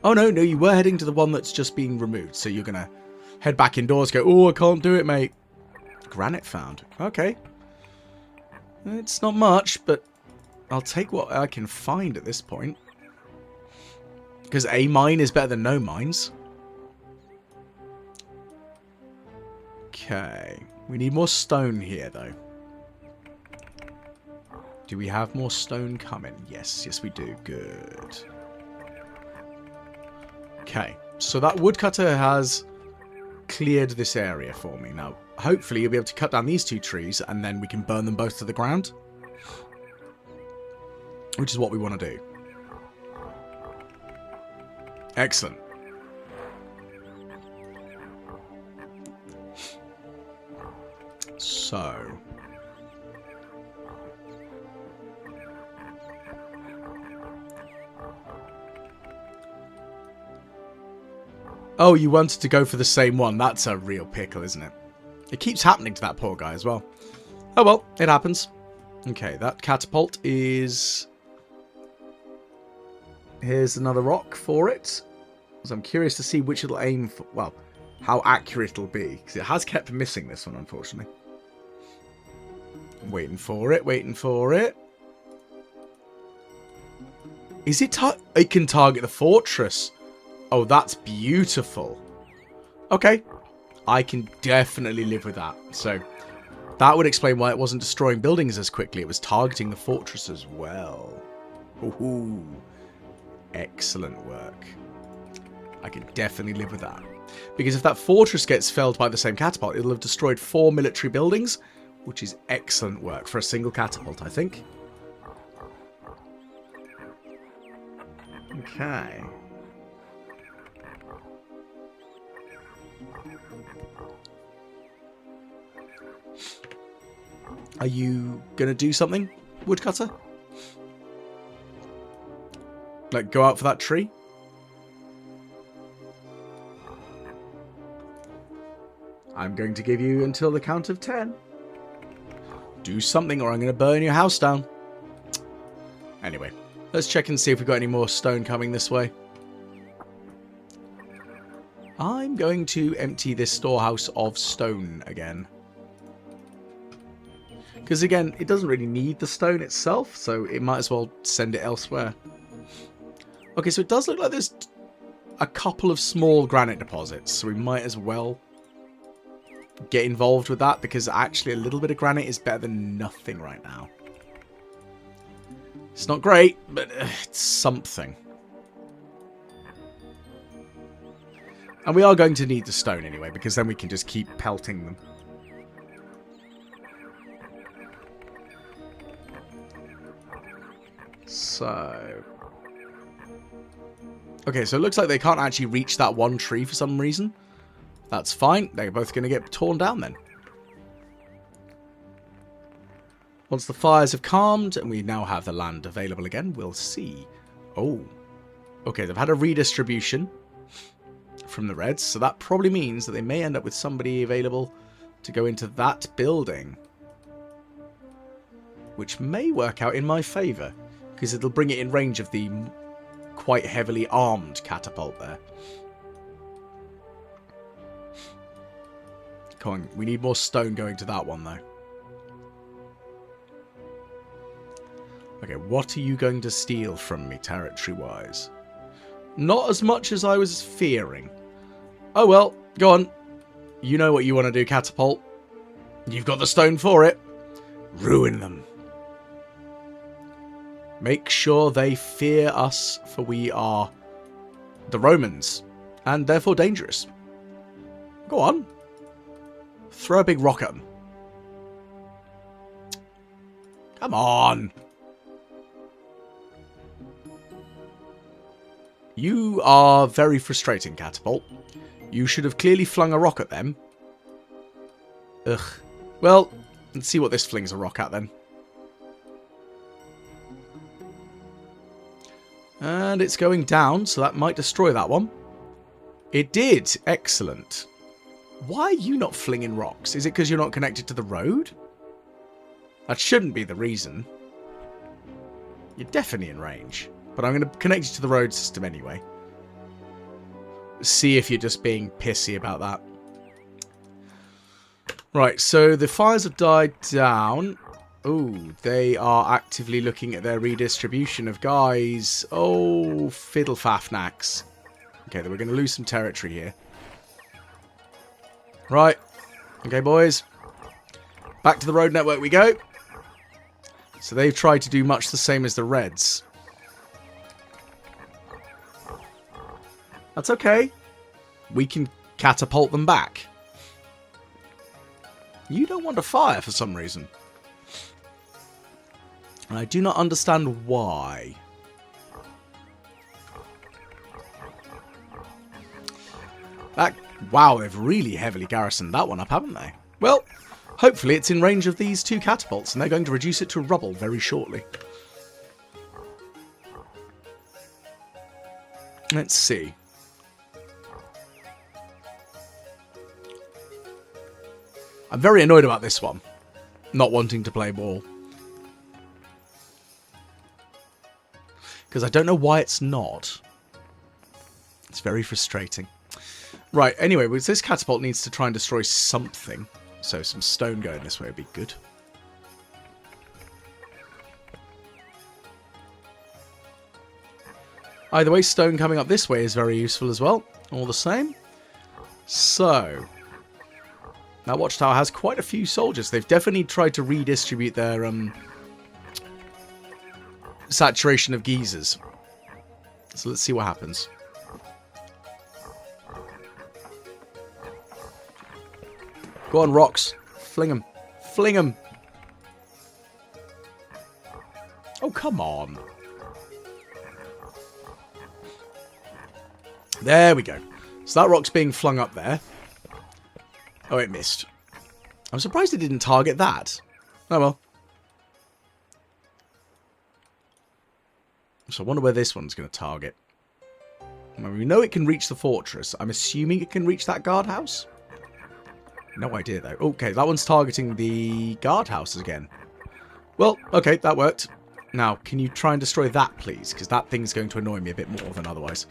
Oh, no, you were heading to the one that's just being removed. So you're going to head back indoors, go, oh, I can't do it, mate. Granite found. Okay. It's not much, but I'll take what I can find at this point. Because a mine is better than no mines. Okay. We need more stone here, though. Do we have more stone coming? Yes, we do. Good. Okay. So that woodcutter has cleared this area for me. Now, hopefully you'll be able to cut down these two trees and then we can burn them both to the ground. Which is what we want to do. Excellent. So, Oh, you wanted to go for the same one. That's a real pickle, isn't it? It keeps happening to that poor guy as well. Oh well, it happens. Okay, that catapult is... Here's another rock for it. So I'm curious to see which it'll aim for. Well, how accurate it'll be. Because it has kept missing this one, unfortunately. Waiting for it, waiting for it. Is it... It can target the fortress. Oh, that's beautiful. Okay. I can definitely live with that. So, that would explain why it wasn't destroying buildings as quickly. It was targeting the fortress as well. Ooh. Excellent work. I can definitely live with that. Because if that fortress gets felled by the same catapult, it'll have destroyed 4 military buildings, which is excellent work for a single catapult, I think. Okay. Are you going to do something, woodcutter? Like, go out for that tree? I'm going to give you until the count of 10. Do something or I'm going to burn your house down. Anyway, let's check and see if we've got any more stone coming this way. I'm going to empty this storehouse of stone again. Because again, it doesn't really need the stone itself, so it might as well send it elsewhere. Okay, so it does look like there's a couple of small granite deposits, so we might as well get involved with that, because actually a little bit of granite is better than nothing right now. It's not great, but it's something. And we are going to need the stone anyway, because then we can just keep pelting them. So... Okay, so it looks like they can't actually reach that one tree for some reason. That's fine. They're both going to get torn down then. Once the fires have calmed and we now have the land available again, we'll see. Oh. Okay, they've had a redistribution from the Reds, so that probably means that they may end up with somebody available to go into that building. Which may work out in my favour, because it'll bring it in range of the quite heavily armed catapult there. Come on, we need more stone going to that one, though. Okay, what are you going to steal from me, territory-wise? Not as much as I was fearing. Oh well, go on. You know what you want to do, catapult. You've got the stone for it. Ruin them. Make sure they fear us, for we are the Romans, and therefore dangerous. Go on. Throw a big rock at them. Come on. You are very frustrating, catapult. You should have clearly flung a rock at them. Ugh. Well, let's see what this flings a rock at then. And it's going down, so that might destroy that one. It did. Excellent. Why are you not flinging rocks? Is it because you're not connected to the road? That shouldn't be the reason. You're definitely in range. But I'm going to connect you to the road system anyway. See if you're just being pissy about that. Right, so the fires have died down. Oh, they are actively looking at their redistribution of guys. Oh, fiddle-faff-knacks. Okay, then we're going to lose some territory here. Right. Okay, boys. Back to the road network we go. So they've tried to do much the same as the Reds. That's okay. We can catapult them back. You don't want to fire for some reason. And I do not understand why. Wow, they've really heavily garrisoned that one up, haven't they? Well, hopefully it's in range of these two catapults, and they're going to reduce it to rubble very shortly. Let's see. I'm very annoyed about this one. Not wanting to play ball. Because I don't know why it's not. It's very frustrating. Right, anyway, this catapult needs to try and destroy something. So some stone going this way would be good. Either way, stone coming up this way is very useful as well. All the same. So, that watchtower has quite a few soldiers. They've definitely tried to redistribute their saturation of geezers. So let's see what happens. Go on, rocks. Fling them. Fling them. Oh, come on. There we go. So that rock's being flung up there. Oh, it missed. I'm surprised it didn't target that. Oh, well. So I wonder where this one's going to target. Well, we know it can reach the fortress. I'm assuming it can reach that guardhouse. No idea, though. Okay, that one's targeting the guardhouse again. Well, okay, that worked. Now, can you try and destroy that, please? Because that thing's going to annoy me a bit more than otherwise.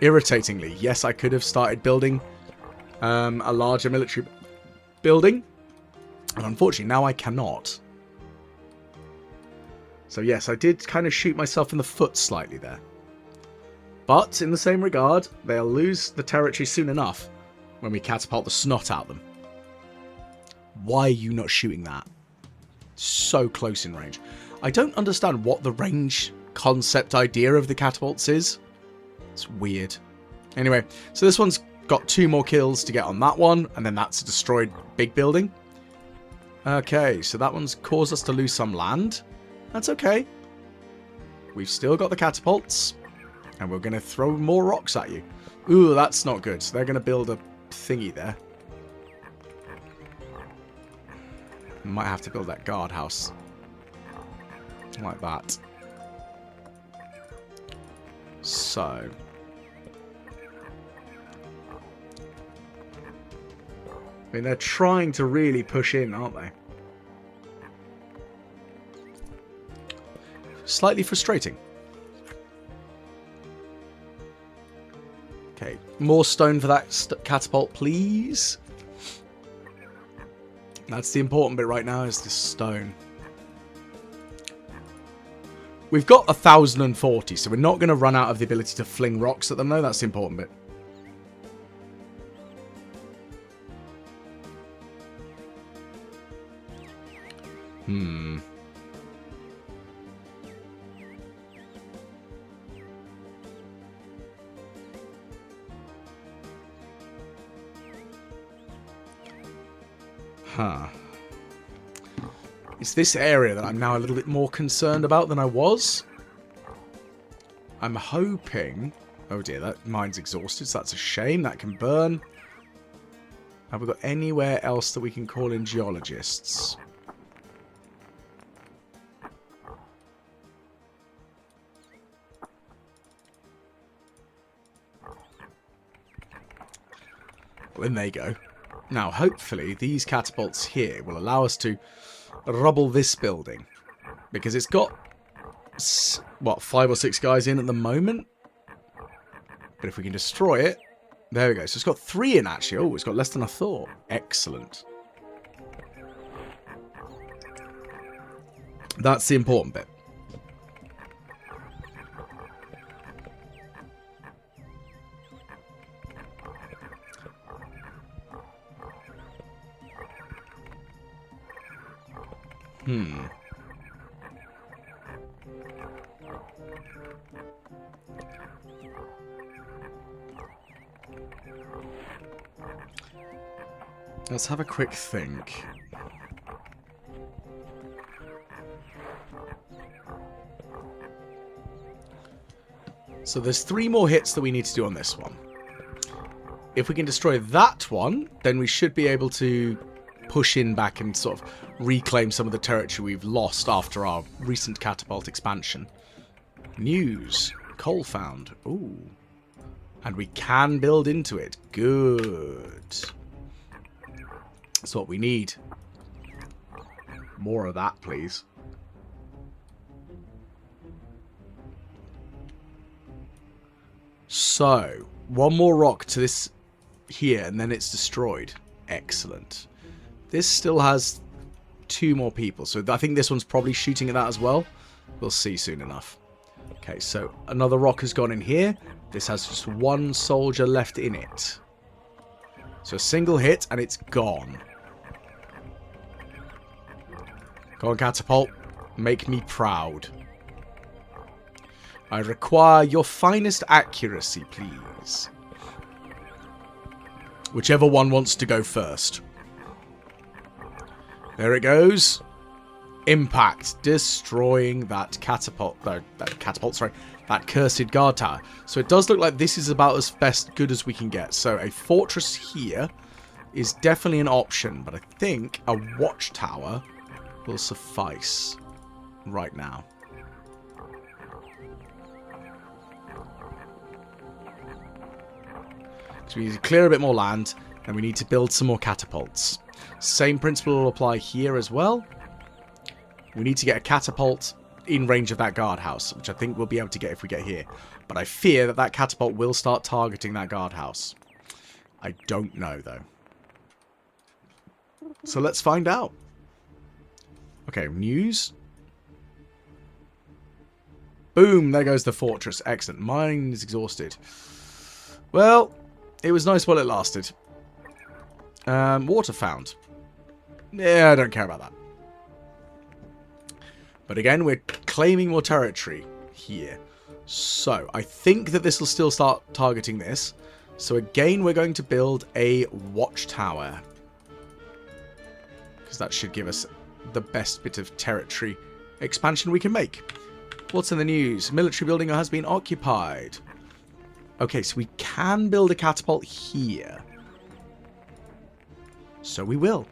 Irritatingly, yes, I could have started building a larger military building. And unfortunately, now I cannot. So yes, I did kind of shoot myself in the foot slightly there. But, in the same regard, they'll lose the territory soon enough when we catapult the snot out them. Why are you not shooting that? So close in range. I don't understand what the range concept idea of the catapults is. It's weird. Anyway, so this one's got 2 more kills to get on that one, and then that's a destroyed big building. Okay, so that one's caused us to lose some land. That's okay. We've still got the catapults. And we're going to throw more rocks at you. Ooh, that's not good. So they're going to build a thingy there. Might have to build that guardhouse. Like that. So. I mean, they're trying to really push in, aren't they? Slightly frustrating. Okay, more stone for that catapult, please. That's the important bit right now, is the stone. We've got 1,040, so we're not going to run out of the ability to fling rocks at them, though. That's the important bit. Huh. It's this area that I'm now a little bit more concerned about than I was. I'm hoping... Oh dear, that mine's exhausted, so that's a shame. That can burn. Have we got anywhere else that we can call in geologists? Well, in they go. Now, hopefully, these catapults here will allow us to rubble this building. Because it's got, what, 5 or 6 guys in at the moment? But if we can destroy it... There we go. So it's got 3 in, actually. Oh, it's got less than I thought. Excellent. That's the important bit. Let's have a quick think. So there's 3 more hits that we need to do on this one. If we can destroy that one, then we should be able to push in back and sort of reclaim some of the territory we've lost after our recent catapult expansion. News. Coal found. Ooh. And we can build into it. Good. That's what we need. More of that, please. So, one more rock to this here, and then it's destroyed. Excellent. This still has 2 more people, so I think this one's probably shooting at that as well. We'll see soon enough. Okay, so another rock has gone in here. This has just 1 soldier left in it. So a single hit, and it's gone. Go on, catapult. Make me proud. I require your finest accuracy, please. Whichever one wants to go first. There it goes. Impact. Destroying that catapult. That cursed guard tower. So it does look like this is about as good as we can get. So a fortress here is definitely an option. But I think a watchtower will suffice right now. So we need to clear a bit more land, and we need to build some more catapults. Same principle will apply here as well. We need to get a catapult in range of that guardhouse, which I think we'll be able to get if we get here. But I fear that that catapult will start targeting that guardhouse. I don't know, though. So let's find out. Okay, news. Boom, there goes the fortress. Excellent. Mine is exhausted. Well, it was nice while it lasted. Water found. Yeah, I don't care about that. But again, we're claiming more territory here. So, I think that this will still start targeting this. So again, we're going to build a watchtower. Because that should give us the best bit of territory expansion we can make. What's in the news? Military building has been occupied. Okay, so we can build a catapult here. So we will.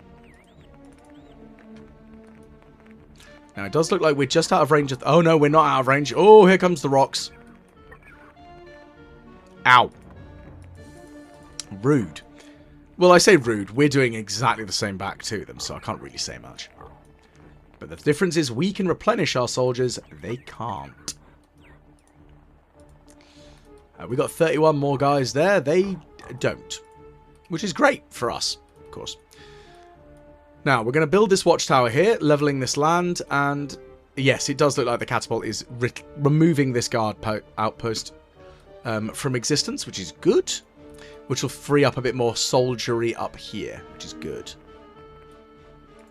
Now, it does look like we're just out of range of... Oh, no, we're not out of range. Oh, here comes the rocks. Ow. Rude. Well, I say rude. We're doing exactly the same back to them, so I can't really say much. But the difference is we can replenish our soldiers. They can't. We got 31 more guys there. They don't. Which is great for us, of course. Now, we're going to build this watchtower here, leveling this land, and yes, it does look like the catapult is removing this guard outpost from existence, which is good, which will free up a bit more soldiery up here, which is good.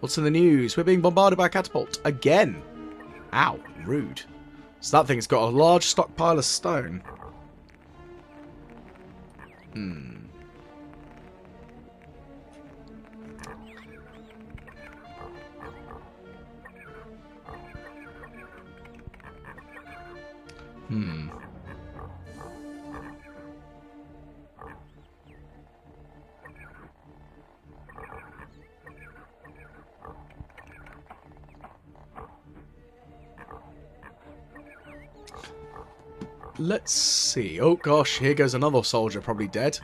What's in the news? We're being bombarded by a catapult again. Ow, rude. So that thing's got a large stockpile of stone. Let's see. Oh gosh, here goes another soldier, probably dead.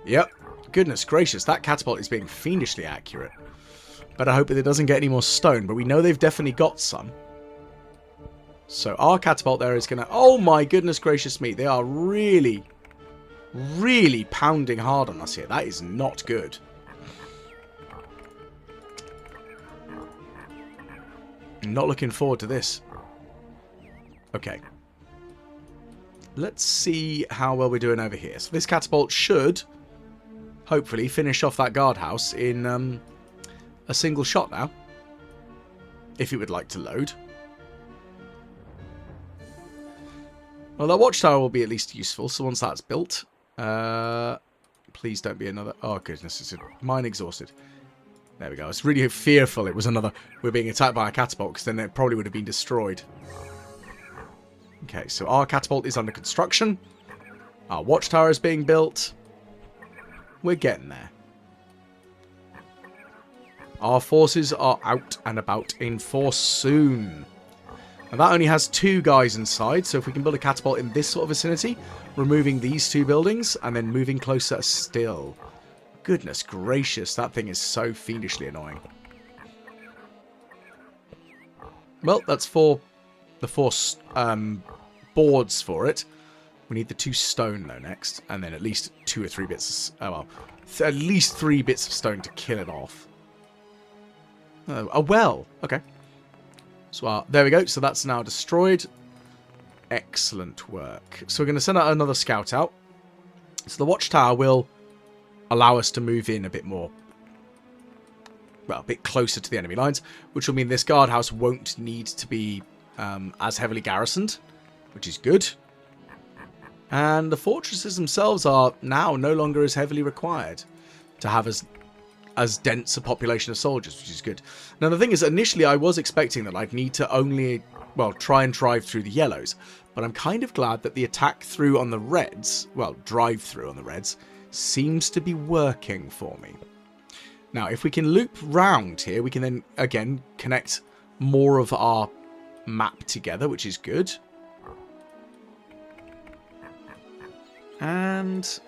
Yep. Goodness gracious, that catapult is being fiendishly accurate. But I hope that it doesn't get any more stone, but we know they've definitely got some. So our catapult there is going to... Oh my goodness gracious me, they are really, really pounding hard on us here. That is not good. I'm not looking forward to this. Okay. Let's see how well we're doing over here. So this catapult should, hopefully, finish off that guardhouse in a single shot now. If it would like to load. Well, that watchtower will be at least useful. So once that's built, please don't be another... Oh, goodness. It's mine exhausted. There we go. I was really fearful it was another... We're being attacked by a catapult, because then it probably would have been destroyed. Okay, so our catapult is under construction. Our watchtower is being built. We're getting there. Our forces are out and about in force soon. And that only has 2 guys inside, so if we can build a catapult in this sort of vicinity, removing these 2 buildings, and then moving closer still. Goodness gracious, that thing is so fiendishly annoying. Well, that's the 4 boards for it. We need the 2 stone, though, next. And then at least 2 or 3 bits of... Oh, well. At least 3 bits of stone to kill it off. Oh, a well. Okay. So, there we go. So that's now destroyed. Excellent work. So we're going to send out another scout out. So the watchtower will allow us to move in a bit more. Well, a bit closer to the enemy lines, which will mean this guardhouse won't need to be as heavily garrisoned, which is good. And the fortresses themselves are now no longer as heavily required to have as dense a population of soldiers, which is good. Now, the thing is, initially I was expecting that I'd need to only, well, try and drive through the yellows, but I'm kind of glad that the attack through on the reds, well, drive through on the reds, seems to be working for me. Now, if we can loop round here, we can then, again, connect more of our map together, which is good. And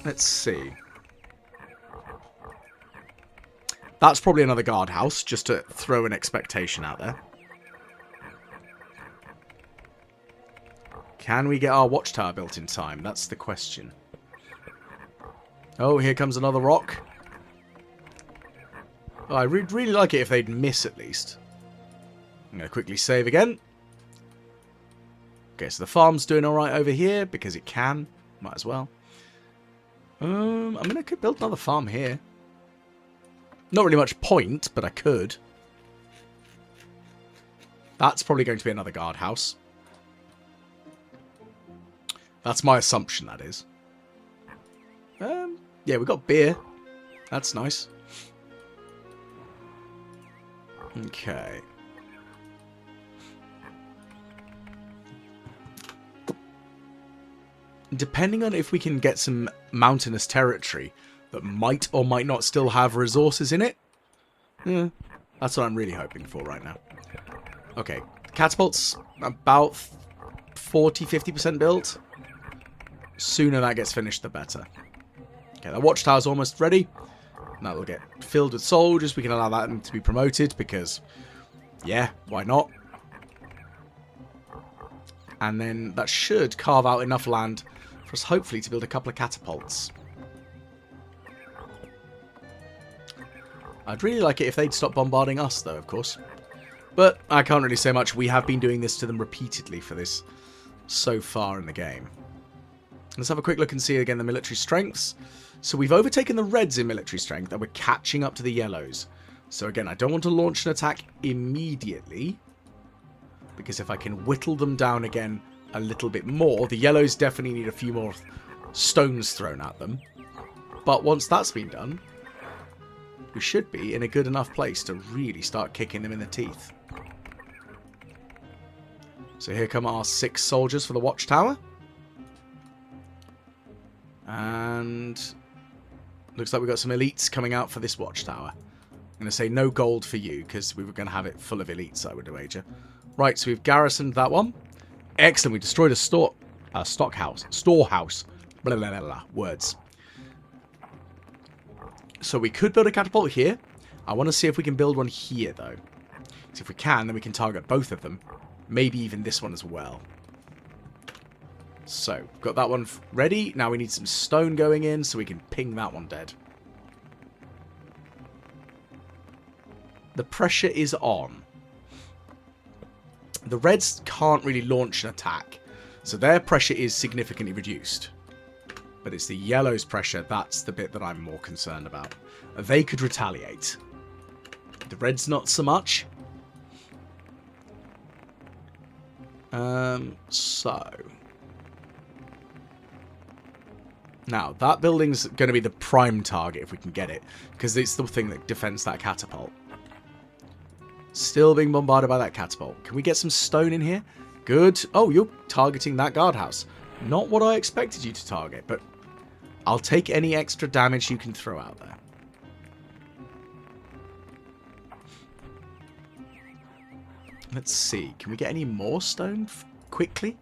let's see. That's probably another guardhouse, just to throw an expectation out there. Can we get our watchtower built in time? That's the question. Oh, here comes another rock. Oh, I would really like it if they'd miss at least. I'm going to quickly save again. Okay, so the farm's doing alright over here because it can. Might as well. I'm going to build another farm here. Not really much point, but I could. That's probably going to be another guardhouse. That's my assumption, that is. Yeah, we got beer. That's nice. Okay. Depending on if we can get some mountainous territory that might or might not still have resources in it. Yeah, that's what I'm really hoping for right now. Okay, catapults about 40-50% built. Sooner that gets finished, the better. Okay, that watchtower's almost ready. Now it'll get filled with soldiers. We can allow that to be promoted because, yeah, why not? And then that should carve out enough land for us hopefully to build a couple of catapults. I'd really like it if they'd stop bombarding us, though, of course. But I can't really say much. We have been doing this to them repeatedly for this so far in the game. Let's have a quick look and see again the military strengths. So we've overtaken the reds in military strength and we're catching up to the yellows. So again, I don't want to launch an attack immediately, because if I can whittle them down again a little bit more, the yellows definitely need a few more stones thrown at them. But once that's been done, we should be in a good enough place to really start kicking them in the teeth. So here come our 6 soldiers for the watchtower. And looks like we've got some elites coming out for this watchtower. I'm going to say no gold for you, because we were going to have it full of elites, I would wager. Right, so we've garrisoned that one. Excellent, we destroyed a storehouse. Blah, blah, blah, blah. Words. So we could build a catapult here. I want to see if we can build one here, though. So if we can, then we can target both of them. Maybe even this one as well. So, we've got that one ready. Now we need some stone going in so we can ping that one dead. The pressure is on. The reds can't really launch an attack, so their pressure is significantly reduced. But it's the yellows' pressure, that's the bit that I'm more concerned about. They could retaliate. The reds not so much. So... Now, that building's going to be the prime target if we can get it, because it's the thing that defends that catapult. Still being bombarded by that catapult. Can we get some stone in here? Good. Oh, you're targeting that guardhouse. Not what I expected you to target, but I'll take any extra damage you can throw out there. Let's see. Can we get any more stone quickly?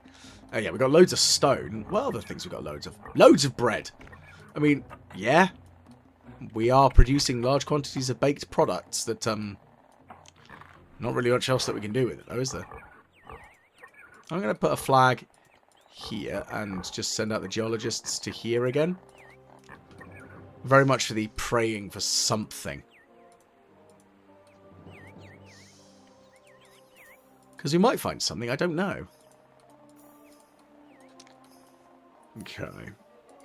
Oh yeah, we got loads of stone. What other things we got loads of? Loads of bread. I mean, yeah. We are producing large quantities of baked products that, not really much else that we can do with it, though, is there? I'm going to put a flag here and just send out the geologists to here again. Very much for the praying for something. Because we might find something, I don't know. Okay.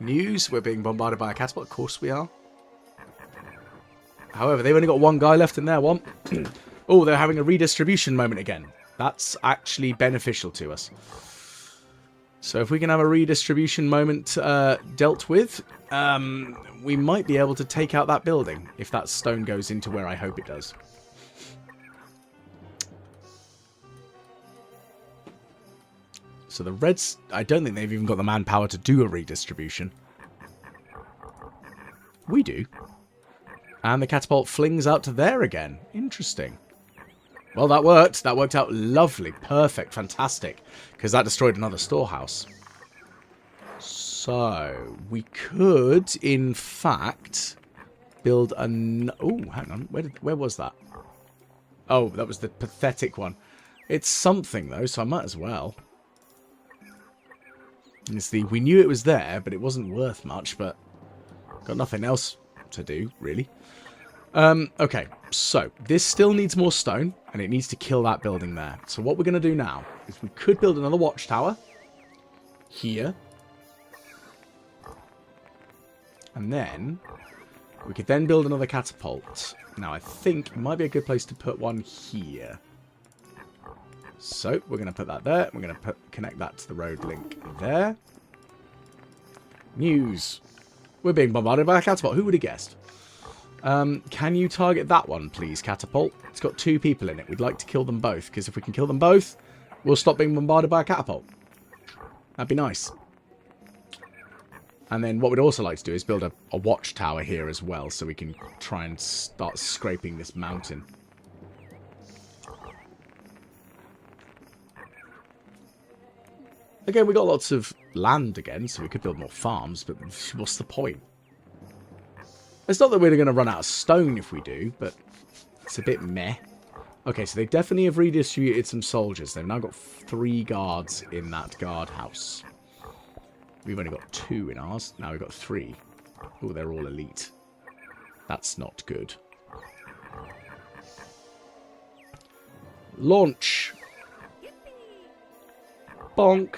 News, we're being bombarded by a catapult. Of course we are. However, they've only got one guy left in their one. Oh, they're having a redistribution moment again. That's actually beneficial to us. So if we can have a redistribution moment dealt with, we might be able to take out that building if that stone goes into where I hope it does. So the Reds, I don't think they've even got the manpower to do a redistribution. We do. And the catapult flings out to there again. Interesting. Well, that worked. That worked out lovely. Perfect. Fantastic. Because that destroyed another storehouse. So, we could, in fact, build an... Oh, hang on. Where was that? Oh, that was the pathetic one. It's something, though, so I might as well. It's the... We knew it was there, but it wasn't worth much, but... Got nothing else to do, really. Okay, so this still needs more stone, and it needs to kill that building there. So what we're going to do now is we could build another watchtower here. And then we could then build another catapult. Now, I think it might be a good place to put one here. So we're going to put that there. We're going to connect that to the road link there. News. We're being bombarded by a catapult. Who would have guessed? Can you target that one, please, catapult? It's got 2 people in it. We'd like to kill them both, because if we can kill them both, we'll stop being bombarded by a catapult. That'd be nice. And then what we'd also like to do is build a watchtower here as well, so we can try and start scraping this mountain. Again, we got lots of land again, so we could build more farms, but what's the point? It's not that we're going to run out of stone if we do, but it's a bit meh. Okay, so they definitely have redistributed some soldiers. They've now got 3 guards in that guardhouse. We've only got 2 in ours. Now we've got 3. Oh, they're all elite. That's not good. Launch. Bonk.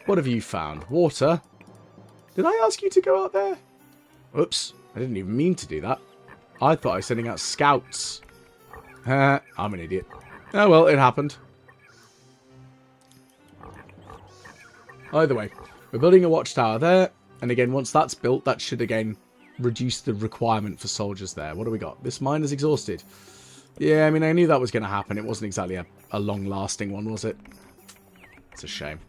What have you found? Water? Did I ask you to go out there? Oops, I didn't even mean to do that. I thought I was sending out scouts. I'm an idiot. Oh well, it happened. Either way, we're building a watchtower there. And again, once that's built, that should again reduce the requirement for soldiers there. What do we got? This mine is exhausted. Yeah, I mean, I knew that was going to happen. It wasn't exactly a long-lasting one, was it? It's a shame.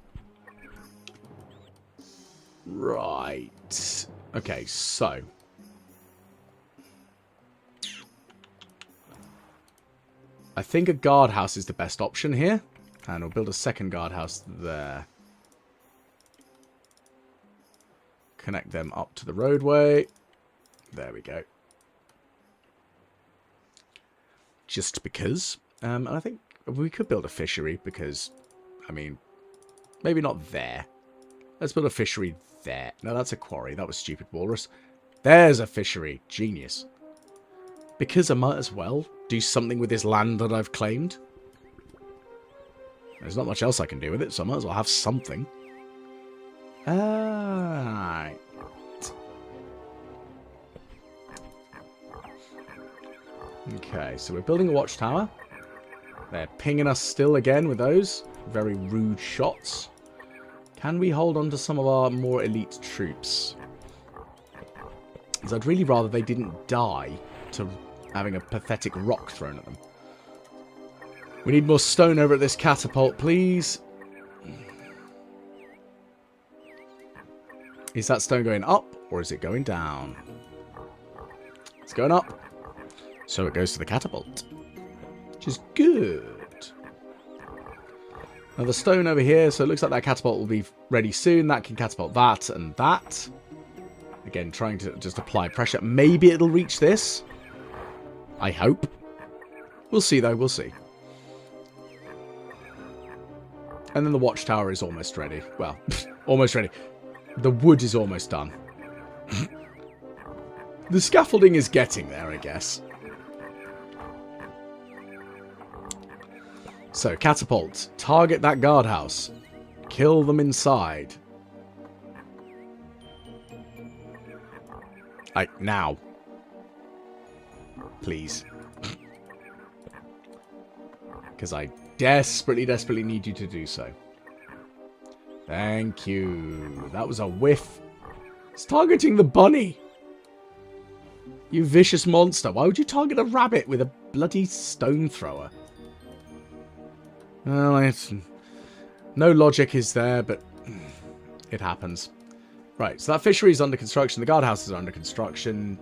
Right. Okay, so I think a guardhouse is the best option here. And we'll build a second guardhouse there. Connect them up to the roadway. There we go. Just because. And I think we could build a fishery because, I mean, maybe not there. Let's build a fishery there. No, that's a quarry. That was stupid, Walrus. There's a fishery. Genius. Because I might as well do something with this land that I've claimed. There's not much else I can do with it, so I might as well have something. Right. Okay, so we're building a watchtower. They're pinging us still again with those very rude shots. Can we hold on to some of our more elite troops? Because I'd really rather they didn't die to having a pathetic rock thrown at them. We need more stone over at this catapult, please. Is that stone going up or is it going down? It's going up. So it goes to the catapult. which is good. Another stone over here, so it looks like that catapult will be ready soon. That can catapult that and that. Again, trying to just apply pressure. Maybe it'll reach this. I hope. We'll see, though. We'll see. And then the watchtower is almost ready. Well, almost ready. The wood is almost done. The scaffolding is getting there, I guess. So, catapult. Target that guardhouse. Kill them inside. Now. Please. Because I desperately, desperately need you to do so. Thank you. That was a whiff. It's targeting the bunny. You vicious monster. Why would you target a rabbit with a bloody stone thrower? Well, no logic is there, but it happens. Right, so that fishery is under construction. The guardhouses are under construction.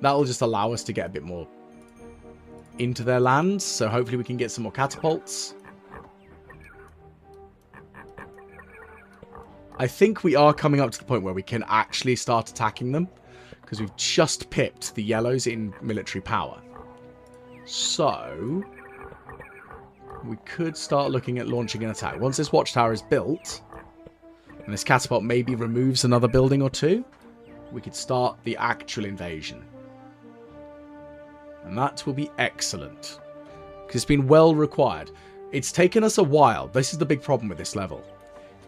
That'll just allow us to get a bit more into their lands. So hopefully we can get some more catapults. I think we are coming up to the point where we can actually start attacking them. Because we've just pipped the yellows in military power. So we could start looking at launching an attack. Once this watchtower is built, and this catapult maybe removes another building or two, we could start the actual invasion. And that will be excellent. Because it's been well required. It's taken us a while. This is the big problem with this level.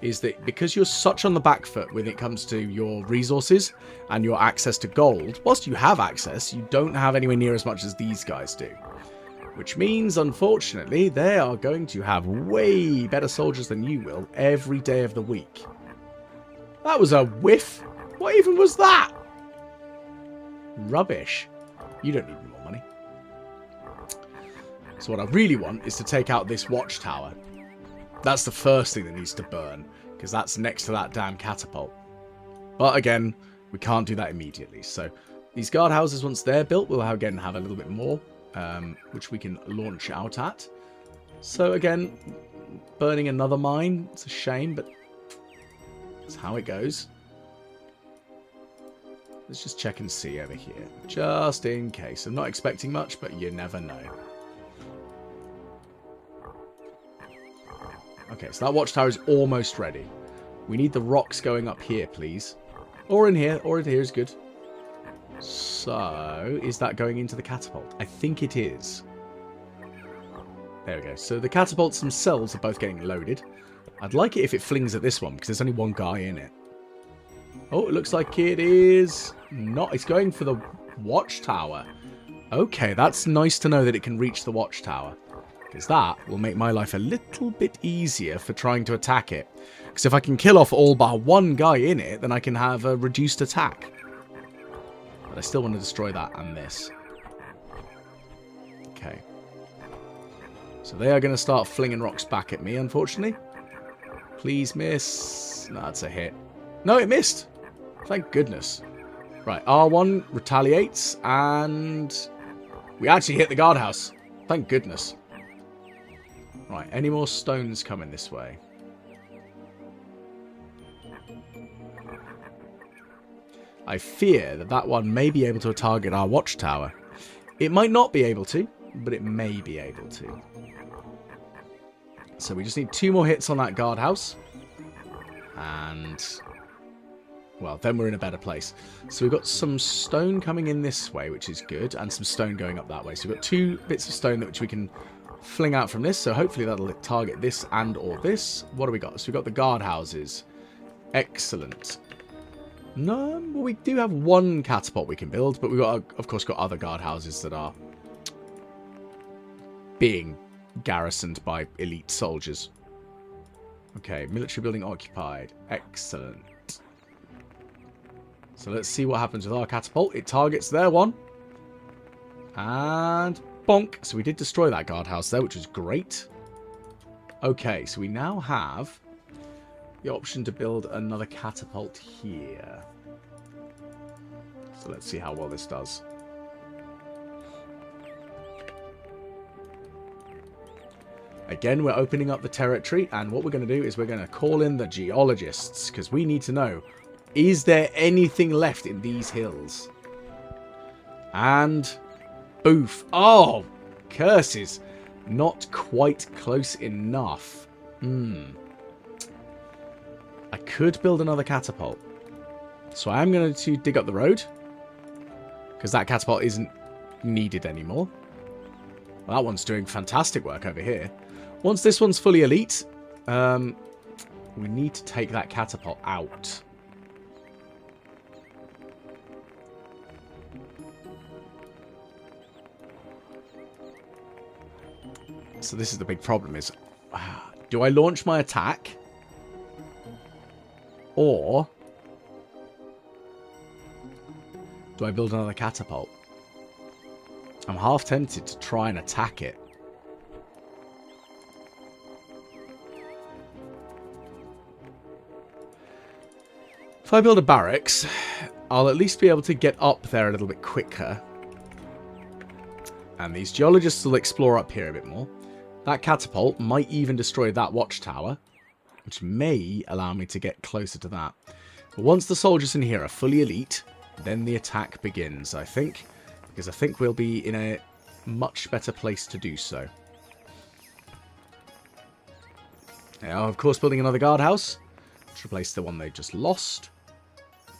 Is that because you're such on the back foot when it comes to your resources and your access to gold, whilst you have access, you don't have anywhere near as much as these guys do. Which means, unfortunately, they are going to have way better soldiers than you will every day of the week. That was a whiff. What even was that? Rubbish. You don't need more money. So what I really want is to take out this watchtower. That's the first thing that needs to burn, because that's next to that damn catapult. But again, we can't do that immediately. So these guardhouses, once they're built, we'll again have a little bit more, which we can launch out at. So again, burning another mine, it's a shame, but that's how it goes. Let's just check and see over here, just in case. I'm not expecting much, but you never know. Okay, so that watchtower is almost ready. We need the rocks going up here, please. Or in here is good. So, is that going into the catapult? I think it is. There we go. So the catapults themselves are both getting loaded. I'd like it if it flings at this one, because there's only one guy in it. Oh, it looks like it is not. It's going for the watchtower. Okay, that's nice to know that it can reach the watchtower. Because that will make my life a little bit easier for trying to attack it. Because if I can kill off all but one guy in it, then I can have a reduced attack. But I still want to destroy that and this. Okay. So they are going to start flinging rocks back at me, unfortunately. Please miss. No, that's a hit. No, it missed. Thank goodness. Right, R1 retaliates, and we actually hit the guardhouse. Thank goodness. Right, any more stones coming this way? I fear that that one may be able to target our watchtower. It might not be able to, but it may be able to. So we just need 2 more hits on that guardhouse. And, well, then we're in a better place. So we've got some stone coming in this way, which is good, and some stone going up that way. So we've got 2 bits of stone which we can fling out from this, so hopefully that'll target this and or this. What do we got? So we've got the guardhouses. Excellent. No, well, we do have 1 catapult we can build, but we've got, of course, got other guardhouses that are being garrisoned by elite soldiers. Okay, military building occupied. Excellent. So let's see what happens with our catapult. It targets their one. And bonk. So we did destroy that guardhouse there, which was great. Okay, so we now have the option to build another catapult here. So let's see how well this does. Again, we're opening up the territory, and what we're going to do is we're going to call in the geologists, because we need to know, is there anything left in these hills? And boof. Oh, curses. Not quite close enough. I could build another catapult. So I am going to dig up the road, because that catapult isn't needed anymore. Well, that one's doing fantastic work over here. Once this one's fully elite, we need to take that catapult out. So this is the big problem is, do I launch my attack? Or do I build another catapult? I'm half tempted to try and attack it. If I build a barracks, I'll at least be able to get up there a little bit quicker. And these geologists will explore up here a bit more. That catapult might even destroy that watchtower, which may allow me to get closer to that. But once the soldiers in here are fully elite, then the attack begins, I think. Because I think we'll be in a much better place to do so. Now, of course, building another guardhouse to replace the one they just lost.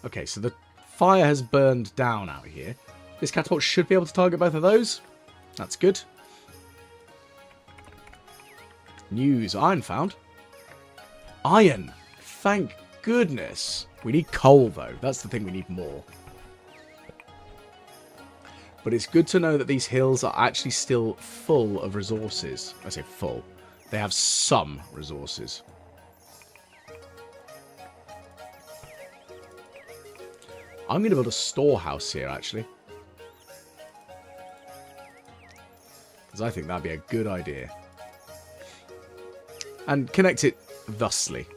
Okay, so the fire has burned down out here. This catapult should be able to target both of those. That's good. News. Iron found. Iron. Thank goodness. We need coal, though. That's the thing we need more. But it's good to know that these hills are actually still full of resources. I say full. They have some resources. I'm going to build a storehouse here, actually. Because I think that'd be a good idea. And connect it thusly.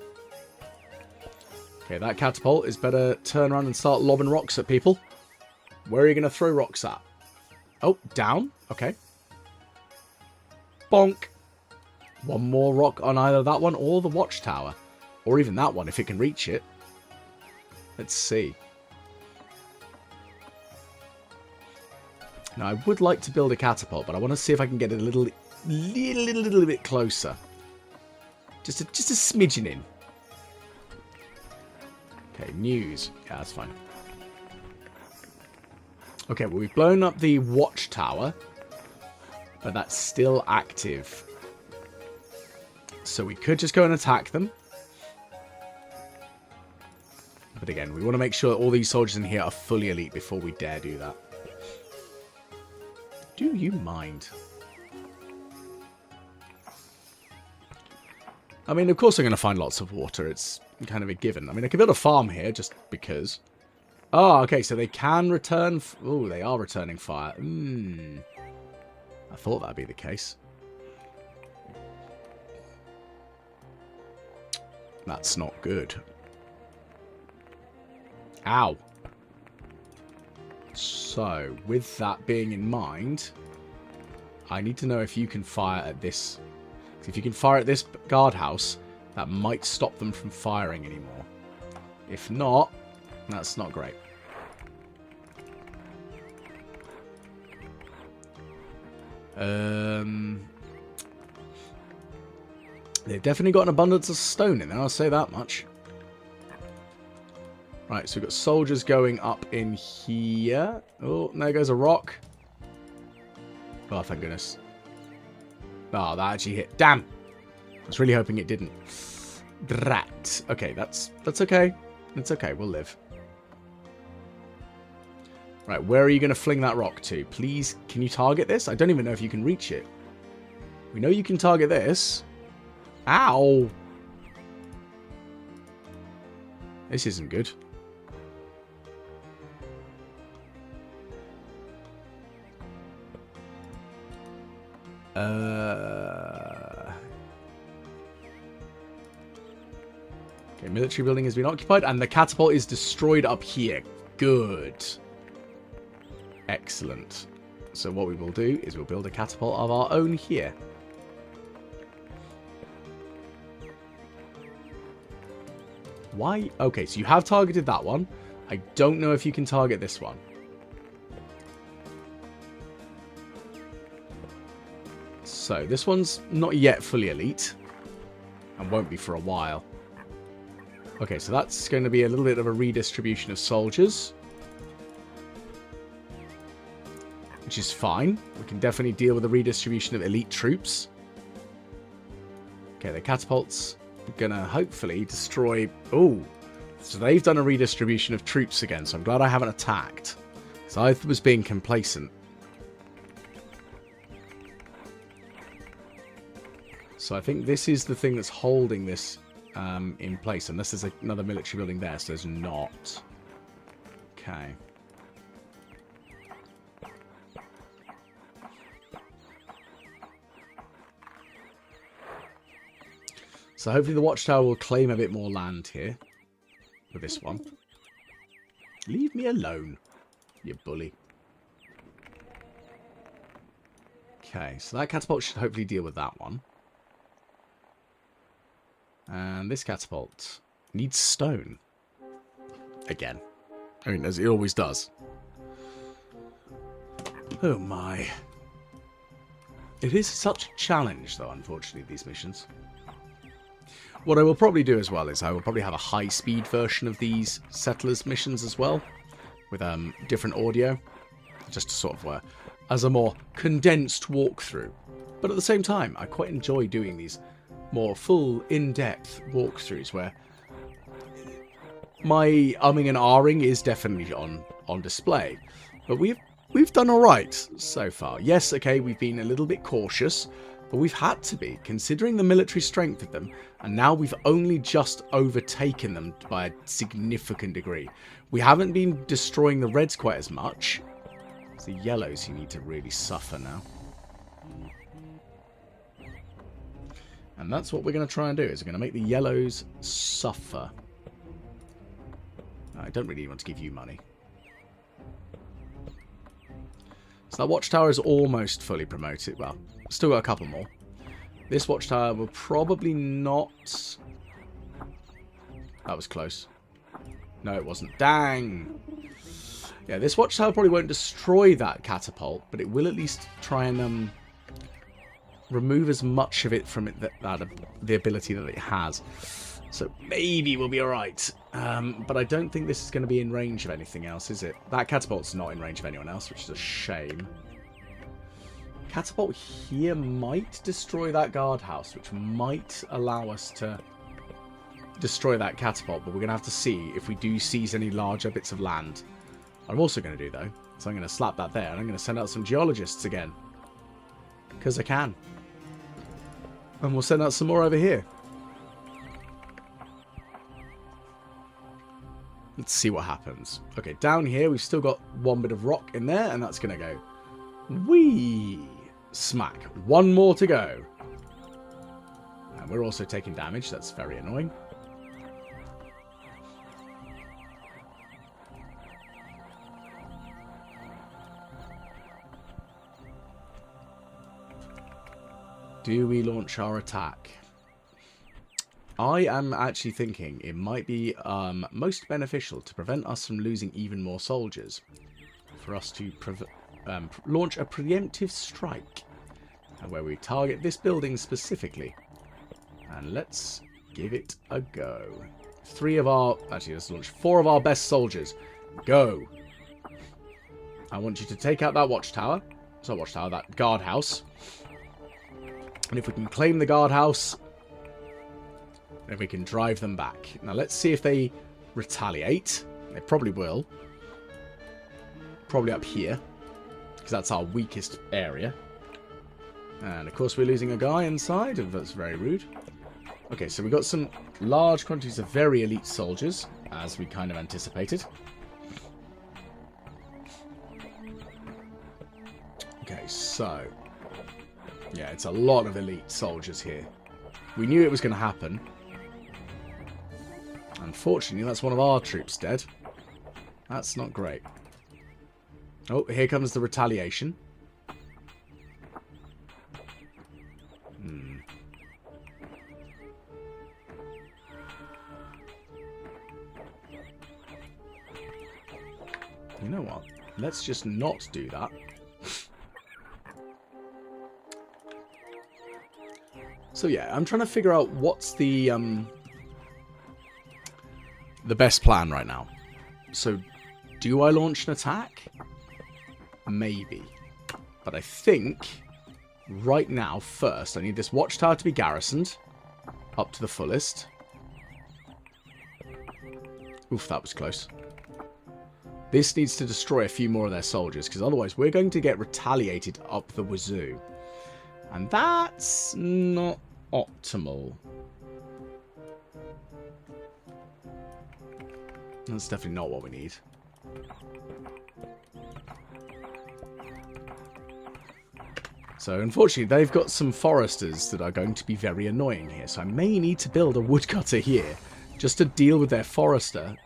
Okay, that catapult is better turn around and start lobbing rocks at people. Where are you going to throw rocks at? Oh, down. Okay. Bonk. One more rock on either that one or the watchtower. Or even that one, if it can reach it. Let's see. Now, I would like to build a catapult, but I want to see if I can get it a little bit closer. Just a smidgen in. Okay, news. Yeah, that's fine. Okay, well, we've blown up the watchtower, but that's still active. So we could just go and attack them. But again, we want to make sure that all these soldiers in here are fully elite before we dare do that. Do you mind? I mean, of course I'm going to find lots of water. It's kind of a given. I mean, I could build a farm here just because. Oh, okay, so they can return... Oh, they are returning fire. I thought that'd be the case. That's not good. Ow. So, with that being in mind, I need to know if you can fire at this. If you can fire at this guardhouse, that might stop them from firing anymore. If not, that's not great. They've definitely got an abundance of stone in there, I'll say that much. Right, so we've got soldiers going up in here. Oh, there goes a rock. Oh, thank goodness. Oh, that actually hit. Damn! I was really hoping it didn't. Drat. Okay, that's okay. It's okay, we'll live. Right, where are you going to fling that rock to? Please, can you target this? I don't even know if you can reach it. We know you can target this. Ow! This isn't good. Okay, military building has been occupied, and the catapult is destroyed up here. Good. Excellent. So what we will do is we'll build a catapult of our own here. Why? Okay, so you have targeted that one. I don't know if you can target this one. So, this one's not yet fully elite. And won't be for a while. Okay, so that's going to be a little bit of a redistribution of soldiers. Which is fine. We can definitely deal with the redistribution of elite troops. Okay, the catapults are going to hopefully destroy... Oh, so they've done a redistribution of troops again, so I'm glad I haven't attacked. So I was being complacent. So I think this is the thing that's holding this in place. Unless there's another military building there, so there's not. Okay. So hopefully the watchtower will claim a bit more land here. With this one. Leave me alone, you bully. Okay, so that catapult should hopefully deal with that one. And this catapult needs stone. Again. I mean, as it always does. Oh my. It is such a challenge, though, unfortunately, these missions. What I will probably do as well is I will probably have a high-speed version of these Settlers missions as well. With different audio. Just to sort of as a more condensed walkthrough. But at the same time, I quite enjoy doing these more full, in-depth walkthroughs where my umming and ahhing is definitely on display. But we've done alright so far. Yes, okay, we've been a little bit cautious, but we've had to be, considering the military strength of them, and now we've only just overtaken them by a significant degree. We haven't been destroying the reds quite as much. It's the yellows who need to really suffer now. And that's what we're going to try and do, is we're going to make the yellows suffer. I don't really want to give you money. So that watchtower is almost fully promoted. Well, still got a couple more. This watchtower will probably not... That was close. No, it wasn't. Dang! Yeah, this watchtower probably won't destroy that catapult, but it will at least try and remove as much of it from it the ability that it has. So maybe we'll be alright. But I don't think this is going to be in range of anything else, is it? That catapult's not in range of anyone else, which is a shame. Catapult here might destroy that guardhouse, which might allow us to destroy that catapult, but we're going to have to see if we do seize any larger bits of land. What I'm also going to do, though, so I'm going to slap that there, and I'm going to send out some geologists again. Because I can. And we'll send out some more over here. Let's see what happens. Okay, down here we've still got one bit of rock in there, and that's going to go. Whee! Smack. One more to go. And we're also taking damage. That's very annoying. Do we launch our attack? I am actually thinking it might be most beneficial to prevent us from losing even more soldiers. For us to launch a preemptive strike. Where we target this building specifically. And let's give it a go. Let's launch 4 of our best soldiers. Go! I want you to take out that watchtower. It's not watchtower, that guardhouse. And if we can claim the guardhouse, then we can drive them back. Now let's see if they retaliate. They probably will. Probably up here. Because that's our weakest area. And of course we're losing a guy inside, and that's very rude. Okay, so we've got some large quantities of very elite soldiers, as we kind of anticipated. Okay, so... yeah, it's a lot of elite soldiers here. We knew it was going to happen. Unfortunately, that's one of our troops dead. That's not great. Oh, here comes the retaliation. You know what? Let's just not do that. So yeah, I'm trying to figure out what's the best plan right now. So, do I launch an attack? Maybe. But I think right now, first, I need this watchtower to be garrisoned up to the fullest. Oof, that was close. This needs to destroy a few more of their soldiers, because otherwise we're going to get retaliated up the wazoo. And that's not optimal. That's definitely not what we need. So, unfortunately, they've got some foresters that are going to be very annoying here. So I may need to build a woodcutter here just to deal with their forester.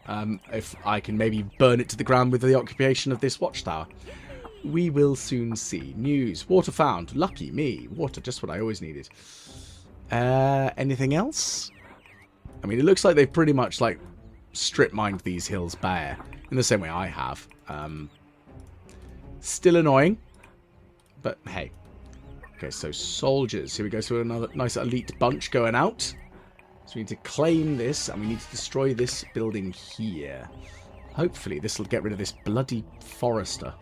If I can maybe burn it to the ground with the occupation of this watchtower. We will soon see. News. Water found. Lucky me. Water, just what I always needed. Anything else? I mean, it looks like they've pretty much, like, strip-mined these hills bare. In the same way I have. Still annoying. But, hey. Okay, so soldiers. Here we go. So another nice elite bunch going out. So we need to claim this, and we need to destroy this building here. Hopefully this will get rid of this bloody forester.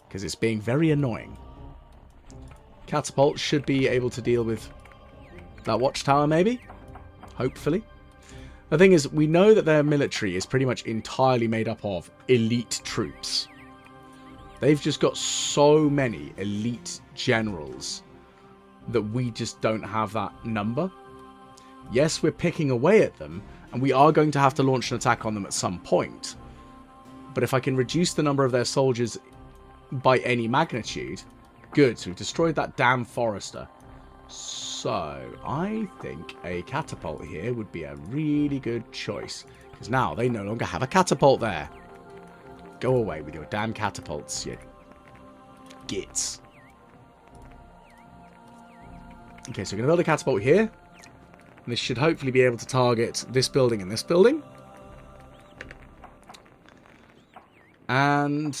Because it's being very annoying. Catapult should be able to deal with that watchtower, maybe? Hopefully. The thing is, we know that their military is pretty much entirely made up of elite troops. They've just got so many elite generals that we just don't have that number. Yes, we're picking away at them, and we are going to have to launch an attack on them at some point. But if I can reduce the number of their soldiers by any magnitude, good. So we've destroyed that damn forester. So I think a catapult here would be a really good choice. Because now they no longer have a catapult there. Go away with your damn catapults, you gits. Okay, so we're going to build a catapult here. And this should hopefully be able to target this building and this building. And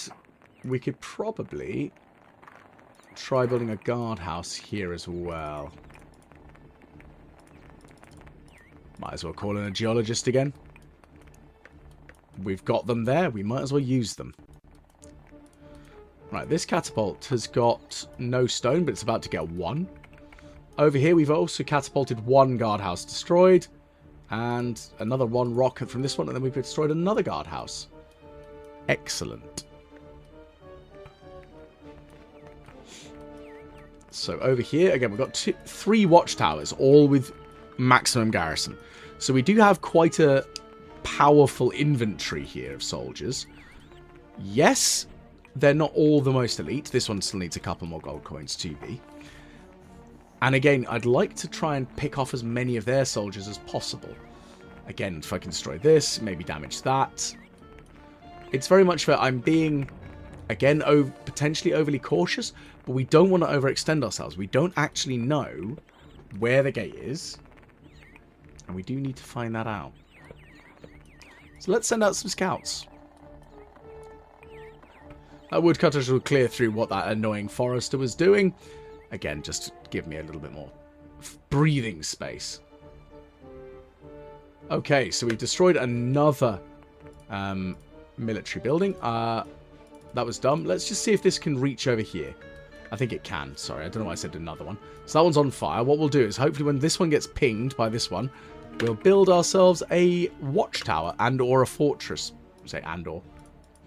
we could probably try building a guardhouse here as well. Might as well call in a geologist again. We've got them there. We might as well use them. Right, this catapult has got no stone, but it's about to get one. Over here, we've also catapulted one guardhouse destroyed. And another one rocket from this one, and then we've destroyed another guardhouse. Excellent. So over here, again, we've got three watchtowers, all with maximum garrison. So we do have quite a powerful inventory here of soldiers. Yes, they're not all the most elite. This one still needs a couple more gold coins to be. And again, I'd like to try and pick off as many of their soldiers as possible. Again, if I can destroy this, maybe damage that. It's very much that I'm being, again, potentially overly cautious, but we don't want to overextend ourselves. We don't actually know where the gate is, and we do need to find that out. So let's send out some scouts. Our woodcutters will clear through what that annoying forester was doing. Again, just to give me a little bit more breathing space. Okay, so we've destroyed another military building. That was dumb. Let's just see if this can reach over here. I think it can. Sorry, I don't know why I said another one. So that one's on fire. What we'll do is, hopefully when this one gets pinged by this one, we'll build ourselves a watchtower and or a fortress. Say and or.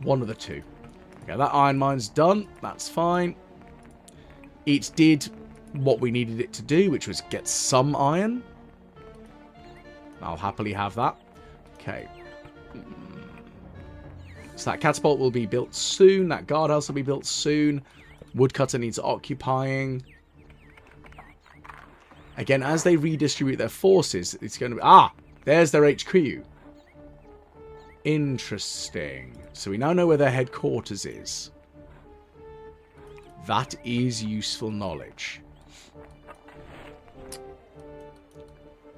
One of the two. Okay, that iron mine's done. That's fine. It did what we needed it to do, which was get some iron. I'll happily have that. Okay. So that catapult will be built soon. That guardhouse will be built soon. Woodcutter needs occupying. Again, as they redistribute their forces, it's going to be... Ah! There's their HQ. Interesting. So we now know where their headquarters is. That is useful knowledge.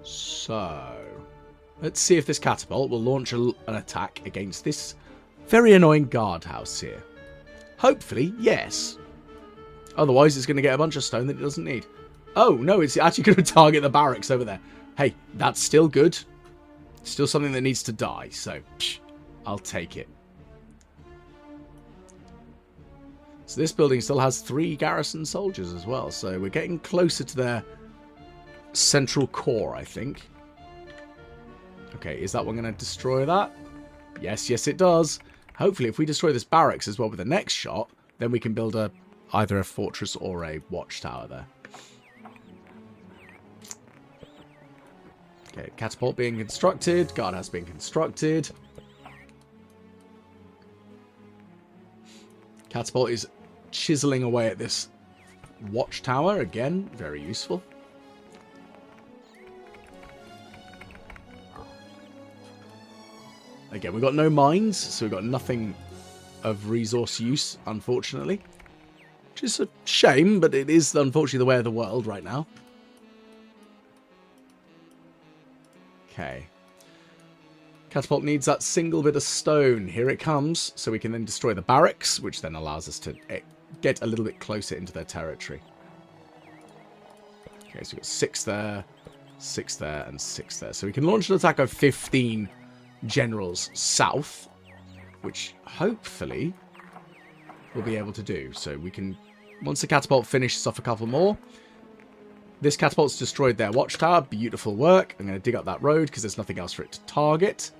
So, let's see if this catapult will launch an attack against this Very annoying guardhouse here. Hopefully, yes. Otherwise, it's going to get a bunch of stone that it doesn't need. Oh, no, it's actually going to target the barracks over there. Hey, that's still good. Still something that needs to die, so I'll take it. So this building still has 3 garrison soldiers as well, so we're getting closer to their central core, I think. Okay, is that one going to destroy that? Yes, yes it does. Hopefully, if we destroy this barracks as well with the next shot, then we can build either a fortress or a watchtower there. Okay, catapult being constructed. Guardhouse being constructed. Catapult is chiseling away at this watchtower. Again, very useful. Again, we've got no mines, so we've got nothing of resource use, unfortunately. Which is a shame, but it is unfortunately the way of the world right now. Okay. Catapult needs that single bit of stone. Here it comes, so we can then destroy the barracks, which then allows us to get a little bit closer into their territory. Okay, so we've got 6 there, 6 there, and 6 there. So we can launch an attack of 15 generals south, which hopefully we'll be able to do. So we can, once the catapult finishes off a couple more, this catapult's destroyed their watchtower. Beautiful work. I'm going to dig up that road because there's nothing else for it to target.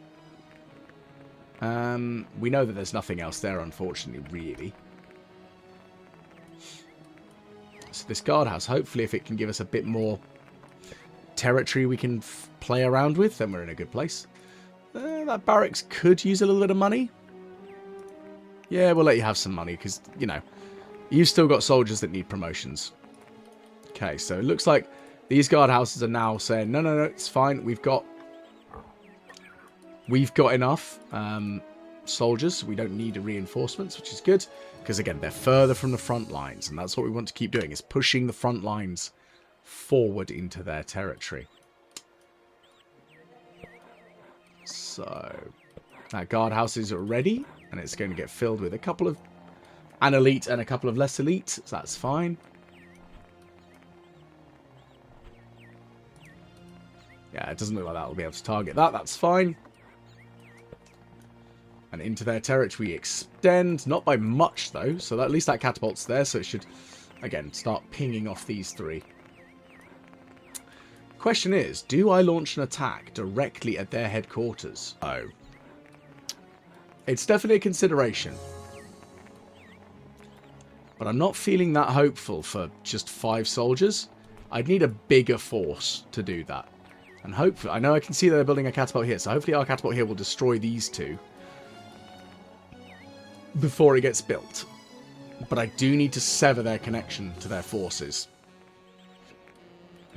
We know that there's nothing else there, unfortunately, really. So this guardhouse, hopefully if it can give us a bit more territory we can play around with, then we're in a good place. That barracks could use a little bit of money. Yeah, we'll let you have some money because, you know, you've still got soldiers that need promotions. Okay, so it looks like these guardhouses are now saying, no, no, no, it's fine. We've got enough soldiers. We don't need reinforcements, which is good. Because, again, they're further from the front lines. And that's what we want to keep doing, is pushing the front lines forward into their territory. So, that guardhouse is ready. And it's going to get filled with a couple of an elite and a couple of less elite. So that's fine. Yeah, it doesn't look like that will be able to target that. That's fine. And into their territory we extend. Not by much, though. So at least that catapult's there. So it should, again, start pinging off these 3. Question is, do I launch an attack directly at their headquarters? Oh. It's definitely a consideration. But I'm not feeling that hopeful for just 5 soldiers. I'd need a bigger force to do that. And hopefully, I know I can see they're building a catapult here, so hopefully our catapult here will destroy these 2 before it gets built. But I do need to sever their connection to their forces.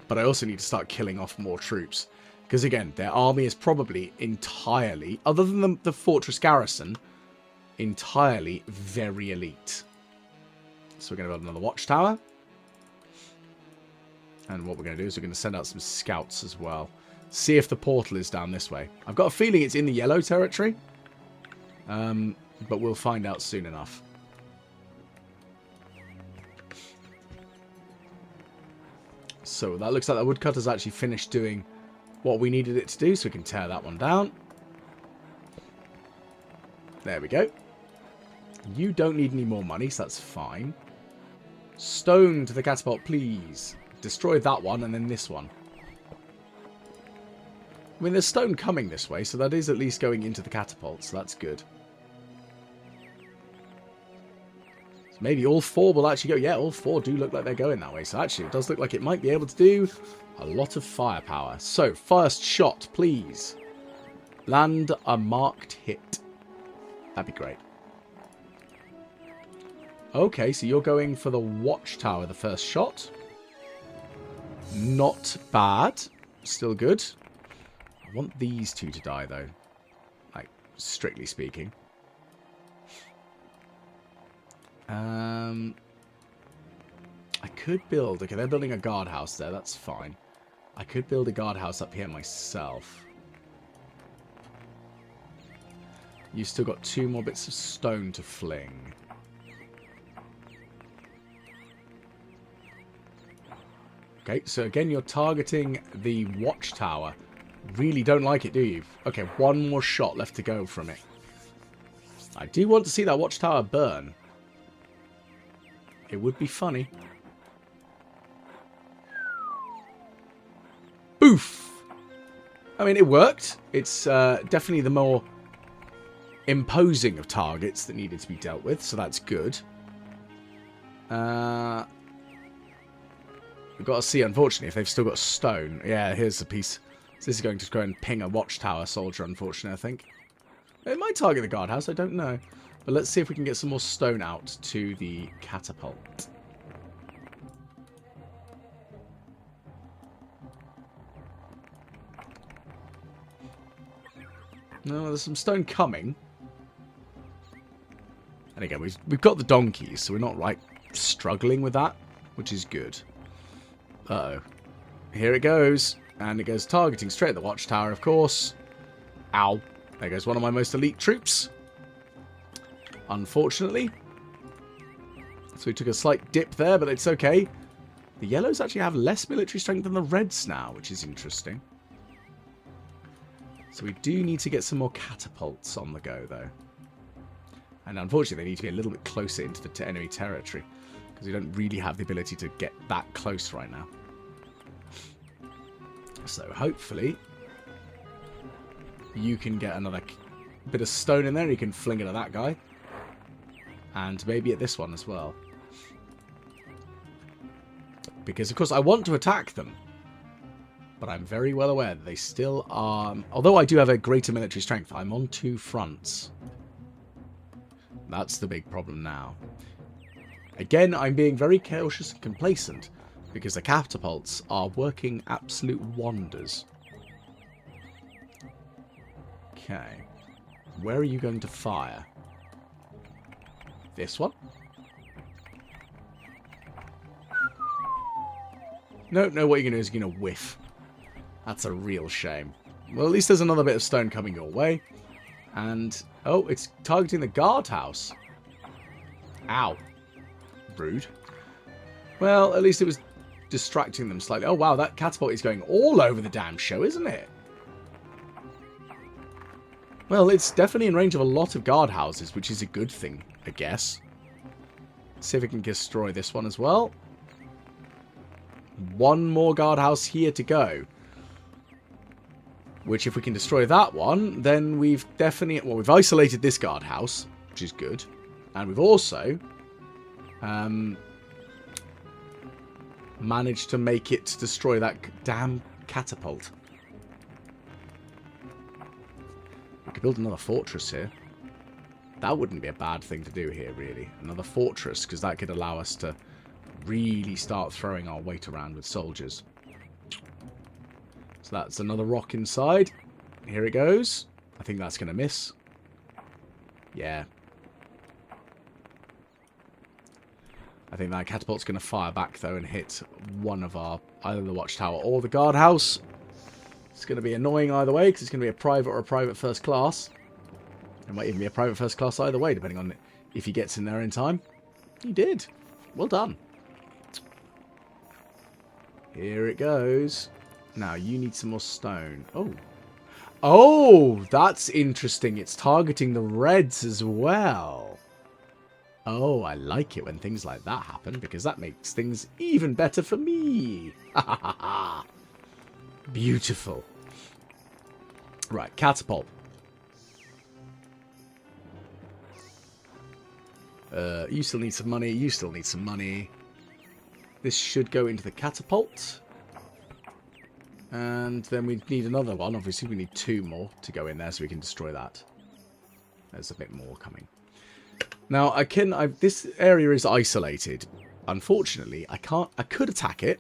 But I also need to start killing off more troops. Because again, their army is probably entirely, other than the fortress garrison, entirely very elite. So we're going to build another watchtower. And what we're going to do is we're going to send out some scouts as well. See if the portal is down this way. I've got a feeling it's in the yellow territory. But we'll find out soon enough. So that looks like the woodcutter's actually finished doing what we needed it to do. So we can tear that one down. There we go. You don't need any more money, so that's fine. Stone to the catapult, please. Destroy that one and then this one. I mean, there's stone coming this way, so that is at least going into the catapult, so that's good. So maybe all 4 will actually go. Yeah, all 4 do look like they're going that way, so actually it does look like it might be able to do a lot of firepower. So, first shot, please. Land a marked hit. That'd be great. Okay, so you're going for the watchtower, the first shot. Not bad. Still good. I want these 2 to die, though. Like, strictly speaking. I could build... Okay, they're building a guardhouse there. That's fine. I could build a guardhouse up here myself. You've still got 2 more bits of stone to fling. Okay, so again, you're targeting the watchtower. Really don't like it, do you? Okay, 1 more shot left to go from it. I do want to see that watchtower burn. It would be funny. Boof! I mean, it worked. It's definitely the more imposing of targets that needed to be dealt with, so that's good. We've got to see, unfortunately, if they've still got stone. Yeah, here's the piece. So this is going to go and ping a watchtower soldier, unfortunately, I think. It might target the guardhouse, I don't know. But let's see if we can get some more stone out to the catapult. No, there's some stone coming. And again, we've got the donkeys, so we're not, like, struggling with that, which is good. Uh-oh. Here it goes. And it goes targeting straight at the watchtower, of course. Ow. There goes one of my most elite troops. Unfortunately. So we took a slight dip there, but it's okay. The yellows actually have less military strength than the reds now, which is interesting. So we do need to get some more catapults on the go, though. And unfortunately, they need to be a little bit closer into the enemy territory, because we don't really have the ability to get that close right now. So hopefully you can get another bit of stone in there. You can fling it at that guy. And maybe at this one as well. Because, of course, I want to attack them. But I'm very well aware that they still are... Although I do have a greater military strength, I'm on 2 fronts. That's the big problem now. Again, I'm being very cautious and complacent. Because the catapults are working absolute wonders. Okay. Where are you going to fire? This one? No, what you're going to do is you're going to whiff. That's a real shame. Well, at least there's another bit of stone coming your way. And, oh, it's targeting the guardhouse. Ow. Rude. Well, at least it was distracting them slightly. Oh, wow, that catapult is going all over the damn show, isn't it? Well, it's definitely in range of a lot of guardhouses, which is a good thing, I guess. Let's see if we can destroy this one as well. 1 more guardhouse here to go. Which, if we can destroy that one, then we've definitely... Well, we've isolated this guardhouse, which is good. And we've also... managed to make it to destroy that damn catapult. We could build another fortress here. That wouldn't be a bad thing to do here, really. Another fortress, because that could allow us to really start throwing our weight around with soldiers. So that's another rock inside. Here it goes. I think that's going to miss. Yeah. I think that catapult's going to fire back, though, and hit one of our... either the watchtower or the guardhouse. It's going to be annoying either way, because it's going to be a private or a private first class. It might even be a private first class either way, depending on if he gets in there in time. He did. Well done. Here it goes. Now, you need some more stone. Oh. Oh, that's interesting. It's targeting the reds as well. Oh, I like it when things like that happen, because that makes things even better for me. Beautiful. Right, catapult. You still need some money. You still need some money. This should go into the catapult. And then we need another one. Obviously, we need 2 more to go in there so we can destroy that. There's a bit more coming. Now, this area is isolated. Unfortunately, I could attack it.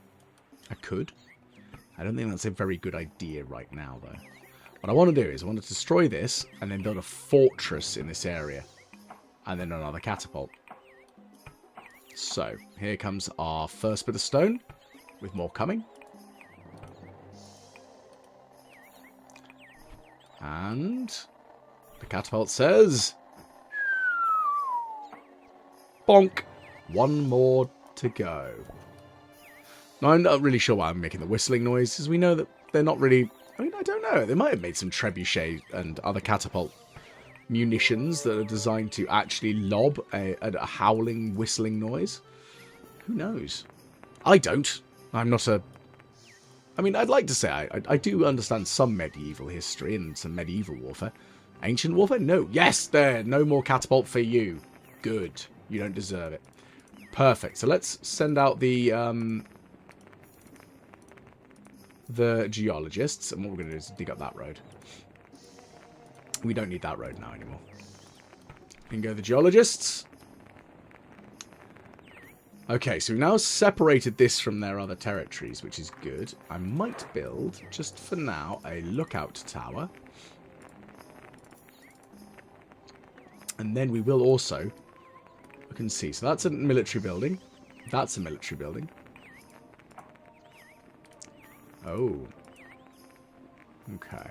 I could. I don't think that's a very good idea right now, though. What I want to do is I want to destroy this and then build a fortress in this area. And then another catapult. So, here comes our first bit of stone, with more coming. And The catapult says... bonk. One more to go. Now, I'm not really sure why I'm making the whistling noise, because we know that they're not really... I mean, I don't know. They might have made some trebuchet and other catapult munitions that are designed to actually lob a howling, whistling noise. Who knows? I don't. I'm not a... I mean, I'd like to say I do understand some medieval history and some medieval warfare. Ancient warfare? No. Yes, there. No more catapult for you. Good. You don't deserve it. Perfect. So let's send out the geologists. And what we're going to do is dig up that road. We don't need that road now anymore. We can go the geologists. Okay, so we've now separated this from their other territories, which is good. I might build, just for now, a lookout tower. And then we will also... we can see. So that's a military building. That's a military building. Oh. Okay.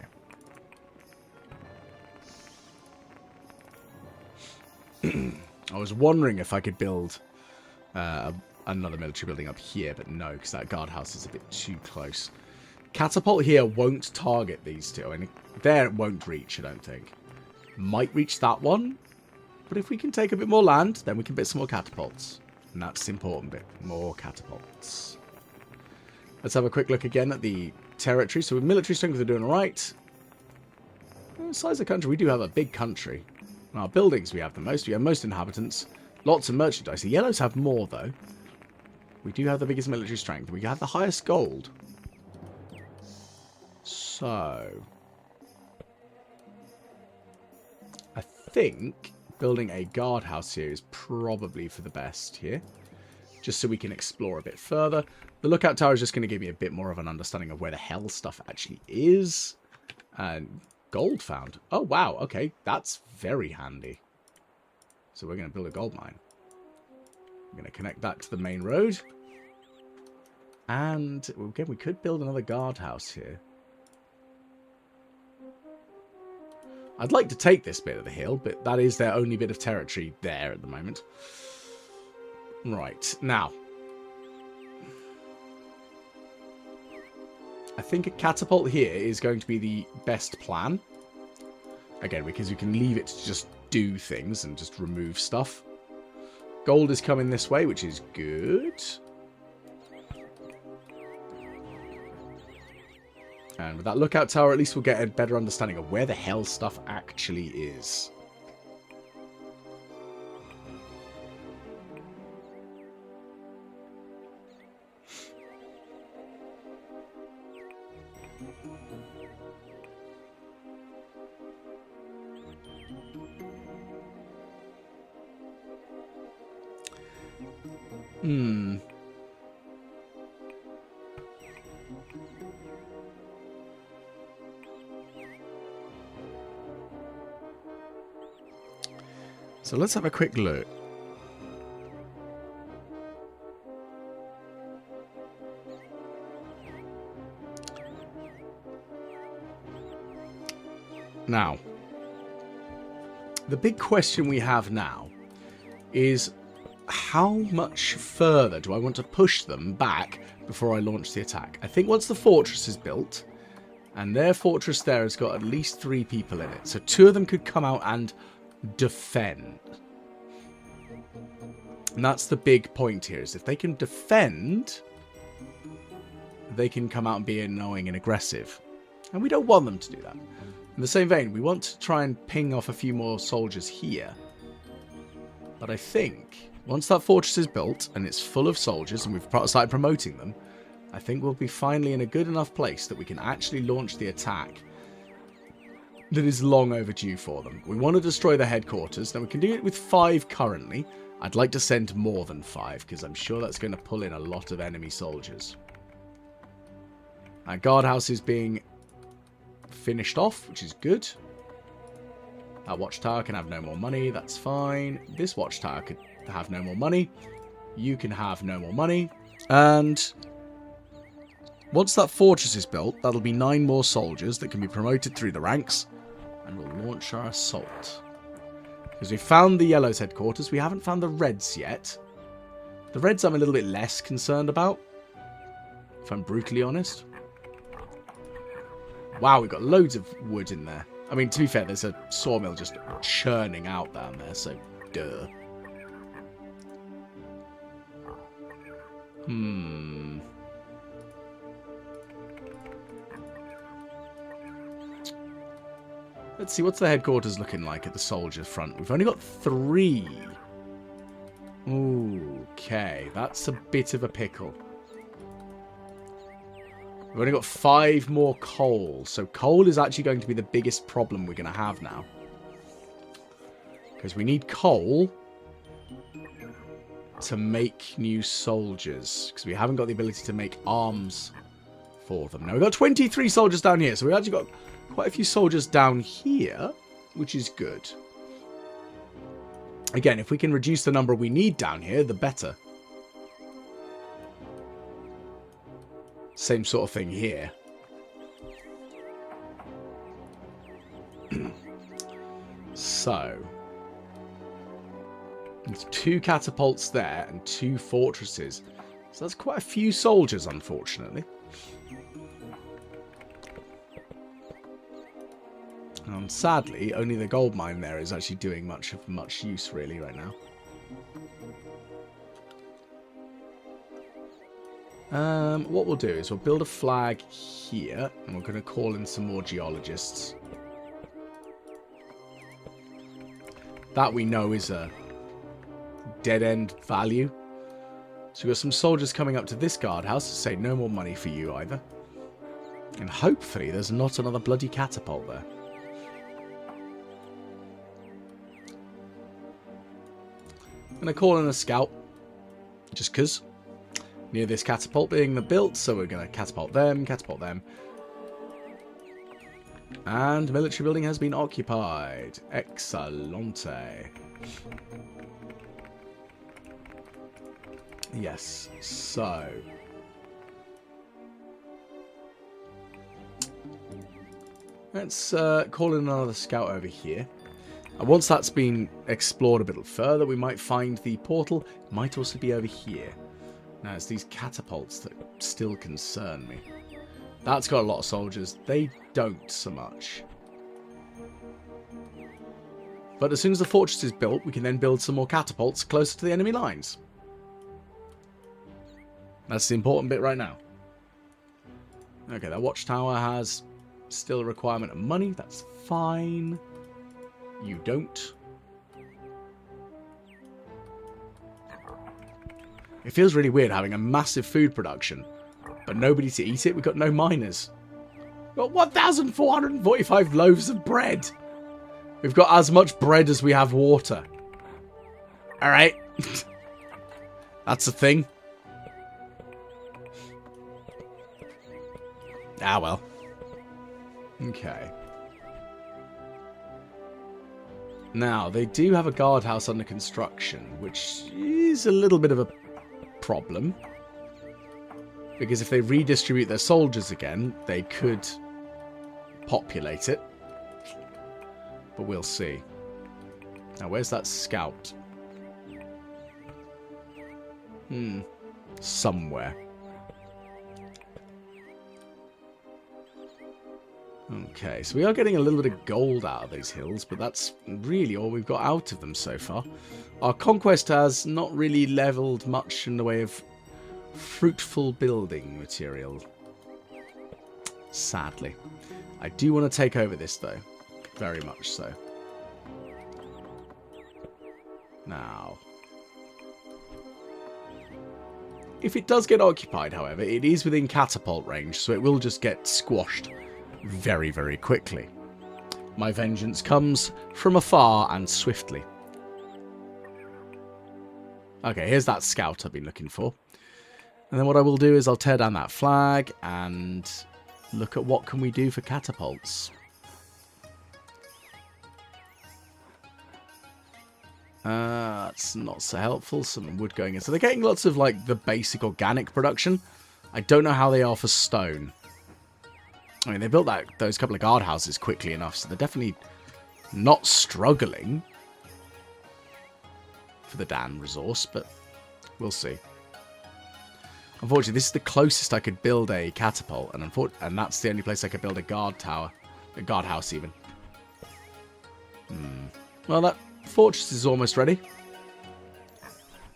I was wondering if I could build another military building up here, but no, because that guardhouse is a bit too close. Catapult here won't target these two. I mean, there it won't reach, I don't think. Might reach that one, but if we can take a bit more land, then we can build some more catapults. And that's the important bit. More catapults. Let's have a quick look again at the territory. So with military strength, we're doing all right. Size of country, we do have a big country. In our buildings, we have the most. We have most inhabitants. Lots of merchandise. The yellows have more, though. We do have the biggest military strength. We have the highest gold. So... I think building a guardhouse here is probably for the best here. Just so we can explore a bit further. The lookout tower is just going to give me a bit more of an understanding of where the hell stuff actually is. And gold found. Oh, wow. Okay, that's very handy. So we're going to build a gold mine. I'm going to connect that to the main road. And again, we could build another guardhouse here. I'd like to take this bit of the hill, but that is their only bit of territory there at the moment. Right, now. I think a catapult here is going to be the best plan. Again, because you can leave it to just do things and just remove stuff. Gold is coming this way, which is good. And with that lookout tower, at least we'll get a better understanding of where the hell stuff actually is. So let's have a quick look. Now, the big question we have now is how much further do I want to push them back before I launch the attack? I think once the fortress is built, and their fortress there has got at least 3 people in it, so 2 of them could come out and defend. And that's the big point here, is if they can defend, they can come out and be annoying and aggressive. And we don't want them to do that. In the same vein, we want to try and ping off a few more soldiers here. But I think once that fortress is built and it's full of soldiers and we've started promoting them, I think we'll be finally in a good enough place that we can actually launch the attack that is long overdue for them. We want to destroy the headquarters. Now, we can do it with 5 currently. I'd like to send more than 5, because I'm sure that's going to pull in a lot of enemy soldiers. Our guardhouse is being finished off, which is good. That watchtower can have no more money. That's fine. This watchtower could have no more money. You can have no more money. And once that fortress is built, that'll be 9 more soldiers that can be promoted through the ranks. And we'll launch our assault. Because we found the Yellows' headquarters. We haven't found the Reds yet. The Reds I'm a little bit less concerned about, if I'm brutally honest. Wow, we've got loads of wood in there. I mean, to be fair, there's a sawmill just churning out down there, so duh. Let's see, what's the headquarters looking like at the soldier front? We've only got 3. Okay, that's a bit of a pickle. We've only got 5 more coal. So coal is actually going to be the biggest problem we're going to have now. Because we need coal to make new soldiers. Because we haven't got the ability to make arms for them. Now, we've got 23 soldiers down here. So we've actually got quite a few soldiers down here, which is good. Again, if we can reduce the number we need down here, the better. Same sort of thing here. So, there's 2 catapults there and 2 fortresses. So that's quite a few soldiers, unfortunately. Sadly, only the gold mine there is actually doing much use, really, right now. What we'll do is we'll build a flag here, and we're going to call in some more geologists. That we know is a dead-end value. So we've got some soldiers coming up to this guardhouse to say no more money for you either. And hopefully there's not another bloody catapult there. I'm going to call in a scout, just because. Near this catapult being built, so we're going to catapult them. And military building has been occupied. Excellente. Yes, so. Let's call in another scout over here. And once that's been explored a bit further, we might find the portal. It might also be over here. Now, it's these catapults that still concern me. That's got a lot of soldiers. They don't so much. But as soon as the fortress is built, we can then build some more catapults closer to the enemy lines. That's the important bit right now. Okay, that watchtower has still a requirement of money. That's fine. You don't. It feels really weird having a massive food production, but nobody to eat it. We've got no miners. We've got 1,445 loaves of bread. We've got as much bread as we have water. Alright. That's a thing. Ah, well. Okay. Now, they do have a guardhouse under construction, which is a little bit of a problem. Because if they redistribute their soldiers again, they could populate it. But we'll see. Now, where's that scout? Somewhere. Okay, so we are getting a little bit of gold out of these hills, but that's really all we've got out of them so far. Our conquest has not really leveled much in the way of fruitful building material. Sadly. I do want to take over this, though. Very much so. Now, if it does get occupied, however, it is within catapult range, so it will just get squashed very, very quickly. My vengeance comes from afar and swiftly. Okay, here's that scout I've been looking for. And then what I will do is I'll tear down that flag and look at what can we do for catapults. That's not so helpful. Some wood going in. So they're getting lots of, like, the basic organic production. I don't know how they are for stone. I mean, they built those couple of guardhouses quickly enough, so they're definitely not struggling for the Dan resource, but we'll see. Unfortunately, this is the closest I could build a catapult, and that's the only place I could build a guard tower. A guardhouse, even. Well, that fortress is almost ready.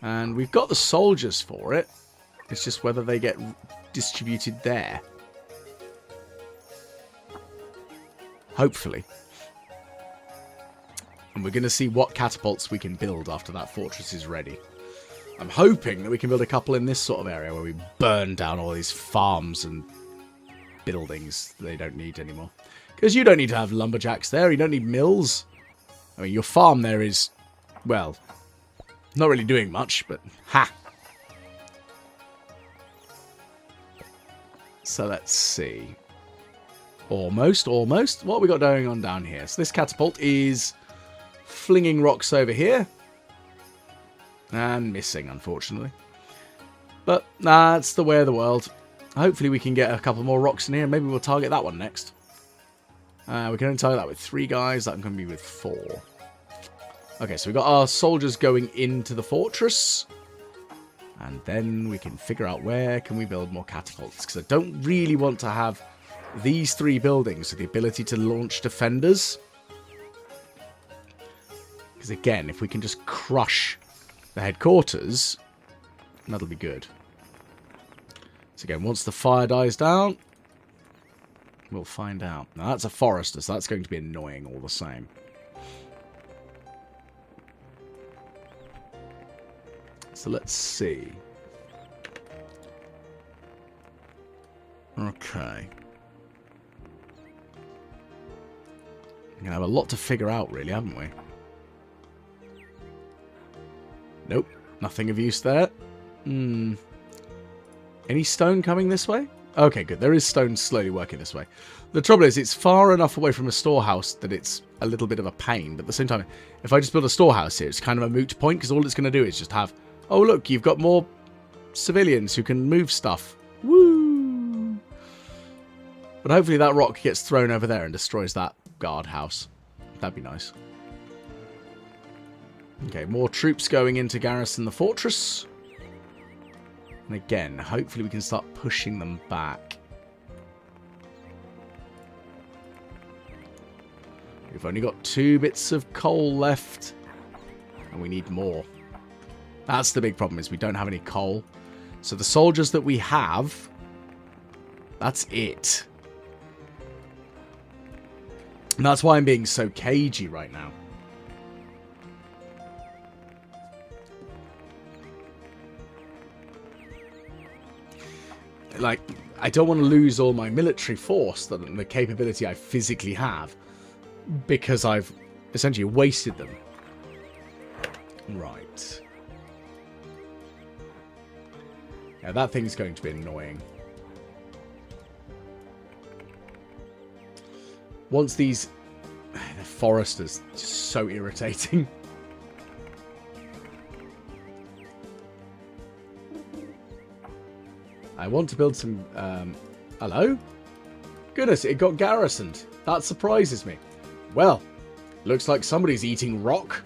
And we've got the soldiers for it. It's just whether they get distributed there. Hopefully. And we're going to see what catapults we can build after that fortress is ready. I'm hoping that we can build a couple in this sort of area where we burn down all these farms and buildings they don't need anymore. Because you don't need to have lumberjacks there. You don't need mills. I mean, your farm there is, well, not really doing much, but ha! So let's see. Almost. What have we got going on down here? So this catapult is flinging rocks over here. And missing, unfortunately. But that's the way of the world. Hopefully we can get a couple more rocks in here. Maybe we'll target that one next. We can only target that with 3 guys. That can be with 4. Okay, so we've got our soldiers going into the fortress. And then we can figure out where can we build more catapults. Because I don't really want to have these 3 buildings with the ability to launch defenders. Because again, if we can just crush the headquarters, that'll be good. So again, once the fire dies down, we'll find out. Now that's a forester, so that's going to be annoying all the same. So let's see. Okay. We're going to have a lot to figure out, really, haven't we? Nope. Nothing of use there. Any stone coming this way? Okay, good. There is stone slowly working this way. The trouble is, it's far enough away from a storehouse that it's a little bit of a pain. But at the same time, if I just build a storehouse here, it's kind of a moot point. Because all it's going to do is just have... Oh, look, you've got more civilians who can move stuff. Woo! But hopefully that rock gets thrown over there and destroys that guardhouse. That'd be nice. Okay, more troops going in to garrison the fortress. And again, hopefully we can start pushing them back. We've only got 2 bits of coal left. And we need more. That's the big problem, is we don't have any coal. So the soldiers that we have, that's it. And that's why I'm being so cagey right now. Like, I don't want to lose all my military force and the capability I physically have because I've essentially wasted them. Right. Yeah, that thing's going to be annoying. Once these... The foresters, just so irritating. I want to build some... hello? Goodness, it got garrisoned. That surprises me. Well, looks like somebody's eating rock.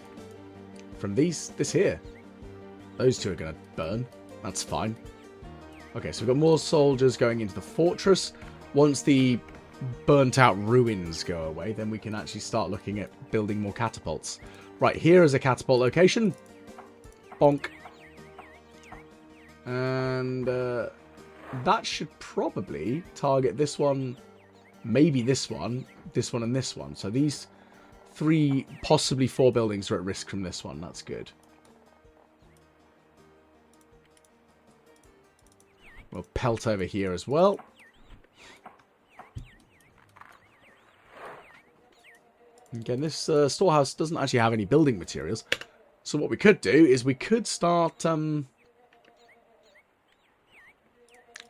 From this here. Those 2 are going to burn. That's fine. Okay, so we've got more soldiers going into the fortress. Once the burnt out ruins go away, then we can actually start looking at building more catapults. Right, here is a catapult location. Bonk. And that should probably target this one, maybe this one, and this one. So these 3, possibly 4 buildings are at risk from this one. That's good. We'll pelt over here as well. Again, this storehouse doesn't actually have any building materials. So what we could do is we could start a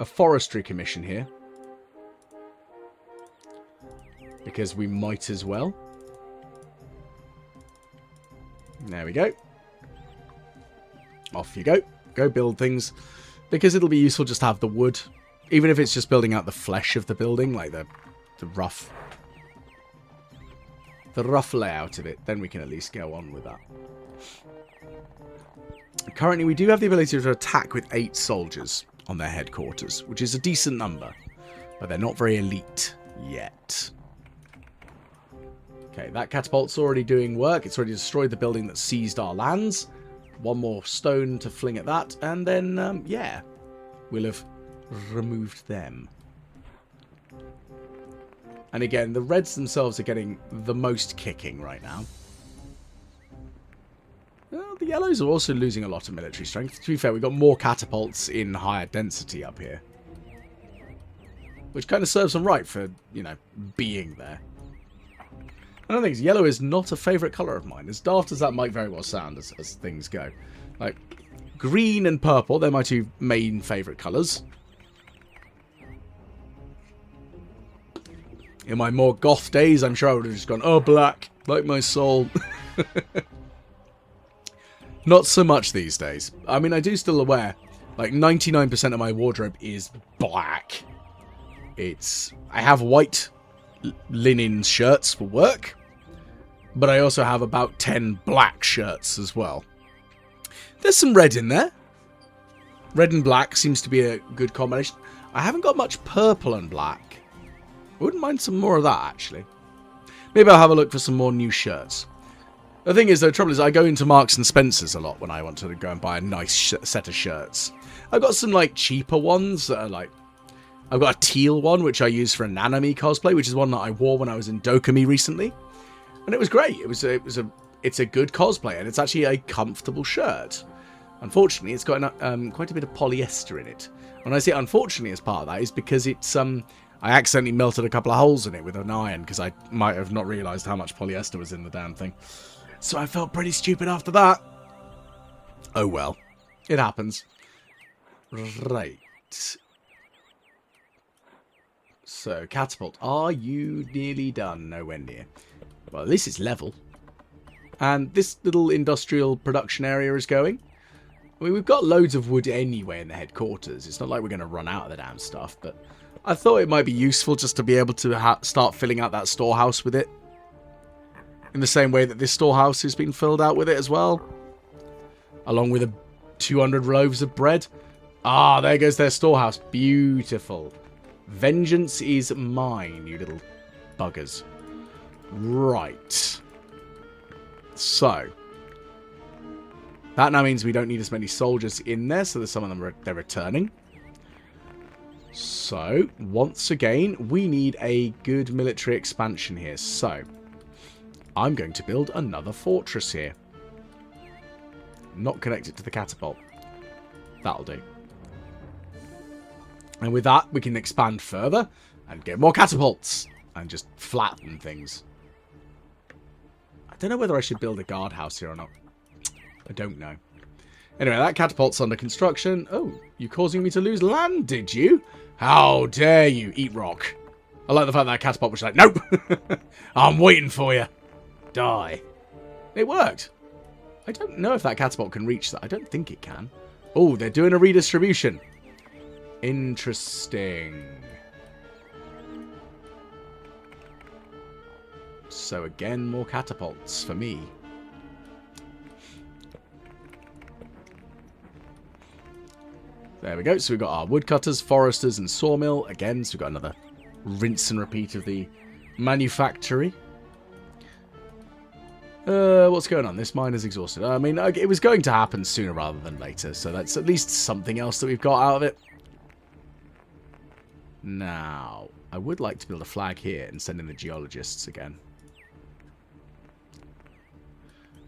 forestry commission here. Because we might as well. There we go. Off you go. Go build things. Because it'll be useful just to have the wood. Even if it's just building out the flesh of the building, like the rough layout of it, then we can at least go on with that. Currently, we do have the ability to attack with 8 soldiers on their headquarters, which is a decent number, but they're not very elite yet. Okay, that catapult's already doing work. It's already destroyed the building that seized our lands. One more stone to fling at that, and then, yeah, we'll have removed them. And again, the Reds themselves are getting the most kicking right now. Well, the Yellows are also losing a lot of military strength. To be fair, we've got more catapults in higher density up here. Which kind of serves them right for, you know, being there. Another thing is, yellow is not a favourite colour of mine. As daft as that might very well sound as things go. Like, green and purple, they're my 2 main favourite colours. In my more goth days, I'm sure I would have just gone, oh, black, like my soul. Not so much these days. I mean, I do still wear, like, 99% of my wardrobe is black. I have white linen shirts for work, but I also have about 10 black shirts as well. There's some red in there. Red and black seems to be a good combination. I haven't got much purple and black. I wouldn't mind some more of that, actually. Maybe I'll have a look for some more new shirts. The thing is, though, the trouble is I go into Marks and Spencer's a lot when I want to go and buy a nice set of shirts. I've got some, like, cheaper ones that are, like... I've got a teal one, which I use for a Nanami cosplay, which is one that I wore when I was in Dokumi recently. And it was great. It's a good cosplay, and it's actually a comfortable shirt. Unfortunately, it's got quite a bit of polyester in it. When I say unfortunately as part of that, is because it's... I accidentally melted a couple of holes in it with an iron because I might have not realised how much polyester was in the damn thing. So I felt pretty stupid after that. Oh well. It happens. Right. So, catapult. Are you nearly done? Nowhere near. Well, at least it's level. And this little industrial production area is going. I mean, we've got loads of wood anyway in the headquarters. It's not like we're going to run out of the damn stuff, but... I thought it might be useful just to be able to start filling out that storehouse with it. In the same way that this storehouse has been filled out with it as well. Along with 200 loaves of bread. Ah, there goes their storehouse. Beautiful. Vengeance is mine, you little buggers. Right. So. That now means we don't need as many soldiers in there, so there's some of them they're returning. So, once again, we need a good military expansion here. So, I'm going to build another fortress here. Not connected to the catapult. That'll do. And with that, we can expand further and get more catapults. And just flatten things. I don't know whether I should build a guardhouse here or not. I don't know. Anyway, that catapult's under construction. Oh, you causing me to lose land, did you? How dare you eat rock? I like the fact that catapult was like, nope. I'm waiting for you. Die. It worked. I don't know if that catapult can reach that. I don't think it can. Oh, they're doing a redistribution. Interesting. So again, more catapults for me. There we go. So we've got our woodcutters, foresters, and sawmill. Again, so we've got another rinse and repeat of the manufactory. What's going on? This mine is exhausted. I mean, it was going to happen sooner rather than later. So that's at least something else that we've got out of it. Now, I would like to build a flag here and send in the geologists again.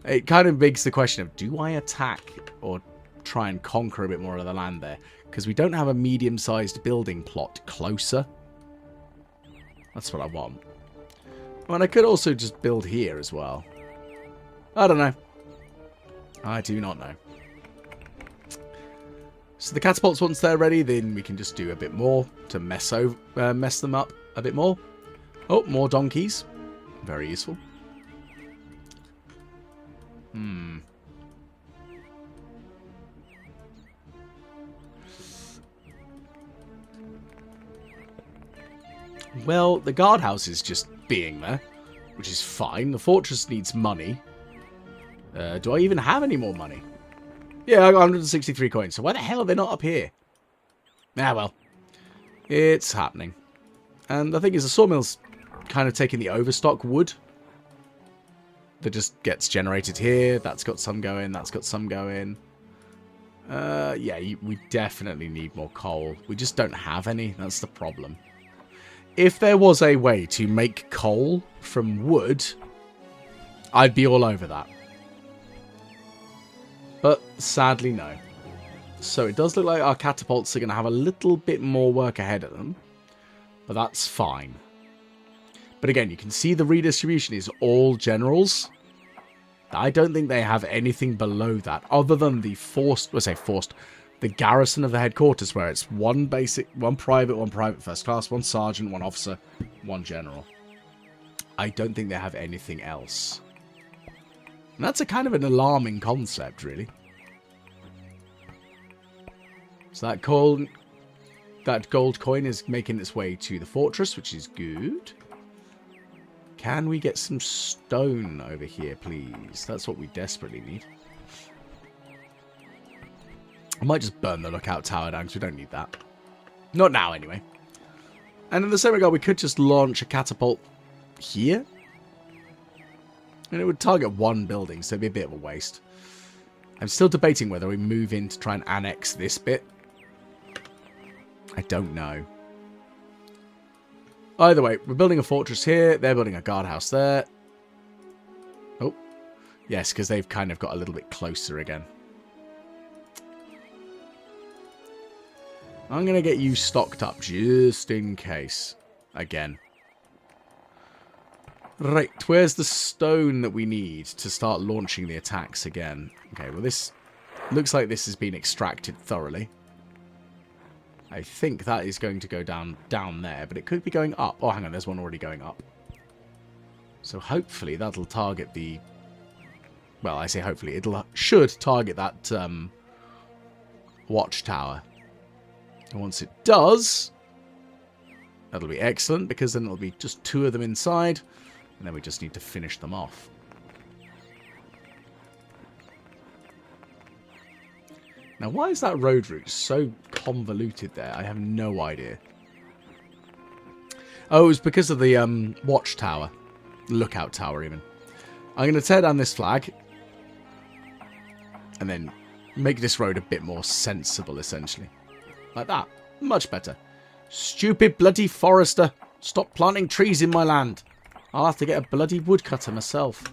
It kind of begs the question of, do I attack or try and conquer a bit more of the land there? Because we don't have a medium-sized building plot closer. That's what I want. Well, and I could also just build here as well. I don't know. I do not know. So the catapults, once they're ready, then we can just do a bit more to mess them up a bit more. Oh, more donkeys. Very useful. Well, the guardhouse is just being there, which is fine. The fortress needs money. Do I even have any more money? Yeah, I got 163 coins. So why the hell are they not up here? Ah, well. It's happening. And the thing is, the sawmill's kind of taking the overstock wood that just gets generated here. That's got some going. That's got some going. Yeah, we definitely need more coal. We just don't have any. That's the problem. If there was a way to make coal from wood, I'd be all over that. But sadly, no. So it does look like our catapults are going to have a little bit more work ahead of them. But that's fine. But again, you can see the redistribution is all generals. I don't think they have anything below that, other than the the garrison of the headquarters, where it's one private first class, one sergeant, one officer, one general. I don't think they have anything else. And that's a kind of an alarming concept, really. So that gold coin is making its way to the fortress, which is good. Can we get some stone over here, please? That's what we desperately need. I might just burn the lookout tower down, because we don't need that. Not now, anyway. And in the same regard, we could just launch a catapult here. And it would target one building, so it'd be a bit of a waste. I'm still debating whether we move in to try and annex this bit. I don't know. Either way, we're building a fortress here. They're building a guardhouse there. Oh. Yes, because they've kind of got a little bit closer again. I'm going to get you stocked up just in case. Again. Right, where's the stone that we need to start launching the attacks again? Okay, well this looks like this has been extracted thoroughly. I think that is going to go down there, but it could be going up. Oh, hang on, there's one already going up. So hopefully that'll target the... Well, I say hopefully. Should target that watchtower. And once it does, that'll be excellent, because then there'll be just 2 of them inside, and then we just need to finish them off. Now, why is that road route so convoluted there? I have no idea. Oh, it was because of the watchtower. Lookout tower, even. I'm going to tear down this flag. And then make this road a bit more sensible, essentially. Like that. Much better. Stupid bloody forester. Stop planting trees in my land. I'll have to get a bloody woodcutter myself.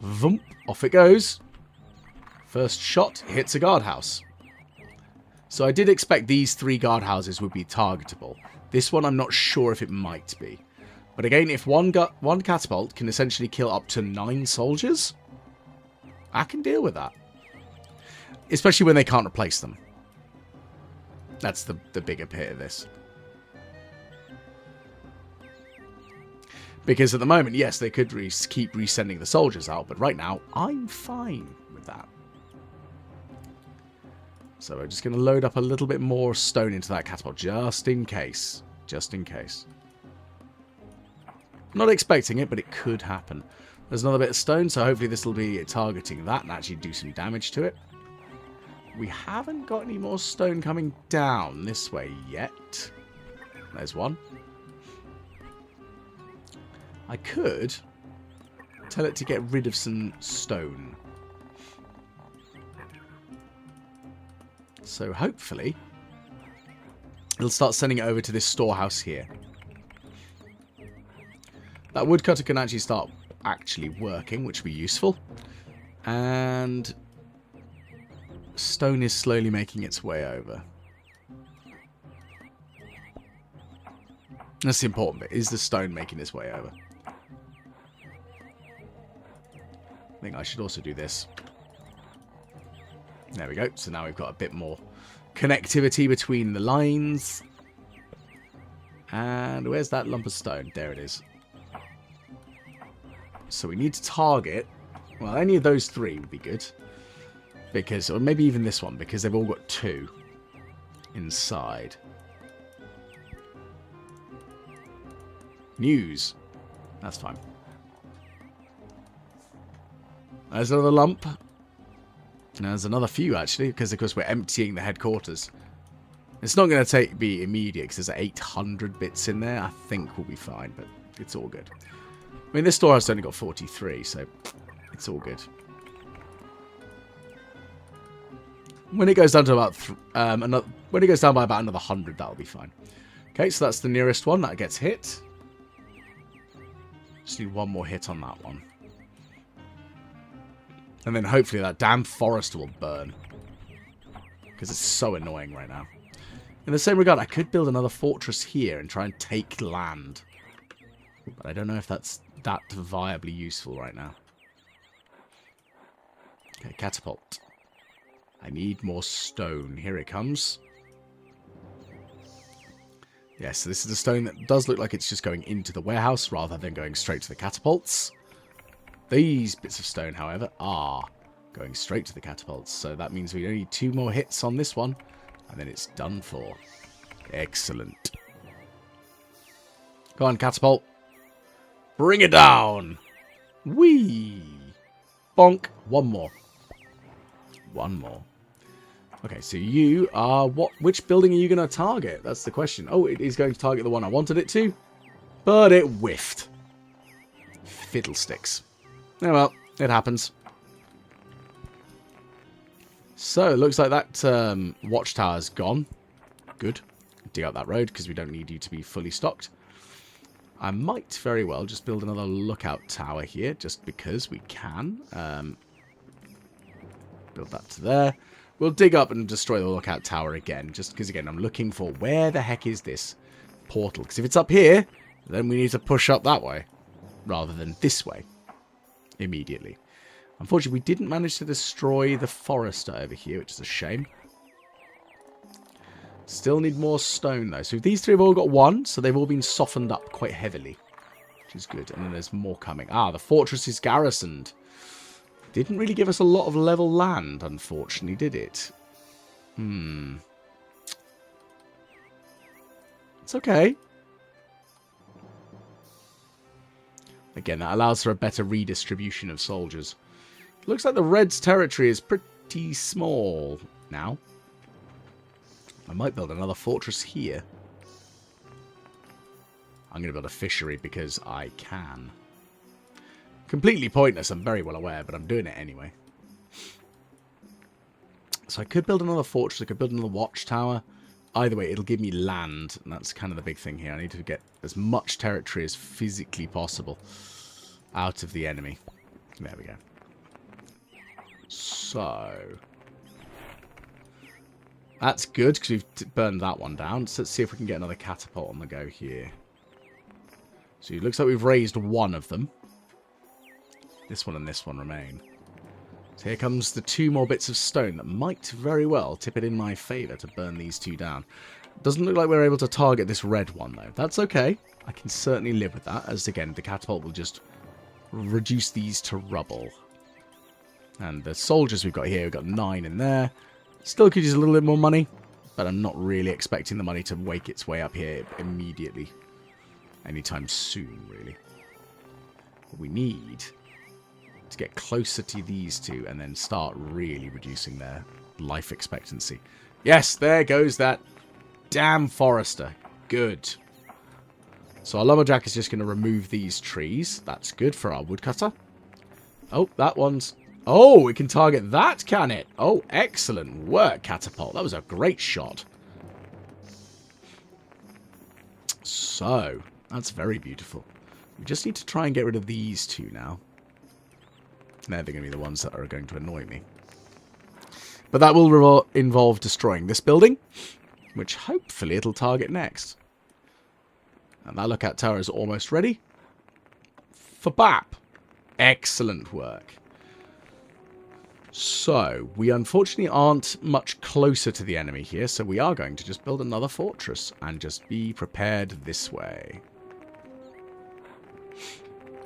Vump. Off it goes. First shot hits a guardhouse. So I did expect these 3 guardhouses would be targetable. This one I'm not sure if it might be. But again, if one catapult can essentially kill up to 9 soldiers, I can deal with that. Especially when they can't replace them. That's the bigger bit of this. Because at the moment, yes, they could keep resending the soldiers out, but right now, I'm fine with that. So we're just going to load up a little bit more stone into that catapult, just in case. Just in case. Not expecting it, but it could happen. There's another bit of stone, so hopefully this will be targeting that and actually do some damage to it. We haven't got any more stone coming down this way yet. There's one. I could tell it to get rid of some stone. So hopefully it'll start sending it over to this storehouse here. That woodcutter can actually start working, which will be useful. And stone is slowly making its way over. That's the important bit. Is the stone making its way over? I think I should also do this. There we go. So now we've got a bit more connectivity between the lines. And where's that lump of stone? There it is. So we need to target... Well, any of those 3 would be good. Because, or maybe even this one, because they've all got 2 inside. News. That's fine. There's another lump. And there's another few, actually, because, of course, we're emptying the headquarters. It's not going to be immediate, because there's 800 bits in there. I think we'll be fine, but it's all good. I mean, this storehouse only got 43, so it's all good. When it goes down to about when it goes down by about another 100, that'll be fine. Okay, so that's the nearest one that gets hit. Just need one more hit on that one. And then hopefully that damn forest will burn. Because it's so annoying right now. In the same regard, I could build another fortress here and try and take land. But I don't know if that's that viably useful right now. Okay, catapult. I need more stone. Here it comes. Yes, so this is the stone that does look like it's just going into the warehouse rather than going straight to the catapults. These bits of stone, however, are going straight to the catapults. So that means we only need 2 more hits on this one. And then it's done for. Excellent. Go on, catapult. Bring it down. Whee. Bonk. One more. One more. Okay, so you are which building are you going to target? That's the question. Oh, it is going to target the one I wanted it to. But it whiffed. Fiddlesticks. Oh well, it happens. So, it looks like that watchtower's gone. Good. Dig out that road, because we don't need you to be fully stocked. I might very well just build another lookout tower here, just because we can. Build that to there. We'll dig up and destroy the lookout tower again, just because, again, I'm looking for where the heck is this portal. Because if it's up here, then we need to push up that way, rather than this way, immediately. Unfortunately, we didn't manage to destroy the forester over here, which is a shame. Still need more stone, though. So these 3 have all got 1, so they've all been softened up quite heavily, which is good. And then there's more coming. Ah, the fortress is garrisoned. Didn't really give us a lot of level land, unfortunately, did it? It's okay. Again, that allows for a better redistribution of soldiers. Looks like the Reds' territory is pretty small now. I might build another fortress here. I'm going to build a fishery because I can. Completely pointless, I'm very well aware, but I'm doing it anyway. So I could build another fortress, I could build another watchtower. Either way, it'll give me land, and that's kind of the big thing here. I need to get as much territory as physically possible out of the enemy. There we go. So that's good, because we've burned that one down. So let's see if we can get another catapult on the go here. So it looks like we've raised one of them. This one and this one remain. So here comes the 2 more bits of stone that might very well tip it in my favour to burn these 2 down. Doesn't look like we're able to target this red one, though. That's okay. I can certainly live with that, as, again, the catapult will just reduce these to rubble. And the soldiers we've got here, we've got 9 in there. Still could use a little bit more money, but I'm not really expecting the money to wake its way up here immediately. Anytime soon, really. What we need to get closer to these 2 and then start really reducing their life expectancy. Yes, there goes that damn forester. Good. So our lumberjack is just going to remove these trees. That's good for our woodcutter. Oh, that one's... Oh, we can target that, can it? Oh, excellent work, catapult. That was a great shot. So, that's very beautiful. We just need to try and get rid of these 2 now. They're going to be the ones that are going to annoy me. But that will involve destroying this building, which hopefully it'll target next. And that lookout tower is almost ready. For BAP. Excellent work. So, we unfortunately aren't much closer to the enemy here, so we are going to just build another fortress and just be prepared this way.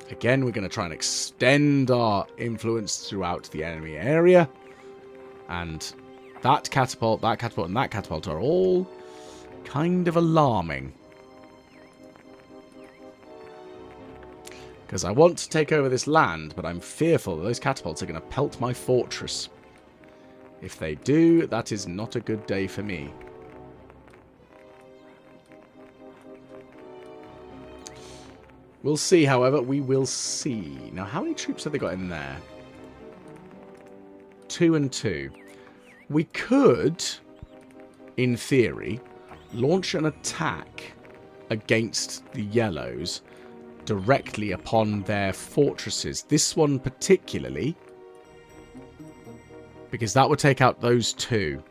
Again, we're going to try and extend our influence throughout the enemy area. And that catapult, and that catapult are all kind of alarming. Because I want to take over this land, but I'm fearful that those catapults are going to pelt my fortress. If they do, that is not a good day for me. We'll see, however. We will see. Now, how many troops have they got in there? 2 and 2. We could, in theory, launch an attack against the yellows directly upon their fortresses. This one particularly, because that would take out those 2.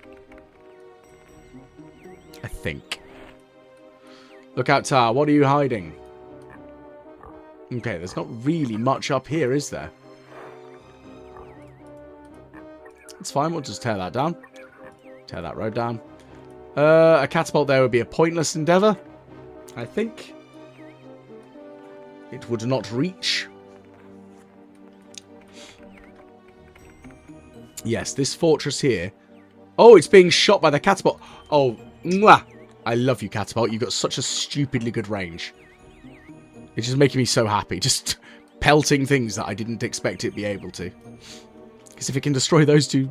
I think. Look out, Tower. What are you hiding? Okay, there's not really much up here, is there? It's fine, we'll just tear that down. Tear that road down. A catapult there would be a pointless endeavour, I think. It would not reach. Yes, this fortress here. Oh, it's being shot by the catapult. Oh, mwah! I love you, catapult. You've got such a stupidly good range. It's just making me so happy. Just pelting things that I didn't expect it to be able to. Because if it can destroy those 2,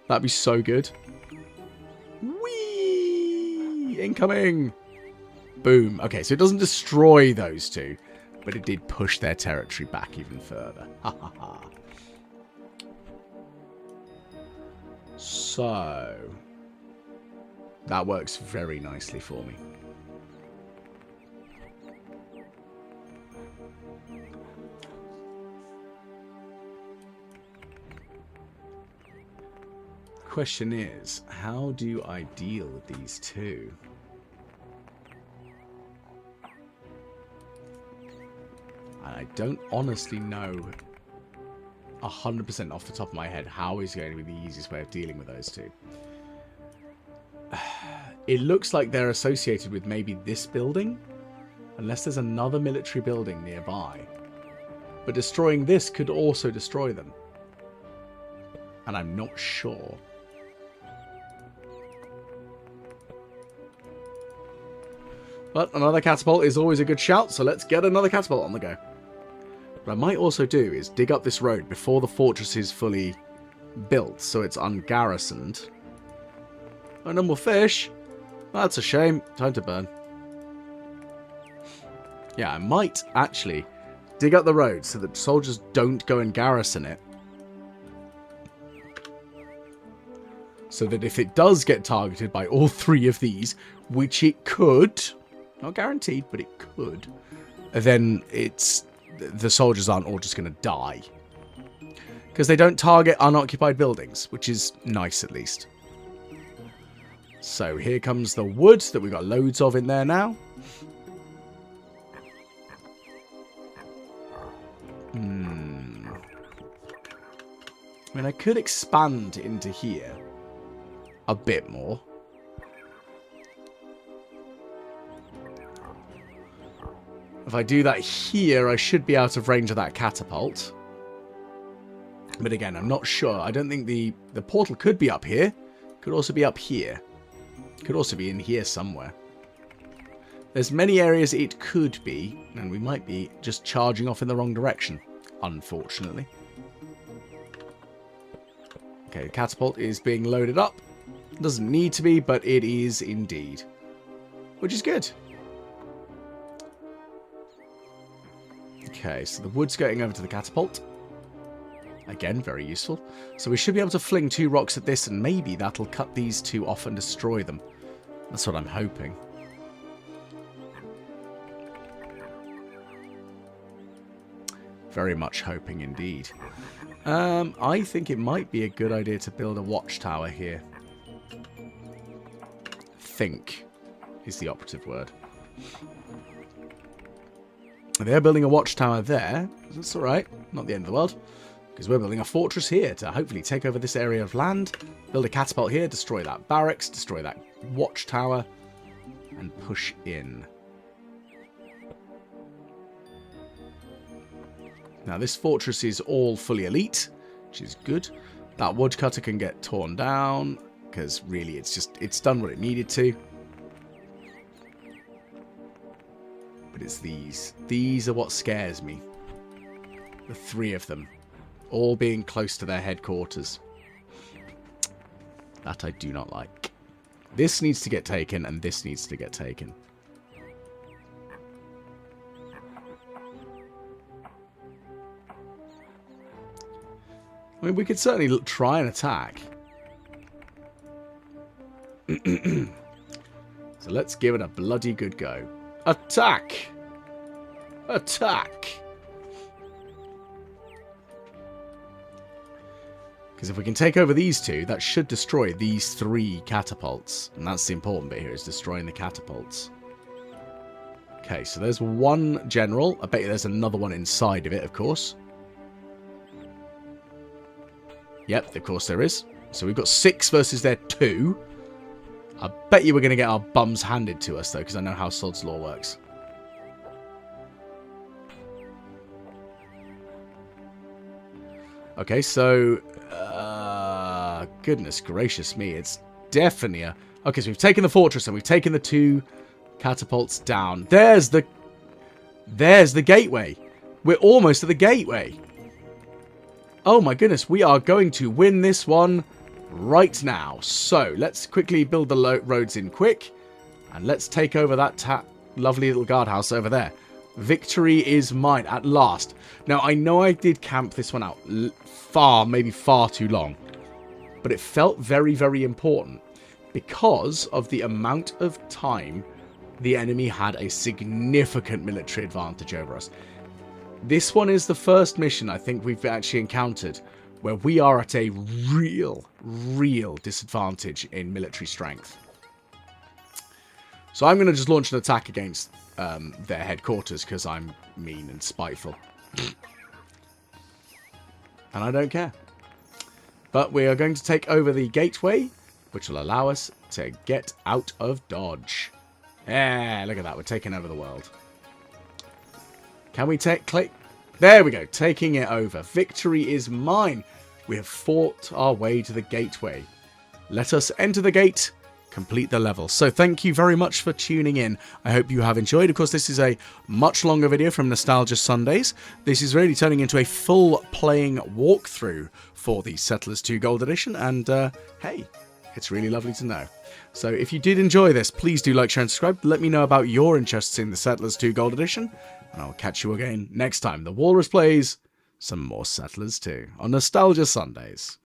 that'd be so good. Whee! Incoming! Boom. Okay, so it doesn't destroy those 2. But it did push their territory back even further. Ha ha ha. So, that works very nicely for me. Question is, how do I deal with these 2? And I don't honestly know 100% off the top of my head how is going to be the easiest way of dealing with those 2. It looks like they're associated with maybe this building, unless there's another military building nearby. But destroying this could also destroy them. And I'm not sure. But another catapult is always a good shout, so let's get another catapult on the go. What I might also do is dig up this road before the fortress is fully built, so it's ungarrisoned. Oh, no more fish. That's a shame. Time to burn. Yeah, I might actually dig up the road so that soldiers don't go and garrison it. So that if it does get targeted by all 3 of these, which it could, not guaranteed, but it could, then the soldiers aren't all just going to die. Because they don't target unoccupied buildings, which is nice at least. So here comes the wood that we've got loads of in there now. I mean, I could expand into here a bit more. If I do that here, I should be out of range of that catapult. But again, I'm not sure. I don't think the portal could be up here. Could also be up here. Could also be in here somewhere. There's many areas it could be, and we might be just charging off in the wrong direction, unfortunately. Okay, the catapult is being loaded up. Doesn't need to be, but it is indeed. Which is good. Okay, so the wood's going over to the catapult. Again, very useful. So we should be able to fling 2 rocks at this, and maybe that'll cut these 2 off and destroy them. That's what I'm hoping. Very much hoping indeed. I think it might be a good idea to build a watchtower here. Think is the operative word. They're building a watchtower there. That's alright. Not the end of the world. Because we're building a fortress here to hopefully take over this area of land. Build a catapult here, destroy that barracks, destroy that watchtower, and push in. Now this fortress is all fully elite, which is good. That woodcutter can get torn down, because really it's done what it needed to. But it's these. These are what scares me. The 3 of them. All being close to their headquarters. That I do not like. This needs to get taken, and this needs to get taken. I mean, we could certainly try and attack. So let's give it a bloody good go. Attack! Attack! Because if we can take over these 2, that should destroy these 3 catapults. And that's the important bit here, is destroying the catapults. Okay, so there's 1 general. I bet you there's another one inside of it, of course. Yep, of course there is. So we've got 6 versus their 2. I bet you we're going to get our bums handed to us, though, because I know how Sod's Law works. Okay, so... goodness gracious me, it's definitely a... Okay, so we've taken the fortress and we've taken the 2 catapults down. There's the gateway. We're almost at the gateway. Oh my goodness, we are going to win this one right now. So, let's quickly build the roads in quick. And let's take over that lovely little guardhouse over there. Victory is mine at last. Now, I know I did camp this one out maybe far too long. But it felt very, very important. Because of the amount of time the enemy had a significant military advantage over us. This one is the first mission I think we've actually encountered where we are at a real disadvantage in military strength. So I'm going to just launch an attack against their headquarters because I'm mean and spiteful. And I don't care. But we are going to take over the gateway, which will allow us to get out of Dodge. Yeah, look at that. We're taking over the world. Can we click? There we go. Taking it over. Victory is mine. We have fought our way to the gateway. Let us enter the gate, complete the level. So thank you very much for tuning in. I hope you have enjoyed. Of course, this is a much longer video from Nostalgia Sundays. This is really turning into a full playing walkthrough for the Settlers 2 Gold Edition. And hey, it's really lovely to know. So if you did enjoy this, please do like, share and subscribe. Let me know about your interests in the Settlers 2 Gold Edition. And I'll catch you again next time. The Walrus plays some more Settlers 2 on Nostalgia Sundays.